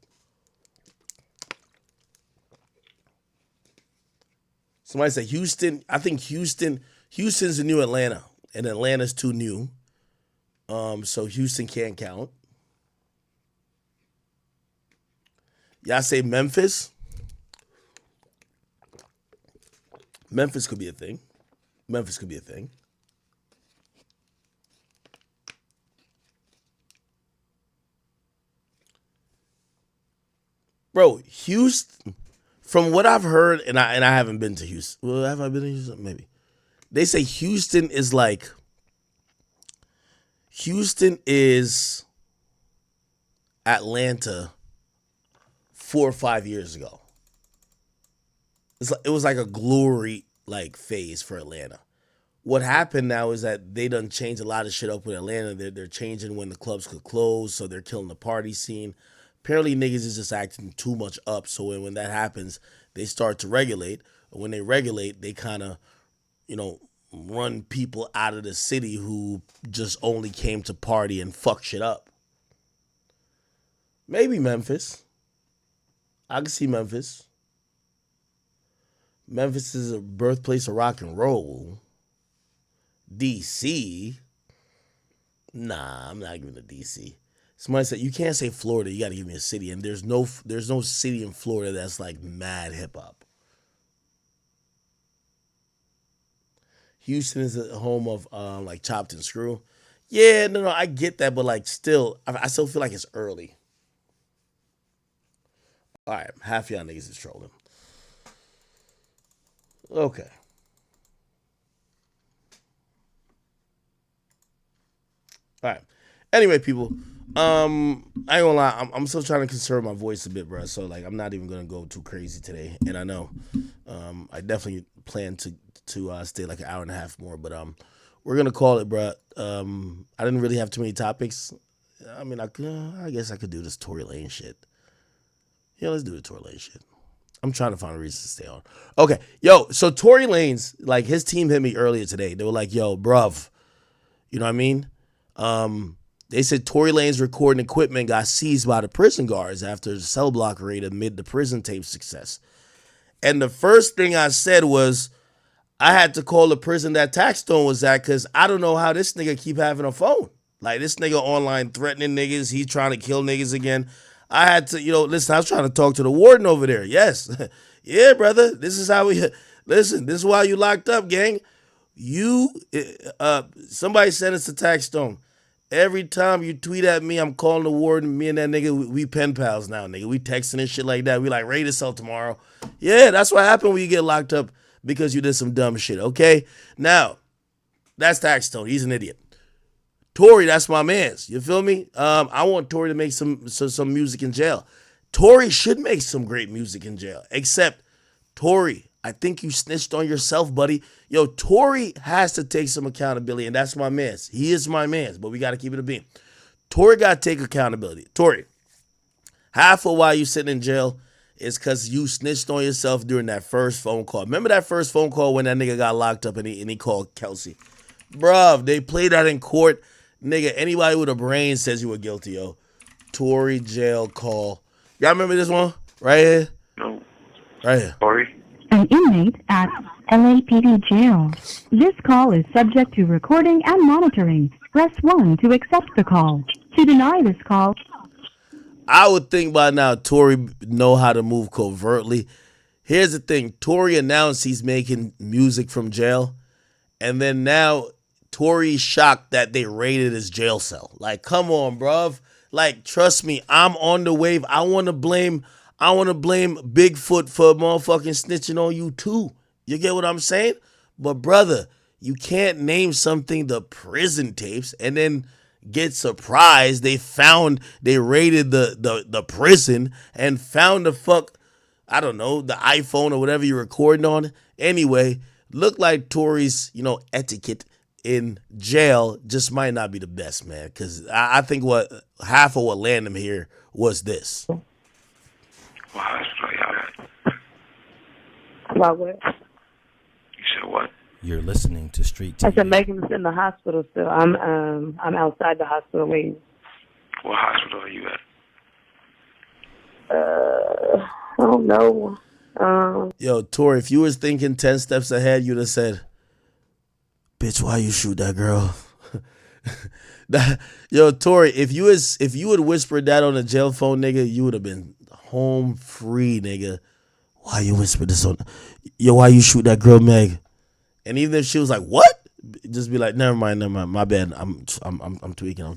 Somebody said Houston. I think Houston's the new Atlanta, and Atlanta's too new. So Houston can't count. Y'all say Memphis? Memphis could be a thing. Memphis could be a thing. Bro, Houston, from what I've heard, and I haven't been to Houston. Well, have I been to Houston? Maybe. They say Houston is Atlanta 4 or 5 years ago. It was like a glory like phase for Atlanta. What happened now is that they done changed a lot of shit up with Atlanta. They're changing when the clubs could close, so they're killing the party scene. Apparently niggas is just acting too much up, so when that happens, they start to regulate. When they regulate, they kind of, run people out of the city who just only came to party and fuck shit up. Maybe Memphis. I can see Memphis. Memphis is a birthplace of rock and roll. DC. Nah, I'm not giving it DC. Somebody said, you can't say Florida, you got to give me a city. And there's no city in Florida that's like mad hip hop. Houston is the home of like Chopped and Screw. Yeah, no, I get that, but like still, I still feel like it's early. All right, half y'all niggas is trolling. Okay. All right. Anyway, people, I ain't gonna lie, I'm still trying to conserve my voice a bit, bro. So like, I'm not even gonna go too crazy today. And I know, I definitely plan to stay like an hour and a half more, but we're gonna call it, bro. I didn't really have too many topics. I mean, I guess I could do this Tory Lane shit. Yeah, let's do the Tory Lane shit. I'm trying to find a reason to stay on. Okay, yo, so Tory Lanez, like his team hit me earlier today. They were like, yo, bruv, you know what I mean? They said Tory Lanez recording equipment got seized by the prison guards after the cell block raid amid the prison tape success. And the first thing I said was, I had to call the prison that Taxstone was at because I don't know how this nigga keep having a phone. Like this nigga online threatening niggas. He's trying to kill niggas again. I had to, listen, I was trying to talk to the warden over there. Yes. Yeah, brother. This is how listen, this is why you locked up, gang. Somebody sent us to Taxstone. Every time you tweet at me, I'm calling the warden. Me and that nigga, we pen pals now, nigga. We texting and shit like that. We like, raid us out tomorrow. Yeah, that's what happened when you get locked up because you did some dumb shit, okay? Now, that's Taxstone. He's an idiot. Tory, that's my mans. You feel me? I want Tory to make some music in jail. Tory should make some great music in jail. Except, Tory, I think you snitched on yourself, buddy. Yo, Tory has to take some accountability, and that's my mans. He is my mans, but we got to keep it a beam. Tory got to take accountability. Tory, half of why you sitting in jail is because you snitched on yourself during that first phone call. Remember that first phone call when that nigga got locked up and he called Kelsey? Bruv, they played that in court. Nigga, anybody with a brain says you were guilty, yo. Tory jail call. Y'all remember this one? Right here? No. Right here. Tory? An inmate at LAPD jail. This call is subject to recording and monitoring. Press 1 to accept the call. To deny this call. I would think by now Tory know how to move covertly. Here's the thing. Tory announced he's making music from jail. And then now Tory shocked that they raided his jail cell. Like, come on, bruv. Like, trust me, I'm on the wave. I want to blame Bigfoot for motherfucking snitching on you too. You get what I'm saying? But brother, you can't name something the prison tapes and then get surprised they raided the prison and found the iPhone or whatever you're recording on. Anyway, look like Tory's, etiquette in jail just might not be the best, man. Because I think half of what landed him here was this. What hospital y'all at? About what? You said what? You're listening to Street TV. I said Megan's in the hospital still. I'm outside the hospital waiting. What hospital are you at? I don't know. Yo, Tory, if you was thinking 10 steps ahead, you'd have said, bitch, why you shoot that girl? Yo, Tory, if you had whispered that on a jail phone, nigga, you would have been home free, nigga. Why you whisper this on? Yo, why you shoot that girl, Meg? And even if she was like, what? Just be like, never mind, my bad. I'm tweaking.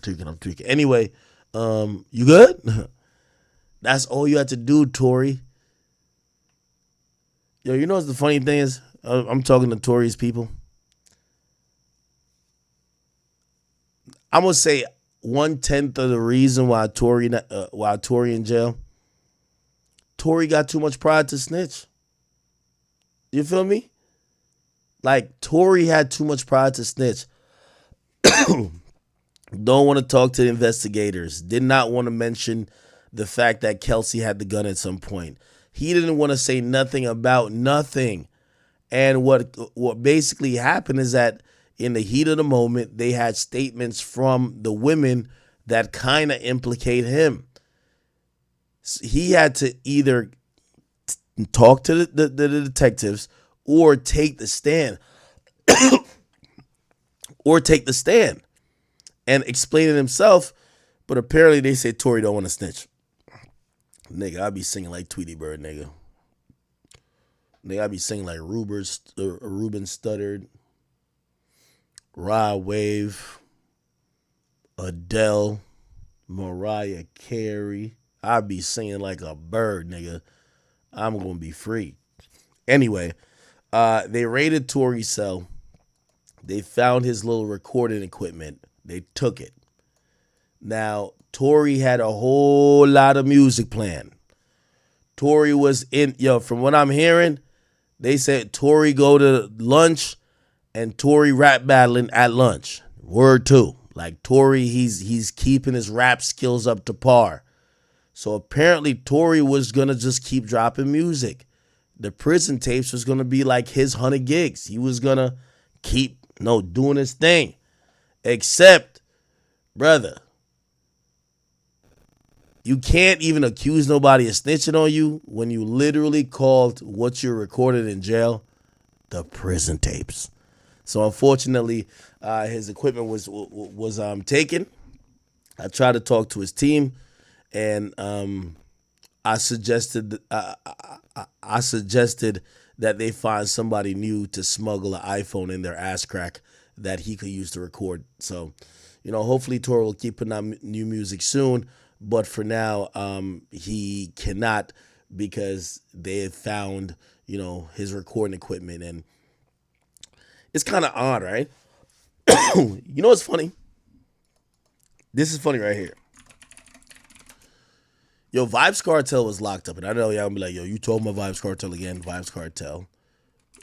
Anyway, you good? That's all you had to do, Tory. Yo, you know what's the funny thing is? I'm talking to Tory's people. I'm gonna say 1/10 of the reason why Tory in jail. Tory got too much pride to snitch. You feel me? Like, Tory had too much pride to snitch. Don't want to talk to the investigators. Did not want to mention the fact that Kelsey had the gun at some point. He didn't want to say nothing about nothing. And what basically happened is that in the heat of the moment, they had statements from the women that kind of implicate him. He had to either talk to the detectives or take the stand. And explain it himself. But apparently they say Tory don't want to snitch. Nigga, I be singing like Tweety Bird, nigga. I be singing like Ruben Studdard, Rod Wave, Adele, Mariah Carey. I be singing like a bird, nigga. I'm gonna be free. Anyway, they raided Tory's cell. They found his little recording equipment. They took it. Now, Tory had a whole lot of music planned. Tory was from what I'm hearing, they said Tory go to lunch and Tory rap battling at lunch. Word two. Like, Tory, he's keeping his rap skills up to par. So apparently Tory was going to just keep dropping music. The prison tapes was going to be like his 100 gigs. He was going to keep doing his thing. Except, brother, you can't even accuse nobody of snitching on you when you literally called what you recorded in jail the prison tapes. So unfortunately, his equipment was taken. I tried to talk to his team, and I suggested that they find somebody new to smuggle an iPhone in their ass crack that he could use to record. So, hopefully Tory will keep putting out new music soon. But for now, he cannot because they have found, his recording equipment. And it's kind of odd, right? You know what's funny? This is funny right here. Yo, Vibes Cartel was locked up. And I know y'all gonna be like, yo, you told my Vibes Cartel again. Vibes Cartel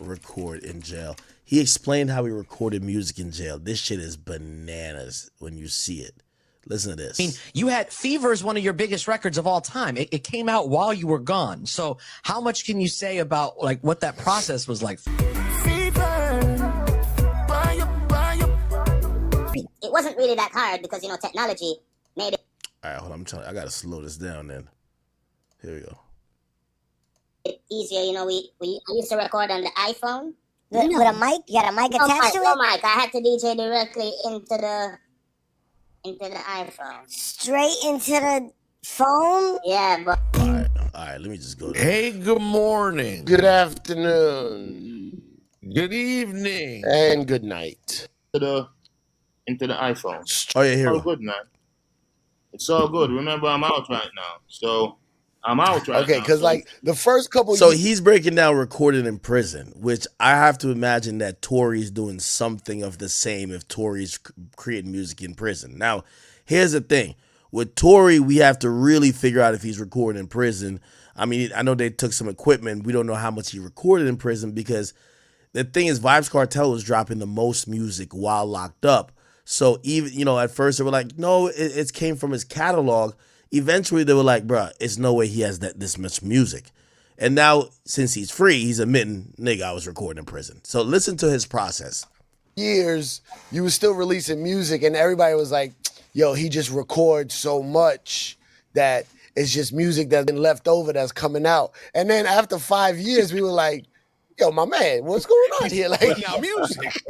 record in jail. He explained how he recorded music in jail. This shit is bananas when you see it. Listen to this. I mean, you had Fever is one of your biggest records of all time. It came out while you were gone. So how much can you say about like what that process was like? It wasn't really that hard because, technology made it. All right, hold on. I got to slow this down then. Here we go. Easier, I used to record on the iPhone. With a mic? You got a mic attached to it? No mic. I had to DJ directly into the iPhone. Straight into the phone? Yeah, but... All right, let me just go there. Hey, good morning. Good afternoon. Good evening. And good night. into the iPhone. Oh yeah, here All we go. good, man. It's all good. Remember, I'm out right now, so I'm out right Okay, now. because So like the first couple. So he's breaking down recorded in prison, which I have to imagine that Tory's doing something of the same if Tory's creating music in prison. Now, here's the thing. With Tory, we have to really figure out if he's recording in prison. I mean, I know they took some equipment. We don't know how much he recorded in prison because the thing is, Vibes Cartel was dropping the most music while locked up. So even, at first they were like, no, it came from his catalog. Eventually they were like, bruh, it's no way he has this much music. And now, since he's free, he's admitting, nigga, I was recording in prison. So listen to his process. Years, you were still releasing music, and everybody was like, yo, he just records so much that it's just music that's been left over that's coming out. And then after 5 years, we were like, yo, my man, what's going on here? Like, Now music.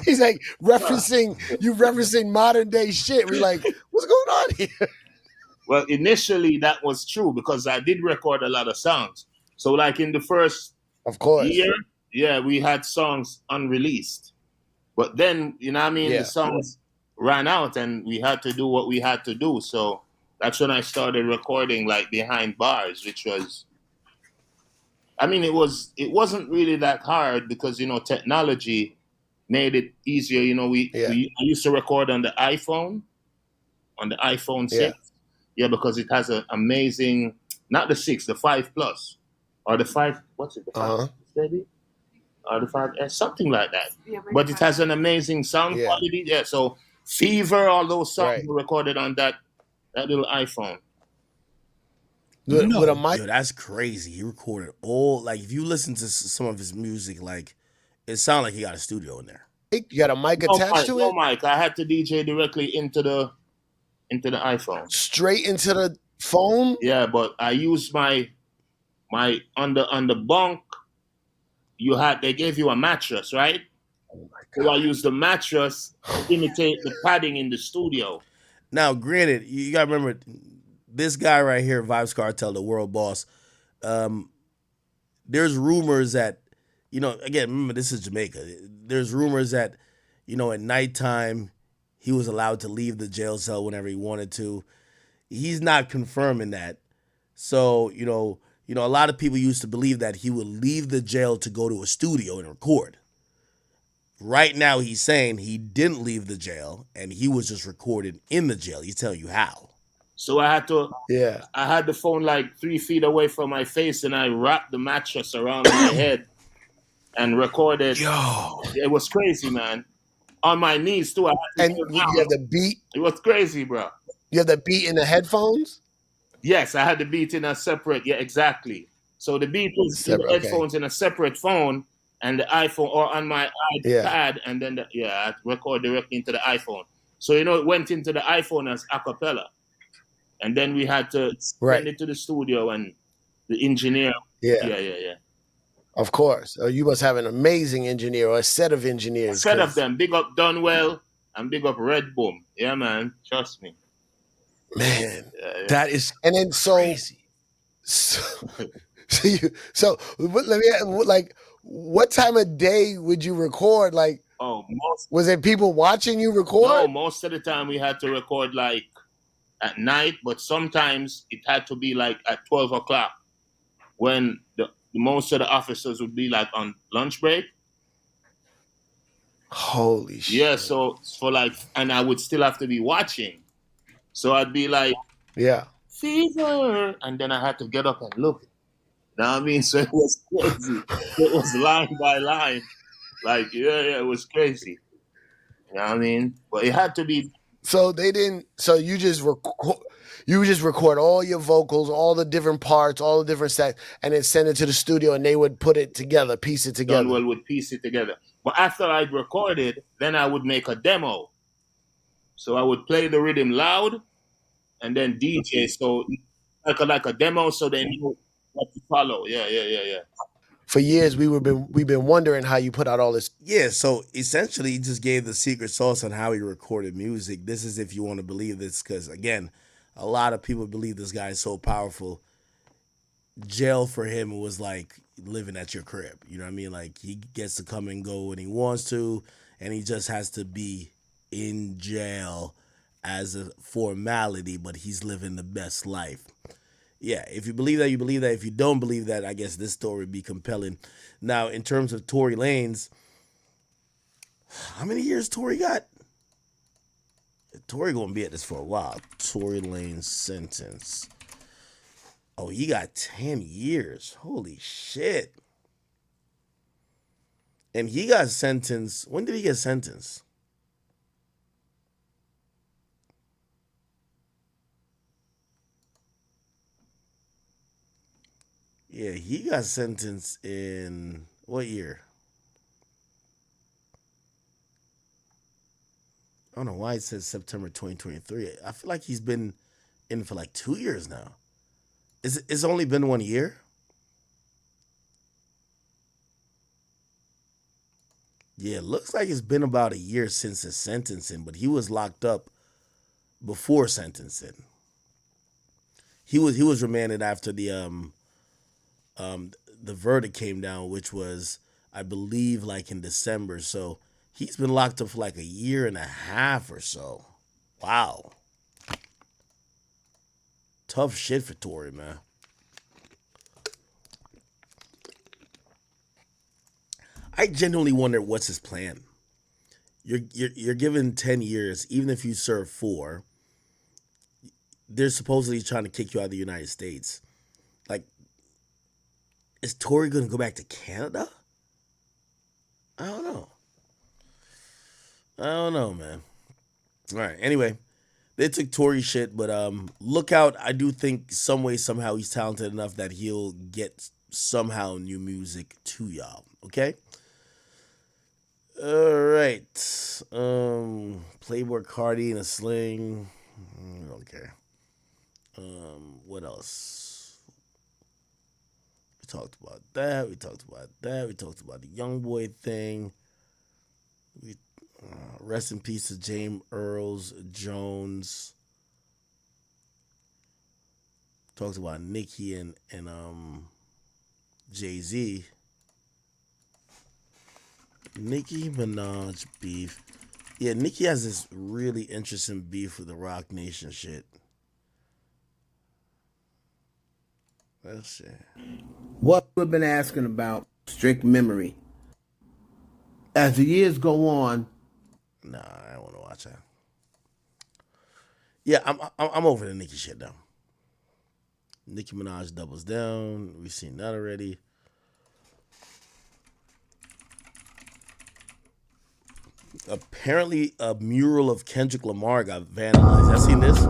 he's like referencing modern day shit. We're like, what's going on here? Well, initially that was true because I did record a lot of songs. So like in the first year, yeah, we had songs unreleased. But then, the songs ran out and we had to do what we had to do. So that's when I started recording like behind bars, which was, it wasn't really that hard because, technology made it easier. I used to record on the iPhone 6. Yeah, because it has an amazing, not the 6, the 5 Plus. Or the 5, what's it, the 5, maybe? Or the 5S, something like that. Yeah, but it has an amazing sound quality. Yeah, so Fever, all those songs were recorded on that little iPhone. With a mic? Yo, that's crazy. He recorded if you listen to some of his music, it sounded like he got a studio in there. You got a mic attached to it? No mic. I had to DJ directly into the iPhone. Straight into the phone? Yeah, but I used my on the bunk. They gave you a mattress, right? Oh my God. So I used the mattress to imitate the padding in the studio. Now, granted, you gotta remember this guy right here, Vibes Cartel, the world boss. There's rumors that, again, remember this is Jamaica. There's rumors that, at nighttime he was allowed to leave the jail cell whenever he wanted to. He's not confirming that. So, a lot of people used to believe that he would leave the jail to go to a studio and record. Right now, he's saying he didn't leave the jail and he was just recorded in the jail. He's telling you how. So I had the phone like 3 feet away from my face and I wrapped the mattress around my head and recorded. Yo. It was crazy, man. On my knees too. And you have the beat? It was crazy, bro. You have the beat in the headphones? Yes, I had the beat in a separate, exactly. So the beat was in the headphones in a separate phone and the iPhone or on my iPad and then I record directly into the iPhone. So, it went into the iPhone as a cappella. And then we had to send it to the studio and the engineer. Yeah. Of course. You must have an amazing engineer or a set of engineers. A set of them. Big up Dunwell and big up Red Boom. Yeah, man. Trust me. Man, that is, and then crazy. So let me what time of day would you record? Was it people watching you record? No, most of the time we had to record at night, but sometimes it had to be at 12 o'clock when the most of the officers would be on lunch break. Holy shit. Yeah, so for and I would still have to be watching. So I'd be Fever, and then I had to get up and look. You know what I mean? So it was crazy. It was line by line. It was crazy. You know what I mean? But it had to be. So they didn't. So you just record all your vocals, all the different parts, all the different sets, and then send it to the studio, and they would put it together, piece it together. Dunwell would piece it together. But after I'd recorded, then I would make a demo. So I would play the rhythm loud, and then DJ. So like a demo, so they knew what to follow. Yeah. For years, we've been wondering how you put out all this. Yeah, so essentially, he just gave the secret sauce on how he recorded music. This is if you want to believe this, because again, a lot of people believe this guy is so powerful. Jail for him was like living at your crib. You know what I mean? He gets to come and go when he wants to, and he just has to be in jail as a formality, but he's living the best life. Yeah, if you believe that, you believe that. If you don't believe that, I guess this story would be compelling. Now, in terms of Tory Lanez, how many years Tory got? Tory gonna be at this for a while. Tory Lanez sentence. Oh, he got 10 years. Holy shit. And he got sentenced. When did he get sentenced? Yeah, he got sentenced in what year? I don't know why it says September 2023. I feel like he's been in for like 2 years now. It's only been 1 year? Yeah, it looks like it's been about a year since his sentencing, but he was locked up before sentencing. He was remanded after the verdict came down, which was, I believe, like in December. So he's been locked up for like a year and a half or so. Wow. Tough shit for Tory, man. I genuinely wonder what's his plan. You're given 10 years, even if you serve 4. They're supposedly trying to kick you out of the United States. Like, is Tory going to go back to Canada? I don't know, man. All right. Anyway, they took Tory shit, but look out. I do think some way, somehow, he's talented enough that he'll get somehow new music to y'all. Okay? All right. Playboy Cardi in a sling. I don't care. What else? We talked about that. We talked about the young boy thing. Rest in peace to James Earls Jones. Talked about Nicki and Jay-Z. Nicki Minaj beef. Yeah, Nicki has this really interesting beef with the Rock Nation shit. That shit. What we've been asking about strict memory. As the years go on. Nah, I don't want to watch that. Yeah, I'm over the Nicki shit now. Nicki Minaj doubles down. We've seen that already. Apparently, a mural of Kendrick Lamar got vandalized. Have you seen this?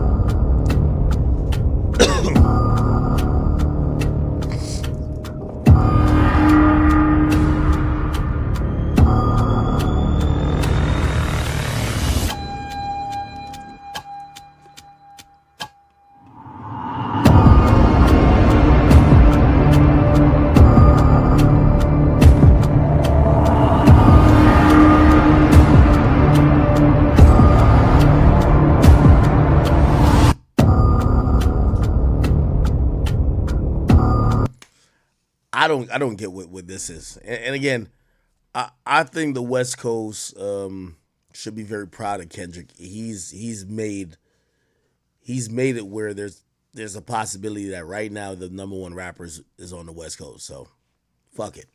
I don't get what this is. And again, I think the West Coast should be very proud of Kendrick. He's made it where there's a possibility that right now the number 1 rapper is on the West Coast. So fuck it.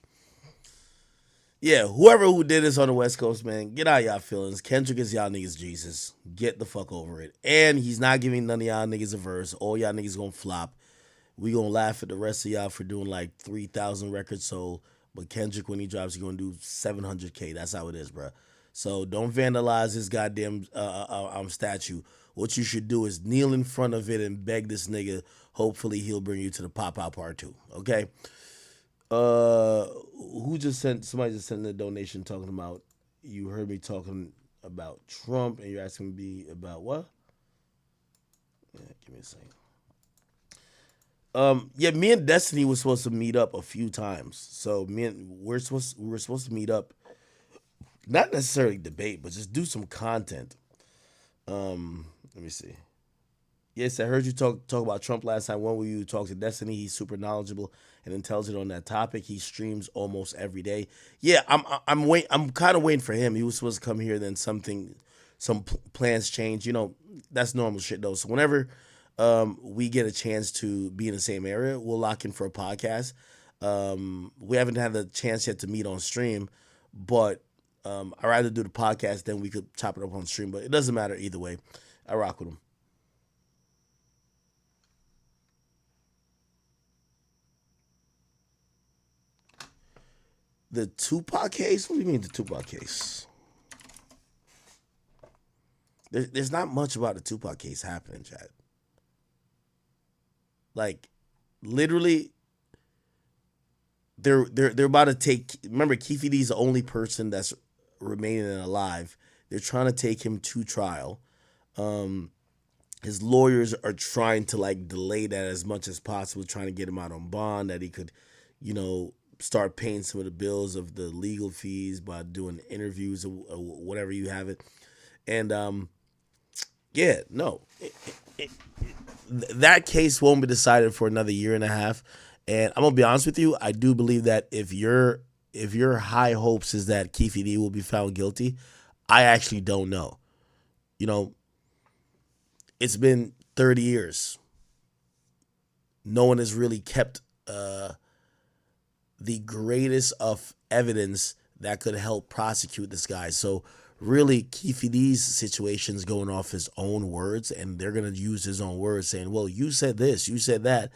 Yeah, who did this on the West Coast, man, get out of y'all feelings. Kendrick is y'all niggas Jesus. Get the fuck over it. And he's not giving none of y'all niggas a verse. All y'all niggas gonna flop. We gonna laugh at the rest of y'all for doing like 3,000 records sold, but Kendrick, when he drops, he gonna do 700K. That's how it is, bro. So don't vandalize his goddamn statue. What you should do is kneel in front of it and beg this nigga. Hopefully he'll bring you to the Pop Out Part 2. Okay. Somebody just sent a donation talking about, you heard me talking about Trump and you're asking me about what? Yeah, give me a second. Yeah, me and Destiny was supposed to meet up a few times. So we were supposed to meet up, not necessarily debate, but just do some content. Let me see. Yes, I heard you talk about Trump last time. When will you talk to Destiny? He's super knowledgeable and intelligent on that topic. He streams almost every day. Yeah, I'm kind of waiting for him. He was supposed to come here, then something some plans change. You know, that's normal shit though. So whenever we get a chance to be in the same area, we'll lock in for a podcast. We haven't had the chance yet to meet on stream, but I'd rather do the podcast than we could chop it up on stream. But it doesn't matter either way. I rock with him. The Tupac case? What do you mean the Tupac case? There's not much about the Tupac case happening, Chad. Like, literally, they're about to take. Remember, Keefe D's the only person that's remaining alive. They're trying to take him to trial. His lawyers are trying to like delay that as much as possible, trying to get him out on bond that he could, you know, start paying some of the bills of the legal fees by doing interviews or whatever you have it. And yeah, no, that case won't be decided for another year and a half. And I'm gonna be honest with you, I do believe that if your high hopes is that Keefe D will be found guilty, I actually don't know. You know, it's been 30 years. No one has really kept the greatest of evidence that could help prosecute this guy. So really, Keefe D's situation is going off his own words, and they're going to use his own words saying, well, you said this, you said that.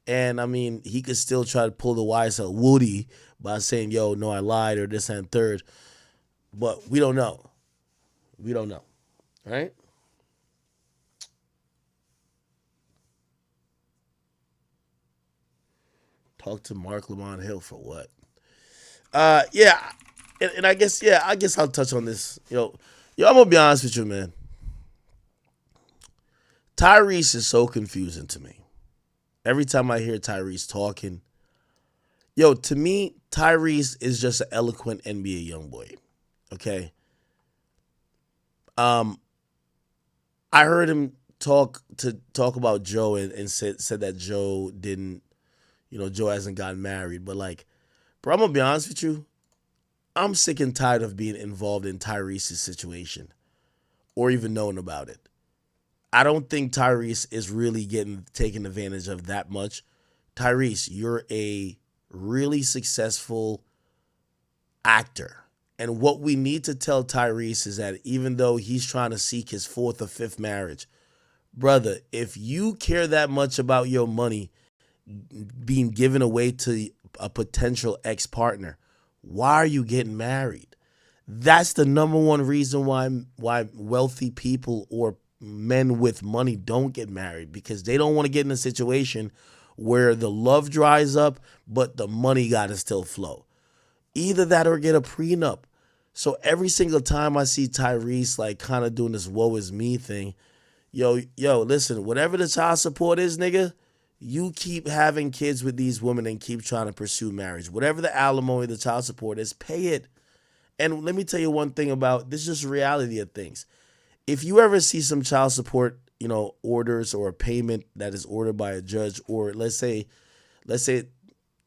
And, I mean, he could still try to pull the wise out Woody by saying, yo, no, I lied, or this and third. But we don't know. We don't know. Right? Talk to Mark Lamont Hill for what? Yeah, and I guess I'll touch on this. Yo, I'm gonna be honest with you, man. Tyrese is so confusing to me. Every time I hear Tyrese talking, yo, to me, Tyrese is just an eloquent NBA young boy. Okay. I heard him talk about Joe and said that Joe didn't. You know, Joe hasn't gotten married. But, like, bro, I'm going to be honest with you. I'm sick and tired of being involved in Tyrese's situation or even knowing about it. I don't think Tyrese is really taken advantage of that much. Tyrese, you're a really successful actor. And what we need to tell Tyrese is that even though he's trying to seek his 4th or 5th marriage, brother, if you care that much about your money being given away to a potential ex-partner, why are you getting married? That's the number one reason why wealthy people or men with money don't get married, because they don't want to get in a situation where the love dries up, but the money got to still flow. Either that or get a prenup. So every single time I see Tyrese like kind of doing this woe is me thing, yo, listen, whatever the child support is, nigga, you keep having kids with these women and keep trying to pursue marriage. Whatever the alimony, the child support is, pay it. And let me tell you one thing about this, is just reality of things. If you ever see some child support, you know, orders or a payment that is ordered by a judge, or let's say the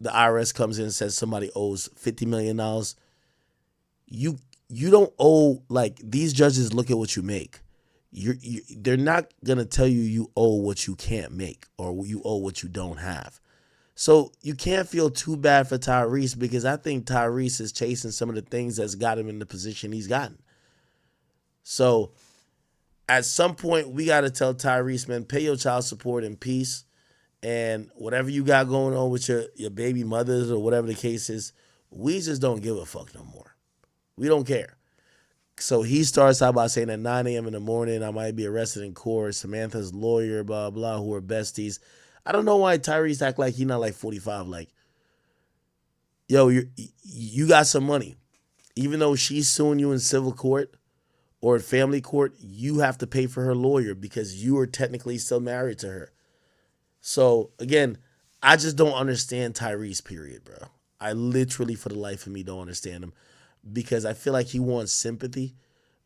IRS comes in and says somebody owes $50 million, you don't owe, like, these judges look at what you make. They're not going to tell you owe what you can't make or you owe what you don't have. So you can't feel too bad for Tyrese, because I think Tyrese is chasing some of the things that's got him in the position he's gotten. So at some point, we got to tell Tyrese, man, pay your child support in peace. And whatever you got going on with your baby mothers or whatever the case is, we just don't give a fuck no more. We don't care. So he starts out by saying at 9 a.m. in the morning, I might be arrested in court. Samantha's lawyer, blah, blah, who are besties. I don't know why Tyrese act like he not like 45. Like, yo, you got some money. Even though she's suing you in civil court or family court, you have to pay for her lawyer because you are technically still married to her. So, again, I just don't understand Tyrese, period, bro. I literally, for the life of me, don't understand him, because I feel like he wants sympathy,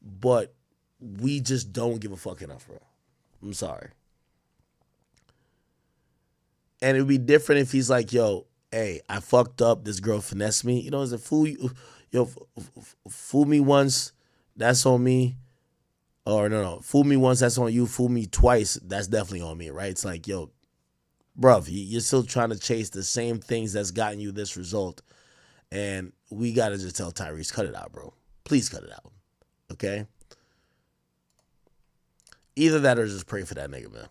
but we just don't give a fuck enough, bro. I'm sorry. And it would be different if he's like, yo, hey, I fucked up. This girl finessed me. You know, it's a fool. Fool me once. That's on me. Or no, fool me once, that's on you. Fool me twice, that's definitely on me, right? It's like, yo, bruv, you're still trying to chase the same things that's gotten you this result. And we got to just tell Tyrese, cut it out, bro. Please cut it out. Okay? Either that or just pray for that nigga, man.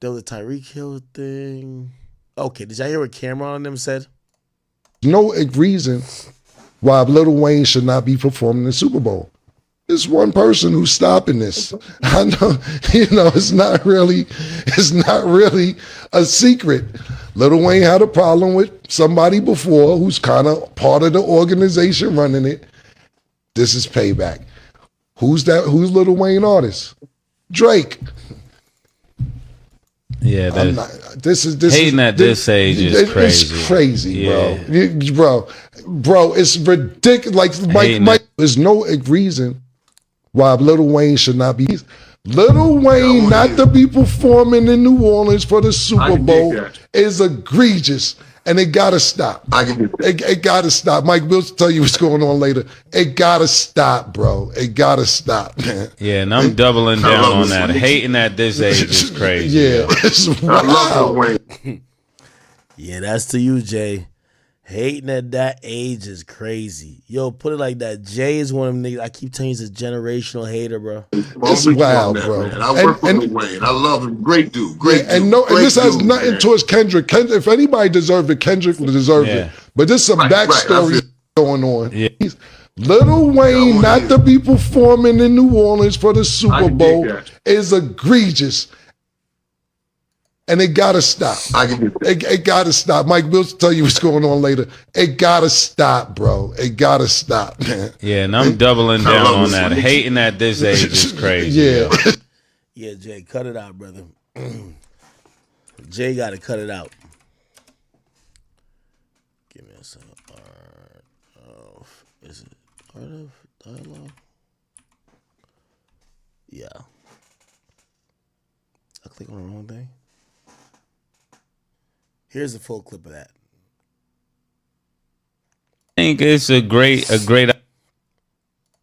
There was a Tyreek Hill thing. Okay, did y'all hear what Cameron on them said? No reason why Lil Wayne should not be performing the Super Bowl. There's one person who's stopping this. I know, it's not really a secret. Lil Wayne had a problem with somebody before who's kind of part of the organization running it. This is payback. Who's that? Who's Lil Wayne artist? Drake. Yeah, this is at this age is crazy. It's crazy, bro. Bro, it's ridiculous. Like Mike, there's no reason why Lil Wayne should not be. Lil Wayne not to be performing in New Orleans for the Super Bowl is egregious. And it gotta stop. It gotta stop. Mike will tell you what's going on later. It gotta stop, bro. It gotta stop, man. Yeah, and I'm doubling down on that. Hating at this age is crazy. Yeah, it's wild. Yeah, that's to you, Jay. Hating at that age is crazy. Yo, put it like that. Jay is one of them niggas. I keep telling you, he's a generational hater, bro. It's wild, bro. Man. I work with Wayne. I love him. Great dude. Great dude. And this has nothing towards Kendrick. If anybody deserved it, Kendrick deserved it. But there's some backstory going on. Yeah. Lil Wayne not to be performing in New Orleans for the Super Bowl is egregious. And it gotta stop. It gotta stop. Mike will tell you what's going on later. It gotta stop, bro. It gotta stop, man. Yeah, and I'm doubling down on that. Hating at this age is crazy. Yeah. Yeah, Jay, cut it out, brother. Jay gotta cut it out. Give me a second. Is it Art of Dialogue? Yeah. I click on the wrong thing. Here's a full clip of that. I think it's a great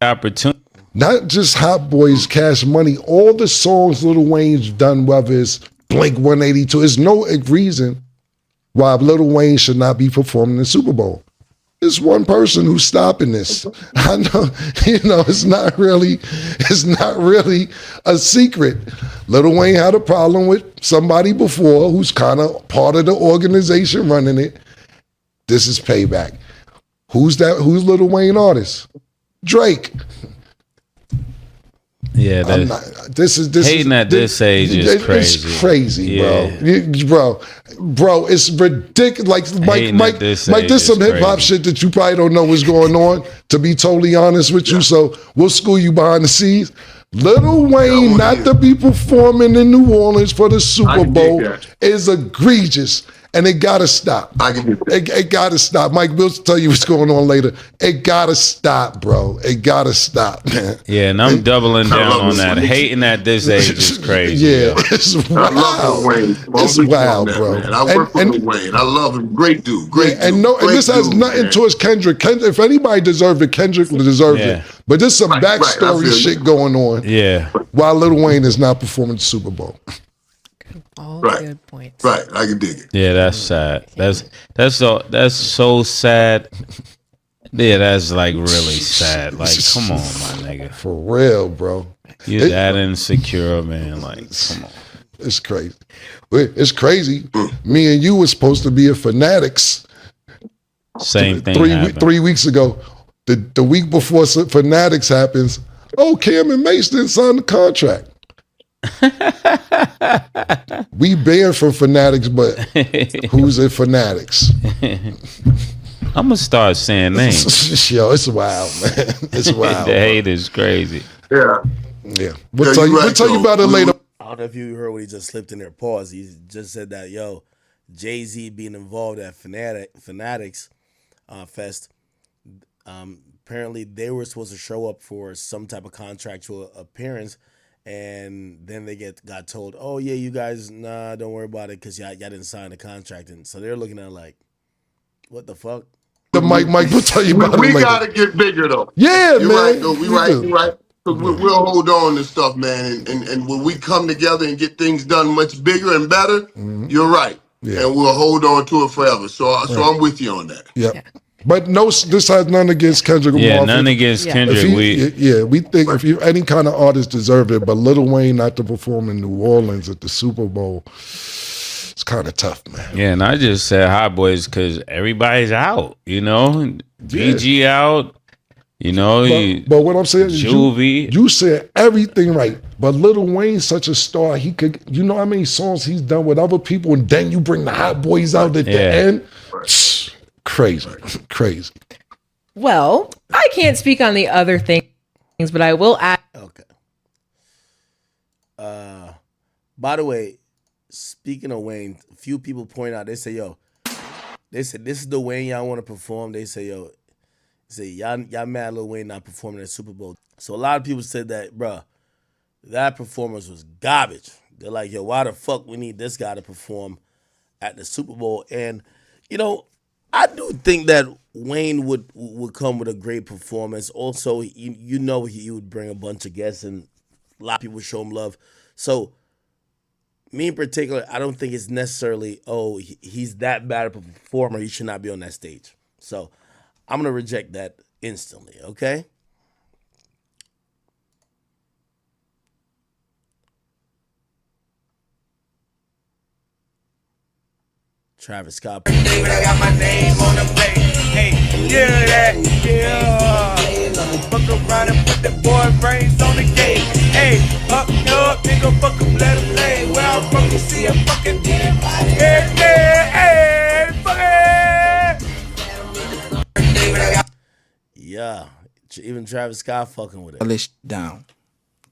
opportunity. Not just Hot Boys, Cash Money, all the songs Lil Wayne's done, whether it's Blink 182, there's no reason why Lil Wayne should not be performing the Super Bowl. There's one person who's stopping this. I know, it's not really a secret. Lil Wayne had a problem with somebody before who's kind of part of the organization running it. This is payback. Who's that? Who's Lil Wayne artist? Drake. Yeah, hating at this age is crazy. It's crazy, bro. Bro, it's ridiculous. Like Mike, there's some hip hop shit that you probably don't know what's going on. To be totally honest with you, so we'll school you behind the scenes. Lil Wayne not to be performing in New Orleans for the Super Bowl is egregious. And it gotta stop. It gotta stop. Mike will tell you what's going on later. It gotta stop, bro. It gotta stop, man. Yeah, and I'm doubling down on that. Hating at this age is crazy. Yeah, it's wild. I love Wayne. It's wild, bro. Man. I work with Wayne. I love him. Great dude. Great dude. And this has nothing towards Kendrick. If anybody deserved it, Kendrick deserved it. But there's some backstory shit going on. Yeah. While Lil Wayne is not performing the Super Bowl. All good points. Right, I can dig it. Yeah, that's sad. That's so sad. Yeah, that's like really sad. Like, come on, my nigga. For real, bro. You're that insecure, man. Like, come on. It's crazy. It's crazy. Me and you were supposed to be at Fanatics. Same thing. 3 weeks ago. The week before Fanatics happens, Cam and Mace didn't sign the contract. We banned from Fanatics, but who's at Fanatics? I'm gonna start saying names. Yo, it's wild, man. It's wild. The hate is crazy. Yeah. We'll tell you about it later. I don't know if you heard what he just slipped in there. Pause. He just said that, Jay-Z being involved at Fanatics Fest. Apparently, they were supposed to show up for some type of contractual appearance. And then they got told, oh, yeah, you guys, nah, don't worry about it because y'all didn't sign the contract. And so they're looking at it like, what the fuck? Mike, we'll tell you about it later. We later. got to get bigger, though. Yeah, You're man. Right, though. You're right. We'll hold on to stuff, man. And when we come together and get things done much bigger and better, you're right. Yeah. And we'll hold on to it forever. So I'm with you on that. Yeah. But no, this has nothing against Kendrick Lamar. Yeah, none against Kendrick. We think if any kind of artist deserve it, but Lil Wayne not to perform in New Orleans at the Super Bowl, it's kind of tough, man. Yeah, and I just said Hot Boys because everybody's out, you know? BG out, you know? But what I'm saying is Juvie. you said everything right. But Lil Wayne's such a star. He could, you know how many songs he's done with other people, and then you bring the Hot Boys out at the end? Crazy. Well, I can't speak on the other things, but I will add. Okay. By the way, speaking of Wayne, a few people point out, they say, this is the Wayne y'all want to perform. They say, y'all mad Lil Wayne not performing at Super Bowl. So a lot of people said that, bruh, that performance was garbage. They're like, why the fuck we need this guy to perform at the Super Bowl? And, I do think that Wayne would come with a great performance. Also, he would bring a bunch of guests and a lot of people would show him love. So, me in particular, I don't think it's necessarily, he's that bad of a performer, he should not be on that stage. So, I'm going to reject that instantly, okay? Travis Scott. I got my name on the plate. Hey, yeah. Fuck around and put the boy brains on the gate. Hey, up, nigga, fuck him, let him play. Where I'm from, you see a fucking damn body. Hey, fuck. Yeah, even Travis Scott fucking with it. Down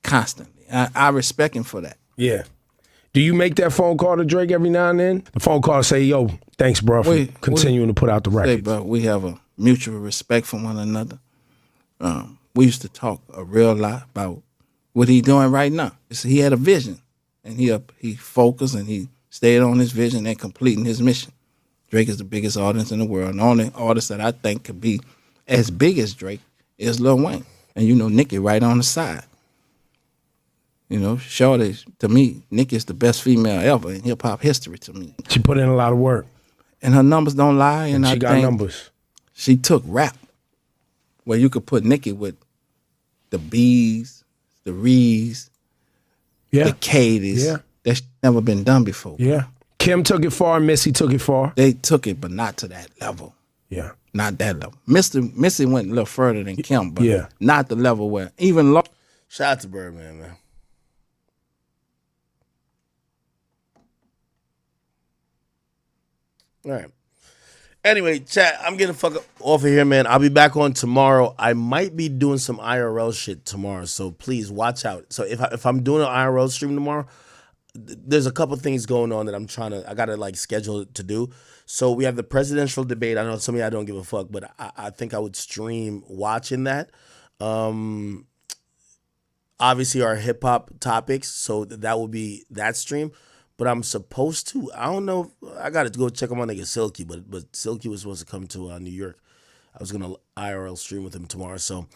constantly. I respect him for that. Yeah. Do you make that phone call to Drake every now and then? The phone call say, yo, thanks, bro, for continuing to put out the records. Bro, we have a mutual respect for one another. We used to talk a real lot about what he doing right now. He had a vision, and he focused, and he stayed on his vision and completing his mission. Drake is the biggest artist in the world. And the only artist that I think could be as big as Drake is Lil Wayne. And Nicki right on the side. Shorty, to me, Nicki is the best female ever in hip-hop history to me. She put in a lot of work. And her numbers don't lie. And she got numbers. She took rap, where you could put Nicki with the B's, the Rees, the Katie's. Yeah. That's never been done before. Yeah. Kim took it far, Missy took it far. They took it, but not to that level. Yeah. Not that level. Missy went a little further than Kim, but not the level where even... Shout out to Birdman, man. All right. Anyway, chat, I'm getting fuck off of here, man. I'll be back on tomorrow. I might be doing some IRL shit tomorrow, so please watch out. So if I'm doing an IRL stream tomorrow, there's a couple things going on that I gotta schedule to do. So we have the presidential debate. I know some of y'all don't give a fuck, but I think I would stream watching that. Obviously our hip hop topics, so that will be that stream. But I'm supposed to. I don't know. I got to go check on my nigga Silky, but Silky was supposed to come to New York. I was gonna IRL stream with him tomorrow, so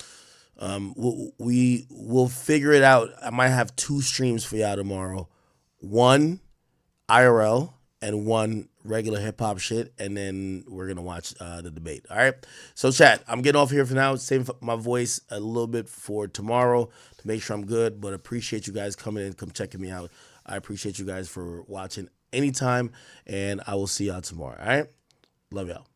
we'll figure it out. I might have 2 streams for y'all tomorrow. 1 IRL and 1 regular hip hop shit, and then we're gonna watch the debate. All right. So chat, I'm getting off here for now. Save my voice a little bit for tomorrow to make sure I'm good. But appreciate you guys coming in, come checking me out. I appreciate you guys for watching anytime, and I will see y'all tomorrow. All right? Love y'all.